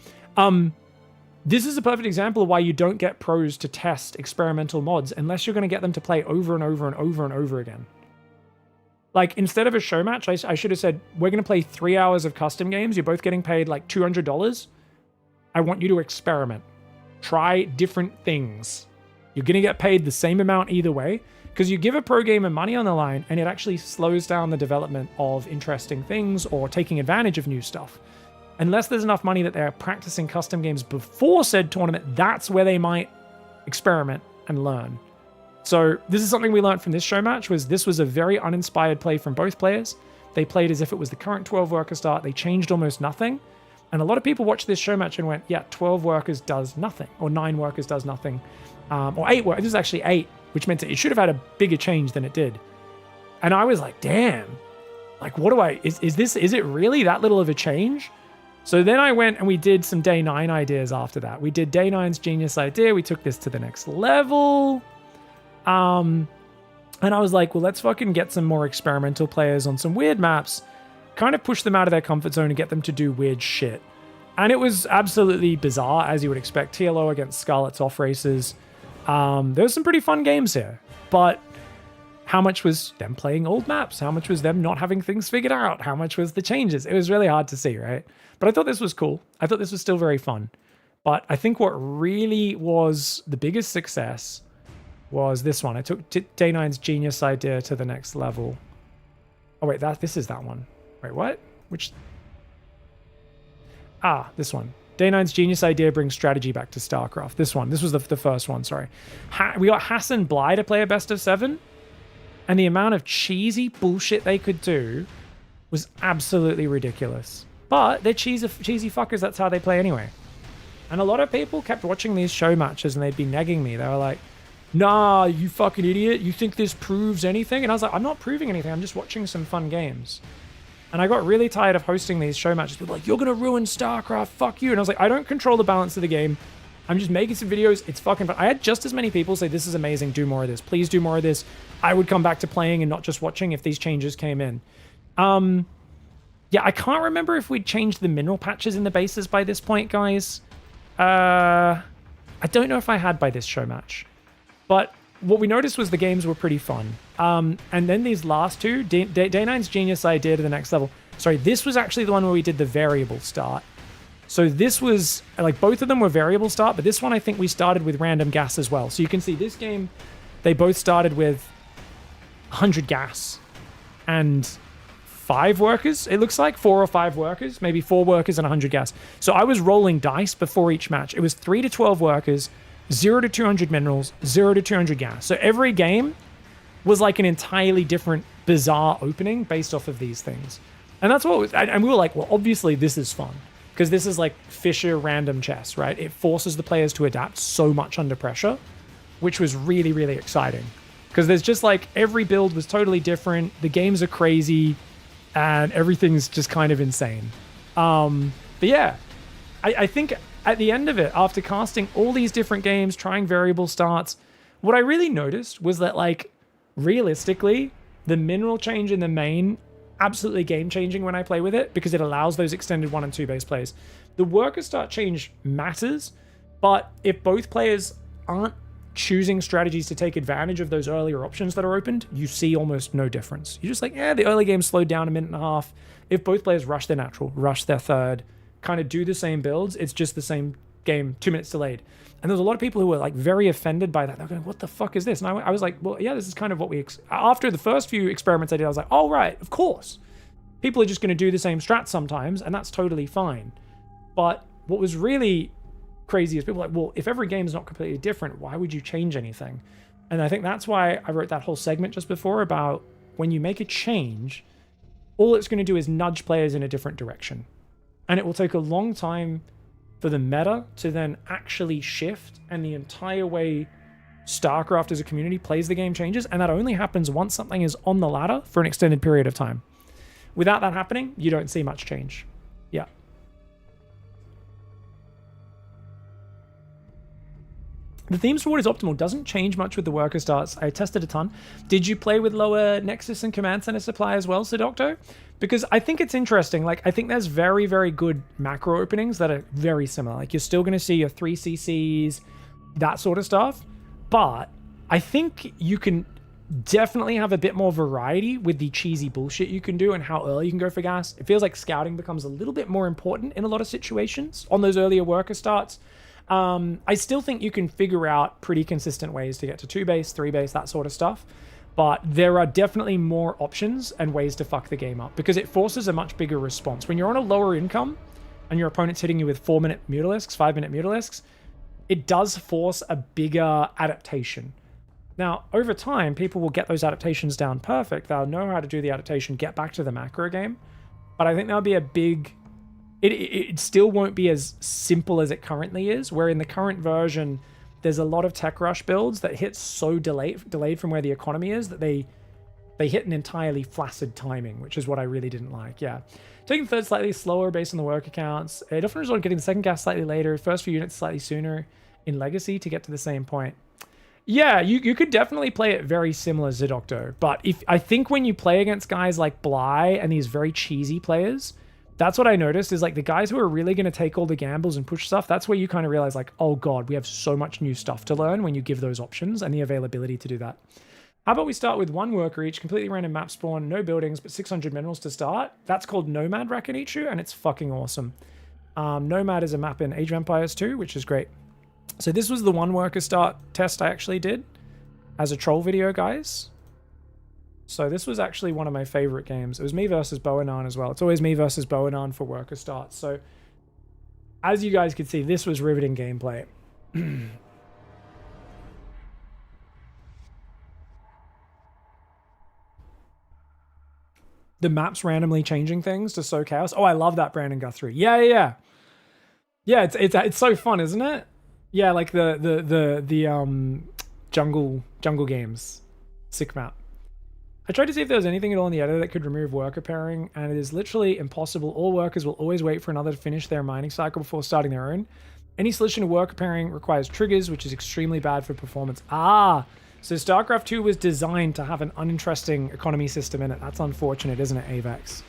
This is a perfect example of why you don't get pros to test experimental mods unless you're going to get them to play over and over and over and over again. Like, instead of a show match, I should have said, we're going to play 3 hours of custom games. You're both getting paid like $200. I want you to experiment. Try different things. You're going to get paid the same amount either way because you give a pro gamer money on the line and it actually slows down the development of interesting things or taking advantage of new stuff. Unless there's enough money that they're practicing custom games before said tournament, that's where they might experiment and learn. So this is something we learned from this show match, was this was a very uninspired play from both players. They played as if it was the current 12 worker start. They changed almost nothing. And a lot of people watched this show match and went, yeah, 12 workers does nothing, or 9 workers does nothing, or 8 workers. This is actually 8, which meant that it should have had a bigger change than it did. And I was like, damn, Like, what do I, is it really that little of a change? So then I went and we did some day 9 ideas after that. We did day 9's genius idea. We took this to the next level. And I was like, well, let's fucking get some more experimental players on some weird maps, kind of push them out of their comfort zone and get them to do weird shit. And it was absolutely bizarre, as you would expect. TLO against Scarlet's off races. There was some pretty fun games here, but how much was them playing old maps? How much was them not having things figured out? How much was the changes? It was really hard to see, right? But I thought this was cool. I thought this was still very fun. But I think what really was the biggest success was this one. I took Day 9's genius idea to the next level. Oh, wait, this is that one. Wait, what? Which? Ah, this one. Day 9's genius idea brings strategy back to StarCraft. This one. This was the first one, sorry. We got Hassan Bly to play a best of 7. And the amount of cheesy bullshit they could do was absolutely ridiculous. But they're cheesy fuckers. That's how they play anyway. And a lot of people kept watching these show matches and they'd be negging me. They were like, nah, you fucking idiot. You think this proves anything? And I was like, I'm not proving anything. I'm just watching some fun games. And I got really tired of hosting these show matches. People were like, you're going to ruin StarCraft. Fuck you. And I was like, I don't control the balance of the game. I'm just making some videos. It's fucking fun. I had just as many people say, this is amazing. Do more of this. Please do more of this. I would come back to playing and not just watching if these changes came in. Yeah, I can't remember if we'd changed the mineral patches in the bases by this point, guys. I don't know if I had by this show match. But what we noticed was the games were pretty fun. And then these last two, Day 9's genius idea to the next level. Sorry, this was actually the one where we did the variable start. So this was, like, both of them were variable start, but this one I think we started with random gas as well. So you can see this game, they both started with 100 gas and 5 workers, it looks like. 4 or 5 workers, maybe 4 workers and 100 gas. So I was rolling dice before each match. It was 3 to 12 workers, 0 to 200 minerals, 0 to 200 gas. So every game was like an entirely different, bizarre opening based off of these things. And that's what was, and we were like, well, obviously this is fun. Because this is like Fisher random chess, right? It forces the players to adapt so much under pressure, which was really, really exciting. Because there's just like, every build was totally different. The games are crazy. And everything's just kind of insane. But yeah, I think at the end of it, after casting all these different games, trying variable starts, what I really noticed was that, like, realistically, the mineral change in the main, absolutely game-changing when I play with it, because it allows those extended 1 and 2 base plays. The worker start change matters, but if both players aren't choosing strategies to take advantage of those earlier options that are opened, you see almost no difference. You're just like, yeah, the early game slowed down a minute and a half. If both players rush their natural, rush their third, kind of do the same builds, it's just the same game, 2 minutes delayed. And there's a lot of people who were like very offended by that. They're going, what the fuck is this? And I was like, well, yeah, this is kind of what we... After the first few experiments I did, I was like, oh, right, of course. People are just going to do the same strats sometimes, and that's totally fine. But what was really crazy is people were like, well, if every game is not completely different, why would you change anything? And I think that's why I wrote that whole segment just before about when you make a change, all it's going to do is nudge players in a different direction. And it will take a long time for the meta to then actually shift, and the entire way StarCraft as a community plays the game changes, and that only happens once something is on the ladder for an extended period of time. Without that happening, you don't see much change. Yeah. The themes for what is optimal doesn't change much with the worker starts. I tested a ton. Did you play with lower Nexus and Command Center supply as well, Sedocto? Because I think it's interesting. Like, I think there's very, very good macro openings that are very similar. Like, you're still going to see your 3 CCs, that sort of stuff. But I think you can definitely have a bit more variety with the cheesy bullshit you can do and how early you can go for gas. It feels like scouting becomes a little bit more important in a lot of situations on those earlier worker starts. I still think you can figure out pretty consistent ways to get to 2 base, 3 base, that sort of stuff. But there are definitely more options and ways to fuck the game up because it forces a much bigger response. When you're on a lower income and your opponent's hitting you with 4-minute Mutalisks, 5-minute Mutalisks, it does force a bigger adaptation. Now, over time, people will get those adaptations down perfect. They'll know how to do the adaptation, get back to the macro game. But I think that'll be a big... It still won't be as simple as it currently is, where in the current version, there's a lot of tech rush builds that hit so delayed from where the economy is that they They hit an entirely flaccid timing, which is what I really didn't like. Yeah. Taking third slightly slower based on the worker counts. It often resulted in getting the second gas slightly later, first few units slightly sooner in Legacy to get to the same point. Yeah, you could definitely play it very similar to Zidocto, but I think when you play against guys like Bly and these very cheesy players, that's what I noticed is like the guys who are really going to take all the gambles and push stuff, that's where you kind of realize like, oh god, we have so much new stuff to learn when you give those options and the availability to do that. How about we start with one worker each, completely random map spawn, no buildings, but 600 minerals to start. That's called Nomad Rakanichu, and it's fucking awesome. Nomad is a map in Age of Empires 2, which is great. So this was the one worker start test I actually did as a troll video, guys. So this was actually one of my favorite games. It was me versus Boanan as well. It's always me versus Boanan for worker starts. So as you guys could see, this was riveting gameplay. The map's randomly changing things to sow chaos. Oh, I love that, Brandon Guthrie. Yeah. Yeah, it's so fun, isn't it? Yeah, like the jungle games. Sick map. I tried to see if there was anything at all in the editor that could remove worker pairing, and it is literally impossible. All workers will always wait for another to finish their mining cycle before starting their own. Any solution to worker pairing requires triggers, which is extremely bad for performance. So StarCraft 2 was designed to have an uninteresting economy system in it. That's unfortunate, isn't it, Avex?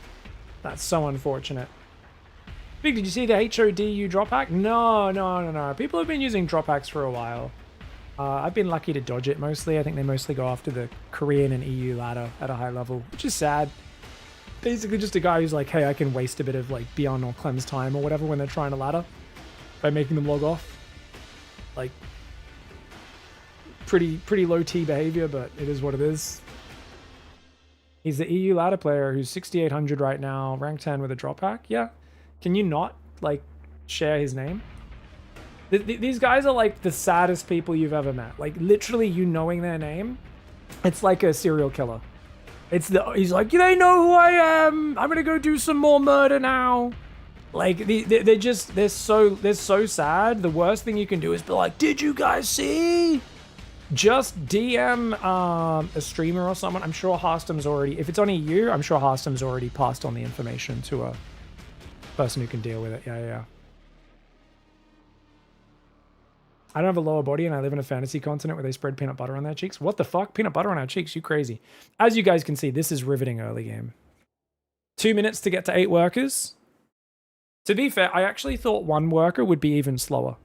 That's so unfortunate. Big, did you see the HODU drop hack? No. People have been using drop hacks for a while. I've been lucky to dodge it mostly. I think they mostly go after the Korean and EU ladder at a high level, which is sad. Basically just a guy who's like, hey, I can waste a bit of like Beyond or Clem's time or whatever when they're trying to ladder by making them log off. Like, pretty low T behavior, but it is what it is. He's the EU ladder player who's 6,800 right now, rank 10 with a drop hack. Yeah. Can you not, like, share his name? These guys are, like, the saddest people you've ever met. Like, literally, you knowing their name, it's like a serial killer. He's like, they know who I am. I'm gonna go do some more murder now. Like, they're so sad. The worst thing you can do is be like, did you guys see? Just DM a streamer or someone. I'm sure Harstom's already, if it's on EU, I'm sure Harstom's already passed on the information to a person who can deal with it. Yeah. I don't have a lower body and I live in a fantasy continent where they spread peanut butter on their cheeks. What the fuck? Peanut butter on our cheeks? You crazy. As you guys can see, this is riveting early game. 2 minutes to get to 8 workers. To be fair, I actually thought 1 worker would be even slower.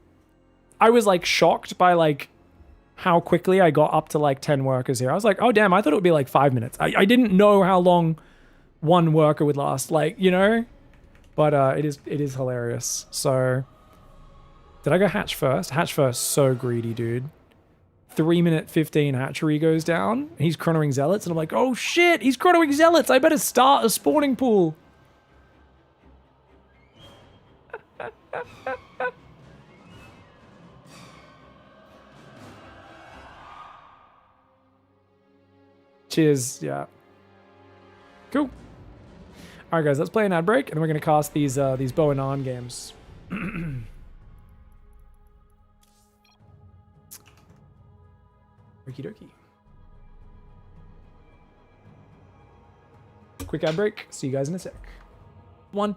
I was like shocked by like how quickly I got up to like 10 workers here. I was like, oh damn, I thought it would be like 5 minutes. I didn't know how long 1 worker would last, like, you know? But it is hilarious. So, did I go hatch first? Hatch first, so greedy, dude. 3 minute 15 hatchery goes down. He's chronoing zealots, and I'm like, oh shit, he's chronoing zealots. I better start a spawning pool. Cheers, yeah. Cool. All right, guys, let's play an ad break, and then we're gonna cast these bow and on games. Okie dokie. Quick ad break. See you guys in a sec. One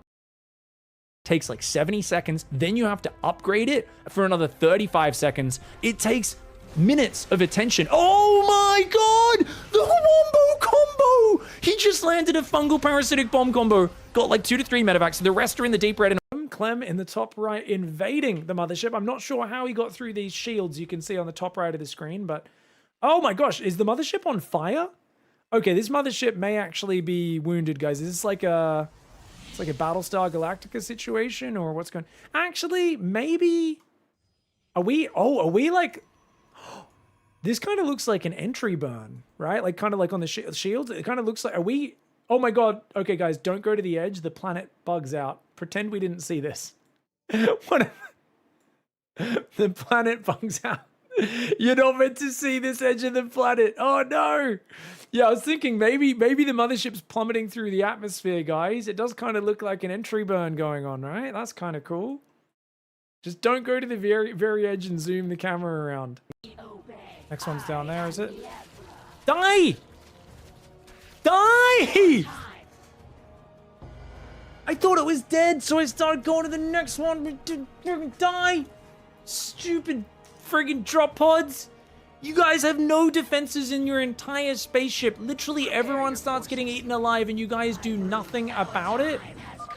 takes like 70 seconds. Then you have to upgrade it for another 35 seconds. It takes minutes of attention. Oh my god! The wombo combo! He just landed a fungal parasitic bomb combo. Got like 2 to 3 medevacs. The rest are in the deep red. And Clem in the top right invading the mothership. I'm not sure how he got through these shields you can see on the top right of the screen, but oh my gosh, is the mothership on fire? Okay, this mothership may actually be wounded, guys. Is this like a... It's like a Battlestar Galactica situation, or what's going... Actually, maybe... Are we like... This kind of looks like an entry burn, right? Like, kind of like on the shield. It kind of looks like... Are we... Oh my god. Okay, guys, don't go to the edge. The planet bugs out. Pretend we didn't see this. What if... The planet bugs out. You're not meant to see this edge of the planet. Oh no. Yeah, I was thinking maybe the mothership's plummeting through the atmosphere, guys. It does kind of look like an entry burn going on, right? That's kind of cool. Just don't go to the very edge and zoom the camera around. Next one's down there, is it? Die! Die! I thought it was dead, so I started going to the next one, but didn't freaking die. Stupid friggin' drop pods. You guys have no defenses in your entire spaceship. Literally everyone starts getting eaten alive and you guys do nothing about it.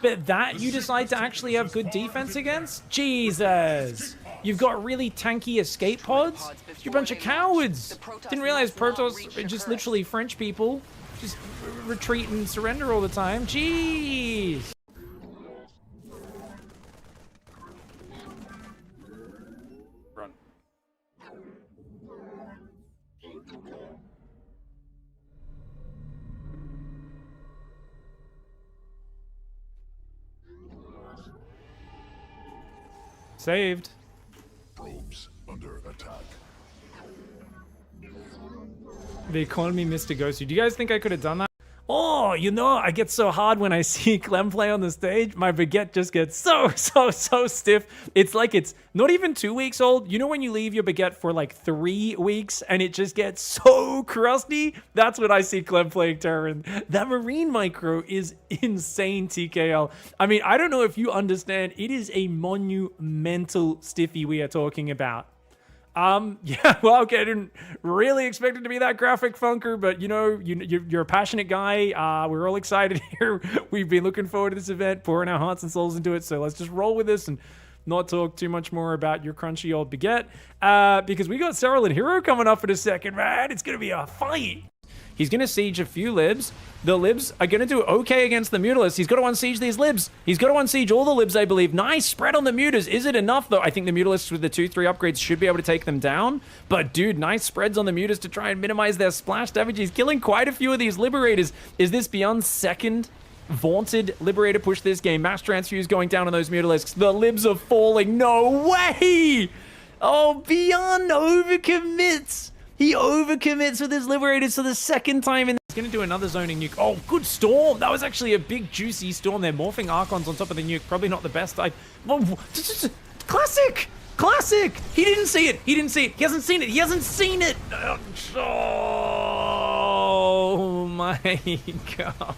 But that you decide to actually have good defense against? Jesus. You've got really tanky escape pods? You're a bunch of cowards. Didn't realize Protoss are just literally French people. Just retreat and surrender all the time. Jeez. Run. Saved. Probes under attack. The economy Mr. Ghosty. Do you guys think I could have done that? Oh, you know, I get so hard when I see Clem play on the stage. My baguette just gets so stiff. It's like it's not even 2 weeks old. You know when you leave your baguette for like 3 weeks and it just gets so crusty? That's what I see Clem playing Terran. That Marine micro is insane, TKL. I mean, I don't know if you understand. It is a monumental stiffy we are talking about. Yeah, well, okay, I didn't really expect it to be that graphic, Funker, but you know, you're a passionate guy. We're all excited here. We've been looking forward to this event, pouring our hearts and souls into it, so let's just roll with this and not talk too much more about your crunchy old baguette, because we got Cyril and Hero coming up in a second, man. It's gonna be a fight. He's going to siege a few libs. The libs are going to do okay against the Mutalisks. He's got to unsiege these libs. He's got to unsiege all the libs, I believe. Nice spread on the Mutas. Is it enough, though? I think the Mutalisks with the 2-3 upgrades should be able to take them down. But, dude, nice spreads on the Mutas to try and minimize their splash damage. He's killing quite a few of these Liberators. Is this Beyond's second vaunted Liberator push this game? Mass Transfuse going down on those Mutalisks. The libs are falling. No way! Oh, Beyond overcommits. He overcommits with his Liberators for the second time. And he's going to do another zoning nuke. Oh, good Storm. That was actually a big, juicy Storm there. Morphing Archons on top of the nuke. Probably not the best. Classic. Classic. He didn't see it. He didn't see it. He hasn't seen it. He hasn't seen it. Oh, my God.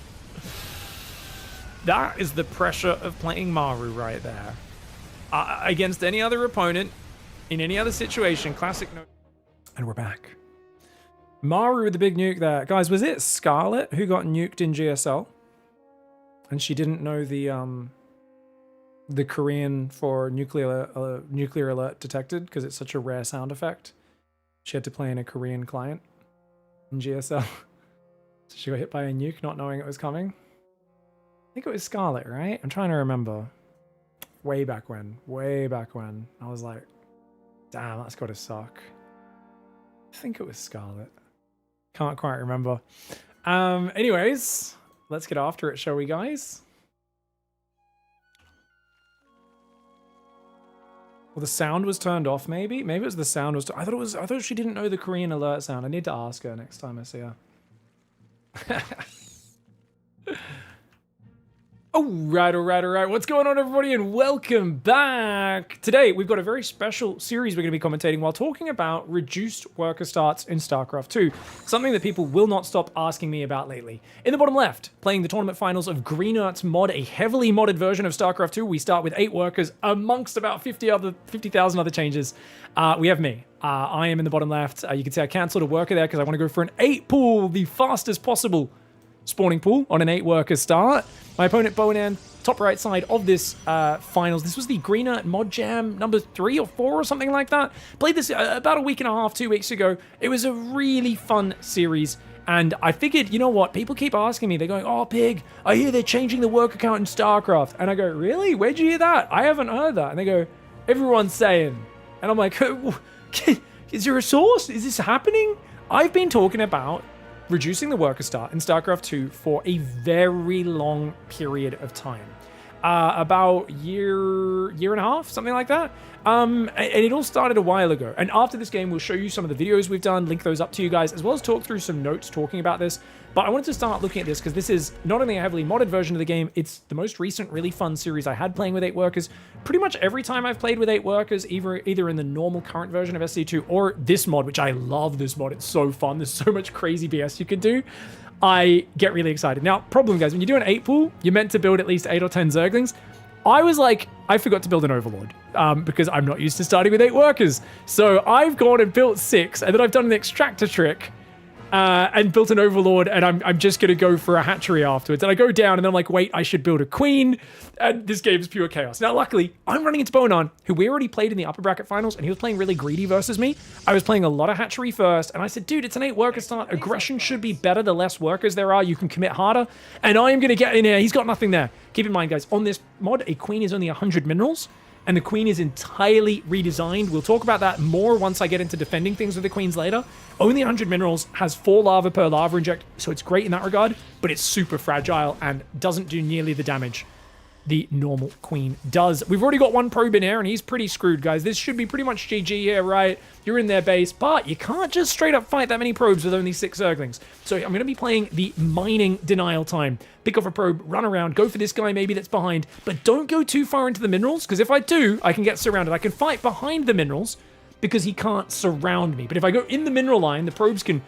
That is the pressure of playing Maru right there. Against any other opponent, in any other situation, classic no. And we're back. Maru with the big nuke there. Guys, was it Scarlet who got nuked in GSL? And she didn't know the Korean for nuclear alert detected because it's such a rare sound effect. She had to play in a Korean client in GSL. So she got hit by a nuke not knowing it was coming. I think it was Scarlet, right? I'm trying to remember. Way back when. I was like, damn, that's gotta suck. I think it was Scarlet. Can't quite remember. Anyways, let's get after it, shall we, guys? Well, the sound was turned off, maybe? Maybe it was the sound was... I thought she didn't know the Korean alert sound. I need to ask her next time I see her. All right. What's going on, everybody, and welcome back. Today, we've got a very special series we're going to be commentating while talking about reduced worker starts in StarCraft 2, something that people will not stop asking me about lately. In the bottom left, playing the tournament finals of Green Earth's mod, a heavily modded version of StarCraft 2, we start with 8 workers amongst about 50,000 other changes. We have me. I am in the bottom left. You can see I cancelled a worker there because I want to go for an 8 pool, the fastest possible spawning pool on an 8 worker start. My opponent, Bonan, top right side of this finals. This was the Green Earth Mod Jam number 3 or 4 or something like that. Played this about a week and a half, 2 weeks ago. It was a really fun series. And I figured, you know what? People keep asking me. They're going, oh, Pig, I hear they're changing the worker count in StarCraft. And I go, really? Where'd you hear that? I haven't heard that. And they go, everyone's saying. And I'm like, is there a source? Is this happening? I've been talking about reducing the worker start in StarCraft 2 for a very long period of time. about year and a half, something like that. And it all started a while ago. And after this game, we'll show you some of the videos we've done, link those up to you guys, as well as talk through some notes talking about this. But I wanted to start looking at this because this is not only a heavily modded version of the game, it's the most recent really fun series I had playing with 8 workers. Pretty much every time I've played with 8 workers, either in the normal current version of SC2 or this mod, which I love this mod. It's so fun. There's so much crazy BS you could do. I get really excited. Now, problem, guys, when you do an 8 pool, you're meant to build at least 8 or 10 Zerglings. I was like, I forgot to build an Overlord because I'm not used to starting with 8 workers. So I've gone and built 6, and then I've done an extractor trick and built an Overlord, and I'm just going to go for a hatchery afterwards. And I go down, and then I'm like, wait, I should build a Queen, and this game is pure chaos. Now, luckily, I'm running into Bonan, who we already played in the upper bracket finals, and he was playing really greedy versus me. I was playing a lot of hatchery first, and I said, dude, it's an 8 worker start. Aggression should be better the less workers there are. You can commit harder, and I am going to get in here. He's got nothing there. Keep in mind, guys, on this mod, a Queen is only 100 minerals, and the Queen is entirely redesigned. We'll talk about that more once I get into defending things with the Queens later. Only 100 minerals, has 4 lava per lava inject, so it's great in that regard, but it's super fragile and doesn't do nearly the damage the normal Queen does. We've already got 1 probe in here, and he's pretty screwed, guys. This should be pretty much GG here, right? You're in their base, but you can't just straight up fight that many probes with only 6 Zerglings. So I'm going to be playing the mining denial time. Pick off a probe, run around, go for this guy maybe that's behind, but don't go too far into the minerals, because if I do, I can get surrounded. I can fight behind the minerals because he can't surround me. But if I go in the mineral line, the probes can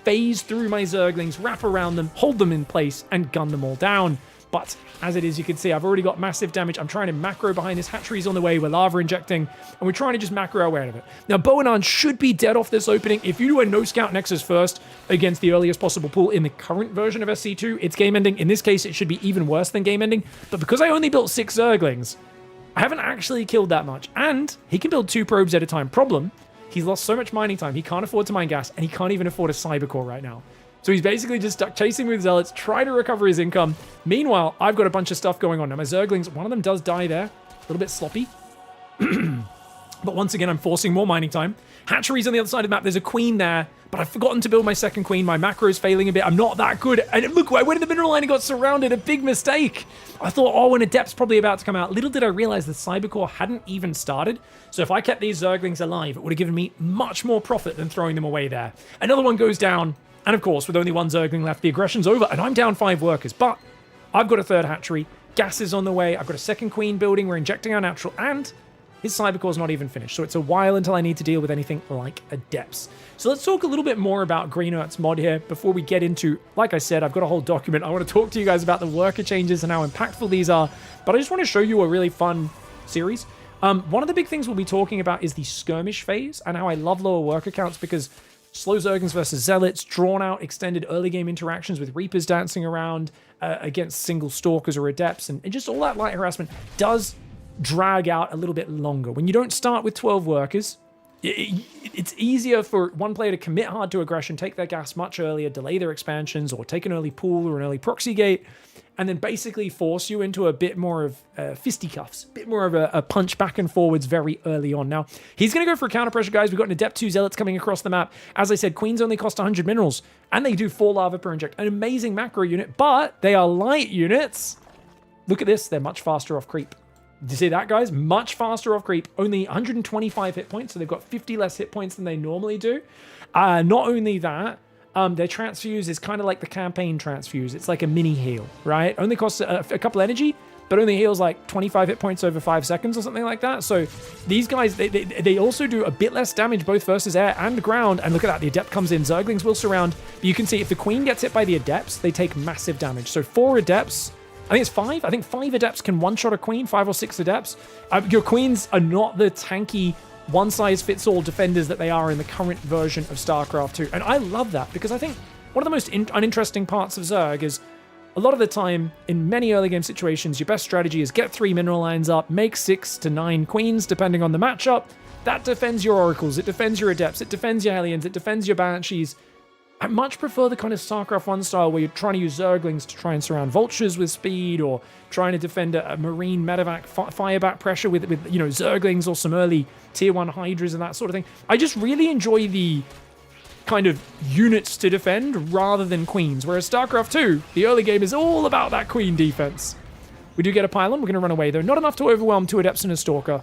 phase through my Zerglings, wrap around them, hold them in place, and gun them all down. But as it is, you can see I've already got massive damage. I'm trying to macro behind this. Hatchery's on the way. We're lava injecting, and we're trying to just macro our way out of it. Now, Bonan should be dead off this opening. If you do a no-scout Nexus first against the earliest possible pool in the current version of SC2, it's game ending. In this case, it should be even worse than game ending. But because I only built 6 Zerglings, I haven't actually killed that much. And he can build 2 probes at a time. Problem, he's lost so much mining time. He can't afford to mine gas, and he can't even afford a cybercore right now. So he's basically just stuck chasing with Zealots, trying to recover his income. Meanwhile, I've got a bunch of stuff going on. Now, my Zerglings, one of them does die there. A little bit sloppy. But once again, I'm forcing more mining time. Hatchery's on the other side of the map. There's a Queen there, but I've forgotten to build my second Queen. My macro's failing a bit. I'm not that good. And look, I went in the mineral line and got surrounded. A big mistake. I thought, oh, an Adept's probably about to come out. Little did I realize the Cybercore hadn't even started. So if I kept these Zerglings alive, it would have given me much more profit than throwing them away there. Another one goes down. And of course, with only 1 Zergling left, the aggression's over, and I'm down 5 workers. But I've got a 3rd hatchery. Gas is on the way. I've got a 2nd Queen building. We're injecting our natural, and his Cybercore's not even finished. So it's a while until I need to deal with anything like Adepts. So let's talk a little bit more about Green Earth's mod here before we get into, like I said, I've got a whole document. I want to talk to you guys about the worker changes and how impactful these are. But I just want to show you a really fun series. One of the big things we'll be talking about is the skirmish phase and how I love lower worker counts because slow Zerglings versus Zealots, drawn out, extended early game interactions with Reapers dancing around against single Stalkers or Adepts, and just all that light harassment does drag out a little bit longer. When you don't start with 12 workers, it's easier for one player to commit hard to aggression, take their gas much earlier, delay their expansions, or take an early pool or an early proxy gate, and then basically force you into a bit more of fisticuffs, a bit more of a punch back and forwards very early on. Now, he's going to go for a counter pressure, guys. We've got an Adept 2 Zealots coming across the map. As I said, Queens only cost 100 minerals, and they do 4 lava per inject. An amazing macro unit, but they are light units. Look at this. They're much faster off creep. Did you see that, guys? Much faster off creep. Only 125 hit points, so they've got 50 less hit points than they normally do. Not only that, their transfuse is kind of like the campaign transfuse. It's like a mini heal, right? Only costs a couple energy, but only heals like 25 hit points over 5 seconds or something like that. So these guys, they also do a bit less damage both versus air and ground. And look at that, the Adept comes in. Zerglings will surround. But you can see if the Queen gets hit by the Adepts, they take massive damage. So 4 Adepts, I think it's 5. I think 5 Adepts can one-shot a Queen, 5 or 6 Adepts. Your Queens are not the tanky one-size-fits-all defenders that they are in the current version of StarCraft 2. And I love that because I think one of the most uninteresting parts of Zerg is a lot of the time, in many early game situations, your best strategy is get 3 mineral lines up, make 6 to 9 Queens, depending on the matchup. That defends your Oracles, it defends your Adepts, it defends your Hellions, it defends your Banshees. I much prefer the kind of StarCraft 1 style where you're trying to use Zerglings to try and surround Vultures with speed, or trying to defend a Marine medevac fireback pressure with Zerglings or some early tier 1 Hydras and that sort of thing. I just really enjoy the kind of units to defend rather than Queens, whereas StarCraft 2, the early game is all about that Queen defense. We do get a pylon. We're going to run away, though. Not enough to overwhelm 2 Adepts and a Stalker.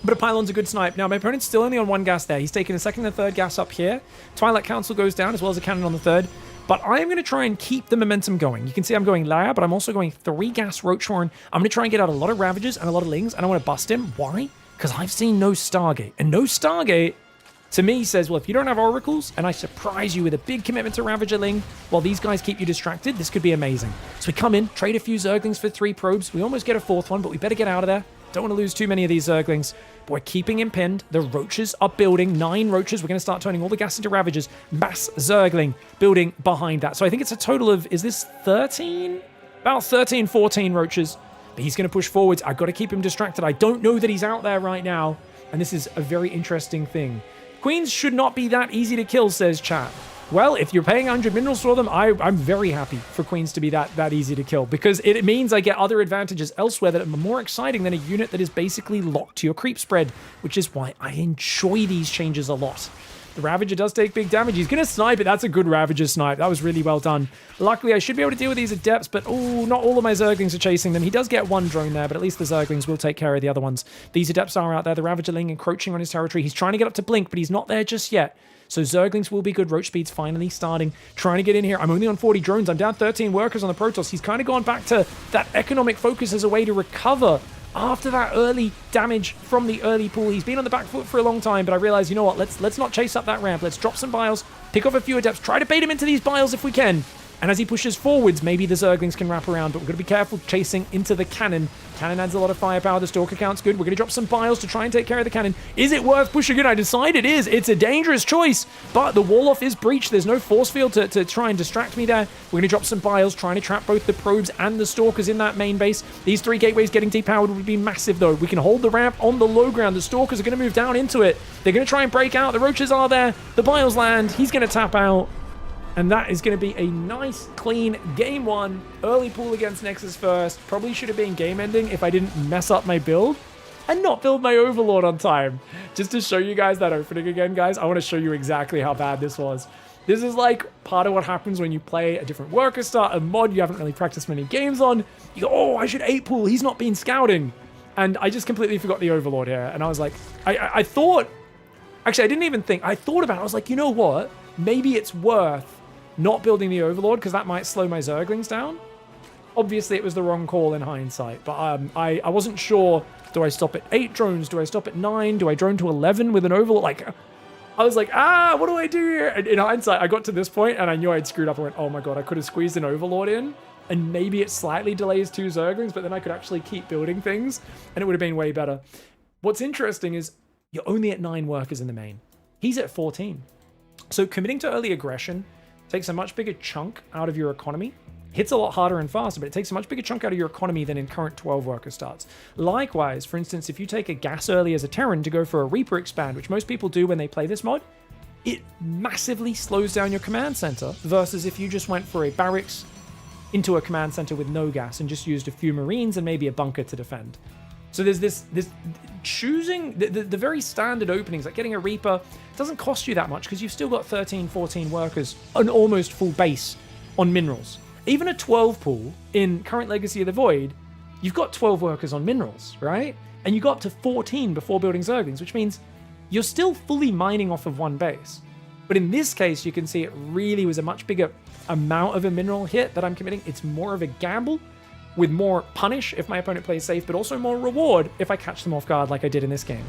But a pylon's a good snipe. Now, my opponent's still only on 1 gas there. He's taking a 2nd and 3rd gas up here. Twilight Council goes down, as well as a cannon on the 3rd. But I am going to try and keep the momentum going. You can see I'm going Lair, but I'm also going 3 gas Roachhorn. I'm going to try and get out a lot of Ravagers and a lot of Lings, and I want to bust him. Why? Because I've seen no Stargate. And no Stargate, to me, says, well, if you don't have Oracles, and I surprise you with a big commitment to Ravager Ling, while these guys keep you distracted, this could be amazing. So we come in, trade a few Zerglings for 3 probes. We almost get a 4th one, but we better get out of there. Don't want to lose too many of these Zerglings. But we're keeping him pinned. The Roaches are building. 9 Roaches. We're going to start turning all the gas into Ravagers. Mass Zergling building behind that. So I think it's a total of, is this 13? About 13, 14 Roaches. But he's going to push forwards. I've got to keep him distracted. I don't know that he's out there right now. And this is a very interesting thing. Queens should not be that easy to kill, says chat. Well, if you're paying 100 minerals for them, I'm very happy for Queens to be that easy to kill, because it means I get other advantages elsewhere that are more exciting than a unit that is basically locked to your creep spread, which is why I enjoy these changes a lot. The Ravager does take big damage. He's going to snipe it. That's a good Ravager snipe. That was really well done. Luckily, I should be able to deal with these Adepts, but oh, not all of my Zerglings are chasing them. He does get 1 drone there, but at least the Zerglings will take care of the other ones. These Adepts are out there. The Ravager Ling encroaching on his territory. He's trying to get up to Blink, but he's not there just yet. So Zerglings will be good. Roach speed's finally starting. Trying to get in here. I'm only on 40 drones. I'm down 13 workers on the Protoss. He's kind of gone back to that economic focus as a way to recover after that early damage from the early pool. He's been on the back foot for a long time, but I realize, you know what? Let's not chase up that ramp. Let's drop some biles, pick off a few Adepts, try to bait him into these biles if we can. And as he pushes forwards, maybe the Zerglings can wrap around, but we're going to be careful chasing into the cannon. Cannon adds a lot of firepower. The Stalker count's good. We're going to drop some biles to try and take care of the cannon. Is it worth pushing it? I decide it is. It's a dangerous choice, but the wall-off is breached. There's no force field to try and distract me there. We're going to drop some biles, trying to trap both the probes and the Stalkers in that main base. These 3 gateways getting depowered would be massive, though. We can hold the ramp on the low ground. The Stalkers are going to move down into it. They're going to try and break out. The Roaches are there. The biles land. He's going to tap out. And that is going to be a nice, clean game 1. Early pool against Nexus first. Probably should have been game ending if I didn't mess up my build and not build my Overlord on time. Just to show you guys that opening again, guys, I want to show you exactly how bad this was. This is like part of what happens when you play a different worker, start a mod you haven't really practiced many games on. You go, oh, I should 8 pool. He's not been scouting. And I just completely forgot the Overlord here. And I was like, I thought, actually, I didn't even think. I thought about it. I was like, you know what? Maybe it's worth not building the Overlord, because that might slow my Zerglings down. Obviously, it was the wrong call in hindsight, but I wasn't sure. Do I stop at 8 drones? Do I stop at 9? Do I drone to 11 with an Overlord? Like, I was like, what do I do here? And in hindsight, I got to this point, and I knew I'd screwed up. I went, oh my god, I could have squeezed an Overlord in, and maybe it slightly delays 2 Zerglings, but then I could actually keep building things, and it would have been way better. What's interesting is you're only at 9 workers in the main. He's at 14. So committing to early aggression takes a much bigger chunk out of your economy. Hits a lot harder and faster, but it takes a much bigger chunk out of your economy than in current 12 worker starts. Likewise, for instance, if you take a gas early as a Terran to go for a Reaper expand, which most people do when they play this mod, it massively slows down your command center versus if you just went for a barracks into a command center with no gas and just used a few Marines and maybe a bunker to defend. So there's this choosing the very standard openings, like getting a Reaper, doesn't cost you that much because you've still got 13, 14 workers, an almost full base on minerals. Even a 12 pool in current Legacy of the Void, you've got 12 workers on minerals, right? And you got up to 14 before building Zerglings, which means you're still fully mining off of one base. But in this case, you can see it really was a much bigger amount of a mineral hit that I'm committing. It's more of a gamble with more punish if my opponent plays safe, but also more reward if I catch them off guard like I did in this game.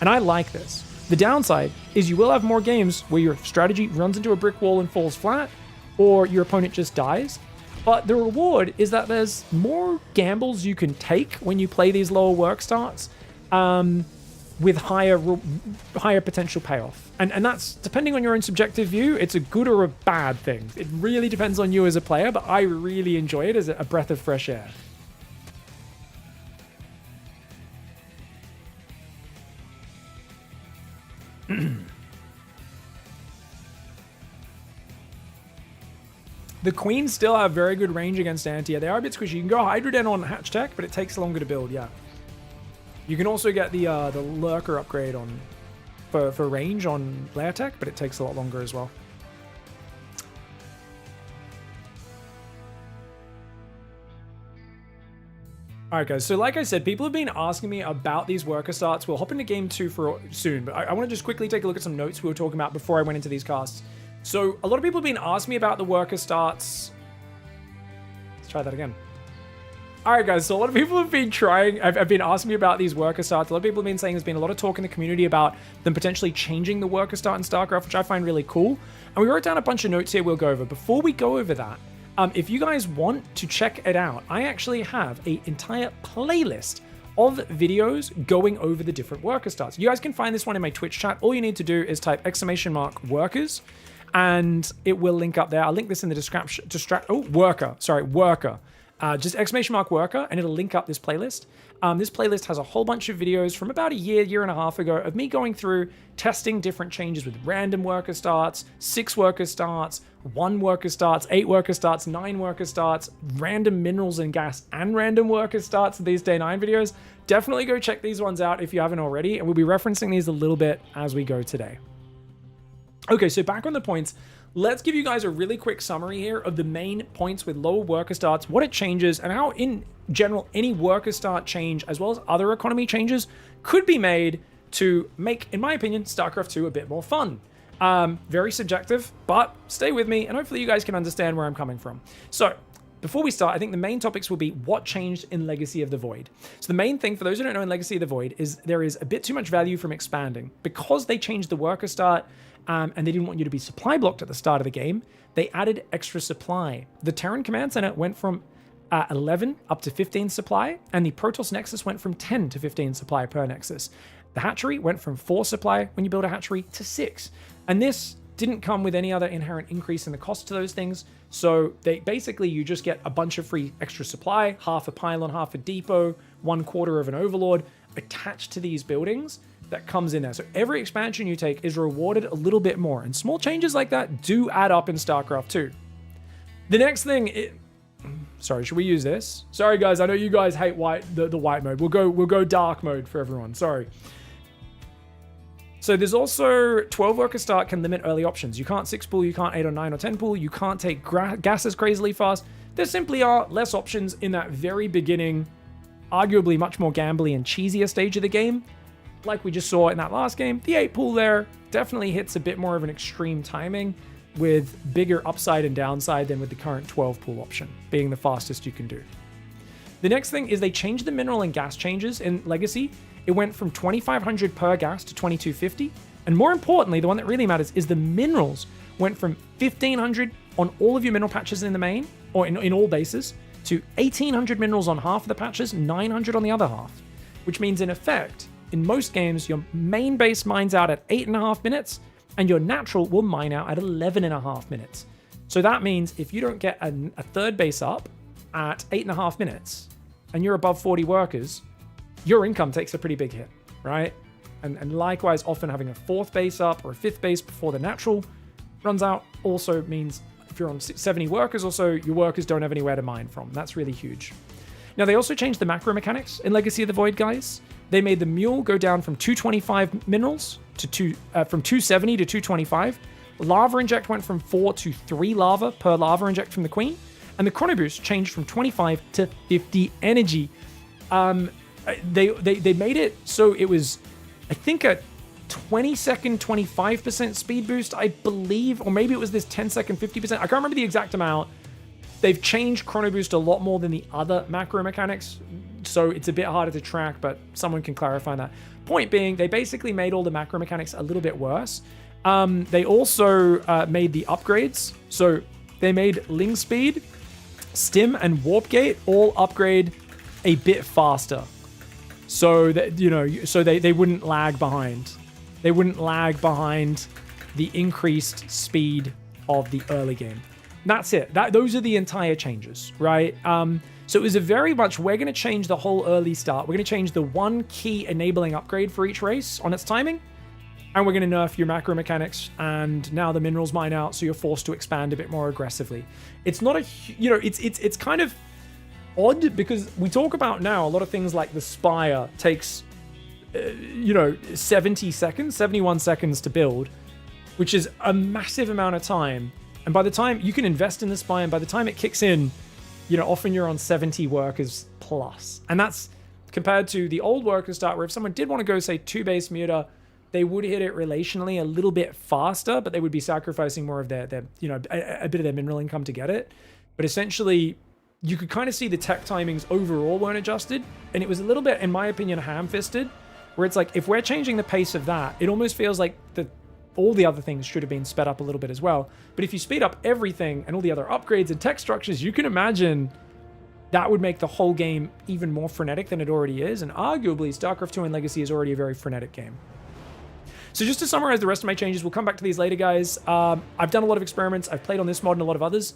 And I like this. The downside is you will have more games where your strategy runs into a brick wall and falls flat, or your opponent just dies. But the reward is that there's more gambles you can take when you play these lower work starts with higher potential payoff. And that's, depending on your own subjective view, it's a good or a bad thing. It really depends on you as a player, but I really enjoy it as a breath of fresh air. The Queens still have very good range against Antia. They are a bit squishy. You can go Hydroden on Hatch Tech, but it takes longer to build, yeah. You can also get the Lurker upgrade on for range on Lair Tech, but it takes a lot longer as well. All right, guys. So like I said, people have been asking me about these worker starts. We'll hop into game 2 for soon, but I want to just quickly take a look at some notes we were talking about before I went into these casts. So a lot of people have been asking me about the worker starts. Let's try that again. All right, guys. So a lot of people have been have been asking me about these worker starts. A lot of people have been saying there's been a lot of talk in the community about them potentially changing the worker start in StarCraft, which I find really cool. And we wrote down a bunch of notes here we'll go over. Before we go over that, if you guys want to check it out, I actually have an entire playlist of videos going over the different worker starts. You guys can find this one in my Twitch chat. All you need to do is type !workers, and it will link up there. I'll link this in the description. Worker. Just !worker, and it'll link up this playlist. This playlist has a whole bunch of videos from about a year and a half ago of me going through testing different changes with random worker starts, 6 worker starts, 1 worker starts, 8 worker starts, 9 worker starts, random minerals and gas, and random worker starts in these day 9 videos. Definitely go check these ones out if you haven't already, and we'll be referencing these a little bit as we go today. Okay, so back on the points, let's give you guys a really quick summary here of the main points with lower worker starts, what it changes, and how in general any worker start change, as well as other economy changes, could be made to make, in my opinion, StarCraft 2 a bit more fun. Very subjective, but stay with me, and hopefully you guys can understand where I'm coming from. So, before we start, I think the main topics will be what changed in Legacy of the Void. So the main thing, for those who don't know in Legacy of the Void, is there is a bit too much value from expanding. Because they changed the worker start, and they didn't want you to be supply blocked at the start of the game, they added extra supply. The Terran Command Center went from 11 up to 15 supply, and the Protoss Nexus went from 10 to 15 supply per Nexus. The hatchery went from 4 supply when you build a hatchery to 6. And this didn't come with any other inherent increase in the cost to those things. So they basically, you just get a bunch of free extra supply, half a pylon, half a depot, 1/4 of an overlord attached to these buildings that comes in there. So every expansion you take is rewarded a little bit more. And small changes like that do add up in StarCraft 2. The next thing, sorry, should we use this? Sorry guys, I know you guys hate the white mode. We'll go dark mode for everyone. Sorry. So there's also 12 worker start can limit early options. You can't 6 pull, you can't 8 or 9 or 10 pull, you can't take gases crazily fast. There simply are less options in that very beginning, arguably much more gambly and cheesier stage of the game. Like we just saw in that last game, the 8 pull there definitely hits a bit more of an extreme timing with bigger upside and downside than with the current 12 pull option, being the fastest you can do. The next thing is they changed the mineral and gas changes in Legacy. It went from 2,500 per gas to 2,250. And more importantly, the one that really matters is the minerals went from 1,500 on all of your mineral patches in the main, or in all bases, to 1,800 minerals on half of the patches, 900 on the other half. Which means in effect, in most games, your main base mines out at 8.5 minutes, and your natural will mine out at 11.5 minutes. So that means if you don't get a third base up at 8.5 minutes, and you're above 40 workers, your income takes a pretty big hit, right? And likewise, often having a 4th base up or a 5th base before the natural runs out also means if you're on 70 workers or so, your workers don't have anywhere to mine from. That's really huge. Now, they also changed the macro mechanics in Legacy of the Void, guys. They made the Mule go down from 225 minerals to from 270 to 225. Lava Inject went from 4 to 3 lava per Lava Inject from the Queen. And the Chrono Boost changed from 25 to 50 energy. They made it so it was, I think, a 20-second 25% speed boost, I believe, or maybe it was this 10-second 50%. I can't remember the exact amount. They've changed Chrono Boost a lot more than the other macro mechanics, so it's a bit harder to track, but someone can clarify that. Point being, they basically made all the macro mechanics a little bit worse. They also made the upgrades. So they made Ling Speed, Stim, and Warp Gate all upgrade a bit faster. So that, you know, so they wouldn't lag behind. They wouldn't lag behind the increased speed of the early game. That's it. Those are the entire changes, right? So it was a very much, we're going to change the whole early start. We're going to change the one key enabling upgrade for each race on its timing. And we're going to nerf your macro mechanics. And now the minerals mine out, so you're forced to expand a bit more aggressively. It's not a, you know, it's kind of odd because we talk about now a lot of things like the Spire takes, 70 seconds, 71 seconds to build, which is a massive amount of time. And by the time you can invest in the Spire, and by the time it kicks in, often you're on 70 workers plus. And that's compared to the old worker start, where if someone did want to go, say, 2-base muta, they would hit it relationally a little bit faster, but they would be sacrificing more of their a bit of their mineral income to get it. But essentially, you could kind of see the tech timings overall weren't adjusted, and it was a little bit, in my opinion, ham-fisted, where it's like, if we're changing the pace of that, it almost feels like all the other things should have been sped up a little bit as well. But if you speed up everything and all the other upgrades and tech structures, you can imagine that would make the whole game even more frenetic than it already is. And arguably, StarCraft 2 and Legacy is already a very frenetic game. So just to summarize the rest of my changes, we'll come back to these later, guys. I've done a lot of experiments. I've played on this mod and a lot of others.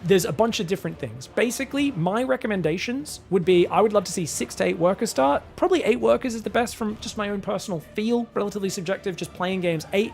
There's a bunch of different things. Basically, my recommendations would be, I would love to see 6 to 8 workers start. Probably 8 workers is the best from just my own personal feel, relatively subjective, just playing games. 8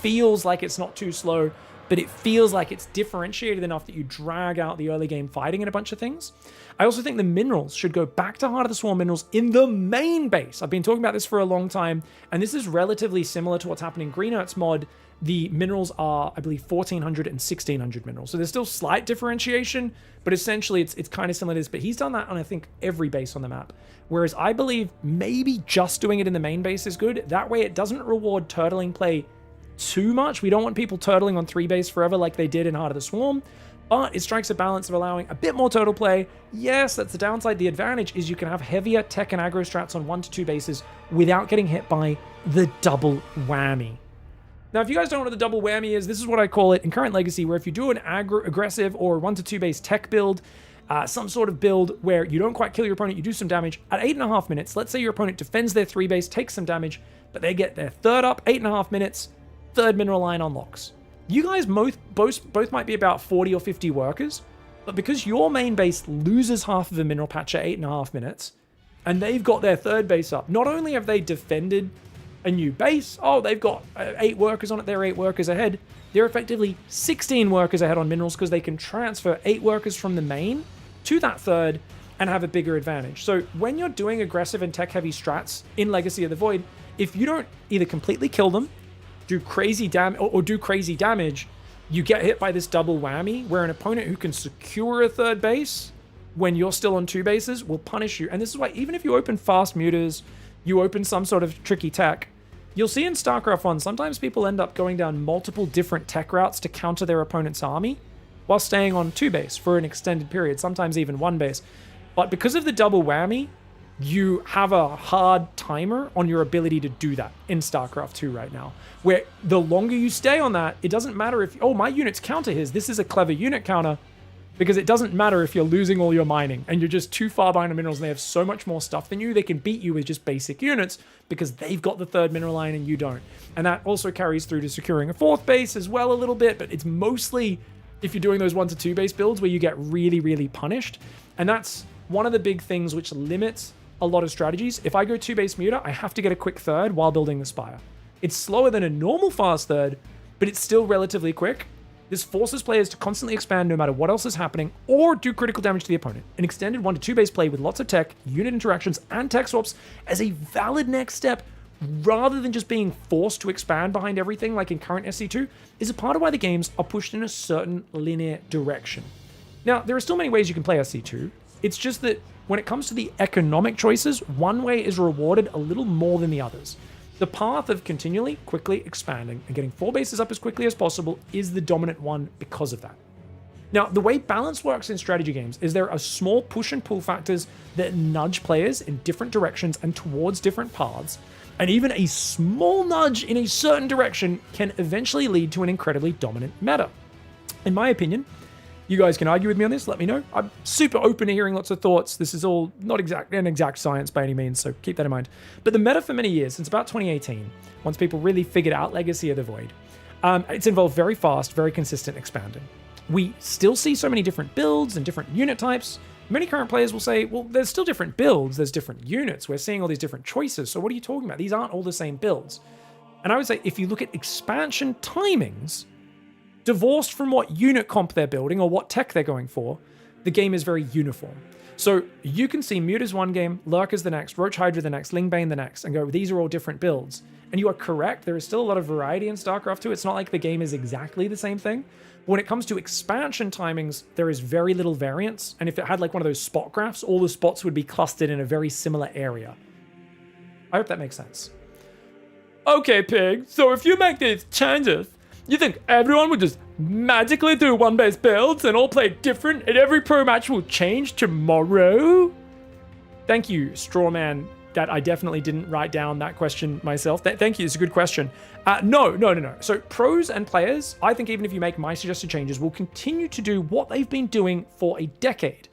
feels like it's not too slow, but it feels like it's differentiated enough that you drag out the early game fighting and a bunch of things. I also think the minerals should go back to Heart of the Swarm minerals in the main base. I've been talking about this for a long time, and this is relatively similar to what's happening in Green Earth's mod. The minerals are, I believe, 1,400 and 1,600 minerals. So there's still slight differentiation, but essentially it's kind of similar to this. But he's done that on, I think, every base on the map. Whereas I believe maybe just doing it in the main base is good. That way it doesn't reward turtling play too much. We don't want people turtling on 3 base forever like they did in Heart of the Swarm. But it strikes a balance of allowing a bit more turtle play. Yes, that's the downside. The advantage is you can have heavier tech and aggro strats on 1 to 2 bases without getting hit by the double whammy. Now, if you guys don't know what the double whammy is, this is what I call it in current Legacy, where if you do an aggressive or 1 to 2 base tech build, some sort of build where you don't quite kill your opponent, you do some damage, at 8.5 minutes, let's say your opponent defends their 3 base, takes some damage, but they get their third up, 8.5 minutes, third mineral line unlocks. You guys both might be about 40 or 50 workers, but because your main base loses half of the mineral patch at 8.5 minutes, and they've got their third base up, not only have they defended a new base, they've got 8 workers on it, they're 8 workers ahead, they're effectively 16 workers ahead on minerals because they can transfer 8 workers from the main to that third and have a bigger advantage. So when you're doing aggressive and tech-heavy strats in Legacy of the Void, if you don't either completely kill them, do crazy damage, you get hit by this double whammy where an opponent who can secure a third base when you're still on 2 bases will punish you. And this is why even if you open fast mutas, you open some sort of tricky tech, you'll see in StarCraft 1, sometimes people end up going down multiple different tech routes to counter their opponent's army while staying on 2 base for an extended period, sometimes even 1 base. But because of the double whammy, you have a hard timer on your ability to do that in StarCraft 2 right now, where the longer you stay on that, it doesn't matter if, my units counter his. This is a clever unit counter, because it doesn't matter if you're losing all your mining and you're just too far behind on minerals and they have so much more stuff than you, they can beat you with just basic units because they've got the third mineral line and you don't. And that also carries through to securing a 4th base as well a little bit, but it's mostly if you're doing those 1 to 2 base builds where you get really, really punished. And that's one of the big things which limits a lot of strategies. If I go 2 base muta, I have to get a quick third while building the Spire. It's slower than a normal fast third, but it's still relatively quick. This forces players to constantly expand no matter what else is happening, or do critical damage to the opponent. An extended 1 to 2 base play with lots of tech, unit interactions, and tech swaps as a valid next step, rather than just being forced to expand behind everything like in current SC2, is a part of why the games are pushed in a certain linear direction. Now, there are still many ways you can play SC2. It's just that when it comes to the economic choices, one way is rewarded a little more than the others. The path of continually, quickly expanding and getting 4 bases up as quickly as possible is the dominant one because of that. Now, the way balance works in strategy games is there are small push and pull factors that nudge players in different directions and towards different paths, and even a small nudge in a certain direction can eventually lead to an incredibly dominant meta. In my opinion, you guys can argue with me on this, let me know. I'm super open to hearing lots of thoughts. This is all not an exact science by any means, so keep that in mind. But the meta for many years, since about 2018, once people really figured out Legacy of the Void, it's involved very fast, very consistent expanding. We still see so many different builds and different unit types. Many current players will say, well, there's still different builds, there's different units, we're seeing all these different choices, so what are you talking about? These aren't all the same builds. And I would say, if you look at expansion timings, divorced from what unit comp they're building or what tech they're going for, the game is very uniform. So you can see Mutas one game, Lurkers the next, Roach Hydra the next, Lingbane the next, and go, these are all different builds. And you are correct, there is still a lot of variety in StarCraft 2. It's not like the game is exactly the same thing, When it comes to expansion timings, there is very little variance. And if it had like one of those spot graphs, all the spots would be clustered in a very similar area. I hope that makes sense. Okay, Pig. So if you make these changes, you think everyone would just magically do one-base builds and all play different and every pro match will change tomorrow? Thank you, Strawman. That I definitely didn't write down that question myself. Thank you, it's a good question. No. So pros and players, I think even if you make my suggested changes, will continue to do what they've been doing for a decade.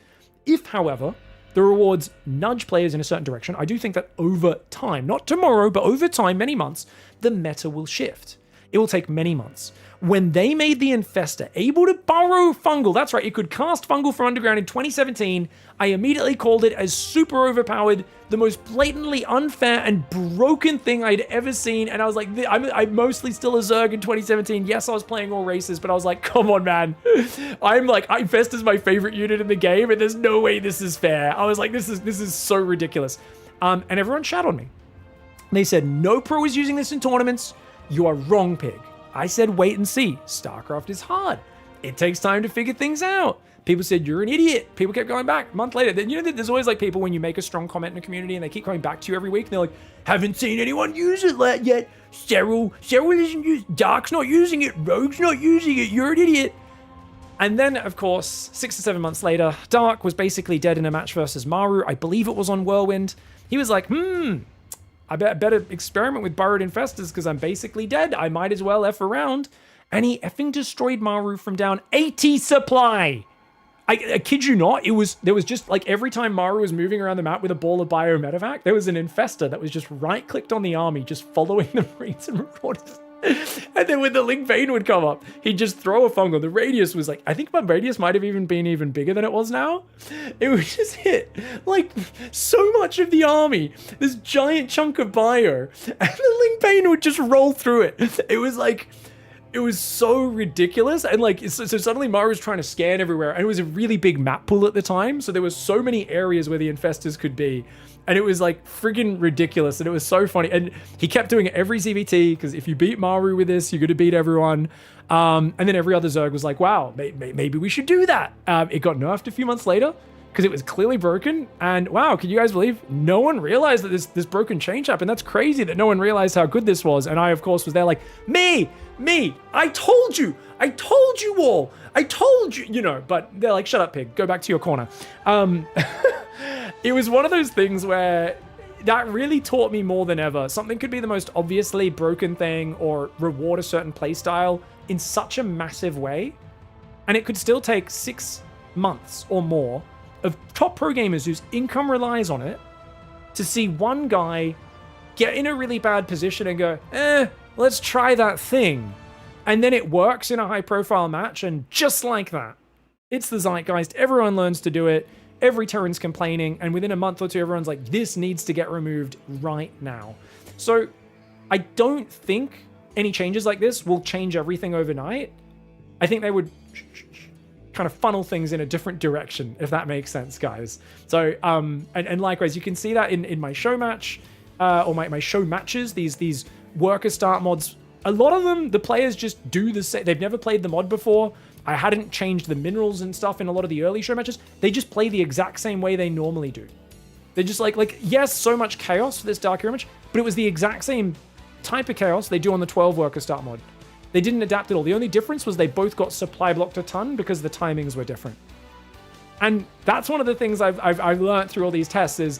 If, however, the rewards nudge players in a certain direction, I do think that over time, not tomorrow, but over time, many months, the meta will shift. It will take many months. When they made the Infestor able to burrow Fungal, that's right, it could cast Fungal from Underground in 2017, I immediately called it as super overpowered, the most blatantly unfair and broken thing I'd ever seen, and I was like, I'm mostly still a Zerg in 2017. Yes, I was playing all races, but I was like, come on, man. Infestor's my favorite unit in the game, and there's no way this is fair. I was like, this is so ridiculous. And everyone shat on me. They said, no pro is using this in tournaments. You are wrong, Pig. I said, wait and see. StarCraft is hard. It takes time to figure things out. People said, you're an idiot. People kept going back a month later. Then, you know, there's always like people when you make a strong comment in a community and they keep coming back to you every week. And they're like, haven't seen anyone use it yet. Cheryl isn't using Dark's not using it. Rogue's not using it. You're an idiot. And then, of course, 6 to 7 months later, Dark was basically dead in a match versus Maru. I believe it was on Whirlwind. He was like, I better experiment with Burrowed Infestors because I'm basically dead. I might as well F around. And he effing destroyed Maru from down 80 supply. I kid you not, there was just like every time Maru was moving around the map with a ball of Biomedevac, there was an Infestor that was just right-clicked on the army, just following the Marines and Marauders. And then when the Link Vein would come up, he'd just throw a fungal. The radius was like, I think my radius might have even been even bigger than it was now. It would just hit like so much of the army, this giant chunk of bio, and the Link Vein would just roll through it. It was like, it was so ridiculous. And like, so suddenly Maru was trying to scan everywhere, and it was a really big map pool at the time. So there was so many areas where the Infestors could be. And it was like friggin' ridiculous. And it was so funny. And he kept doing it every ZVT, because if you beat Maru with this, you're going to beat everyone. And then every other Zerg was like, wow, maybe we should do that. It got nerfed a few months later because it was clearly broken. And wow, can you guys believe no one realized that this broken change happened? That's crazy that no one realized how good this was. And I, of course, was there like, me, I told you all, I told you, you know, but they're like, shut up, Pig, go back to your corner. It was one of those things where that really taught me more than ever. Something could be the most obviously broken thing or reward a certain playstyle in such a massive way, and it could still take 6 months or more of top pro gamers whose income relies on it to see one guy get in a really bad position and go, let's try that thing. And then it works in a high-profile match, and just like that, it's the zeitgeist. Everyone learns to do it. Every Terran's complaining, and within a month or two, everyone's like, this needs to get removed right now. So I don't think any changes like this will change everything overnight. I think they would kind of funnel things in a different direction, if that makes sense, guys. So, and likewise, you can see that in my show match, or my show matches, these worker start mods. A lot of them, the players just do the same. They've never played the mod before. I hadn't changed the minerals and stuff in a lot of the early show matches. They just play the exact same way they normally do. They're just like yes, so much chaos for this Dark Hero match, but it was the exact same type of chaos they do on the 12 worker start mod. They didn't adapt at all. The only difference was they both got supply blocked a ton because the timings were different. And that's one of the things I've learned through all these tests is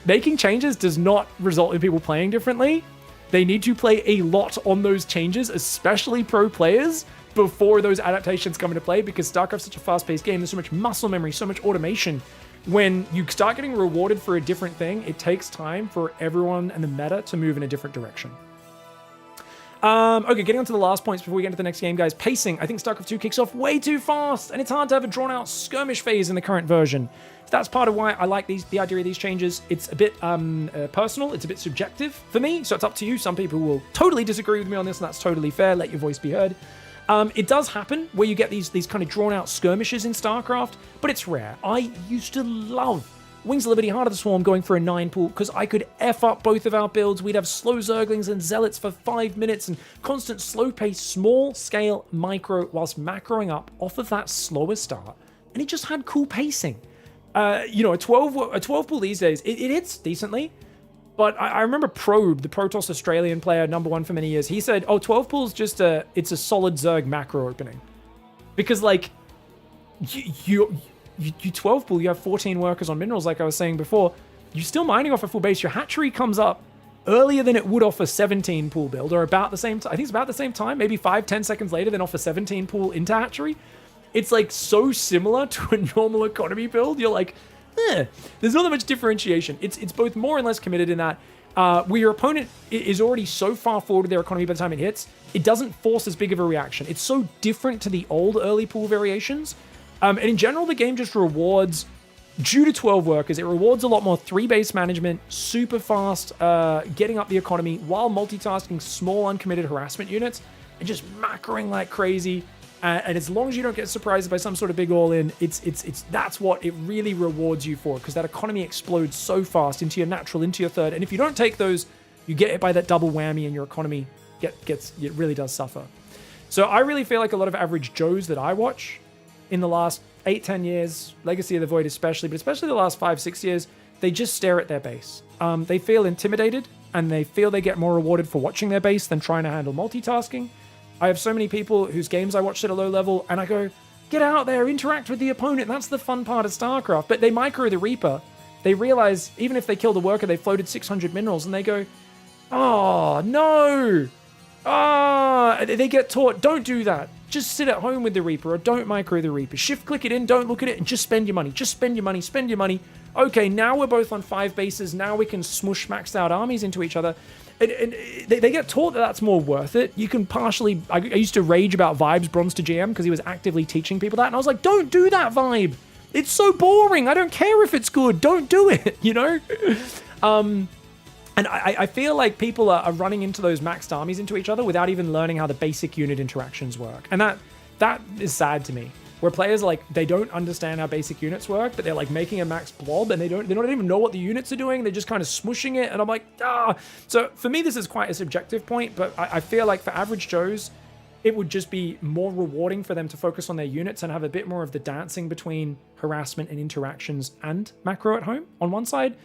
making changes does not result in people playing differently. They need to play a lot on those changes, especially pro players, before those adaptations come into play, because StarCraft's such a fast-paced game. There's so much muscle memory, so much automation. When you start getting rewarded for a different thing, it takes time for everyone and the meta to move in a different direction. Okay, getting on to the last points before we get into the next game, guys. Pacing. I think StarCraft 2 kicks off way too fast, and it's hard to have a drawn-out skirmish phase in the current version. So that's part of why I like the idea of these changes. It's a bit personal. It's a bit subjective for me, so it's up to you. Some people will totally disagree with me on this, and that's totally fair. Let your voice be heard. It does happen where you get these kind of drawn-out skirmishes in StarCraft, but it's rare. I used to love Wings of Liberty, Heart of the Swarm going for a 9 pool because I could F up both of our builds. We'd have slow Zerglings and Zealots for 5 minutes and constant slow pace, small scale micro whilst macroing up off of that slower start. And it just had cool pacing. You know, a 12 pool these days, it hits decently. But I remember Probe, the Protoss Australian player, #1 for many years, he said, oh, 12 pool's just it's a solid Zerg macro opening. Because, like, you 12 pool, you have 14 workers on minerals, like I was saying before. You're still mining off a full base. Your hatchery comes up earlier than it would off a 17 pool build, or about the same time. I think it's about the same time, maybe 5-10 seconds later than off a 17 pool into hatchery. It's, like, so similar to a normal economy build. You're like, there's not that much differentiation. It's both more and less committed in that where your opponent is already so far forward with their economy by the time it hits, it doesn't force as big of a reaction. It's so different to the old early pool variations. And in general, the game just rewards, due to 12 workers, it rewards a lot more 3-base management, super fast getting up the economy while multitasking small uncommitted harassment units and just macroing like crazy. And as long as you don't get surprised by some sort of big all-in, it's that's what it really rewards you for, because that economy explodes so fast into your natural, into your third. And if you don't take those, you get hit by that double whammy and your economy it really does suffer. So I really feel like a lot of average Joes that I watch in the last 8-10 years, Legacy of the Void especially, but especially the last 5-6 years, they just stare at their base. They feel intimidated, and they feel they get more rewarded for watching their base than trying to handle multitasking. I have so many people whose games I watched at a low level, and I go, get out there, interact with the opponent. That's the fun part of StarCraft. But they micro the Reaper. They realize even if they kill the worker, they floated 600 minerals, and they go, oh, no. They get taught, don't do that. Just sit at home with the Reaper, or don't micro the Reaper. Shift click it in, don't look at it, and just spend your money. Just spend your money, spend your money. Okay, now we're both on 5 bases. Now we can smush maxed out armies into each other. And they get taught that that's more worth it. You can partially... I used to rage about Vibe's Bronze to GM because he was actively teaching people that. And I was like, don't do that, Vibe. It's so boring. I don't care if it's good. Don't do it, you know? And I feel like people are running into those maxed armies into each other without even learning how the basic unit interactions work. And that is sad to me. Where players, like, they don't understand how basic units work, but they're, like, making a max blob, and they don't even know what the units are doing. They're just kind of smushing it, and I'm like, ah. So for me, this is quite a subjective point, but I feel like for average Joes, it would just be more rewarding for them to focus on their units and have a bit more of the dancing between harassment and interactions and macro at home on one side.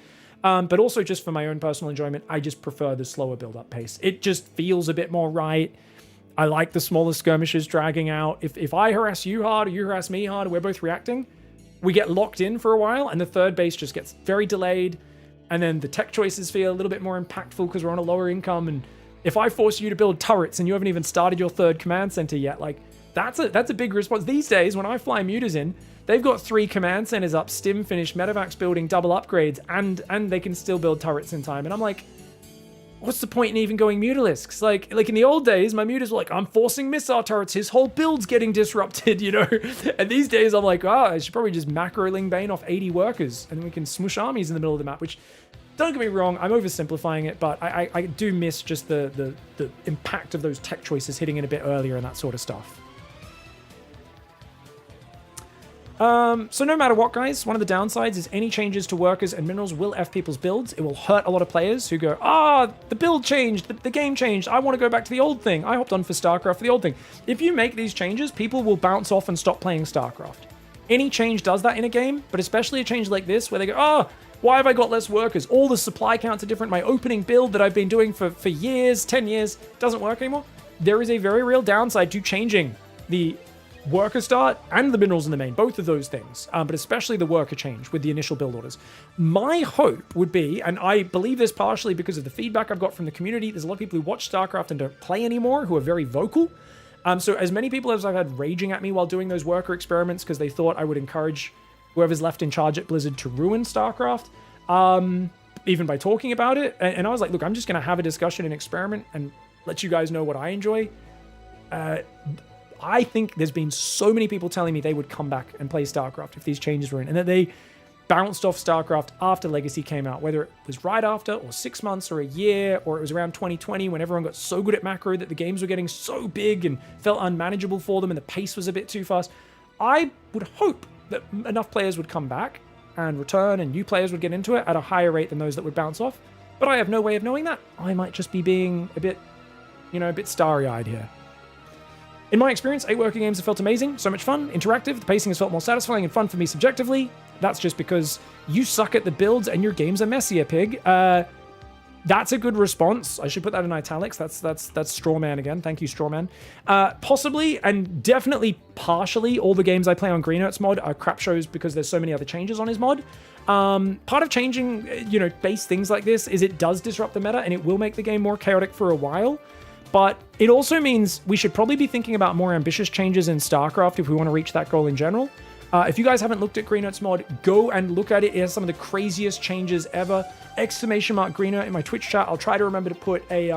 But also just for my own personal enjoyment, I just prefer the slower build-up pace. It just feels a bit more right. I like the smaller skirmishes dragging out. If I harass you hard or you harass me hard, we're both reacting, we get locked in for a while, and the third base just gets very delayed, and then the tech choices feel a little bit more impactful because we're on a lower income, and if I force you to build turrets and you haven't even started your third command center yet, like, that's a big response. These days, when I fly mutas in, they've got 3 command centers up, stim finished, medevacs building, double upgrades, and they can still build turrets in time, and I'm like, what's the point in even going Mutalisks? Like in the old days, my mutas were like, I'm forcing missile turrets, his whole build's getting disrupted, you know? And these days, I'm like, I should probably just macro Ling Bane off 80 workers, and we can smush armies in the middle of the map, which, don't get me wrong, I'm oversimplifying it, but I do miss just the impact of those tech choices hitting in a bit earlier and that sort of stuff. So no matter what, guys, one of the downsides is any changes to workers and minerals will F people's builds. It will hurt a lot of players who go, the build changed, the game changed, I want to go back to the old thing. I hopped on for StarCraft for the old thing. If you make these changes, people will bounce off and stop playing StarCraft. Any change does that in a game, but especially a change like this where they go, why have I got less workers? All the supply counts are different. My opening build that I've been doing for years, 10 years, doesn't work anymore. There is a very real downside to changing the worker start and the minerals in the main, both of those things, but especially the worker change with the initial build orders. My hope would be, and I believe this partially because of the feedback I've got from the community, there's a lot of people who watch StarCraft and don't play anymore who are very vocal. So as many people as I've had raging at me while doing those worker experiments because they thought I would encourage whoever's left in charge at Blizzard to ruin StarCraft, even by talking about it. And I was like, look, I'm just going to have a discussion and experiment and let you guys know what I enjoy. I think there's been so many people telling me they would come back and play StarCraft if these changes were in, and that they bounced off StarCraft after Legacy came out, whether it was right after, or 6 months, or a year, or it was around 2020 when everyone got so good at macro that the games were getting so big and felt unmanageable for them and the pace was a bit too fast. I would hope that enough players would come back and return, and new players would get into it at a higher rate than those that would bounce off. But I have no way of knowing that. I might just be being a bit, a bit starry-eyed here. In my experience, 8 worker games have felt amazing, so much fun, interactive, the pacing has felt more satisfying and fun for me subjectively. That's just because you suck at the builds and your games are messier, Pig. That's a good response. I should put that in italics. That's Strawman again. Thank you, Strawman. Possibly and definitely partially all the games I play on Greenert's mod are crap shows because there's so many other changes on his mod. Part of changing, base things like this is it does disrupt the meta and it will make the game more chaotic for a while. But it also means we should probably be thinking about more ambitious changes in StarCraft if we want to reach that goal in general. If you guys haven't looked at Greenert's mod, go and look at it. It has some of the craziest changes ever. ! Greenert in my Twitch chat. I'll try to remember to put a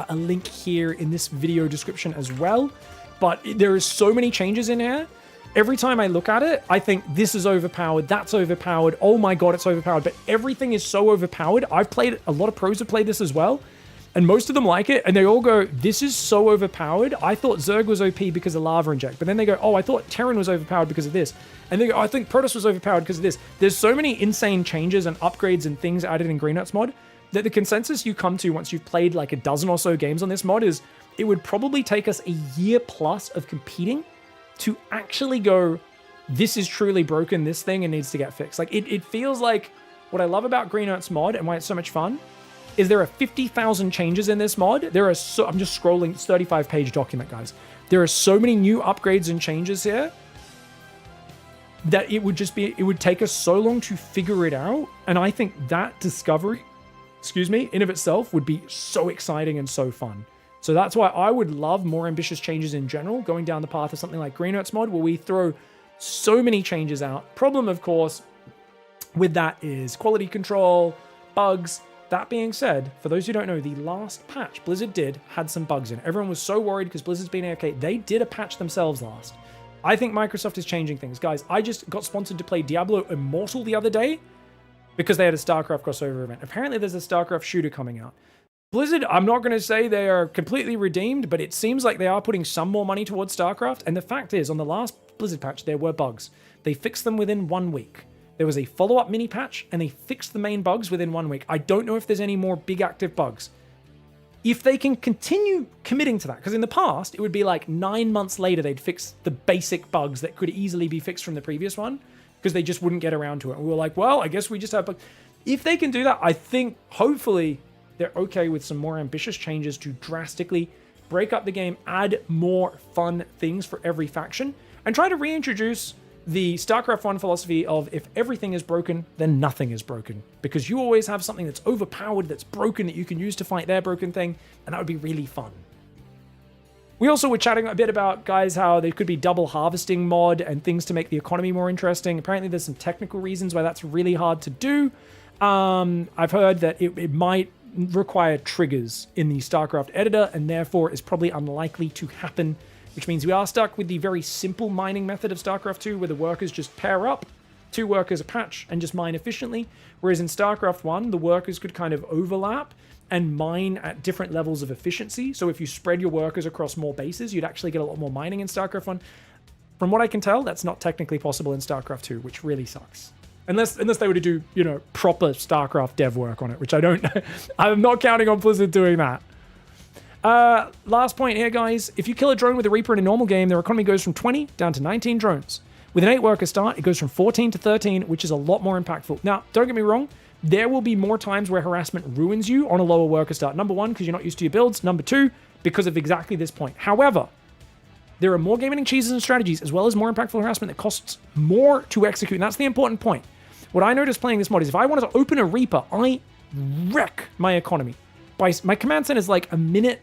link here in this video description as well. But there is so many changes in here. Every time I look at it, I think this is overpowered, that's overpowered, oh my god, it's overpowered. But everything is so overpowered. I've played, a lot of pros have played this as well. And most of them like it, and they all go, this is so overpowered. I thought Zerg was OP because of Lava Inject. But then they go, oh, I thought Terran was overpowered because of this. And they go, oh, I think Protoss was overpowered because of this. There's so many insane changes and upgrades and things added in Greenert's mod that the consensus you come to once you've played like a dozen or so games on this mod is it would probably take us a year plus of competing to actually go, this is truly broken, this thing, and needs to get fixed. Like, it feels like what I love about Greenert's mod and why it's so much fun is there are 50,000 changes in this mod. I'm just scrolling, it's 35-page document, guys. There are so many new upgrades and changes here that it would take us so long to figure it out. And I think that discovery, in of itself would be so exciting and so fun. So that's why I would love more ambitious changes in general, going down the path of something like Greenert's mod, where we throw so many changes out. Problem, of course, with that is quality control, bugs. That being said, for those who don't know, the last patch Blizzard did had some bugs in it. Everyone was so worried because Blizzard's been AFK. They did a patch themselves last. I think Microsoft is changing things. Guys, I just got sponsored to play Diablo Immortal the other day because they had a StarCraft crossover event. Apparently there's a StarCraft shooter coming out. Blizzard, I'm not going to say they are completely redeemed, but it seems like they are putting some more money towards StarCraft. And the fact is, on the last Blizzard patch, there were bugs. They fixed them within 1 week. There was a follow-up mini patch, and they fixed the main bugs within 1 week. I don't know if there's any more big active bugs. If they can continue committing to that, because in the past, it would be like 9 months later, they'd fix the basic bugs that could easily be fixed from the previous one, because they just wouldn't get around to it. And we were like, well, I guess we just have bugs. If they can do that, I think, hopefully, they're okay with some more ambitious changes to drastically break up the game, add more fun things for every faction, and try to reintroduce the StarCraft 1 philosophy of if everything is broken, then nothing is broken. Because you always have something that's overpowered, that's broken, that you can use to fight their broken thing, and that would be really fun. We also were chatting a bit about, guys, how there could be double harvesting mod and things to make the economy more interesting. Apparently there's some technical reasons why that's really hard to do. I've heard that it might require triggers in the StarCraft editor, and therefore is probably unlikely to happen, which means we are stuck with the very simple mining method of StarCraft 2, where the workers just pair up, 2 workers a patch, and just mine efficiently. Whereas in StarCraft 1, the workers could kind of overlap and mine at different levels of efficiency. So if you spread your workers across more bases, you'd actually get a lot more mining in StarCraft 1. From what I can tell, that's not technically possible in StarCraft 2, which really sucks. Unless they were to do, proper StarCraft dev work on it, which I don't know. I'm not counting on Blizzard doing that. Last point here, guys. If you kill a drone with a Reaper in a normal game, their economy goes from 20 down to 19 drones. With an 8-worker start, it goes from 14 to 13, which is a lot more impactful. Now, don't get me wrong. There will be more times where harassment ruins you on a lower worker start. Number 1, because you're not used to your builds. Number 2, because of exactly this point. However, there are more game-winning cheeses and strategies, as well as more impactful harassment that costs more to execute. And that's the important point. What I noticed playing this mod is if I wanted to open a Reaper, I wreck my economy. My command center is like a minute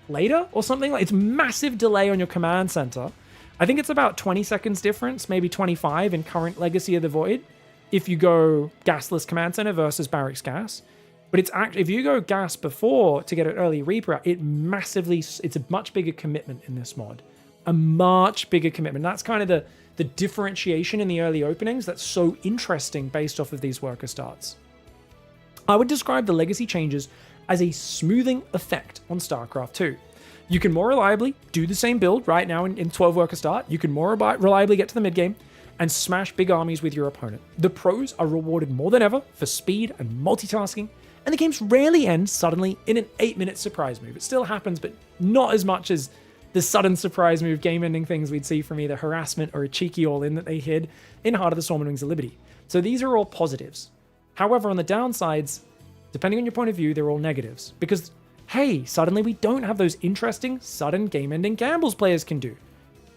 later or something. It's massive delay on your command center. I think it's about 20 seconds difference, maybe 25 in current Legacy of the Void, if you go gasless command center versus barracks gas. But it's actually, if you go gas before to get an early Reaper out, it's a much bigger commitment in this mod. A much bigger commitment. That's kind of the differentiation in the early openings that's so interesting based off of these worker starts. I would describe the Legacy changes as a smoothing effect on StarCraft 2. You can more reliably do the same build right now in 12 worker start. You can more reliably get to the mid game. and smash big armies with your opponent. The pros are rewarded more than ever for speed and multitasking, and the games rarely end suddenly in an 8-minute surprise move. It still happens, but not as much as the sudden surprise move game-ending things we'd see from either harassment or a cheeky all-in that they hid in Heart of the Storm and Wings of Liberty. So these are all positives. However, on the downsides, depending on your point of view, they're all negatives. Because, hey, suddenly we don't have those interesting, sudden game-ending gambles players can do.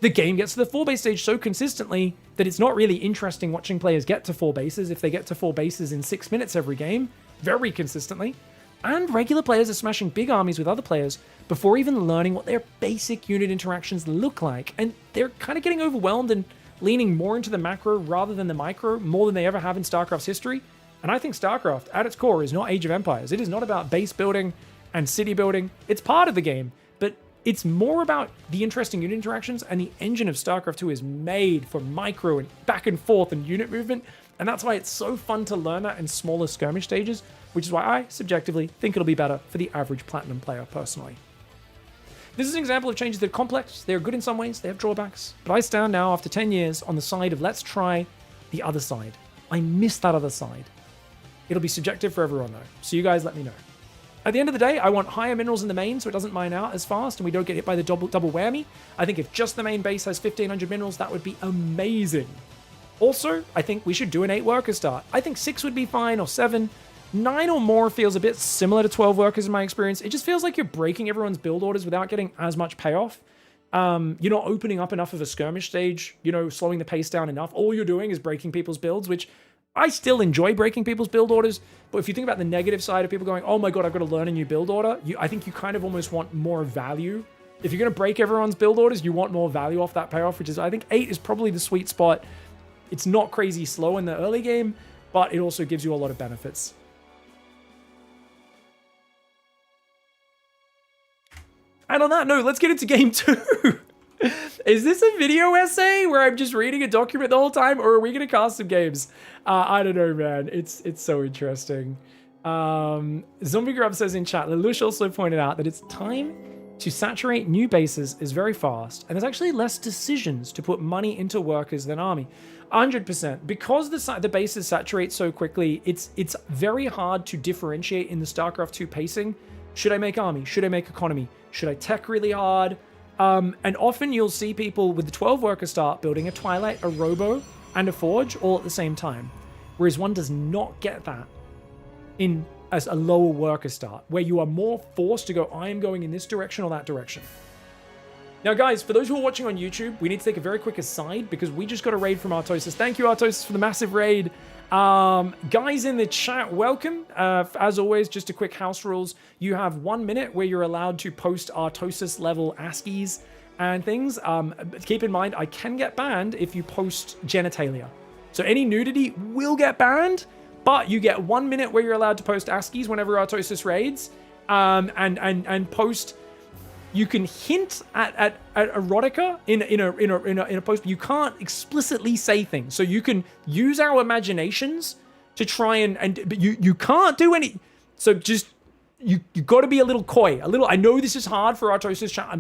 The game gets to the 4-base stage so consistently that it's not really interesting watching players get to 4 bases if they get to 4 bases in 6 minutes every game, very consistently. And regular players are smashing big armies with other players before even learning what their basic unit interactions look like. And they're kind of getting overwhelmed and leaning more into the macro rather than the micro, more than they ever have in StarCraft's history. And I think StarCraft, at its core, is not Age of Empires. It is not about base building and city building. It's part of the game, but it's more about the interesting unit interactions, and the engine of StarCraft 2 is made for micro and back and forth and unit movement. And that's why it's so fun to learn that in smaller skirmish stages, which is why I, subjectively, think it'll be better for the average Platinum player, personally. This is an example of changes that are complex. They're good in some ways, they have drawbacks. But I stand now, after 10 years, on the side of let's try the other side. I miss that other side. It'll be subjective for everyone, though, so you guys let me know. At the end of the day, I want higher minerals in the main so it doesn't mine out as fast and we don't get hit by the double whammy. I think if just the main base has 1,500 minerals, that would be amazing. Also, I think we should do an 8 worker start. I think 6 would be fine, or 7. 9 or more feels a bit similar to 12 workers in my experience. It just feels like you're breaking everyone's build orders without getting as much payoff. You're not opening up enough of a skirmish stage, slowing the pace down enough. All you're doing is breaking people's builds, which I still enjoy breaking people's build orders. But if you think about the negative side of people going, oh my god, I've got to learn a new build order, I think you kind of almost want more value. If you're going to break everyone's build orders, you want more value off that payoff, which is, I think 8 is probably the sweet spot. It's not crazy slow in the early game, but it also gives you a lot of benefits. And on that note, let's get into game 2. Is this a video essay where I'm just reading a document the whole time, or are we going to cast some games? I don't know, man. It's so interesting. Zombie Grub says in chat, Lelouch also pointed out that it's time to saturate new bases is very fast, and there's actually less decisions to put money into workers than army. 100%. Because the bases saturate so quickly, it's very hard to differentiate in the StarCraft 2 pacing. Should I make army? Should I make economy? Should I tech really hard? And often you'll see people with the 12 worker start building a Twilight, a Robo, and a Forge all at the same time. Whereas one does not get that in as a lower worker start, where you are more forced to go, I am going in this direction or that direction. Now guys, for those who are watching on YouTube, we need to take a very quick aside because we just got a raid from Artosis. Thank you, Artosis, for the massive raid. Guys in the chat, welcome. As always, just a quick house rules. You have 1 minute where you're allowed to post Artosis level ASCIIs and things. Keep in mind, I can get banned if you post genitalia. So any nudity will get banned, but you get 1 minute where you're allowed to post ASCIIs whenever Artosis raids, and post. You can hint at erotica in a post. You can't explicitly say things, so you can use our imaginations to try but you can't do any. So just you got to be a little coy, a little. I know this is hard for Artosis chat.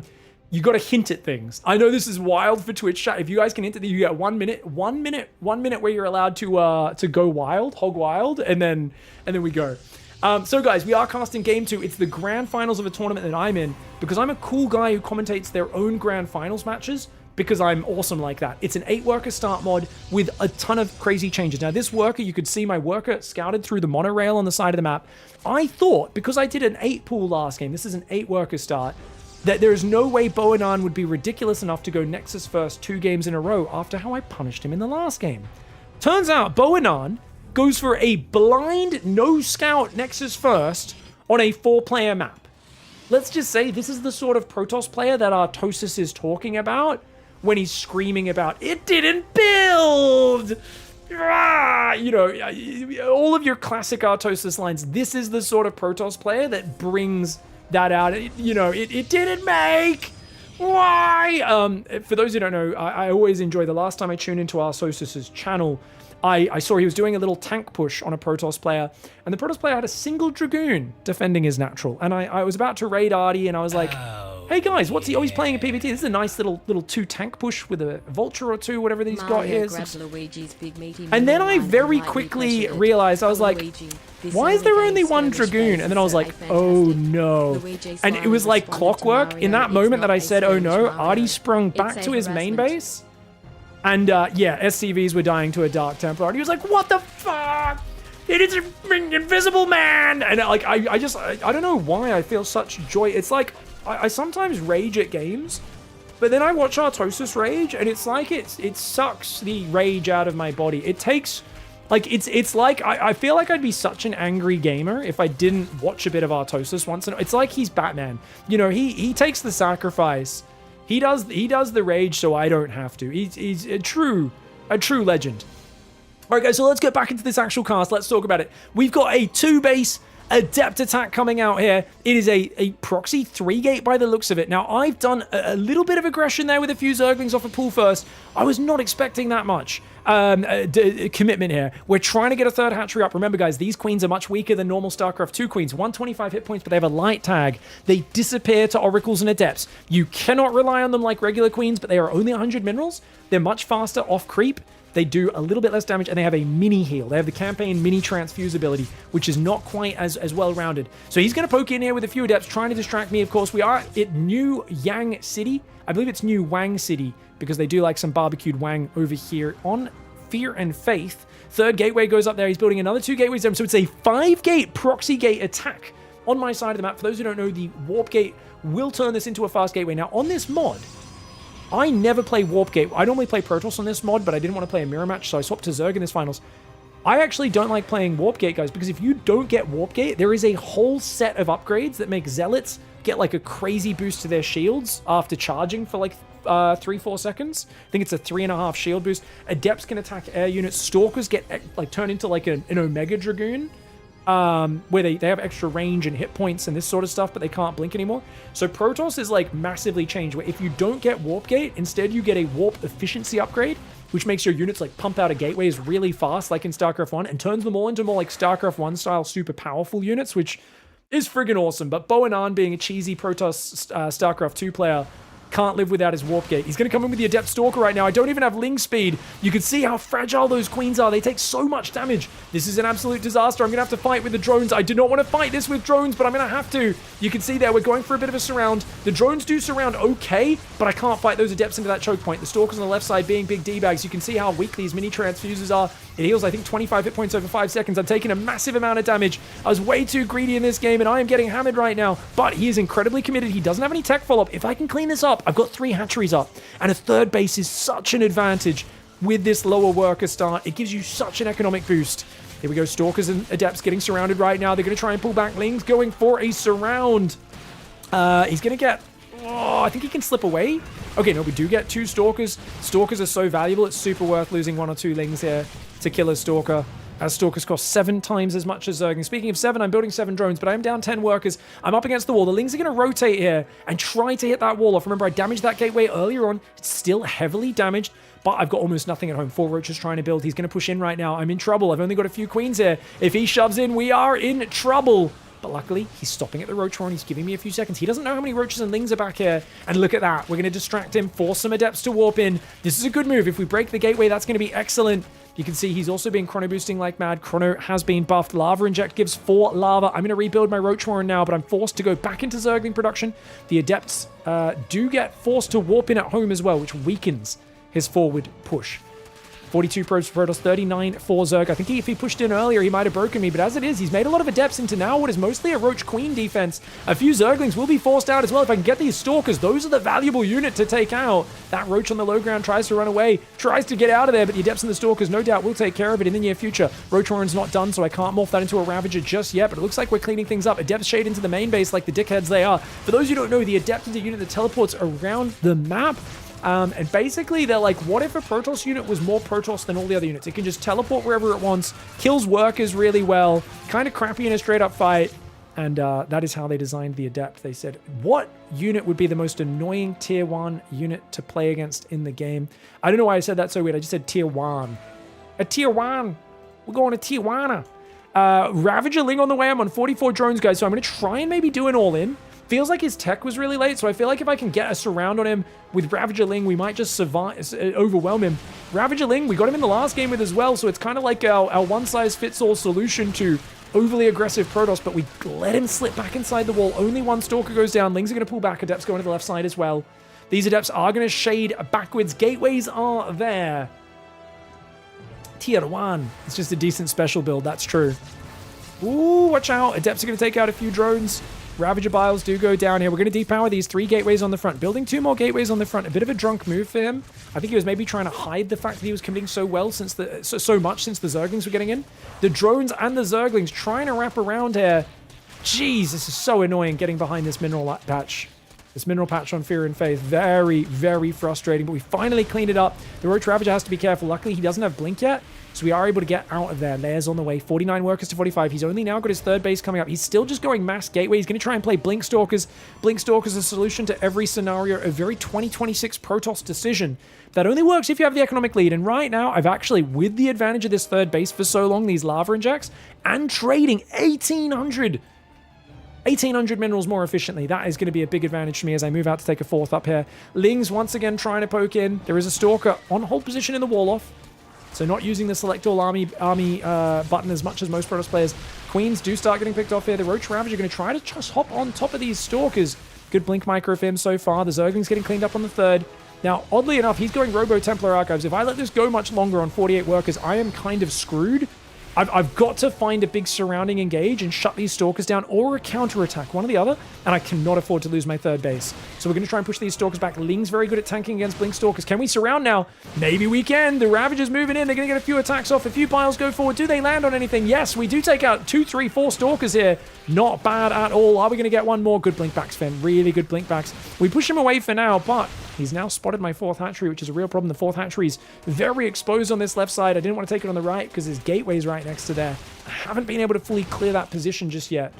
You got to hint at things. I know this is wild for Twitch chat. If you guys can hint at it, you get 1 minute, 1 minute where you're allowed to go wild, hog wild, and then we go. So guys, we are casting game 2. It's the grand finals of a tournament that I'm in because I'm a cool guy who commentates their own grand finals matches because I'm awesome like that. It's an 8 worker start mod with a ton of crazy changes. Now this worker, you could see my worker scouted through the monorail on the side of the map. I thought, because I did an 8 pool last game, this is an 8 worker start, that there is no way Boanan would be ridiculous enough to go Nexus first 2 games in a row after how I punished him in the last game. Turns out Boanan goes for a blind, no scout Nexus first on a 4-player map. Let's just say this is the sort of Protoss player that Artosis is talking about when he's screaming about, it didn't build! All of your classic Artosis lines. This is the sort of Protoss player that brings that out. It didn't make! Why? For those who don't know, I always enjoy the last time I tuned into Artosis's channel, I saw he was doing a little tank push on a Protoss player, and the Protoss player had a single Dragoon defending his natural. And I was about to raid Artie, and I was like, Hey guys, what's he? Oh, he's playing a PvT. This is a nice little 2 tank push with a vulture or 2, whatever that he's got here. And then I very quickly realized, I was like, why is there only 1 Dragoon? And then I was like, oh no. And it was like clockwork. In that moment that I said, oh no, Artie sprung back to his main base. And yeah, SCVs were dying to a Dark Templar. And he was like, what the fuck? It is an invisible man! And like, I don't know why I feel such joy. It's like, I sometimes rage at games, but then I watch Artosis rage, and it's like it sucks the rage out of my body. It takes, like, it's like, I feel like I'd be such an angry gamer if I didn't watch a bit of Artosis once in a while. It's like he's Batman. You know, he takes the sacrifice. He does the rage so I don't have to. He's a true legend. All right, guys, so let's get back into this actual cast. Let's talk about it. We've got a 2-base Adept attack coming out here. It is a proxy 3-gate by the looks of it. Now, I've done a little bit of aggression there with a few Zerglings off a pool first. I was not expecting that much commitment here. We're trying to get a 3rd hatchery up. Remember, guys, these queens are much weaker than normal StarCraft 2 queens. 125 hit points, but they have a light tag. They disappear to Oracles and Adepts. You cannot rely on them like regular queens, but they are only 100 minerals. They're much faster off creep. They do a little bit less damage, and they have a mini heal. They have the campaign mini transfuse ability, which is not quite as well-rounded. So he's going to poke in here with a few Adepts, trying to distract me. Of course, we are at New Yang City. I believe it's New Wang City, because they do like some barbecued Wang over here on Fear and Faith. 3rd gateway goes up there. He's building another 2 gateways. So it's a 5-gate proxy gate attack on my side of the map. For those who don't know, the Warp Gate will turn this into a fast gateway. Now, on this mod, I never play Warp Gate. I normally play Protoss on this mod, but I didn't want to play a mirror match, so I swapped to Zerg in this finals. I actually don't like playing Warp Gate, guys, because if you don't get Warp Gate, there is a whole set of upgrades that make Zealots get like a crazy boost to their shields after charging for like 3-4 seconds. I think it's a 3.5 shield boost. Adepts can attack air units. Stalkers get like turned into like an Omega Dragoon. Where they have extra range and hit points and this sort of stuff, but they can't blink anymore. So Protoss is like massively changed, where if you don't get Warp Gate, instead you get a Warp Efficiency upgrade, which makes your units like pump out of gateways really fast, like in StarCraft 1, and turns them all into more like StarCraft 1 style super powerful units, which is friggin' awesome. But Boanan, being a cheesy Protoss StarCraft 2 player, can't live without his Warp Gate. He's going to come in with the Adept Stalker right now. I don't even have Ling speed. You can see how fragile those queens are. They take so much damage. This is an absolute disaster. I'm going to have to fight with the drones. I do not want to fight this with drones, but I'm going to have to. You can see there, we're going for a bit of a surround. The drones do surround okay, but I can't fight those Adepts into that choke point. The Stalkers on the left side being big D-bags. You can see how weak these mini transfuses are. It heals, I think, 25 hit points over 5 seconds. I'm taking a massive amount of damage. I was way too greedy in this game, and I am getting hammered right now, but he is incredibly committed. He doesn't have any tech follow-up. If I can clean this up, I've got 3 hatcheries up, and a 3rd base is such an advantage with this lower worker start. It gives you such an economic boost. Here we go, Stalkers and Adepts getting surrounded right now. They're going to try and pull back. Ling's going for a surround. He's going to get... Oh, I think he can slip away. Okay, no, we do get 2 Stalkers. Stalkers are so valuable, it's super worth losing 1 or 2 Lings here to kill a Stalker, as Stalkers cost 7 times as much as Zerg. And speaking of 7, I'm building 7 drones, but I'm down 10 workers. I'm up against the wall. The Lings are going to rotate here and try to hit that wall off. Remember, I damaged that gateway earlier on. It's still heavily damaged, but I've got almost nothing at home. 4 Roaches trying to build. He's going to push in right now. I'm in trouble. I've only got a few queens here. If he shoves in, we are in trouble. But luckily, he's stopping at the Roach Horn. He's giving me a few seconds. He doesn't know how many Roaches and Lings are back here. And look at that. We're going to distract him, force some Adepts to warp in. This is a good move. If we break the gateway, that's going to be excellent. You can see he's also been chrono boosting like mad. Chrono has been buffed. Lava Inject gives 4 lava. I'm going to rebuild my Roach Horn now, but I'm forced to go back into Zergling production. The Adepts do get forced to warp in at home as well, which weakens his forward push. 42 probes for Protoss, 39 for Zerg. I think if he pushed in earlier, he might have broken me, but as it is, he's made a lot of Adepts into now what is mostly a Roach Queen defense. A few Zerglings will be forced out as well. If I can get these Stalkers, those are the valuable unit to take out. That Roach on the low ground tries to run away, tries to get out of there, but the Adepts and the Stalkers no doubt will take care of it in the near future. Roach Horn's not done, so I can't morph that into a Ravager just yet, but it looks like we're cleaning things up. Adepts shade into the main base like the dickheads they are. For those who don't know, the Adept is a unit that teleports around the map. And basically, they're like, what if a Protoss unit was more Protoss than all the other units? It can just teleport wherever it wants, kills workers really well, kind of crappy in a straight-up fight, and that is how they designed the Adept. They said, what unit would be the most annoying Tier 1 unit to play against in the game? I don't know why I said that so weird. I just said Tier 1. A Tier 1. We're going to Tijuana. Ravager Ling on the way. I'm on 44 drones, guys, so I'm going to try and maybe do an all-in. Feels like his tech was really late, so I feel like if I can get a surround on him with Ravager Ling, we might just survive, overwhelm him. Ravager Ling, we got him in the last game with as well, so it's kind of like our one-size-fits-all solution to overly aggressive Protoss, but we let him slip back inside the wall. Only one Stalker goes down. Lings are going to pull back. Adepts going to the left side as well. These Adepts are going to shade backwards. Gateways are there. Tier 1. It's just a decent special build, that's true. Ooh, watch out. Adepts are going to take out a few drones. Ravager Biles do go down here. We're going to depower these 3 gateways on the front. Building 2 more gateways on the front. A bit of a drunk move for him. I think he was maybe trying to hide the fact that he was committing so well since so much since the Zerglings were getting in. The drones and the Zerglings trying to wrap around here. Jeez, this is so annoying getting behind this mineral patch. This mineral patch on Fear and Faith. Very, very frustrating, but we finally cleaned it up. The Roach Ravager has to be careful. Luckily, he doesn't have Blink yet, so we are able to get out of there. Layers on the way. 49 workers to 45. He's only now got his 3rd base coming up. He's still just going mass gateway. He's going to try and play Blink Stalkers. Blink Stalkers is a solution to every scenario. A very 2026 Protoss decision that only works if you have the economic lead. And right now, I've actually, with the advantage of this 3rd base for so long, these lava injects, and trading 1,800 minerals more efficiently. That is going to be a big advantage for me as I move out to take a 4th up here. Lings once again trying to poke in. There is a Stalker on hold position in the wall off. So not using the select all army button as much as most Protoss players. Queens do start getting picked off here. The Roach Ravager are going to try to just hop on top of these Stalkers. Good Blink micro for him so far. The Zergling's getting cleaned up on the 3rd. Now, oddly enough, he's going Robo Templar Archives. If I let this go much longer on 48 workers, I am kind of screwed. I've got to find a big surrounding engage and shut these Stalkers down, or a counterattack, one or the other, and I cannot afford to lose my 3rd base. So we're going to try and push these Stalkers back. Ling's very good at tanking against Blink Stalkers. Can we surround now? Maybe we can. The Ravager's moving in. They're going to get a few attacks off. A few piles go forward. Do they land on anything? Yes, we do take out 2, 3, 4 Stalkers here. Not bad at all. Are we going to get one more? Good Blink backs, Finn. Really good Blink backs. We push him away for now, but he's now spotted my 4th hatchery, which is a real problem. The 4th hatchery's very exposed on this left side. I didn't want to take it on the right because his gateway's right next to there. I haven't been able to fully clear that position just yet.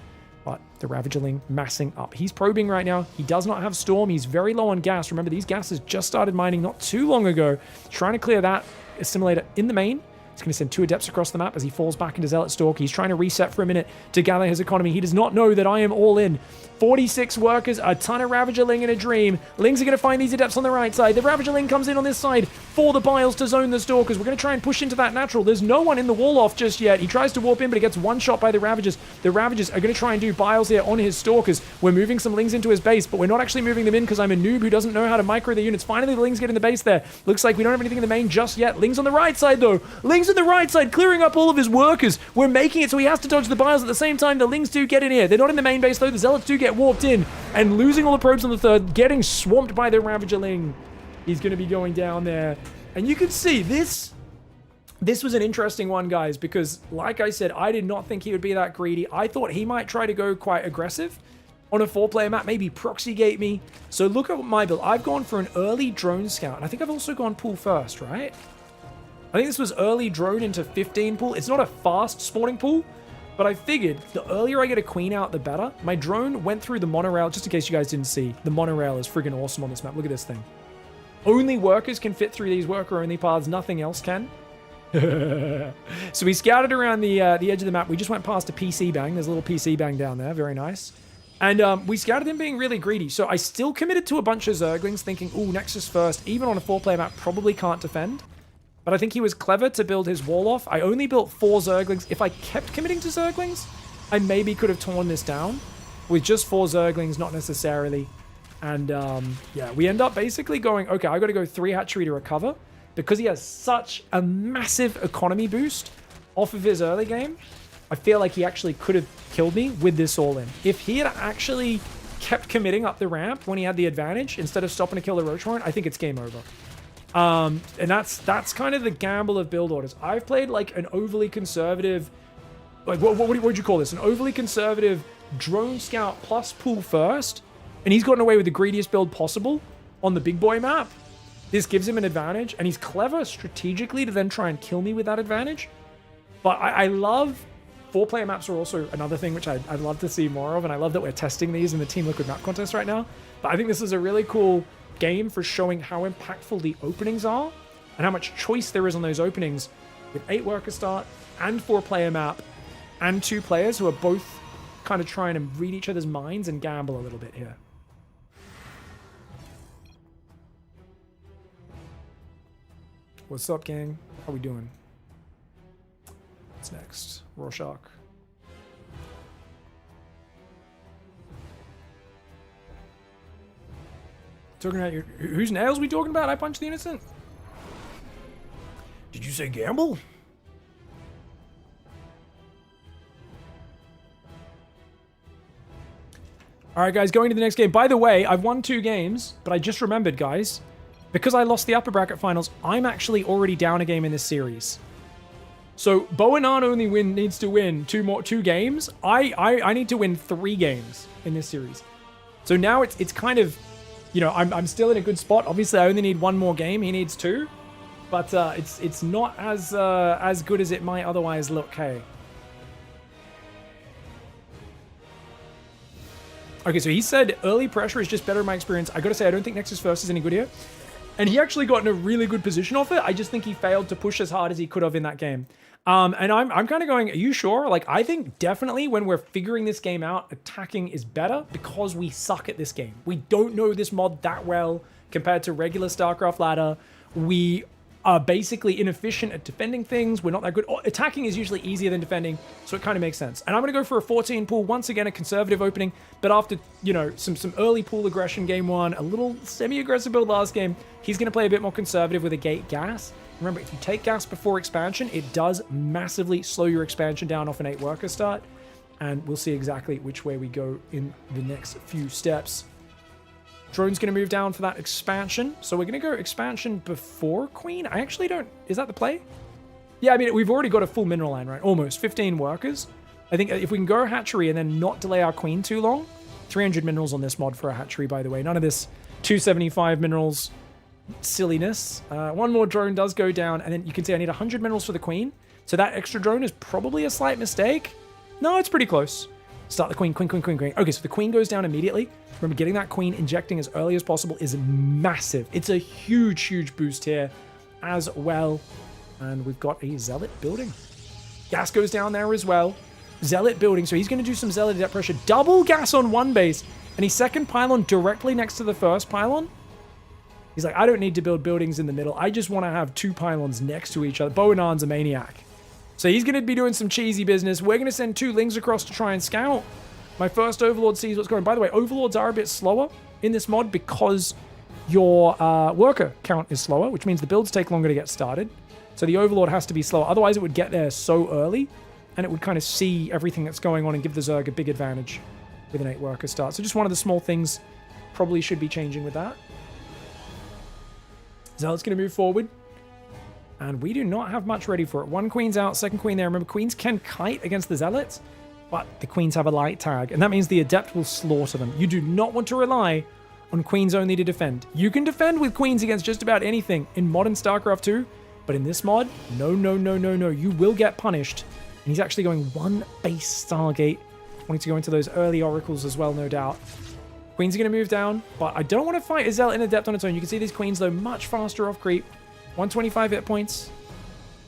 But the Ravagerling massing up. He's probing right now. He does not have Storm. He's very low on gas. Remember, these gases just started mining not too long ago. Trying to clear that assimilator in the main. He's going to send 2 Adepts across the map as he falls back into Zealot Stalk. He's trying to reset for a minute to gather his economy. He does not know that I am all in. 46 workers, a ton of Ravager Ling in a dream. Lings are going to find these Adepts on the right side. The Ravager Ling comes in on this side for the Biles to zone the Stalkers. We're going to try and push into that natural. There's no one in the wall off just yet. He tries to warp in, but he gets one shot by the Ravagers. The Ravagers are going to try and do Biles here on his Stalkers. We're moving some Lings into his base, but we're not actually moving them in because I'm a noob who doesn't know how to micro the units. Finally, the Lings get in the base there. Looks like we don't have anything in the main just yet. Lings on the right side, though. Lings on the right side, clearing up all of his workers. We're making it so he has to dodge the Biles at the same time. The Lings do get in here. They're not in the main base, though. The Zealots do get warped in. And losing all the probes on the 3rd, getting swamped by the Ravager Ling. He's going to be going down there. And you can see this was an interesting one, guys, because like I said, I did not think he would be that greedy. I thought he might try to go quite aggressive on a 4-player map, maybe proxy gate me. So look at my build. I've gone for an early drone scout. And I think I've also gone pool first, right? I think this was early drone into 15 pool. It's not a fast spawning pool, but I figured the earlier I get a queen out, the better. My drone went through the monorail, just in case you guys didn't see. The monorail is friggin' awesome on this map. Look at this thing. Only workers can fit through these worker-only paths. Nothing else can. So we scouted around the edge of the map. We just went past a PC bang. There's a little PC bang down there. Very nice. And we scouted him being really greedy. So I still committed to a bunch of Zerglings, thinking, ooh, Nexus first. Even on a 4-player map, probably can't defend. But I think he was clever to build his wall off. I only built 4 Zerglings. If I kept committing to Zerglings, I maybe could have torn this down. With just 4 Zerglings, not necessarily. And yeah, we end up basically going, okay, I got to go 3 hatchery to recover. Because he has such a massive economy boost off of his early game, I feel like he actually could have killed me with this all-in. If he had actually kept committing up the ramp when he had the advantage, instead of stopping to kill the Roach Warrant, I think it's game over. And that's kind of the gamble of build orders. I've played like an overly conservative, like what would you call this? An overly conservative drone scout plus pool first, and he's gotten away with the greediest build possible on the big boy map. This gives him an advantage, and he's clever strategically to then try and kill me with that advantage. But I love 4-player maps are also another thing which I'd love to see more of, and I love that we're testing these in the Team Liquid map contest right now. But I think this is a really cool game for showing how impactful the openings are and how much choice there is on those openings with 8 worker start and 4-player map and 2 players who are both kind of trying to read each other's minds and gamble a little bit here. What's up, gang? How we doing? What's next? Rorschach. Talking about whose nails we talking about? I punched the innocent. Did you say gamble? All right, guys, going to the next game. By the way, I've won 2 games, but I just remembered, guys, because I lost the upper bracket finals, I'm actually already down a game in this series. So Boanan only needs to win 2 games. I need to win 3 games in this series. So now it's kind of, you know, I'm still in a good spot. Obviously, I only need 1 more game. He needs 2, but it's not as good as it might otherwise look. Hey. Okay, so he said early pressure is just better in my experience. I gotta say, I don't think Nexus First is any good here. And he actually got in a really good position off it. I just think he failed to push as hard as he could have in that game. And I'm kind of going, are you sure? Like, I think definitely when we're figuring this game out, attacking is better because we suck at this game. We don't know this mod that well compared to regular StarCraft ladder. We are basically inefficient at defending things. We're not that good. Attacking is usually easier than defending, so it kind of makes sense. And I'm going to go for a 14 pool. Once again, a conservative opening, but after, you know, some early pool aggression game 1, a little semi-aggressive build last game, he's going to play a bit more conservative with a gate gas. Remember, if you take gas before expansion, it does massively slow your expansion down off an 8 worker start, and we'll see exactly which way we go in the next few steps. Drone's going to move down for that expansion. So we're going to go expansion before Queen. I actually don't... Is that the play? Yeah, I mean, we've already got a full mineral line, right? Almost. 15 workers. I think if we can go hatchery and then not delay our Queen too long... 300 minerals on this mod for a hatchery, by the way. None of this 275 minerals silliness. 1 more drone does go down. And then you can see I need 100 minerals for the Queen. So that extra drone is probably a slight mistake. No, it's pretty close. Start the Queen, Queen, Queen, Queen, Queen. Okay, so the Queen goes down immediately. Remember, getting that Queen injecting as early as possible is massive. It's a huge, huge boost here as well. And we've got a Zealot building. Gas goes down there as well. Zealot building, so he's going to do some Zealot depth pressure. Double gas on 1 base. And he's second pylon directly next to the first pylon. He's like, I don't need to build buildings in the middle. I just want to have 2 pylons next to each other. Boanan's a maniac. So he's going to be doing some cheesy business. We're going to send 2 Lings across to try and scout. My first Overlord sees what's going on. By the way, Overlords are a bit slower in this mod because your worker count is slower, which means the builds take longer to get started. So the Overlord has to be slower. Otherwise, it would get there so early, and it would kind of see everything that's going on and give the Zerg a big advantage with an 8 worker start. So just one of the small things probably should be changing with that. Zealot's going to move forward. And we do not have much ready for it. 1 Queen's out, 2nd Queen there. Remember, Queens can kite against the Zealots, but the Queens have a light tag, and that means the Adept will slaughter them. You do not want to rely on Queens only to defend. You can defend with Queens against just about anything in modern StarCraft 2, but in this mod, no, no, no, no, no. You will get punished. And he's actually going 1 base Stargate, wanting to go into those early Oracles as well, no doubt. Queens are going to move down, but I don't want to fight a Zealot in Adept on its own. You can see these Queens, though, much faster off creep. 125 hit points.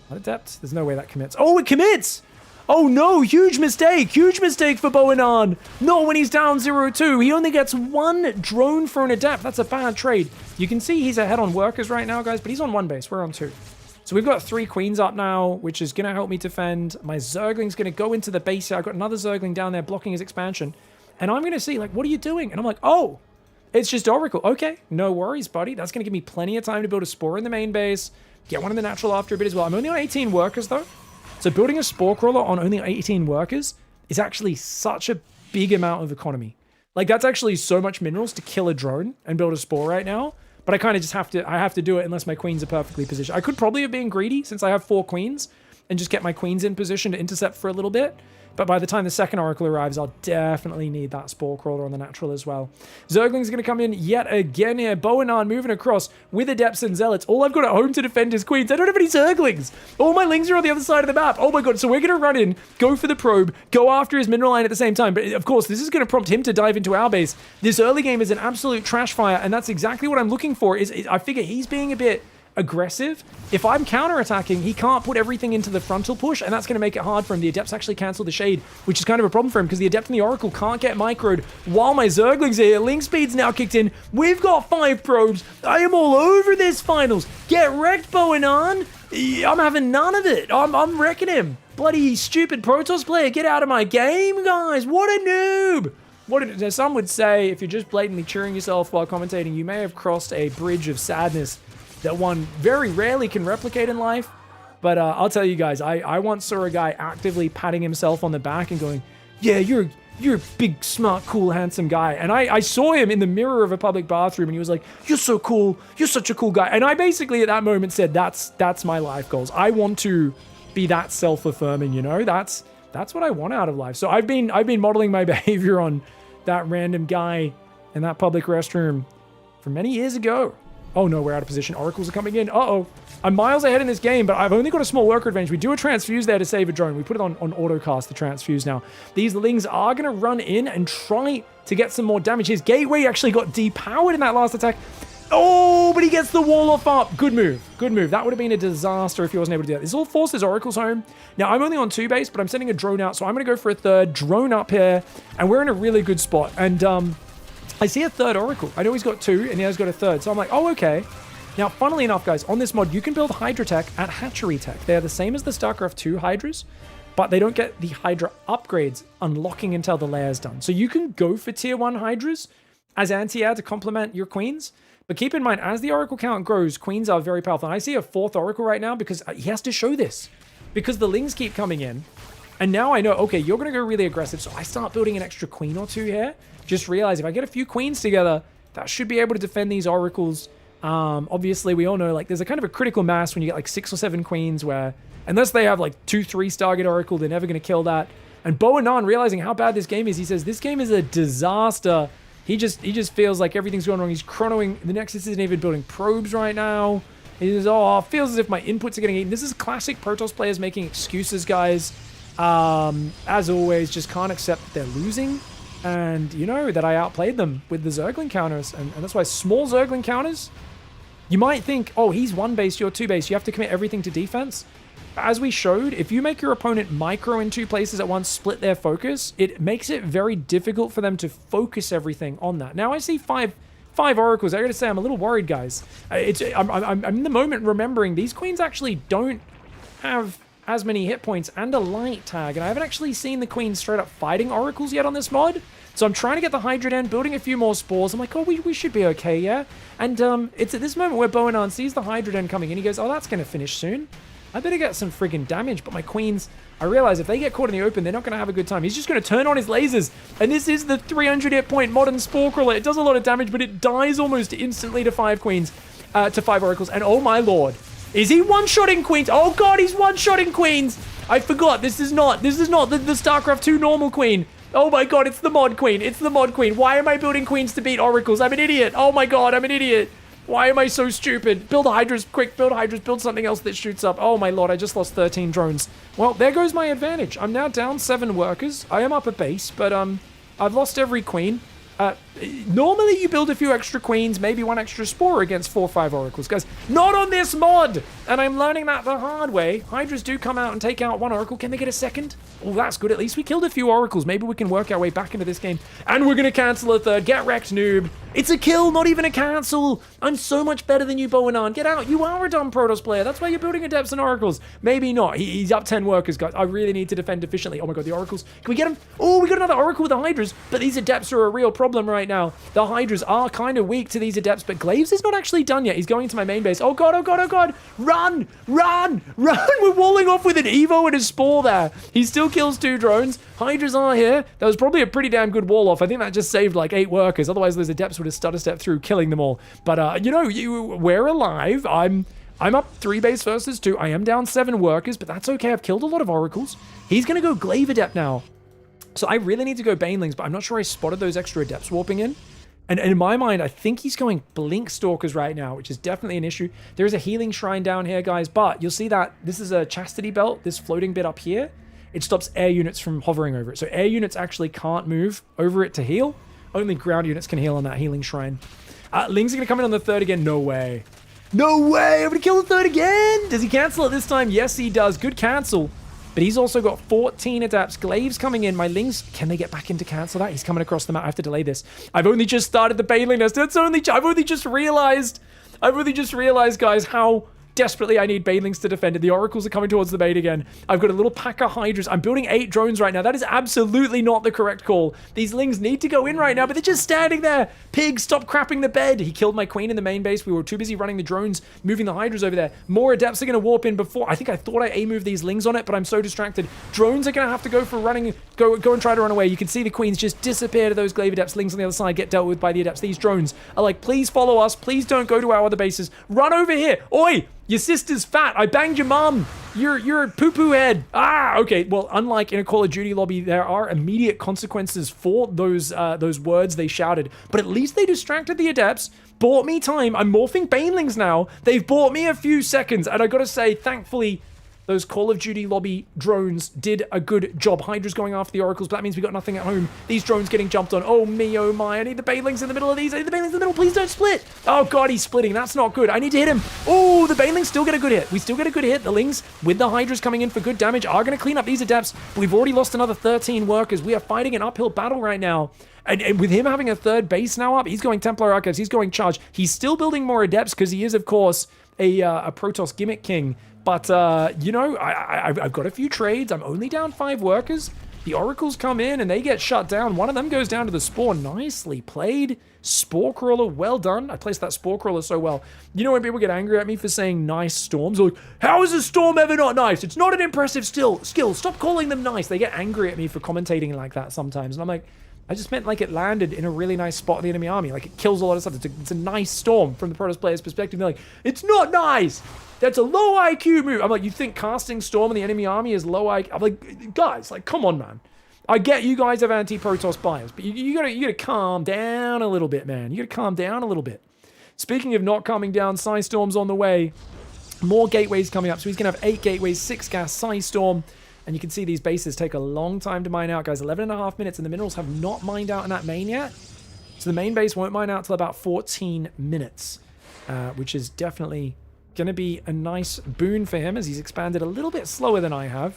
Not Adept. There's no way that commits. Oh, it commits! Oh no, huge mistake. Huge mistake for Boanan. Not when he's down 0-2. He only gets 1 drone for an Adept. That's a bad trade. You can see he's ahead on workers right now, guys, but he's on 1 base. We're on 2. So we've got 3 Queens up now, which is going to help me defend. My Zergling's going to go into the base here. I've got another Zergling down there blocking his expansion. And I'm going to see, like, what are you doing? And I'm like, oh, it's just Oracle. Okay, no worries, buddy. That's going to give me plenty of time to build a Spore in the main base. Get one in the natural after a bit as well. I'm only on 18 workers, though. So building a Spore Crawler on only 18 workers is actually such a big amount of economy. Like, that's actually so much minerals to kill a drone and build a Spore right now. But I kind of just have to do it unless my Queens are perfectly positioned. I could probably have been greedy since I have 4 Queens and just get my Queens in position to intercept for a little bit. But by the time the 2nd Oracle arrives, I'll definitely need that Spore Crawler on the natural as well. Zergling's going to come in yet again here. Boanan moving across with Adepts and Zealots. All I've got at home to defend is Queens. I don't have any Zerglings. All my Lings are on the other side of the map. Oh my god, so we're going to run in, go for the probe, go after his mineral line at the same time. But of course, this is going to prompt him to dive into our base. This early game is an absolute trash fire, and that's exactly what I'm looking for. Is I figure he's being a bit aggressive, if I'm counterattacking, he can't put everything into the frontal push, and that's going to make it hard for him. The Adepts actually cancel the Shade, which is kind of a problem for him because the Adept and the Oracle can't get microed while my Zerglings are here. Link Speed's now kicked in. We've got 5 probes. I am all over this finals. Get wrecked, Boanon. I'm having none of it. I'm wrecking him. Bloody stupid Protoss player. Get out of my game, guys. What a noob. Some would say if you're just blatantly cheering yourself while commentating, you may have crossed a bridge of sadness that one very rarely can replicate in life. But I'll tell you guys, I once saw a guy actively patting himself on the back and going, yeah, you're a big, smart, cool, handsome guy. And I saw him in the mirror of a public bathroom and he was like, you're so cool. You're such a cool guy. And I basically at that moment said, that's my life goals. I want to be that self-affirming, you know? That's what I want out of life. So I've been modeling my behavior on that random guy in that public restroom from many years ago. Oh no, we're out of position. Oracles are coming in. Uh-oh. I'm miles ahead in this game, but I've only got a small worker advantage. We do a transfuse there to save a drone. We put it on autocast, the transfuse now. These Lings are going to run in and try to get some more damage. His gateway actually got depowered in that last attack. Oh, but he gets the wall off up. Good move. Good move. That would have been a disaster if he wasn't able to do that. This all forces Oracles home. Now, I'm only on 2 base, but I'm sending a drone out, so I'm going to go for a 3rd drone up here, and we're in a really good spot. And I see a 3rd Oracle. I know he's got 2, and he's got a 3rd. So I'm like, oh, okay. Now, funnily enough, guys, on this mod, you can build Hydra Tech at Hatchery Tech. They're the same as the StarCraft 2 Hydras, but they don't get the Hydra upgrades unlocking until the layer's done. So you can go for tier 1 Hydras as anti-air to complement your Queens. But keep in mind, as the Oracle count grows, Queens are very powerful. And I see a 4th Oracle right now because he has to show this. Because the Lings keep coming in. And now I know, okay, you're going to go really aggressive. So I start building an extra Queen or 2 here. Just realize if I get a few Queens together, that should be able to defend these Oracles. Obviously, we all know, like, there's a kind of a critical mass when you get, like, 6 or 7 Queens where, unless they have, like, 2, 3 Stargate Oracle, they're never going to kill that. And Boanon, realizing how bad this game is, he says, this game is a disaster. He just feels like everything's going wrong. He's chronoing. The Nexus isn't even building probes right now. He says, oh, it feels as if my inputs are getting eaten. This is classic Protoss players making excuses, guys. As always, just can't accept that they're losing. And, you know, that I outplayed them with the Zergling counters. And that's why small Zergling counters, you might think, oh, he's 1 base, you're 2 base. You have to commit everything to defense. As we showed, if you make your opponent micro in 2 places at once, split their focus, it makes it very difficult for them to focus everything on that. Now, I see five Oracles. I gotta say, I'm a little worried, guys. I'm in the moment remembering these Queens actually don't have as many hit points and a light tag, and I haven't actually seen the Queens straight up fighting Oracles yet on this mod. So I'm trying to get the Hydra Den, building a few more spores. I'm like, oh, we should be okay, yeah? And it's at this moment where Boanon sees the Hydra Den coming in. He goes, oh, that's gonna finish soon. I better get some friggin' damage, but my Queens, I realize if they get caught in the open, they're not going to have a good time. He's just going to turn on his lasers, and this is the 300 hit point modern Spore Crawler. It does a lot of damage, but it dies almost instantly to 5 Queens, to 5 Oracles, and oh my lord. Is he one-shotting Queens? Oh god, he's one-shotting Queens! I forgot, this is not the StarCraft 2 normal Queen. Oh my god, it's the mod Queen. It's the mod Queen. Why am I building Queens to beat Oracles? I'm an idiot. Oh my god, I'm an idiot. Why am I so stupid? Build Hydras, quick, build Hydras, build something else that shoots up. Oh my lord, I just lost 13 drones. Well, there goes my advantage. I'm now down 7 workers. I am up a base, but I've lost every Queen. Normally you build a few extra Queens, maybe 1 extra Spore against 4 or 5 Oracles. Guys, not on this mod! And I'm learning that the hard way. Hydras do come out and take out 1 Oracle. Can they get a second? Oh, that's good. At least we killed a few Oracles. Maybe we can work our way back into this game. And we're going to cancel a 3rd. Get wrecked, noob. It's a kill, not even a cancel. I'm so much better than you, Boanon. Get out. You are a dumb Protoss player. That's why you're building Adepts and Oracles. Maybe not. He's up 10 workers, guys. I really need to defend efficiently. Oh my god, the Oracles. Can we get him? Oh, we got another Oracle with the Hydras. But these Adepts are a real problem right now. The Hydras are kind of weak to these Adepts, but Glaives is not actually done yet. He's going to my main base. Oh god, oh god, oh god. Run! Run! Run! We're walling off with an Evo and a Spore there. He still kills 2 drones. Hydras are here. That was probably a pretty damn good wall off. I think that just saved like 8 workers. Otherwise, those Adepts would have stutter step through, killing them all. But, you know, we're alive. I'm up 3 base versus 2. I am down 7 workers, but that's okay. I've killed a lot of Oracles. He's going to go Glaive Adept now. So I really need to go Banelings, but I'm not sure I spotted those extra Adepts warping in. And in my mind, I think he's going Blink Stalkers right now, which is definitely an issue. There is a Healing Shrine down here, guys, but you'll see that this is a Chastity Belt, this floating bit up here. It stops air units from hovering over it. So air units actually can't move over it to heal. Only ground units can heal on that Healing Shrine. Lings are going to come in on the 3rd again. No way. No way! I'm gonna kill the third again! Does he cancel it this time? Yes, he does. Good cancel. But he's also got 14 adapts. Glaive's coming in. My Lings, can they get back in to cancel that? He's coming across the map. I have to delay this. I've only just started the Baneling nest. I've only just realized, guys, how desperately I need Banelings to defend it. The Oracles are coming towards the bait again. I've got a little pack of Hydras. I'm building 8 drones right now. That is absolutely not the correct call. These Lings need to go in right now, but they're just standing there. Pig, stop crapping the bed. He killed my queen in the main base. We were too busy running the drones, moving the Hydras over there. More Adepts are going to warp in before. I thought I A-moved these Lings on it, but I'm so distracted. Drones are going to have to go for running, go and try to run away. You can see the queens just disappear to those Glaive Adepts. Lings on the other side get dealt with by the Adepts. These drones are like, please follow us. Please don't go to our other bases. Run over here. Oi! Your sister's fat. I banged your mum. You're a poo-poo head. Ah, okay. Well, unlike in a Call of Duty lobby, there are immediate consequences for those words they shouted. But at least they distracted the Adepts, bought me time. I'm morphing Banelings now. They've bought me a few seconds. And I gotta say, thankfully, those Call of Duty lobby drones did a good job. Hydra's going after the Oracles, but that means we got nothing at home. These drones getting jumped on. Oh me, oh my. I need the Banelings in the middle of these. I need the Banelings in the middle. Please don't split. Oh god, he's splitting. That's not good. I need to hit him. Oh, the Banelings still get a good hit. We still get a good hit. The Lings with the Hydras coming in for good damage are going to clean up these Adepts. But we've already lost another 13 workers. We are fighting an uphill battle right now. And with him having a third base now up, he's going Templar Archives. He's going Charge. He's still building more Adepts because he is, of course, a Protoss gimmick king. But, you know, I've got a few trades. I'm only down 5 workers. The Oracles come in and they get shut down. One of them goes down to the Spore. Nicely played. Spore Crawler, well done. I placed that Spore Crawler so well. You know when people get angry at me for saying nice storms? They're like, how is a storm ever not nice? It's not an impressive skill. Stop calling them nice. They get angry at me for commentating like that sometimes. And I'm like, I just meant like it landed in a really nice spot in the enemy army. Like it kills a lot of stuff. It's a nice storm from the Protoss player's perspective. They're like, it's not nice. That's a low IQ move. I'm like, you think casting Storm in the enemy army is low IQ? I'm like, guys, like, come on, man. I get you guys have anti-Protoss bias, but you gotta calm down a little bit, man. You gotta calm down a little bit. Speaking of not calming down, Psystorm's on the way. More gateways coming up. So he's gonna have 8 gateways, 6 gas, Psystorm. And you can see these bases take a long time to mine out, guys. 11.5 minutes, and the minerals have not mined out in that main yet. So the main base won't mine out till about 14 minutes, which is definitely going to be a nice boon for him as he's expanded a little bit slower than I have.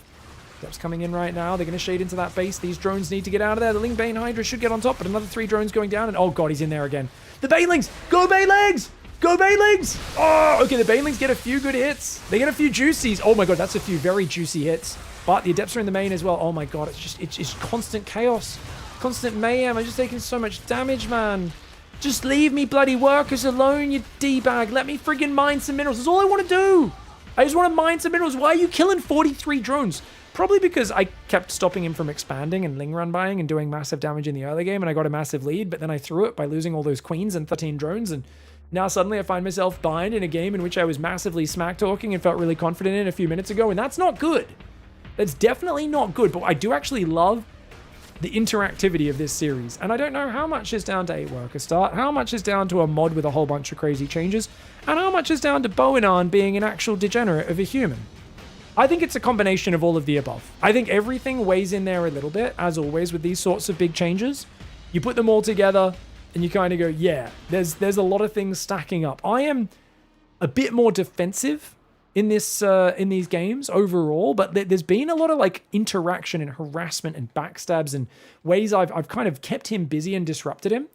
Dep's coming in right now. They're going to shade into that base. These drones need to get out of there. The Lingbane Hydra should get on top, but another 3 drones going down. And oh god, he's in there again. The Banelings! Go Banelings! Go Banelings! Oh, okay, the Banelings get a few good hits. They get a few juicies. Oh my god, that's a few very juicy hits. But the Adepts are in the main as well. Oh my god, it's constant chaos. Constant mayhem. I'm just taking so much damage, man. Just leave me bloody workers alone, you D-bag. Let me friggin' mine some minerals. That's all I want to do. I just want to mine some minerals. Why are you killing 43 drones? Probably because I kept stopping him from expanding and Ling run buying and doing massive damage in the early game, and I got a massive lead, but then I threw it by losing all those queens and 13 drones, and now suddenly I find myself behind in a game in which I was massively smack-talking and felt really confident in a few minutes ago, and that's not good. That's definitely not good, but I do actually love the interactivity of this series. And I don't know how much is down to 8 worker start, how much is down to a mod with a whole bunch of crazy changes, and how much is down to Bowenan being an actual degenerate of a human. I think it's a combination of all of the above. I think everything weighs in there a little bit, as always with these sorts of big changes. You put them all together, and you kind of go, yeah, there's a lot of things stacking up. I am a bit more defensive in these games overall, but there's been a lot of like interaction and harassment and backstabs and ways I've kind of kept him busy and disrupted him.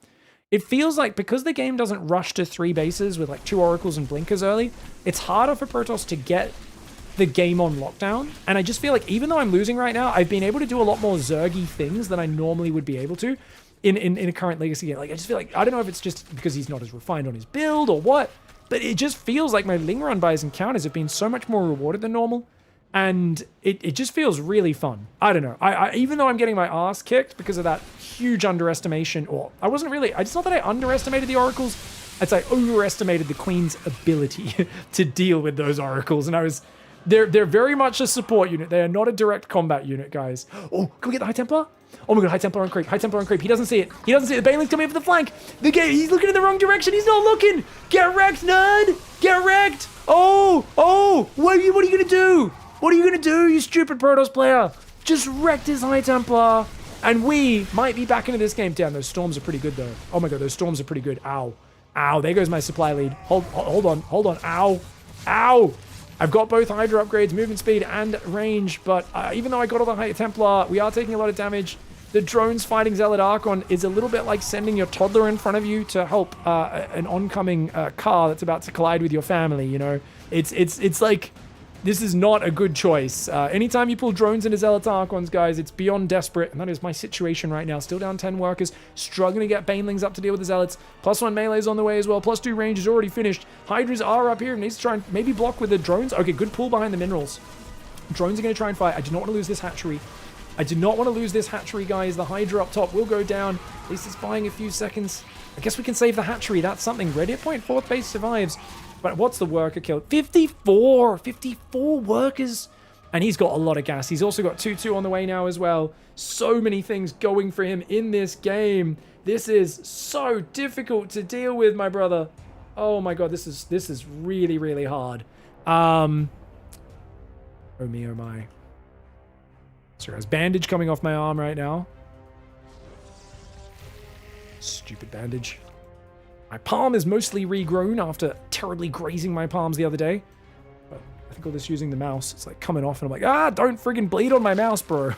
It feels like because the game doesn't rush to 3 bases with like 2 oracles and blinkers early, it's harder for Protoss to get the game on lockdown. And I just feel like even though I'm losing right now, I've been able to do a lot more Zergy things than I normally would be able to in a current Legacy game. Like I just feel like, I don't know if it's just because he's not as refined on his build or what, but it just feels like my Ling run buys encounters have been so much more rewarded than normal. And it just feels really fun. I don't know. I even though I'm getting my ass kicked because of that huge underestimation, or it's not that I underestimated the Oracles, it's I overestimated the Queen's ability to deal with those Oracles. And they're very much a support unit. They are not a direct combat unit, guys. Oh, can we get the High Templar? Oh my god, High Templar on creep. High Templar on creep. He doesn't see it. He doesn't see it. The Baneling's coming in for the flank. He's looking in the wrong direction. He's not looking. Get wrecked, nerd. Get wrecked. Oh. What are you going to do? What are you going to do, you stupid Protoss player? Just wrecked his High Templar. And we might be back into this game. Damn, those storms are pretty good, though. Oh my god, those storms are pretty good. Ow. Ow, there goes my supply lead. Hold on. Ow. Ow. I've got both Hydra upgrades, movement speed and range, but even though I got all the High Templar, we are taking a lot of damage. The drones fighting Zealot Archon is a little bit like sending your toddler in front of you to help an oncoming car that's about to collide with your family, you know? It's like, this is not a good choice. Anytime you pull drones into Zealot Archons, guys, it's beyond desperate, and that is my situation right now. Still down 10 workers, struggling to get Banelings up to deal with the Zealots. +1 melee's on the way as well. +2 range is already finished. Hydras are up here, needs to try and maybe block with the drones. Okay, good pull behind the minerals. Drones are going to try and fight. I do not want to lose this hatchery. Guys. The Hydra up top will go down. At least it's buying a few seconds. I guess we can save the hatchery. That's something. Ready at point. 4th base survives. But what's the worker kill? 54 workers. And he's got a lot of gas. He's also got 2-2 on the way now as well. So many things going for him in this game. This is so difficult to deal with, my brother. Oh my god, this is really, really hard. Oh me, oh my. So there's bandage coming off my arm right now. Stupid bandage. My palm is mostly regrown after terribly grazing my palms the other day. But I think all this using the mouse, it's like coming off and I'm like, don't friggin' bleed on my mouse, bro.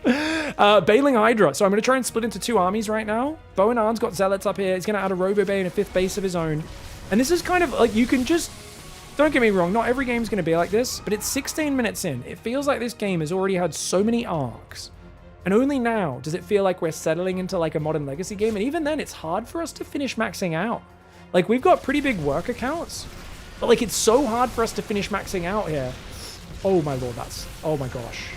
Bailing Hydra. So I'm going to try and split into 2 armies right now. Bo and Arn's got Zealots up here. He's going to add a Robo Bay and a 5th base of his own. And this is kind of like, you can just... Don't get me wrong, not every game's going to be like this, but it's 16 minutes in. It feels like this game has already had so many arcs. And only now does it feel like we're settling into like a modern legacy game. And even then, it's hard for us to finish maxing out. Like, we've got pretty big worker counts, but like, it's so hard for us to finish maxing out here. Oh my lord, oh my gosh.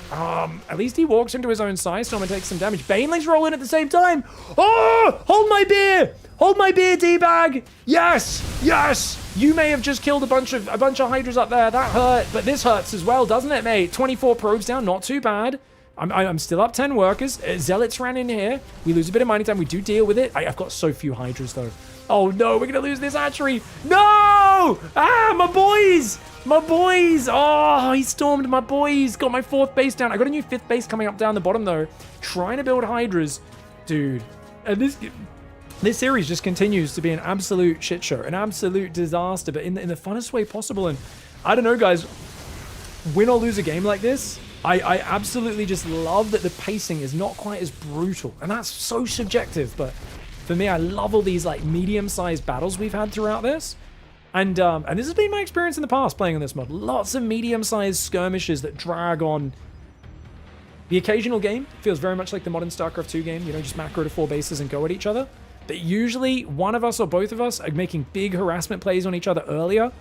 At least he walks into his own Psy Storm and takes some damage. Banelings roll in at the same time. Oh, hold my beer. Hold my beer, D-bag. Yes, yes. You may have just killed a bunch of Hydras up there. That hurt, but this hurts as well, doesn't it, mate? 24 probes down, not too bad. I'm still up 10 workers. Zealots ran in here. We lose a bit of mining time. We do deal with it. I've got so few Hydras, though. Oh, no, we're going to lose this hatchery. No! My boys! My boys! Oh, he stormed my boys. Got my 4th base down. I got a new 5th base coming up down the bottom, though. Trying to build Hydras. Dude. And this series just continues to be an absolute shit show. An absolute disaster, but in the funnest way possible. And I don't know, guys. Win or lose a game like this, I absolutely just love that the pacing is not quite as brutal. And that's so subjective, but for me, I love all these like medium-sized battles we've had throughout this. And this has been my experience in the past playing on this mod. Lots of medium-sized skirmishes that drag on. The occasional game feels very much like the modern StarCraft 2 game, you know, just macro to 4 bases and go at each other. But usually one of us or both of us are making big harassment plays on each other earlier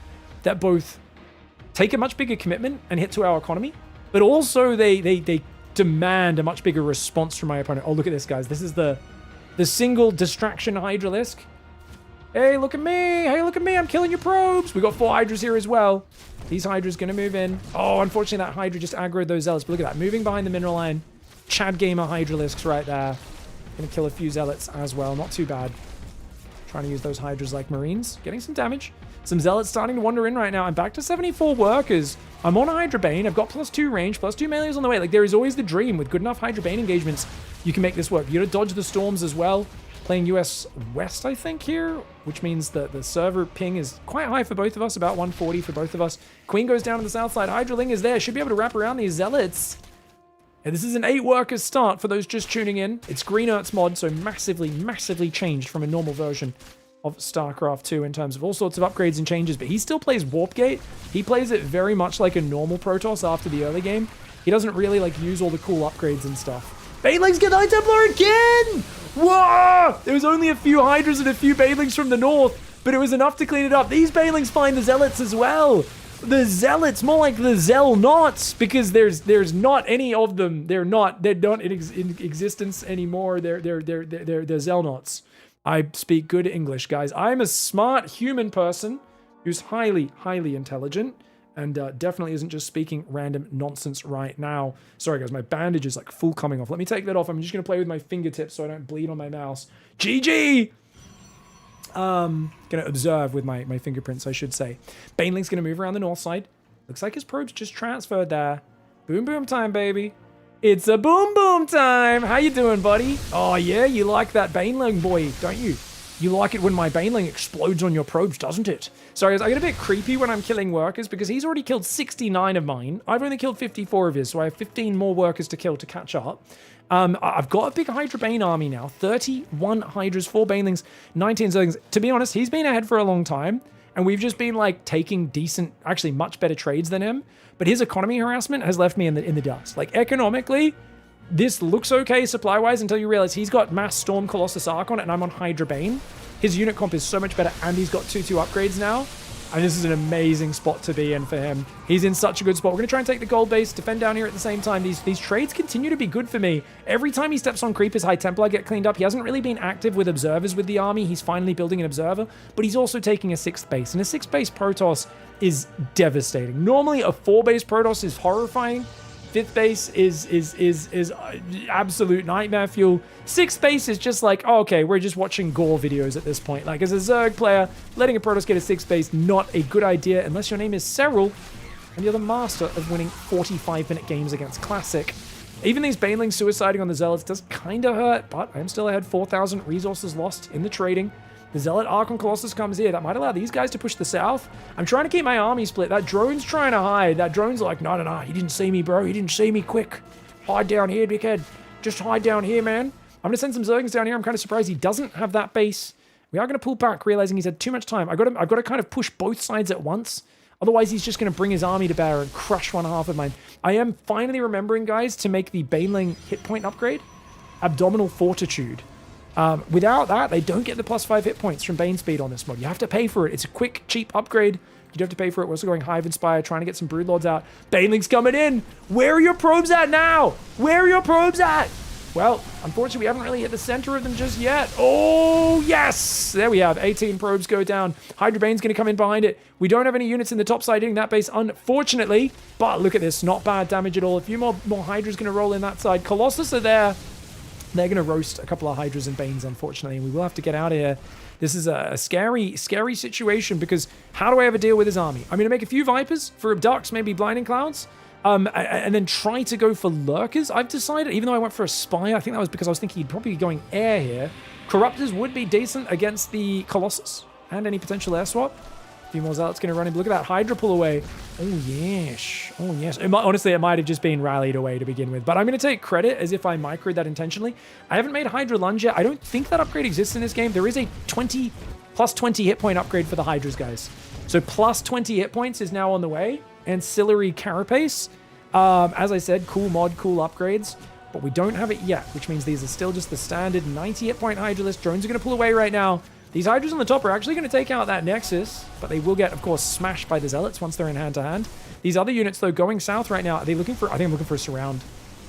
that both take a much bigger commitment and hit to our economy, but also they demand a much bigger response from my opponent. Oh, look at this, guys. This is the single distraction Hydralisk. Hey, look at me. Hey, look at me. I'm killing your probes. We got 4 Hydras here as well. These Hydras going to move in. Oh, unfortunately, that Hydra just aggroed those Zealots. But look at that. Moving behind the mineral line. Chad Gamer Hydralisks right there. Going to kill a few Zealots as well. Not too bad. Trying to use those Hydras like Marines. Getting some damage. Some Zealots starting to wander in right now. I'm back to 74 workers. I'm on a Hydra Bane. I've got +2 range, +2 melee's on the way. Like, there is always the dream. With good enough Hydra Bane engagements, you can make this work. You gotta dodge the storms as well. Playing US West, I think, here, which means that the server ping is quite high for both of us, about 140 for both of us. Queen goes down to the south side. Hydraling is there. Should be able to wrap around these Zealots. And this is an 8 workers start for those just tuning in. It's Green Earth's mod, so massively, massively changed from a normal version of StarCraft 2 in terms of all sorts of upgrades and changes, but he still plays Warp Gate. He plays it very much like a normal Protoss after the early game. He doesn't really like use all the cool upgrades and stuff. Banelings get the High Templar again! Whoa! There was only a few Hydras and a few Banelings from the north, but it was enough to clean it up. These Banelings find the Zealots as well. The Zealots, more like the Zell-Knots, because there's not any of them. They're not in existence anymore. They're Zell-Knots. I speak good English, guys. I'm a smart human person who's highly, highly intelligent and definitely isn't just speaking random nonsense right now. Sorry, guys, my bandage is like full coming off. Let me take that off. I'm just going to play with my fingertips so I don't bleed on my mouse. GG! Going to observe with my fingerprints, I should say. Baneling's going to move around the north side. Looks like his probes just transferred there. Boom, boom time, baby. It's a boom boom time. How you doing, buddy? Oh, yeah, you like that Baneling boy, don't you? You like it when my Baneling explodes on your probes, doesn't it? Sorry, guys, I get a bit creepy when I'm killing workers because he's already killed 69 of mine. I've only killed 54 of his, so I have 15 more workers to kill to catch up. I've got a big Hydra Bane army now. 31 Hydras, 4 Banelings, 19 Zerglings. To be honest, he's been ahead for a long time, and we've just been like taking decent, actually much better trades than him. But his economy harassment has left me in the dust. Like economically, this looks okay supply-wise until you realize he's got Mass Storm Colossus Archon and I'm on Hydra Bane. His unit comp is so much better, and he's got 2/2 upgrades now. And this is an amazing spot to be in for him. He's in such a good spot. We're going to try and take the gold base, defend down here at the same time. These trades continue to be good for me. Every time he steps on creep, his High Templar get cleaned up. He hasn't really been active with observers with the army. He's finally building an observer, but he's also taking a 6th base. And a 6th base Protoss is devastating. Normally, a 4-base Protoss is horrifying. 5th base is absolute nightmare fuel. 6th base is just like, oh, okay, we're just watching gore videos at this point. Like, as a Zerg player, letting a Protoss get a 6th base, not a good idea unless your name is Cyril and you're the master of winning 45-minute games against Classic. Even these Banelings suiciding on the Zealots does kind of hurt, but I'm still ahead. 4,000 resources lost in the trading. The Zealot Archon Colossus comes here. That might allow these guys to push the south. I'm trying to keep my army split. That drone's trying to hide. That drone's like, no, he didn't see me, bro. He didn't see me. Quick. Hide down here, dickhead. Just hide down here, man. I'm going to send some Zerglings down here. I'm kind of surprised he doesn't have that base. We are going to pull back, realizing he's had too much time. I've got to kind of push both sides at once. Otherwise, he's just going to bring his army to bear and crush one half of mine. I am finally remembering, guys, to make the Baneling hit point upgrade. Abdominal Fortitude. Without that, they don't get the +5 hit points from Bane Speed on this mod. You have to pay for it. It's a quick, cheap upgrade. You do have to pay for it. We're also going Hive Inspire, trying to get some Broodlords out. Baneling's coming in. Where are your probes at now? Where are your probes at? Well, unfortunately, we haven't really hit the center of them just yet. Oh, yes! There we have 18 probes go down. Hydra Bane's going to come in behind it. We don't have any units in the top side hitting that base, unfortunately. But look at this. Not bad damage at all. A few more Hydra's going to roll in that side. Colossus are there. They're going to roast a couple of Hydras and Banes, unfortunately, and we will have to get out of here. This is a scary, scary situation, because how do I ever deal with his army? I'm going to make a few Vipers for Abducts, maybe Blinding Clouds, and then try to go for Lurkers. I've decided, even though I went for a Spy, I think that was because I was thinking he'd probably be going air here. Corruptors would be decent against the Colossus and any potential air swap. A few more Zealots going to run in. Look at that Hydra pull away. Oh, yes. Oh, yes. Honestly, it might have just been rallied away to begin with. But I'm going to take credit as if I microed that intentionally. I haven't made Hydra Lunge yet. I don't think that upgrade exists in this game. There is a plus 20 hit point upgrade for the Hydras, guys. So plus 20 hit points is now on the way. Ancillary Carapace. As I said, cool mod, cool upgrades. But we don't have it yet, which means these are still just the standard 90 hit point Hydra list. Drones are going to pull away right now. These Hydras on the top are actually going to take out that Nexus, but they will get, of course, smashed by the Zealots once they're in hand-to-hand. These other units, though, going south right now, are they looking for... I think I'm looking for a surround.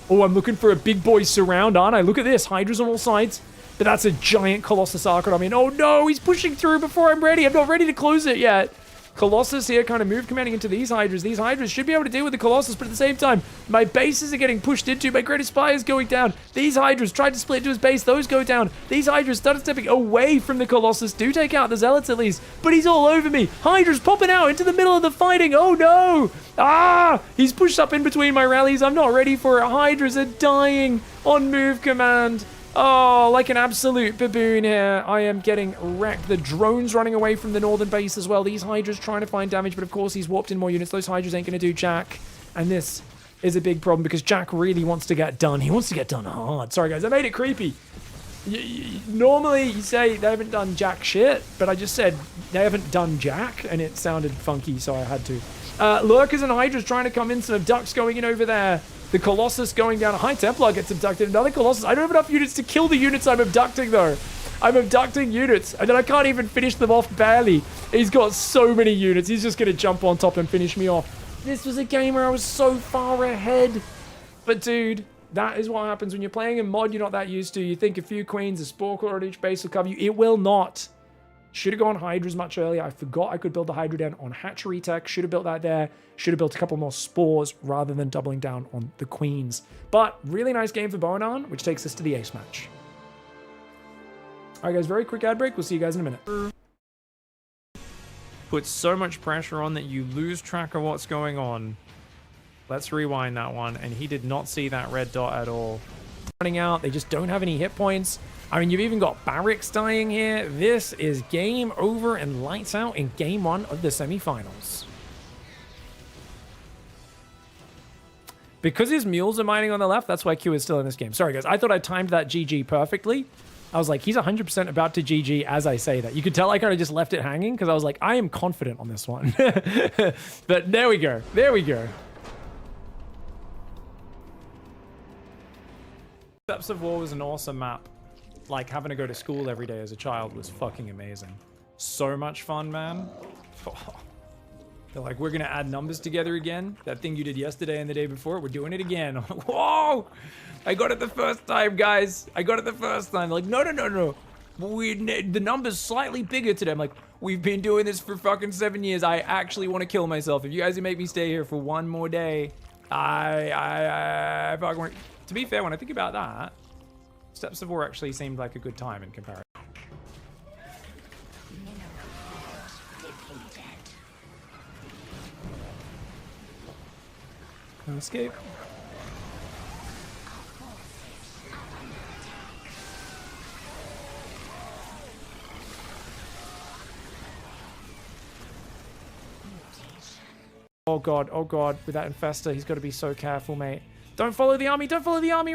Oh, I'm looking for a big boy surround, aren't I? Look at this. Hydras on all sides. But that's a giant Colossus Archon. I mean, oh no, he's pushing through before I'm ready. I'm not ready to close it yet. Colossus here kind of move commanding into these Hydras. These Hydras should be able to deal with the Colossus, but at the same time, my bases are getting pushed into. My Greatest Spire is going down. These Hydras tried to split into his base. Those go down. These Hydras started stepping away from the Colossus. Do take out the Zealots at least, but he's all over me. Hydras popping out into the middle of the fighting. Oh no! Ah! He's pushed up in between my rallies. I'm not ready for it. Hydras are dying on move command. Oh, like an absolute baboon here. I am getting wrecked. The drone's running away from the northern base as well. These Hydras trying to find damage, but of course he's warped in more units. Those Hydras ain't going to do jack. And this is a big problem because Jack really wants to get done. He wants to get done hard. Sorry, guys. I made it creepy. Normally you say they haven't done jack shit, but I just said they haven't done jack, and it sounded funky, so I had to. Lurkers and Hydras trying to come in. Some Abducts going in over there. The Colossus going down. A High Templar gets abducted. Another Colossus. I don't have enough units to kill the units I'm abducting, though. I'm abducting units, and then I can't even finish them off barely. He's got so many units. He's just going to jump on top and finish me off. This was a game where I was so far ahead. But, dude, that is what happens when you're playing a mod you're not that used to. You think a few Queens, a Spore Claw at each base will cover you. It will not. Should have gone Hydras much earlier. I forgot I could build the Hydra down on Hatchery Tech. Should have built that there. Should have built a couple more Spores rather than doubling down on the Queens. But really nice game for Bonan, which takes us to the ace match. All right, guys, very quick ad break. We'll see you guys in a minute. Put so much pressure on that you lose track of what's going on. Let's rewind that one. And he did not see that red dot at all. Running out. They just don't have any hit points. I mean, you've even got Barracks dying here. This is game over and lights out in game 1 of the semifinals. Because his mules are mining on the left, that's why Q is still in this game. Sorry, guys. I thought I timed that GG perfectly. I was like, he's 100% about to GG as I say that. You could tell I kind of just left it hanging because I was like, I am confident on this one. But there we go. There we go. Steps of War was an awesome map. Like, having to go to school every day as a child was fucking amazing. So much fun, man. They're like, we're going to add numbers together again. That thing you did yesterday and the day before, we're doing it again. I'm like, whoa! I got it the first time, guys. I got it the first time. They're like, no. The number's slightly bigger today. I'm like, we've been doing this for fucking 7 years. I actually want to kill myself. If you guys can make me stay here for one more day, I fucking want... To be fair, when I think about that, Steps of War actually seemed like a good time in comparison. Escape. Oh god, with that infestor, he's got to be so careful, mate. Don't follow the army,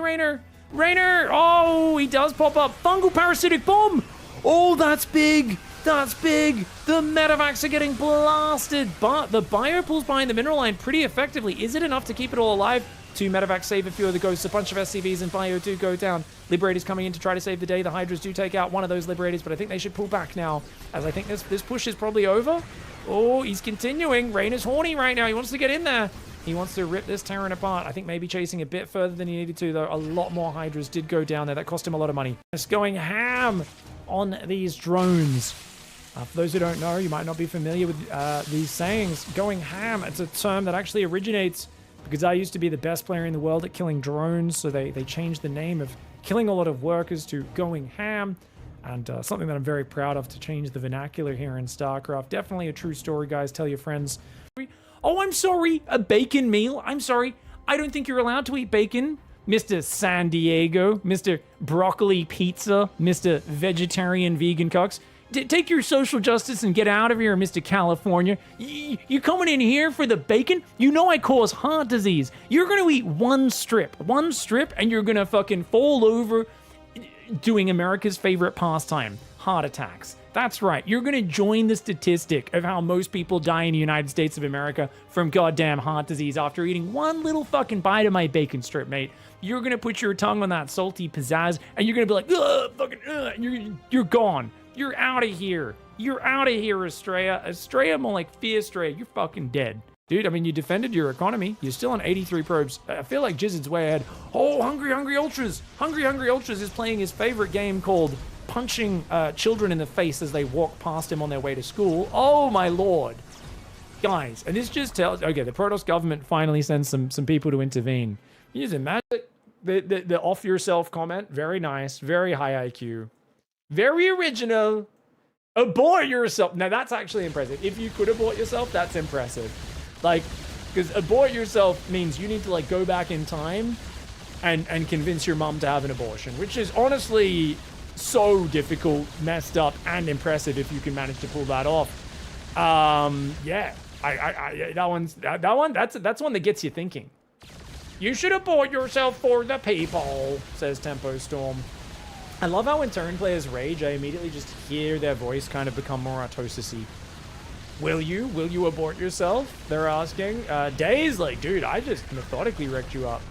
Rainer! Rainer! Oh, he does pop up. Fungal parasitic bomb! Oh, that's big! That's big! The medevacs are getting blasted, but the bio pulls behind the mineral line pretty effectively. Is it enough to keep it all alive? 2 medevacs save a few of the ghosts. A bunch of SCVs and bio do go down. Liberators coming in to try to save the day. The Hydras do take out one of those Liberators, but I think they should pull back now, as I think this push is probably over. Oh, he's continuing. Rainer's horny right now. He wants to get in there. He wants to rip this Terran apart. I think maybe chasing a bit further than he needed to, though. A lot more Hydras did go down there. That cost him a lot of money. Just going ham on these drones. For those who don't know, you might not be familiar with these sayings. Going ham, it's a term that actually originates because I used to be the best player in the world at killing drones, so they changed the name of killing a lot of workers to going ham, and something that I'm very proud of to change the vernacular here in StarCraft. Definitely a true story, guys. Tell your friends. Oh, I'm sorry, a bacon meal. I'm sorry. I don't think you're allowed to eat bacon, Mr. San Diego, Mr. Broccoli Pizza, Mr. Vegetarian Vegan Cooks. Take your social justice and get out of here, Mr. California. You coming in here for the bacon? You know I cause heart disease. You're gonna eat one strip, and you're gonna fucking fall over doing America's favorite pastime, heart attacks. That's right, you're gonna join the statistic of how most people die in the United States of America from goddamn heart disease after eating one little fucking bite of my bacon strip, mate. You're gonna put your tongue on that salty pizzazz, and you're gonna be like, ugh, fucking, ugh, and you're gone. You're out of here. You're out of here, Estrella. Estrella, more like Fierstrella. You're fucking dead. Dude, I mean, you defended your economy. You're still on 83 probes. I feel like Jizzard's way ahead. Oh, Hungry Ultras. Hungry Ultras is playing his favorite game called punching children in the face as they walk past him on their way to school. Oh, my lord. Guys, and this just tells... Okay, the Protoss government finally sends some people to intervene. You just imagine the off-yourself comment. Very nice. Very high IQ. Very original. Abort yourself. Now, that's actually impressive. If you could abort yourself, that's impressive. Like, because abort yourself means you need to, like, go back in time and convince your mom to have an abortion, which is honestly so difficult, messed up, and impressive if you can manage to pull that off. Yeah. That's one that gets you thinking. You should abort yourself for the people, says Tempo Storm. I love how when turn players rage, I immediately just hear their voice kind of become more autosis-y. Will you abort yourself? They're asking. Days, like, dude, I just methodically wrecked you up.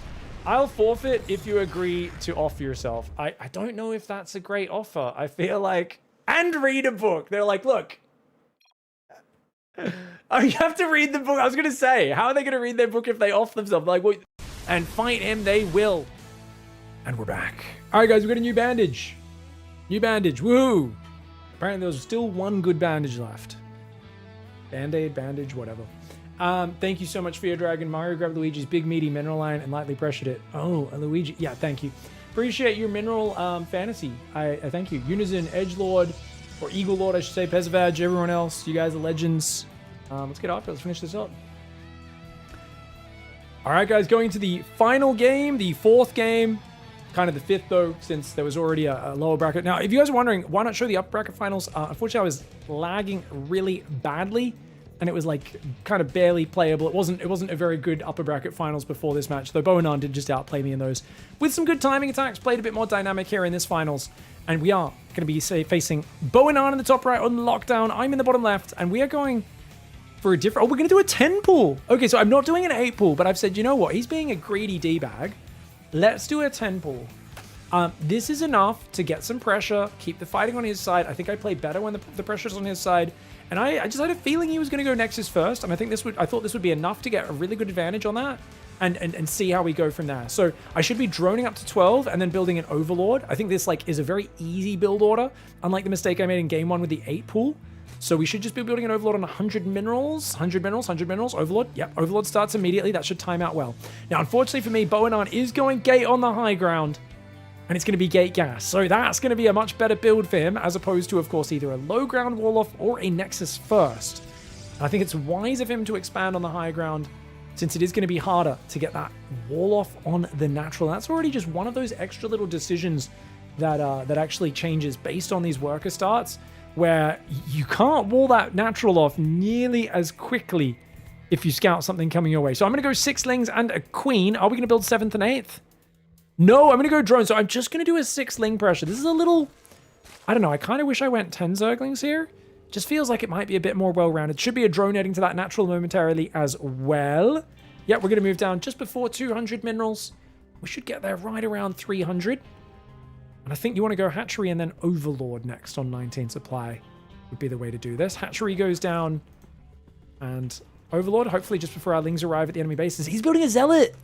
I'll forfeit if you agree to off yourself. I don't know if that's a great offer. I feel like... And read a book. They're like, look. Oh, you have to read the book. I was going to say, how are they going to read their book if they off themselves? Like, what? And fight him, they will. And we're back. All right, guys, we got a new bandage. New bandage, woohoo! Apparently there's still one good bandage left. Band-aid, bandage, whatever. Thank you so much for your Dragon. Mario grabbed Luigi's big meaty mineral line and lightly pressured it. Oh, a Luigi. Yeah, thank you. Appreciate your mineral fantasy. I thank you. Unison, Edgelord, or Eagle Lord, I should say, Pesvag, everyone else. You guys are legends. Let's get off it. Let's finish this up. All right, guys, going to the final game, the fourth game. kind of the 5th, though, since there was already a lower bracket. Now, if you guys are wondering, why not show the upper bracket finals? Unfortunately, I was lagging really badly, and it was like kind of barely playable. It wasn't a very good upper bracket finals before this match, though Boanan did just outplay me in those. With some good timing attacks, played a bit more dynamic here in this finals, and we are going to be facing Boanan in the top right on lockdown. I'm in the bottom left, and we are going for a different... Oh, we're going to do a 10 pool. Okay, so I'm not doing an 8 pool, but I've said, you know what? He's being a greedy D-bag. Let's do a 10 pool. This is enough to get some pressure, keep the fighting on his side. I think I play better when the pressure's on his side. And I just had a feeling he was going to go Nexus first, and I thought this would be enough to get a really good advantage on that, and see how we go from there. So I should be droning up to 12 and then building an Overlord. I think this is a very easy build order, unlike the mistake I made in game 1 with the 8 pool. So we should just be building an Overlord on 100 minerals, 100 minerals, Overlord. Yep, Overlord starts immediately. That should time out well. Now, unfortunately for me, Boanan is going gate on the high ground, and it's going to be gate gas. So that's going to be a much better build for him, as opposed to, of course, either a low ground wall off or a Nexus first. And I think it's wise of him to expand on the high ground, since it is going to be harder to get that wall off on the natural. That's already just one of those extra little decisions that actually changes based on these worker starts, where you can't wall that natural off nearly as quickly if you scout something coming your way. So I'm going to go 6 lings and a queen. Are we going to build 7th and 8th? No, I'm going to go drone. So I'm just going to do a 6 ling pressure. This is a little... I don't know. I kind of wish I went 10 Zerglings here. Just feels like it might be a bit more well-rounded. Should be a drone heading to that natural momentarily as well. Yep, we're going to move down just before 200 minerals. We should get there right around 300. And I think you want to go Hatchery and then Overlord next on 19 supply would be the way to do this. Hatchery goes down and Overlord, hopefully just before our lings arrive at the enemy bases. He's building a Zealot.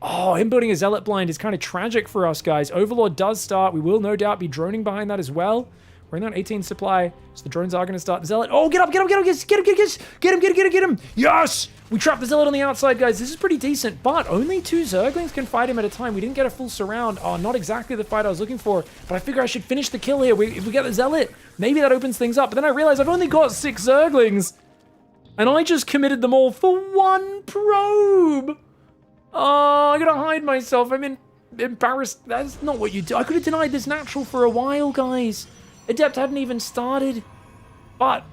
Oh, him building a Zealot blind is kind of tragic for us, guys. Overlord does start. We will no doubt be droning behind that as well. We're in on 18 supply, so the drones are going to start the Zealot. Oh, get up, get him. Yes! We trapped the Zealot on the outside, guys. This is pretty decent, but only 2 Zerglings can fight him at a time. We didn't get a full surround. Oh, not exactly the fight I was looking for, but I figure I should finish the kill here. If we get the Zealot, maybe that opens things up. But then I realized I've only got 6 Zerglings, and I just committed them all for 1 probe. Oh, I gotta hide myself. I'm embarrassed. That's not what you do. I could have denied this natural for a while, guys. Adept hadn't even started, but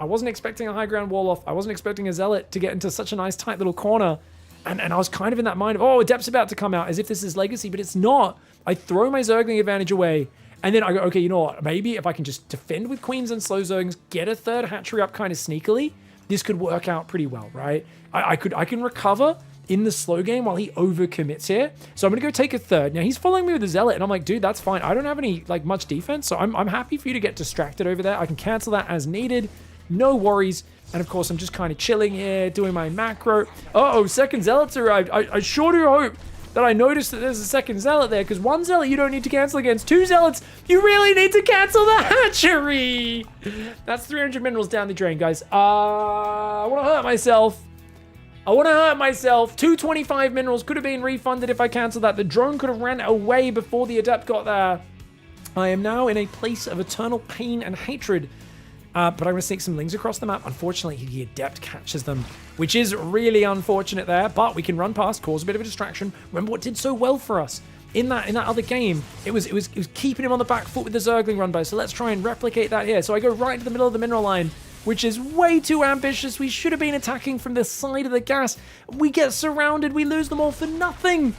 I wasn't expecting a high ground wall off. I wasn't expecting a Zealot to get into such a nice tight little corner. And I was kind of in that mind of, oh, Adept's about to come out as if this is Legacy, but it's not. I throw my Zergling advantage away. And then I go, okay, you know what? Maybe if I can just defend with Queens and slow Zerglings, get a 3rd Hatchery up kind of sneakily, this could work out pretty well, right? I can recover in the slow game while he overcommits here. So I'm going to go take a 3rd. Now, he's following me with a Zealot, and I'm like, dude, that's fine. I don't have any, much defense, so I'm happy for you to get distracted over there. I can cancel that as needed. No worries. And, of course, I'm just kind of chilling here, doing my macro. Uh-oh, 2nd Zealot's arrived. I sure do hope that I noticed that there's a 2nd Zealot there, because 1 Zealot you don't need to cancel against. 2 Zealots, you really need to cancel the Hatchery. That's 300 minerals down the drain, guys. I want to hurt myself. 225 minerals could have been refunded if I canceled that. The drone could have ran away before the Adept got there. I am now in a place of eternal pain and hatred. But I'm going to sneak some lings across the map. Unfortunately, the Adept catches them, which is really unfortunate there. But we can run past, cause a bit of a distraction. Remember what did so well for us in that other game? It was keeping him on the back foot with the Zergling run by. So let's try and replicate that here. So I go right into the middle of the mineral line, which is way too ambitious. We should have been attacking from the side of the gas. We get surrounded. We lose them all for nothing.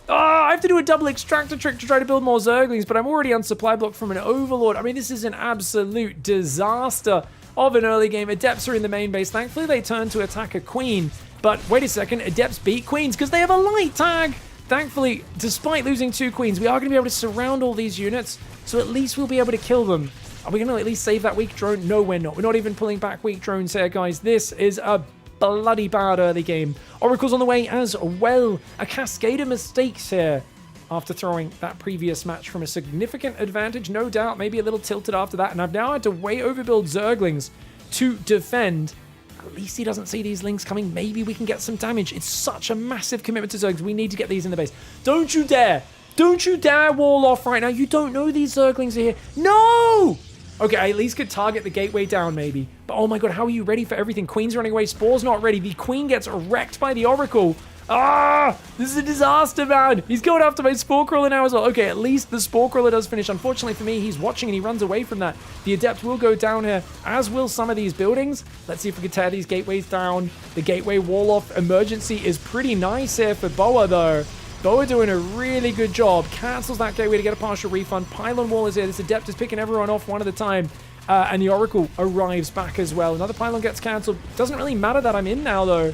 I have to do a double extractor trick to try to build more Zerglings, but I'm already on supply block from an Overlord. I mean, this is an absolute disaster of an early game. Adepts are in the main base. Thankfully, they turn to attack a Queen. But wait a second, Adepts beat Queens because they have a light tag. Thankfully, despite losing 2 Queens, we are going to be able to surround all these units, so at least we'll be able to kill them. Are we going to at least save that weak drone? No, we're not. We're not even pulling back weak drones here, guys. This is a bloody bad early game. Oracle's on the way as well. A cascade of mistakes here after throwing that previous match from a significant advantage, no doubt. Maybe a little tilted after that. And I've now had to way overbuild Zerglings to defend. At least he doesn't see these links coming. Maybe we can get some damage. It's such a massive commitment to Zerglings. We need to get these in the base. Don't you dare. Don't you dare wall off right now. You don't know these Zerglings are here. No! Okay, I at least could target the gateway down, maybe. But oh my god, how are you ready for everything? Queen's running away. Spore's not ready. The Queen gets wrecked by the Oracle. Ah, this is a disaster, man. He's going after my Spore Crawler now as well. Okay, at least the Spore Crawler does finish. Unfortunately for me, he's watching and he runs away from that. The Adept will go down here, as will some of these buildings. Let's see if we can tear these gateways down. The gateway wall-off emergency is pretty nice here for Boa, though. Boa doing a really good job. Cancels that gateway to get a partial refund. Pylon wall is here. This Adept is picking everyone off one at a time. And the Oracle arrives back as well. Another pylon gets cancelled. Doesn't really matter that I'm in now, though,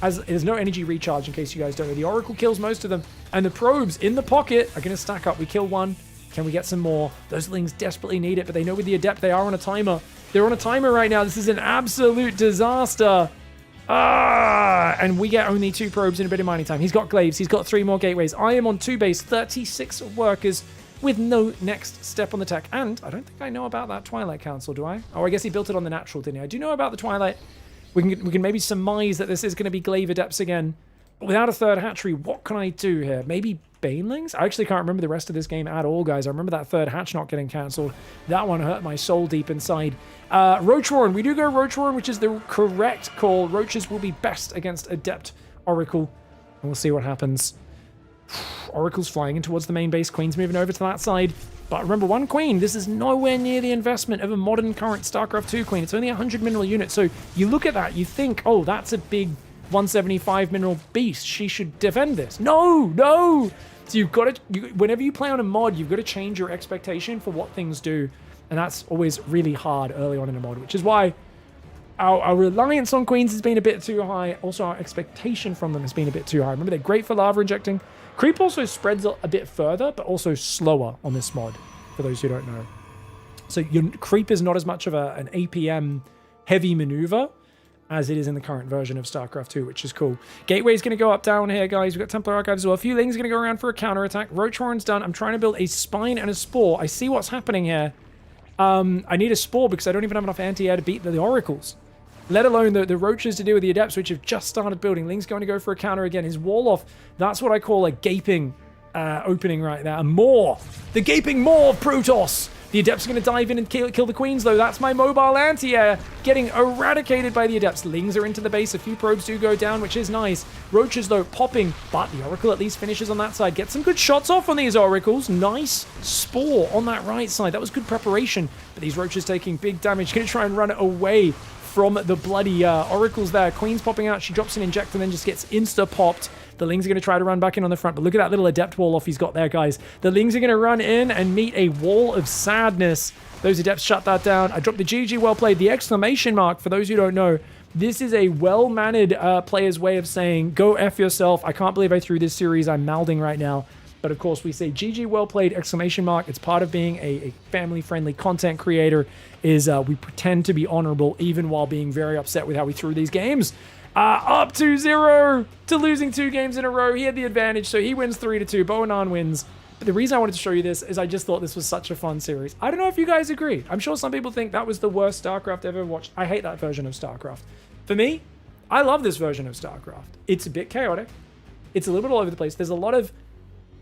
as there's no energy recharge, in case you guys don't know. The Oracle kills most of them. And the probes in the pocket are going to stack up. We kill one. Can we get some more? Those Lings desperately need it, but they know with the Adept they are on a timer. They're on a timer right now. This is an absolute disaster. And we get only 2 probes in a bit of mining time. He's got glaives. He's got 3 more gateways. I am on 2 base, 36 workers with no next step on the tech. And I don't think I know about that Twilight Council, do I? Oh, I guess he built it on the natural, didn't he? I do know about the Twilight. We can maybe surmise that this is going to be Glaive Adepts again. But without a third hatchery, what can I do here? Maybe Banelings? I actually can't remember the rest of this game at all, guys. I remember that third hatch not getting cancelled. That one hurt my soul deep inside. Roach Warren. We do go Roach Warren, which is the correct call. Roaches will be best against Adept Oracle. And we'll see what happens. Oracle's flying in towards the main base. Queen's moving over to that side. But remember, 1 queen. This is nowhere near the investment of a modern current StarCraft 2 queen. It's only 100 mineral units. So you look at that, you think, oh, that's a big 175 mineral beast. She should defend this. No, no. So you've got to, whenever you play on a mod, you've got to change your expectation for what things do. And that's always really hard early on in a mod, which is why our reliance on queens has been a bit too high. Also, our expectation from them has been a bit too high. Remember, they're great for lava injecting. Creep also spreads a bit further, but also slower on this mod, for those who don't know. So your creep is not as much of an APM heavy maneuver as it is in the current version of StarCraft 2, which is cool. Gateway's going to go up down here, guys. We've got Templar Archives as well. A few Lings are going to go around for a counterattack. Roach Warren's done. I'm trying to build a Spine and a Spore. I see what's happening here. I need a Spore because I don't even have enough anti-air to beat the Oracles. Let alone the Roaches to deal with the Adepts, which have just started building. Ling's going to go for a counter again. His wall off. That's what I call a gaping opening right there. A maw. The gaping maw of Protoss. The Adepts are going to dive in and kill the Queens, though. That's my mobile anti-air getting eradicated by the Adepts. Lings are into the base. A few probes do go down, which is nice. Roaches, though, popping. But the Oracle at least finishes on that side. Get some good shots off on these Oracles. Nice Spore on that right side. That was good preparation. But these Roaches taking big damage. Going to try and run it away from the bloody Oracles there. Queen's popping out. She drops an inject and then just gets insta-popped. The Lings are going to try to run back in on the front, but look at that little Adept wall off he's got there, guys. The Lings are going to run in and meet a wall of sadness. Those Adepts shut that down. I dropped the GG, well played. The exclamation mark, for those who don't know, this is a well-mannered player's way of saying, go F yourself. I can't believe I threw this series. I'm mouthing right now. But of course, we say GG, well played, exclamation mark. It's part of being a family-friendly content creator, is we pretend to be honorable even while being very upset with how we threw these games. Up 2-0 to losing 2 games in a row. He had the advantage, so he wins 3-2. Boanan wins. But the reason I wanted to show you this is I just thought this was such a fun series. I don't know if you guys agree. I'm sure some people think that was the worst StarCraft ever watched. I hate that version of StarCraft. For me, I love this version of StarCraft. It's a bit chaotic. It's a little bit all over the place. There's a lot of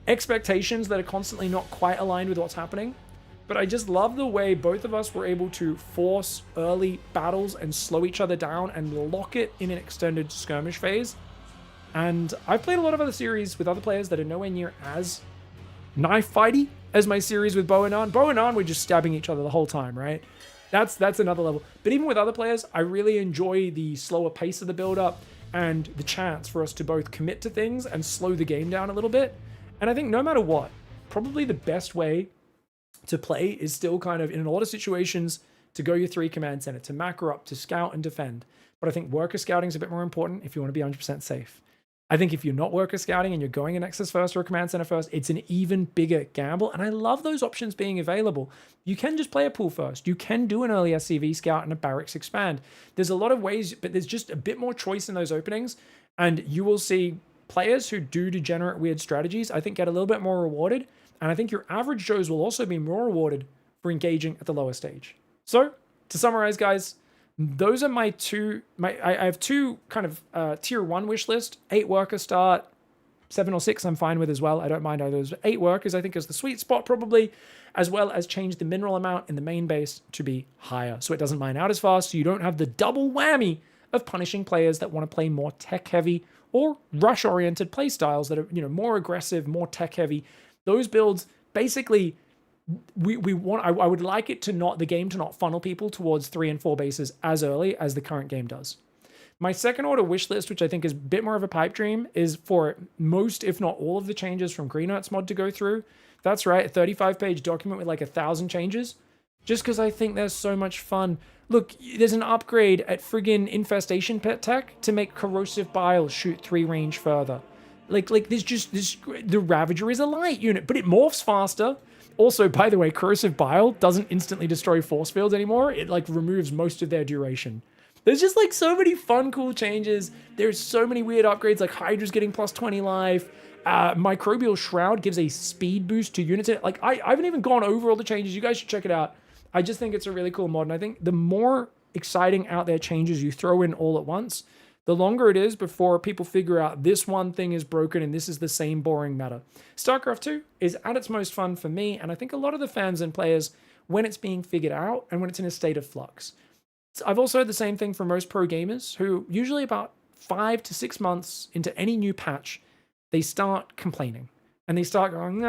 expectations that are constantly not quite aligned with what's happening. But I just love the way both of us were able to force early battles and slow each other down and lock it in an extended skirmish phase. And I've played a lot of other series with other players that are nowhere near as knife fighty as my series with Boanan. Boanan were just stabbing each other the whole time, right? That's another level. But even with other players, I really enjoy the slower pace of the build-up and the chance for us to both commit to things and slow the game down a little bit. And I think no matter what, probably the best way to play is still kind of, in a lot of situations, to go your 3 command center, to macro up, to scout and defend. But I think worker scouting is a bit more important if you want to be 100% safe. I think if you're not worker scouting and you're going a Nexus first or a command center first, it's an even bigger gamble. And I love those options being available. You can just play a pool first. You can do an early SCV scout and a barracks expand. There's a lot of ways, but there's just a bit more choice in those openings. And you will see players who do degenerate weird strategies, I think, get a little bit more rewarded. And I think your average Joes will also be more rewarded for engaging at the lower stage. So, to summarize, guys, those are my two... I have 2 kind of tier 1 wish list. 8 worker start, 7 or 6 I'm fine with as well. I don't mind either of those. 8 workers I think is the sweet spot probably, as well as change the mineral amount in the main base to be higher. So it doesn't mine out as fast, so you don't have the double whammy of punishing players that want to play more tech-heavy or rush-oriented play styles that are, more aggressive, more tech-heavy. Those builds, basically, we want. I would like it to not, the game to not funnel people towards 3 and 4 bases as early as the current game does. My second order wish list, which I think is a bit more of a pipe dream, is for most, if not all, of the changes from Green Earth's mod to go through. That's right, a 35-page document with like 1,000 changes. Just because I think they're so much fun. Look, there's an upgrade at friggin' Infestation Pet Tech to make Corrosive Bile shoot 3 range further. Like there's just this. The Ravager is a light unit, but it morphs faster. Also, by the way, Corrosive Bile doesn't instantly destroy force fields anymore. It like removes most of their duration. There's just like so many fun, cool changes. There's so many weird upgrades, like Hydra's getting plus 20 life. Microbial Shroud gives a speed boost to units. Like I haven't even gone over all the changes. You guys should check it out. I just think it's a really cool mod. And I think the more exciting out there changes you throw in all at once, the longer it is before people figure out this one thing is broken and this is the same boring meta. StarCraft 2 is at its most fun for me, and I think a lot of the fans and players when it's being figured out and when it's in a state of flux. I've also heard the same thing from most pro gamers who usually about 5 to 6 months into any new patch, they start complaining and they start going,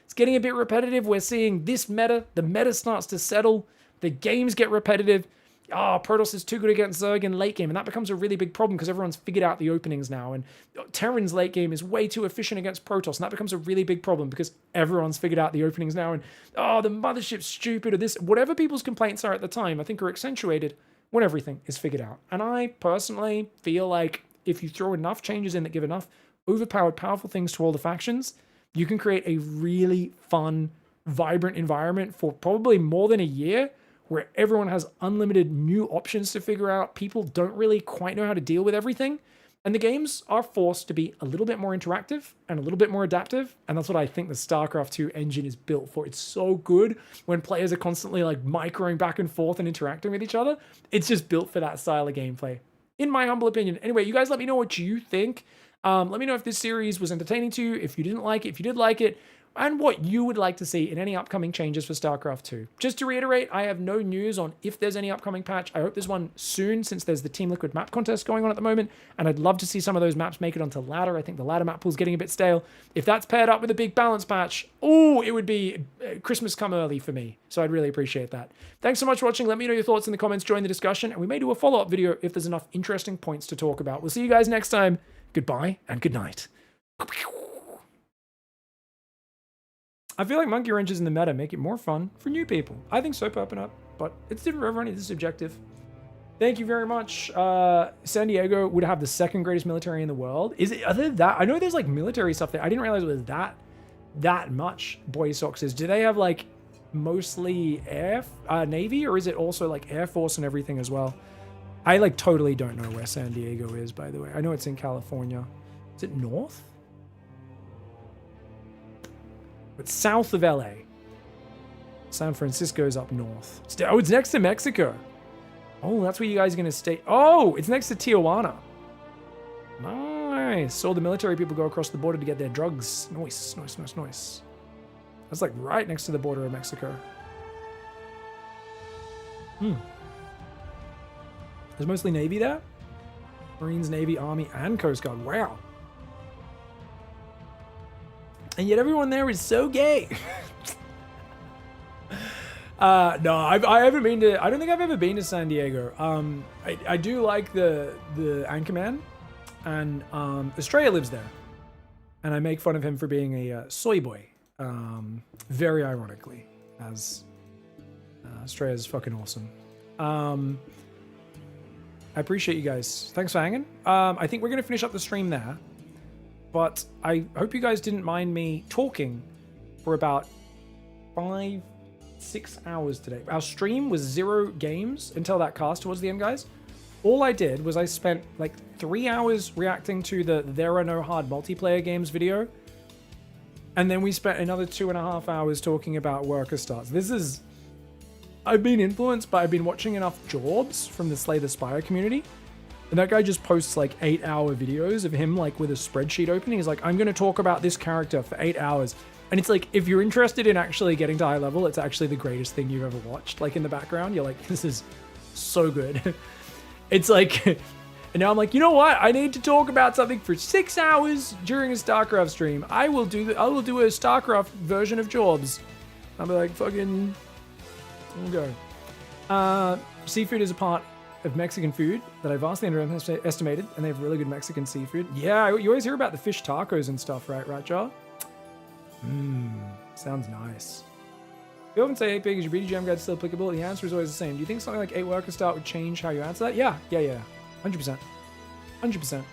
it's getting a bit repetitive. We're seeing this meta, the meta starts to settle, the games get repetitive. Protoss is too good against Zerg in late game, and that becomes a really big problem because everyone's figured out the openings now, and Terran's late game is way too efficient against Protoss, and that becomes a really big problem because everyone's figured out the openings now, and the mothership's stupid, or this, whatever people's complaints are at the time, I think are accentuated when everything is figured out. And I personally feel like if you throw enough changes in that give enough overpowered, powerful things to all the factions, you can create a really fun, vibrant environment for probably more than a year, where everyone has unlimited new options to figure out. People don't really quite know how to deal with everything. And the games are forced to be a little bit more interactive and a little bit more adaptive. And that's what I think the StarCraft 2 engine is built for. It's so good when players are constantly like microing back and forth and interacting with each other. It's just built for that style of gameplay, in my humble opinion. Anyway, you guys let me know what you think. Let me know if this series was entertaining to you, if you didn't like it, if you did like it, and what you would like to see in any upcoming changes for StarCraft 2. Just to reiterate, I have no news on if there's any upcoming patch. I hope there's one soon, since there's the Team Liquid map contest going on at the moment, and I'd love to see some of those maps make it onto ladder. I think the ladder map pool's getting a bit stale. If that's paired up with a big balance patch, it would be Christmas come early for me, so I'd really appreciate that. Thanks so much for watching. Let me know your thoughts in the comments, join the discussion, and we may do a follow-up video if there's enough interesting points to talk about. We'll see you guys next time. Goodbye and good night. I feel like monkey wrenches in the meta make it more fun for new people. I think so, Perpin Up, but it's different for everyone. It's subjective. Thank you very much. San Diego would have the second greatest military in the world. Is it other than that? I know there's like military stuff there. I didn't realize it was that much. Boy Soxes. Do they have like mostly Navy, or is it also like Air Force and everything as well? I like totally don't know where San Diego is, by the way. I know it's in California. Is it north? It's south of LA. San Francisco's up north. It's next to Mexico. Oh, that's where you guys are going to stay. Oh, it's next to Tijuana. Nice. So the military people go across the border to get their drugs. Nice, nice, nice, nice. That's like right next to the border of Mexico. There's mostly Navy there. Marines, Navy, Army, and Coast Guard. Wow. And yet everyone there is so gay. No, I haven't been to. I don't think I've ever been to San Diego. I do like the Anchorman, and Estrella lives there, and I make fun of him for being a soy boy, very ironically, as Estrella's fucking awesome. I appreciate you guys. Thanks for hanging. I think we're gonna finish up the stream there. But I hope you guys didn't mind me talking for about 5-6 hours today. Our stream was 0 games until that cast towards the end, guys. All I did was I spent like 3 hours reacting to the There Are No Hard Multiplayer Games video. And then we spent another 2.5 hours talking about worker starts. I've been influenced by, I've been watching enough Jorbs from the Slay the Spire community. And that guy just posts like 8-hour videos of him like with a spreadsheet open. He's like, I'm going to talk about this character for 8 hours. And it's like, if you're interested in actually getting to high level, it's actually the greatest thing you've ever watched. Like in the background, you're like, this is so good. It's like, and now I'm like, you know what? I need to talk about something for 6 hours during a StarCraft stream. I will do a StarCraft version of Jobs. I'll be like, fucking, we'll go. Seafood is a part of Mexican food that I vastly underestimated, and they have really good Mexican seafood. Yeah, you always hear about the fish tacos and stuff, right, Jar? Sounds nice. You often say 8 big, is your BDGM guide still applicable? The answer is always the same. Do you think something like 8 worker start would change how you answer that? Yeah. 100%. 100%.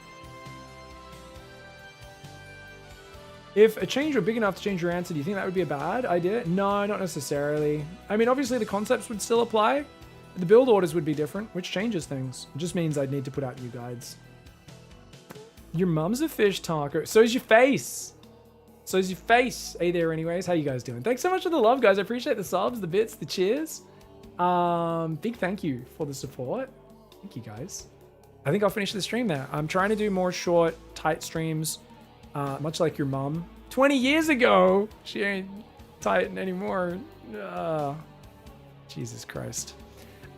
If a change were big enough to change your answer, do you think that would be a bad idea? No, not necessarily. I mean, obviously the concepts would still apply. The build orders would be different, which changes things. It just means I'd need to put out new guides. Your mum's a fish taco. So is your face. So is your face. Hey there anyways. How you guys doing? Thanks so much for the love, guys. I appreciate the subs, the bits, the cheers. Big thank you for the support. Thank you, guys. I think I'll finish the stream there. I'm trying to do more short, tight streams, much like your mum. 20 years ago, she ain't tight anymore. Jesus Christ.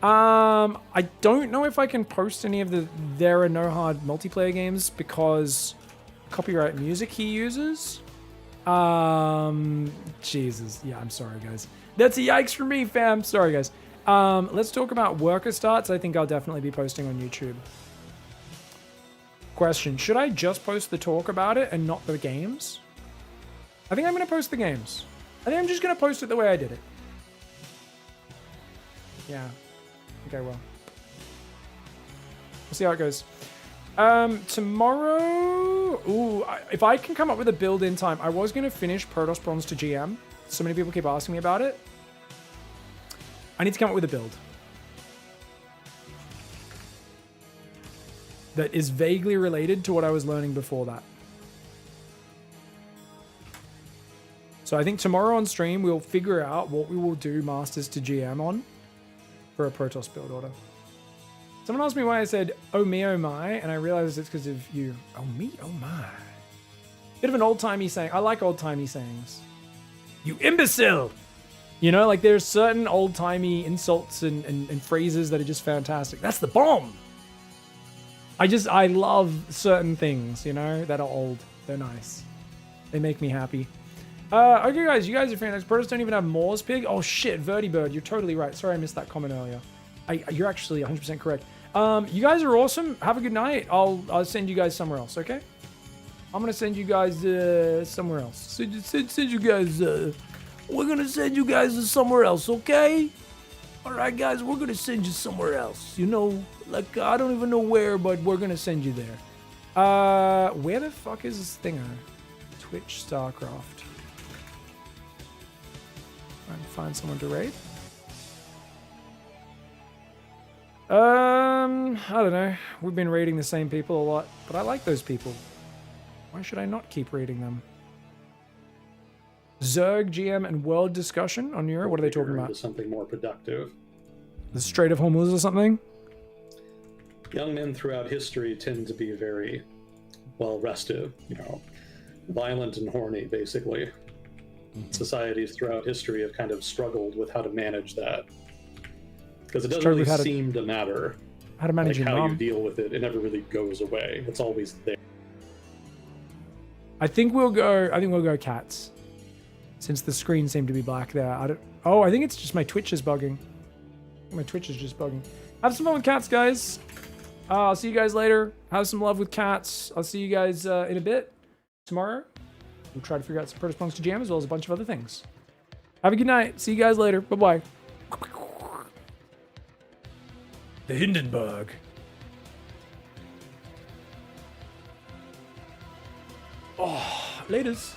I don't know if I can post any of the There Are No Hard multiplayer games because copyright music he uses. Jesus. Yeah, I'm sorry, guys. That's a yikes for me, fam. Sorry, guys. Let's talk about worker starts. I think I'll definitely be posting on YouTube. Question, should I just post the talk about it and not the games? I think I'm going to post the games. I think I'm just going to post it the way I did it. Yeah. Okay, well. We'll see how it goes. Tomorrow... Ooh, if I can come up with a build in time, I was going to finish Protoss Bronze to GM. So many people keep asking me about it. I need to come up with a build that is vaguely related to what I was learning before that. So I think tomorrow on stream, we'll figure out what we will do Masters to GM on for a Protoss build order. Someone asked me why I said, oh me, oh my, and I realized it's because of you. Oh me, oh my. Bit of an old-timey saying. I like old-timey sayings. You imbecile! You know, like there's certain old-timey insults and phrases that are just fantastic. That's the bomb! I love certain things, you know, that are old. They're nice. They make me happy. Okay, guys, you guys are fantastic. Protoss don't even have Moore's Pig. Oh, shit, Vertibird, you're totally right. Sorry I missed that comment earlier. You're actually 100% correct. You guys are awesome. Have a good night. I'll send you guys somewhere else, okay? I'm going to send you guys somewhere else. Send you guys... we're going to send you guys somewhere else, okay? All right, guys, we're going to send you somewhere else. You know, like, I don't even know where, but we're going to send you there. Where the fuck is this thing? Twitch StarCraft. Trying to find someone to raid. I don't know. We've been raiding the same people a lot, but I like those people. Why should I not keep raiding them? Zerg, GM, and world discussion on Euro. What are they talking about? Something more productive. The Strait of Hormuz or something? Young men throughout history tend to be very well rested, you know, violent and horny, basically. Societies throughout history have kind of struggled with how to manage that. Because it doesn't really seem to matter how to manage like your how mom. you deal with it. It never really goes away. It's always there. I think we'll go cats. Since the screen seemed to be black there. I think it's just my Twitch is bugging. My Twitch is just bugging. Have some fun with cats, guys. I'll see you guys later. Have some love with cats. I'll see you guys in a bit. Tomorrow. We'll try to figure out some Protoss Bronze to jam as well as a bunch of other things. Have a good night. See you guys later. Bye-bye. The Hindenburg. Oh, laters.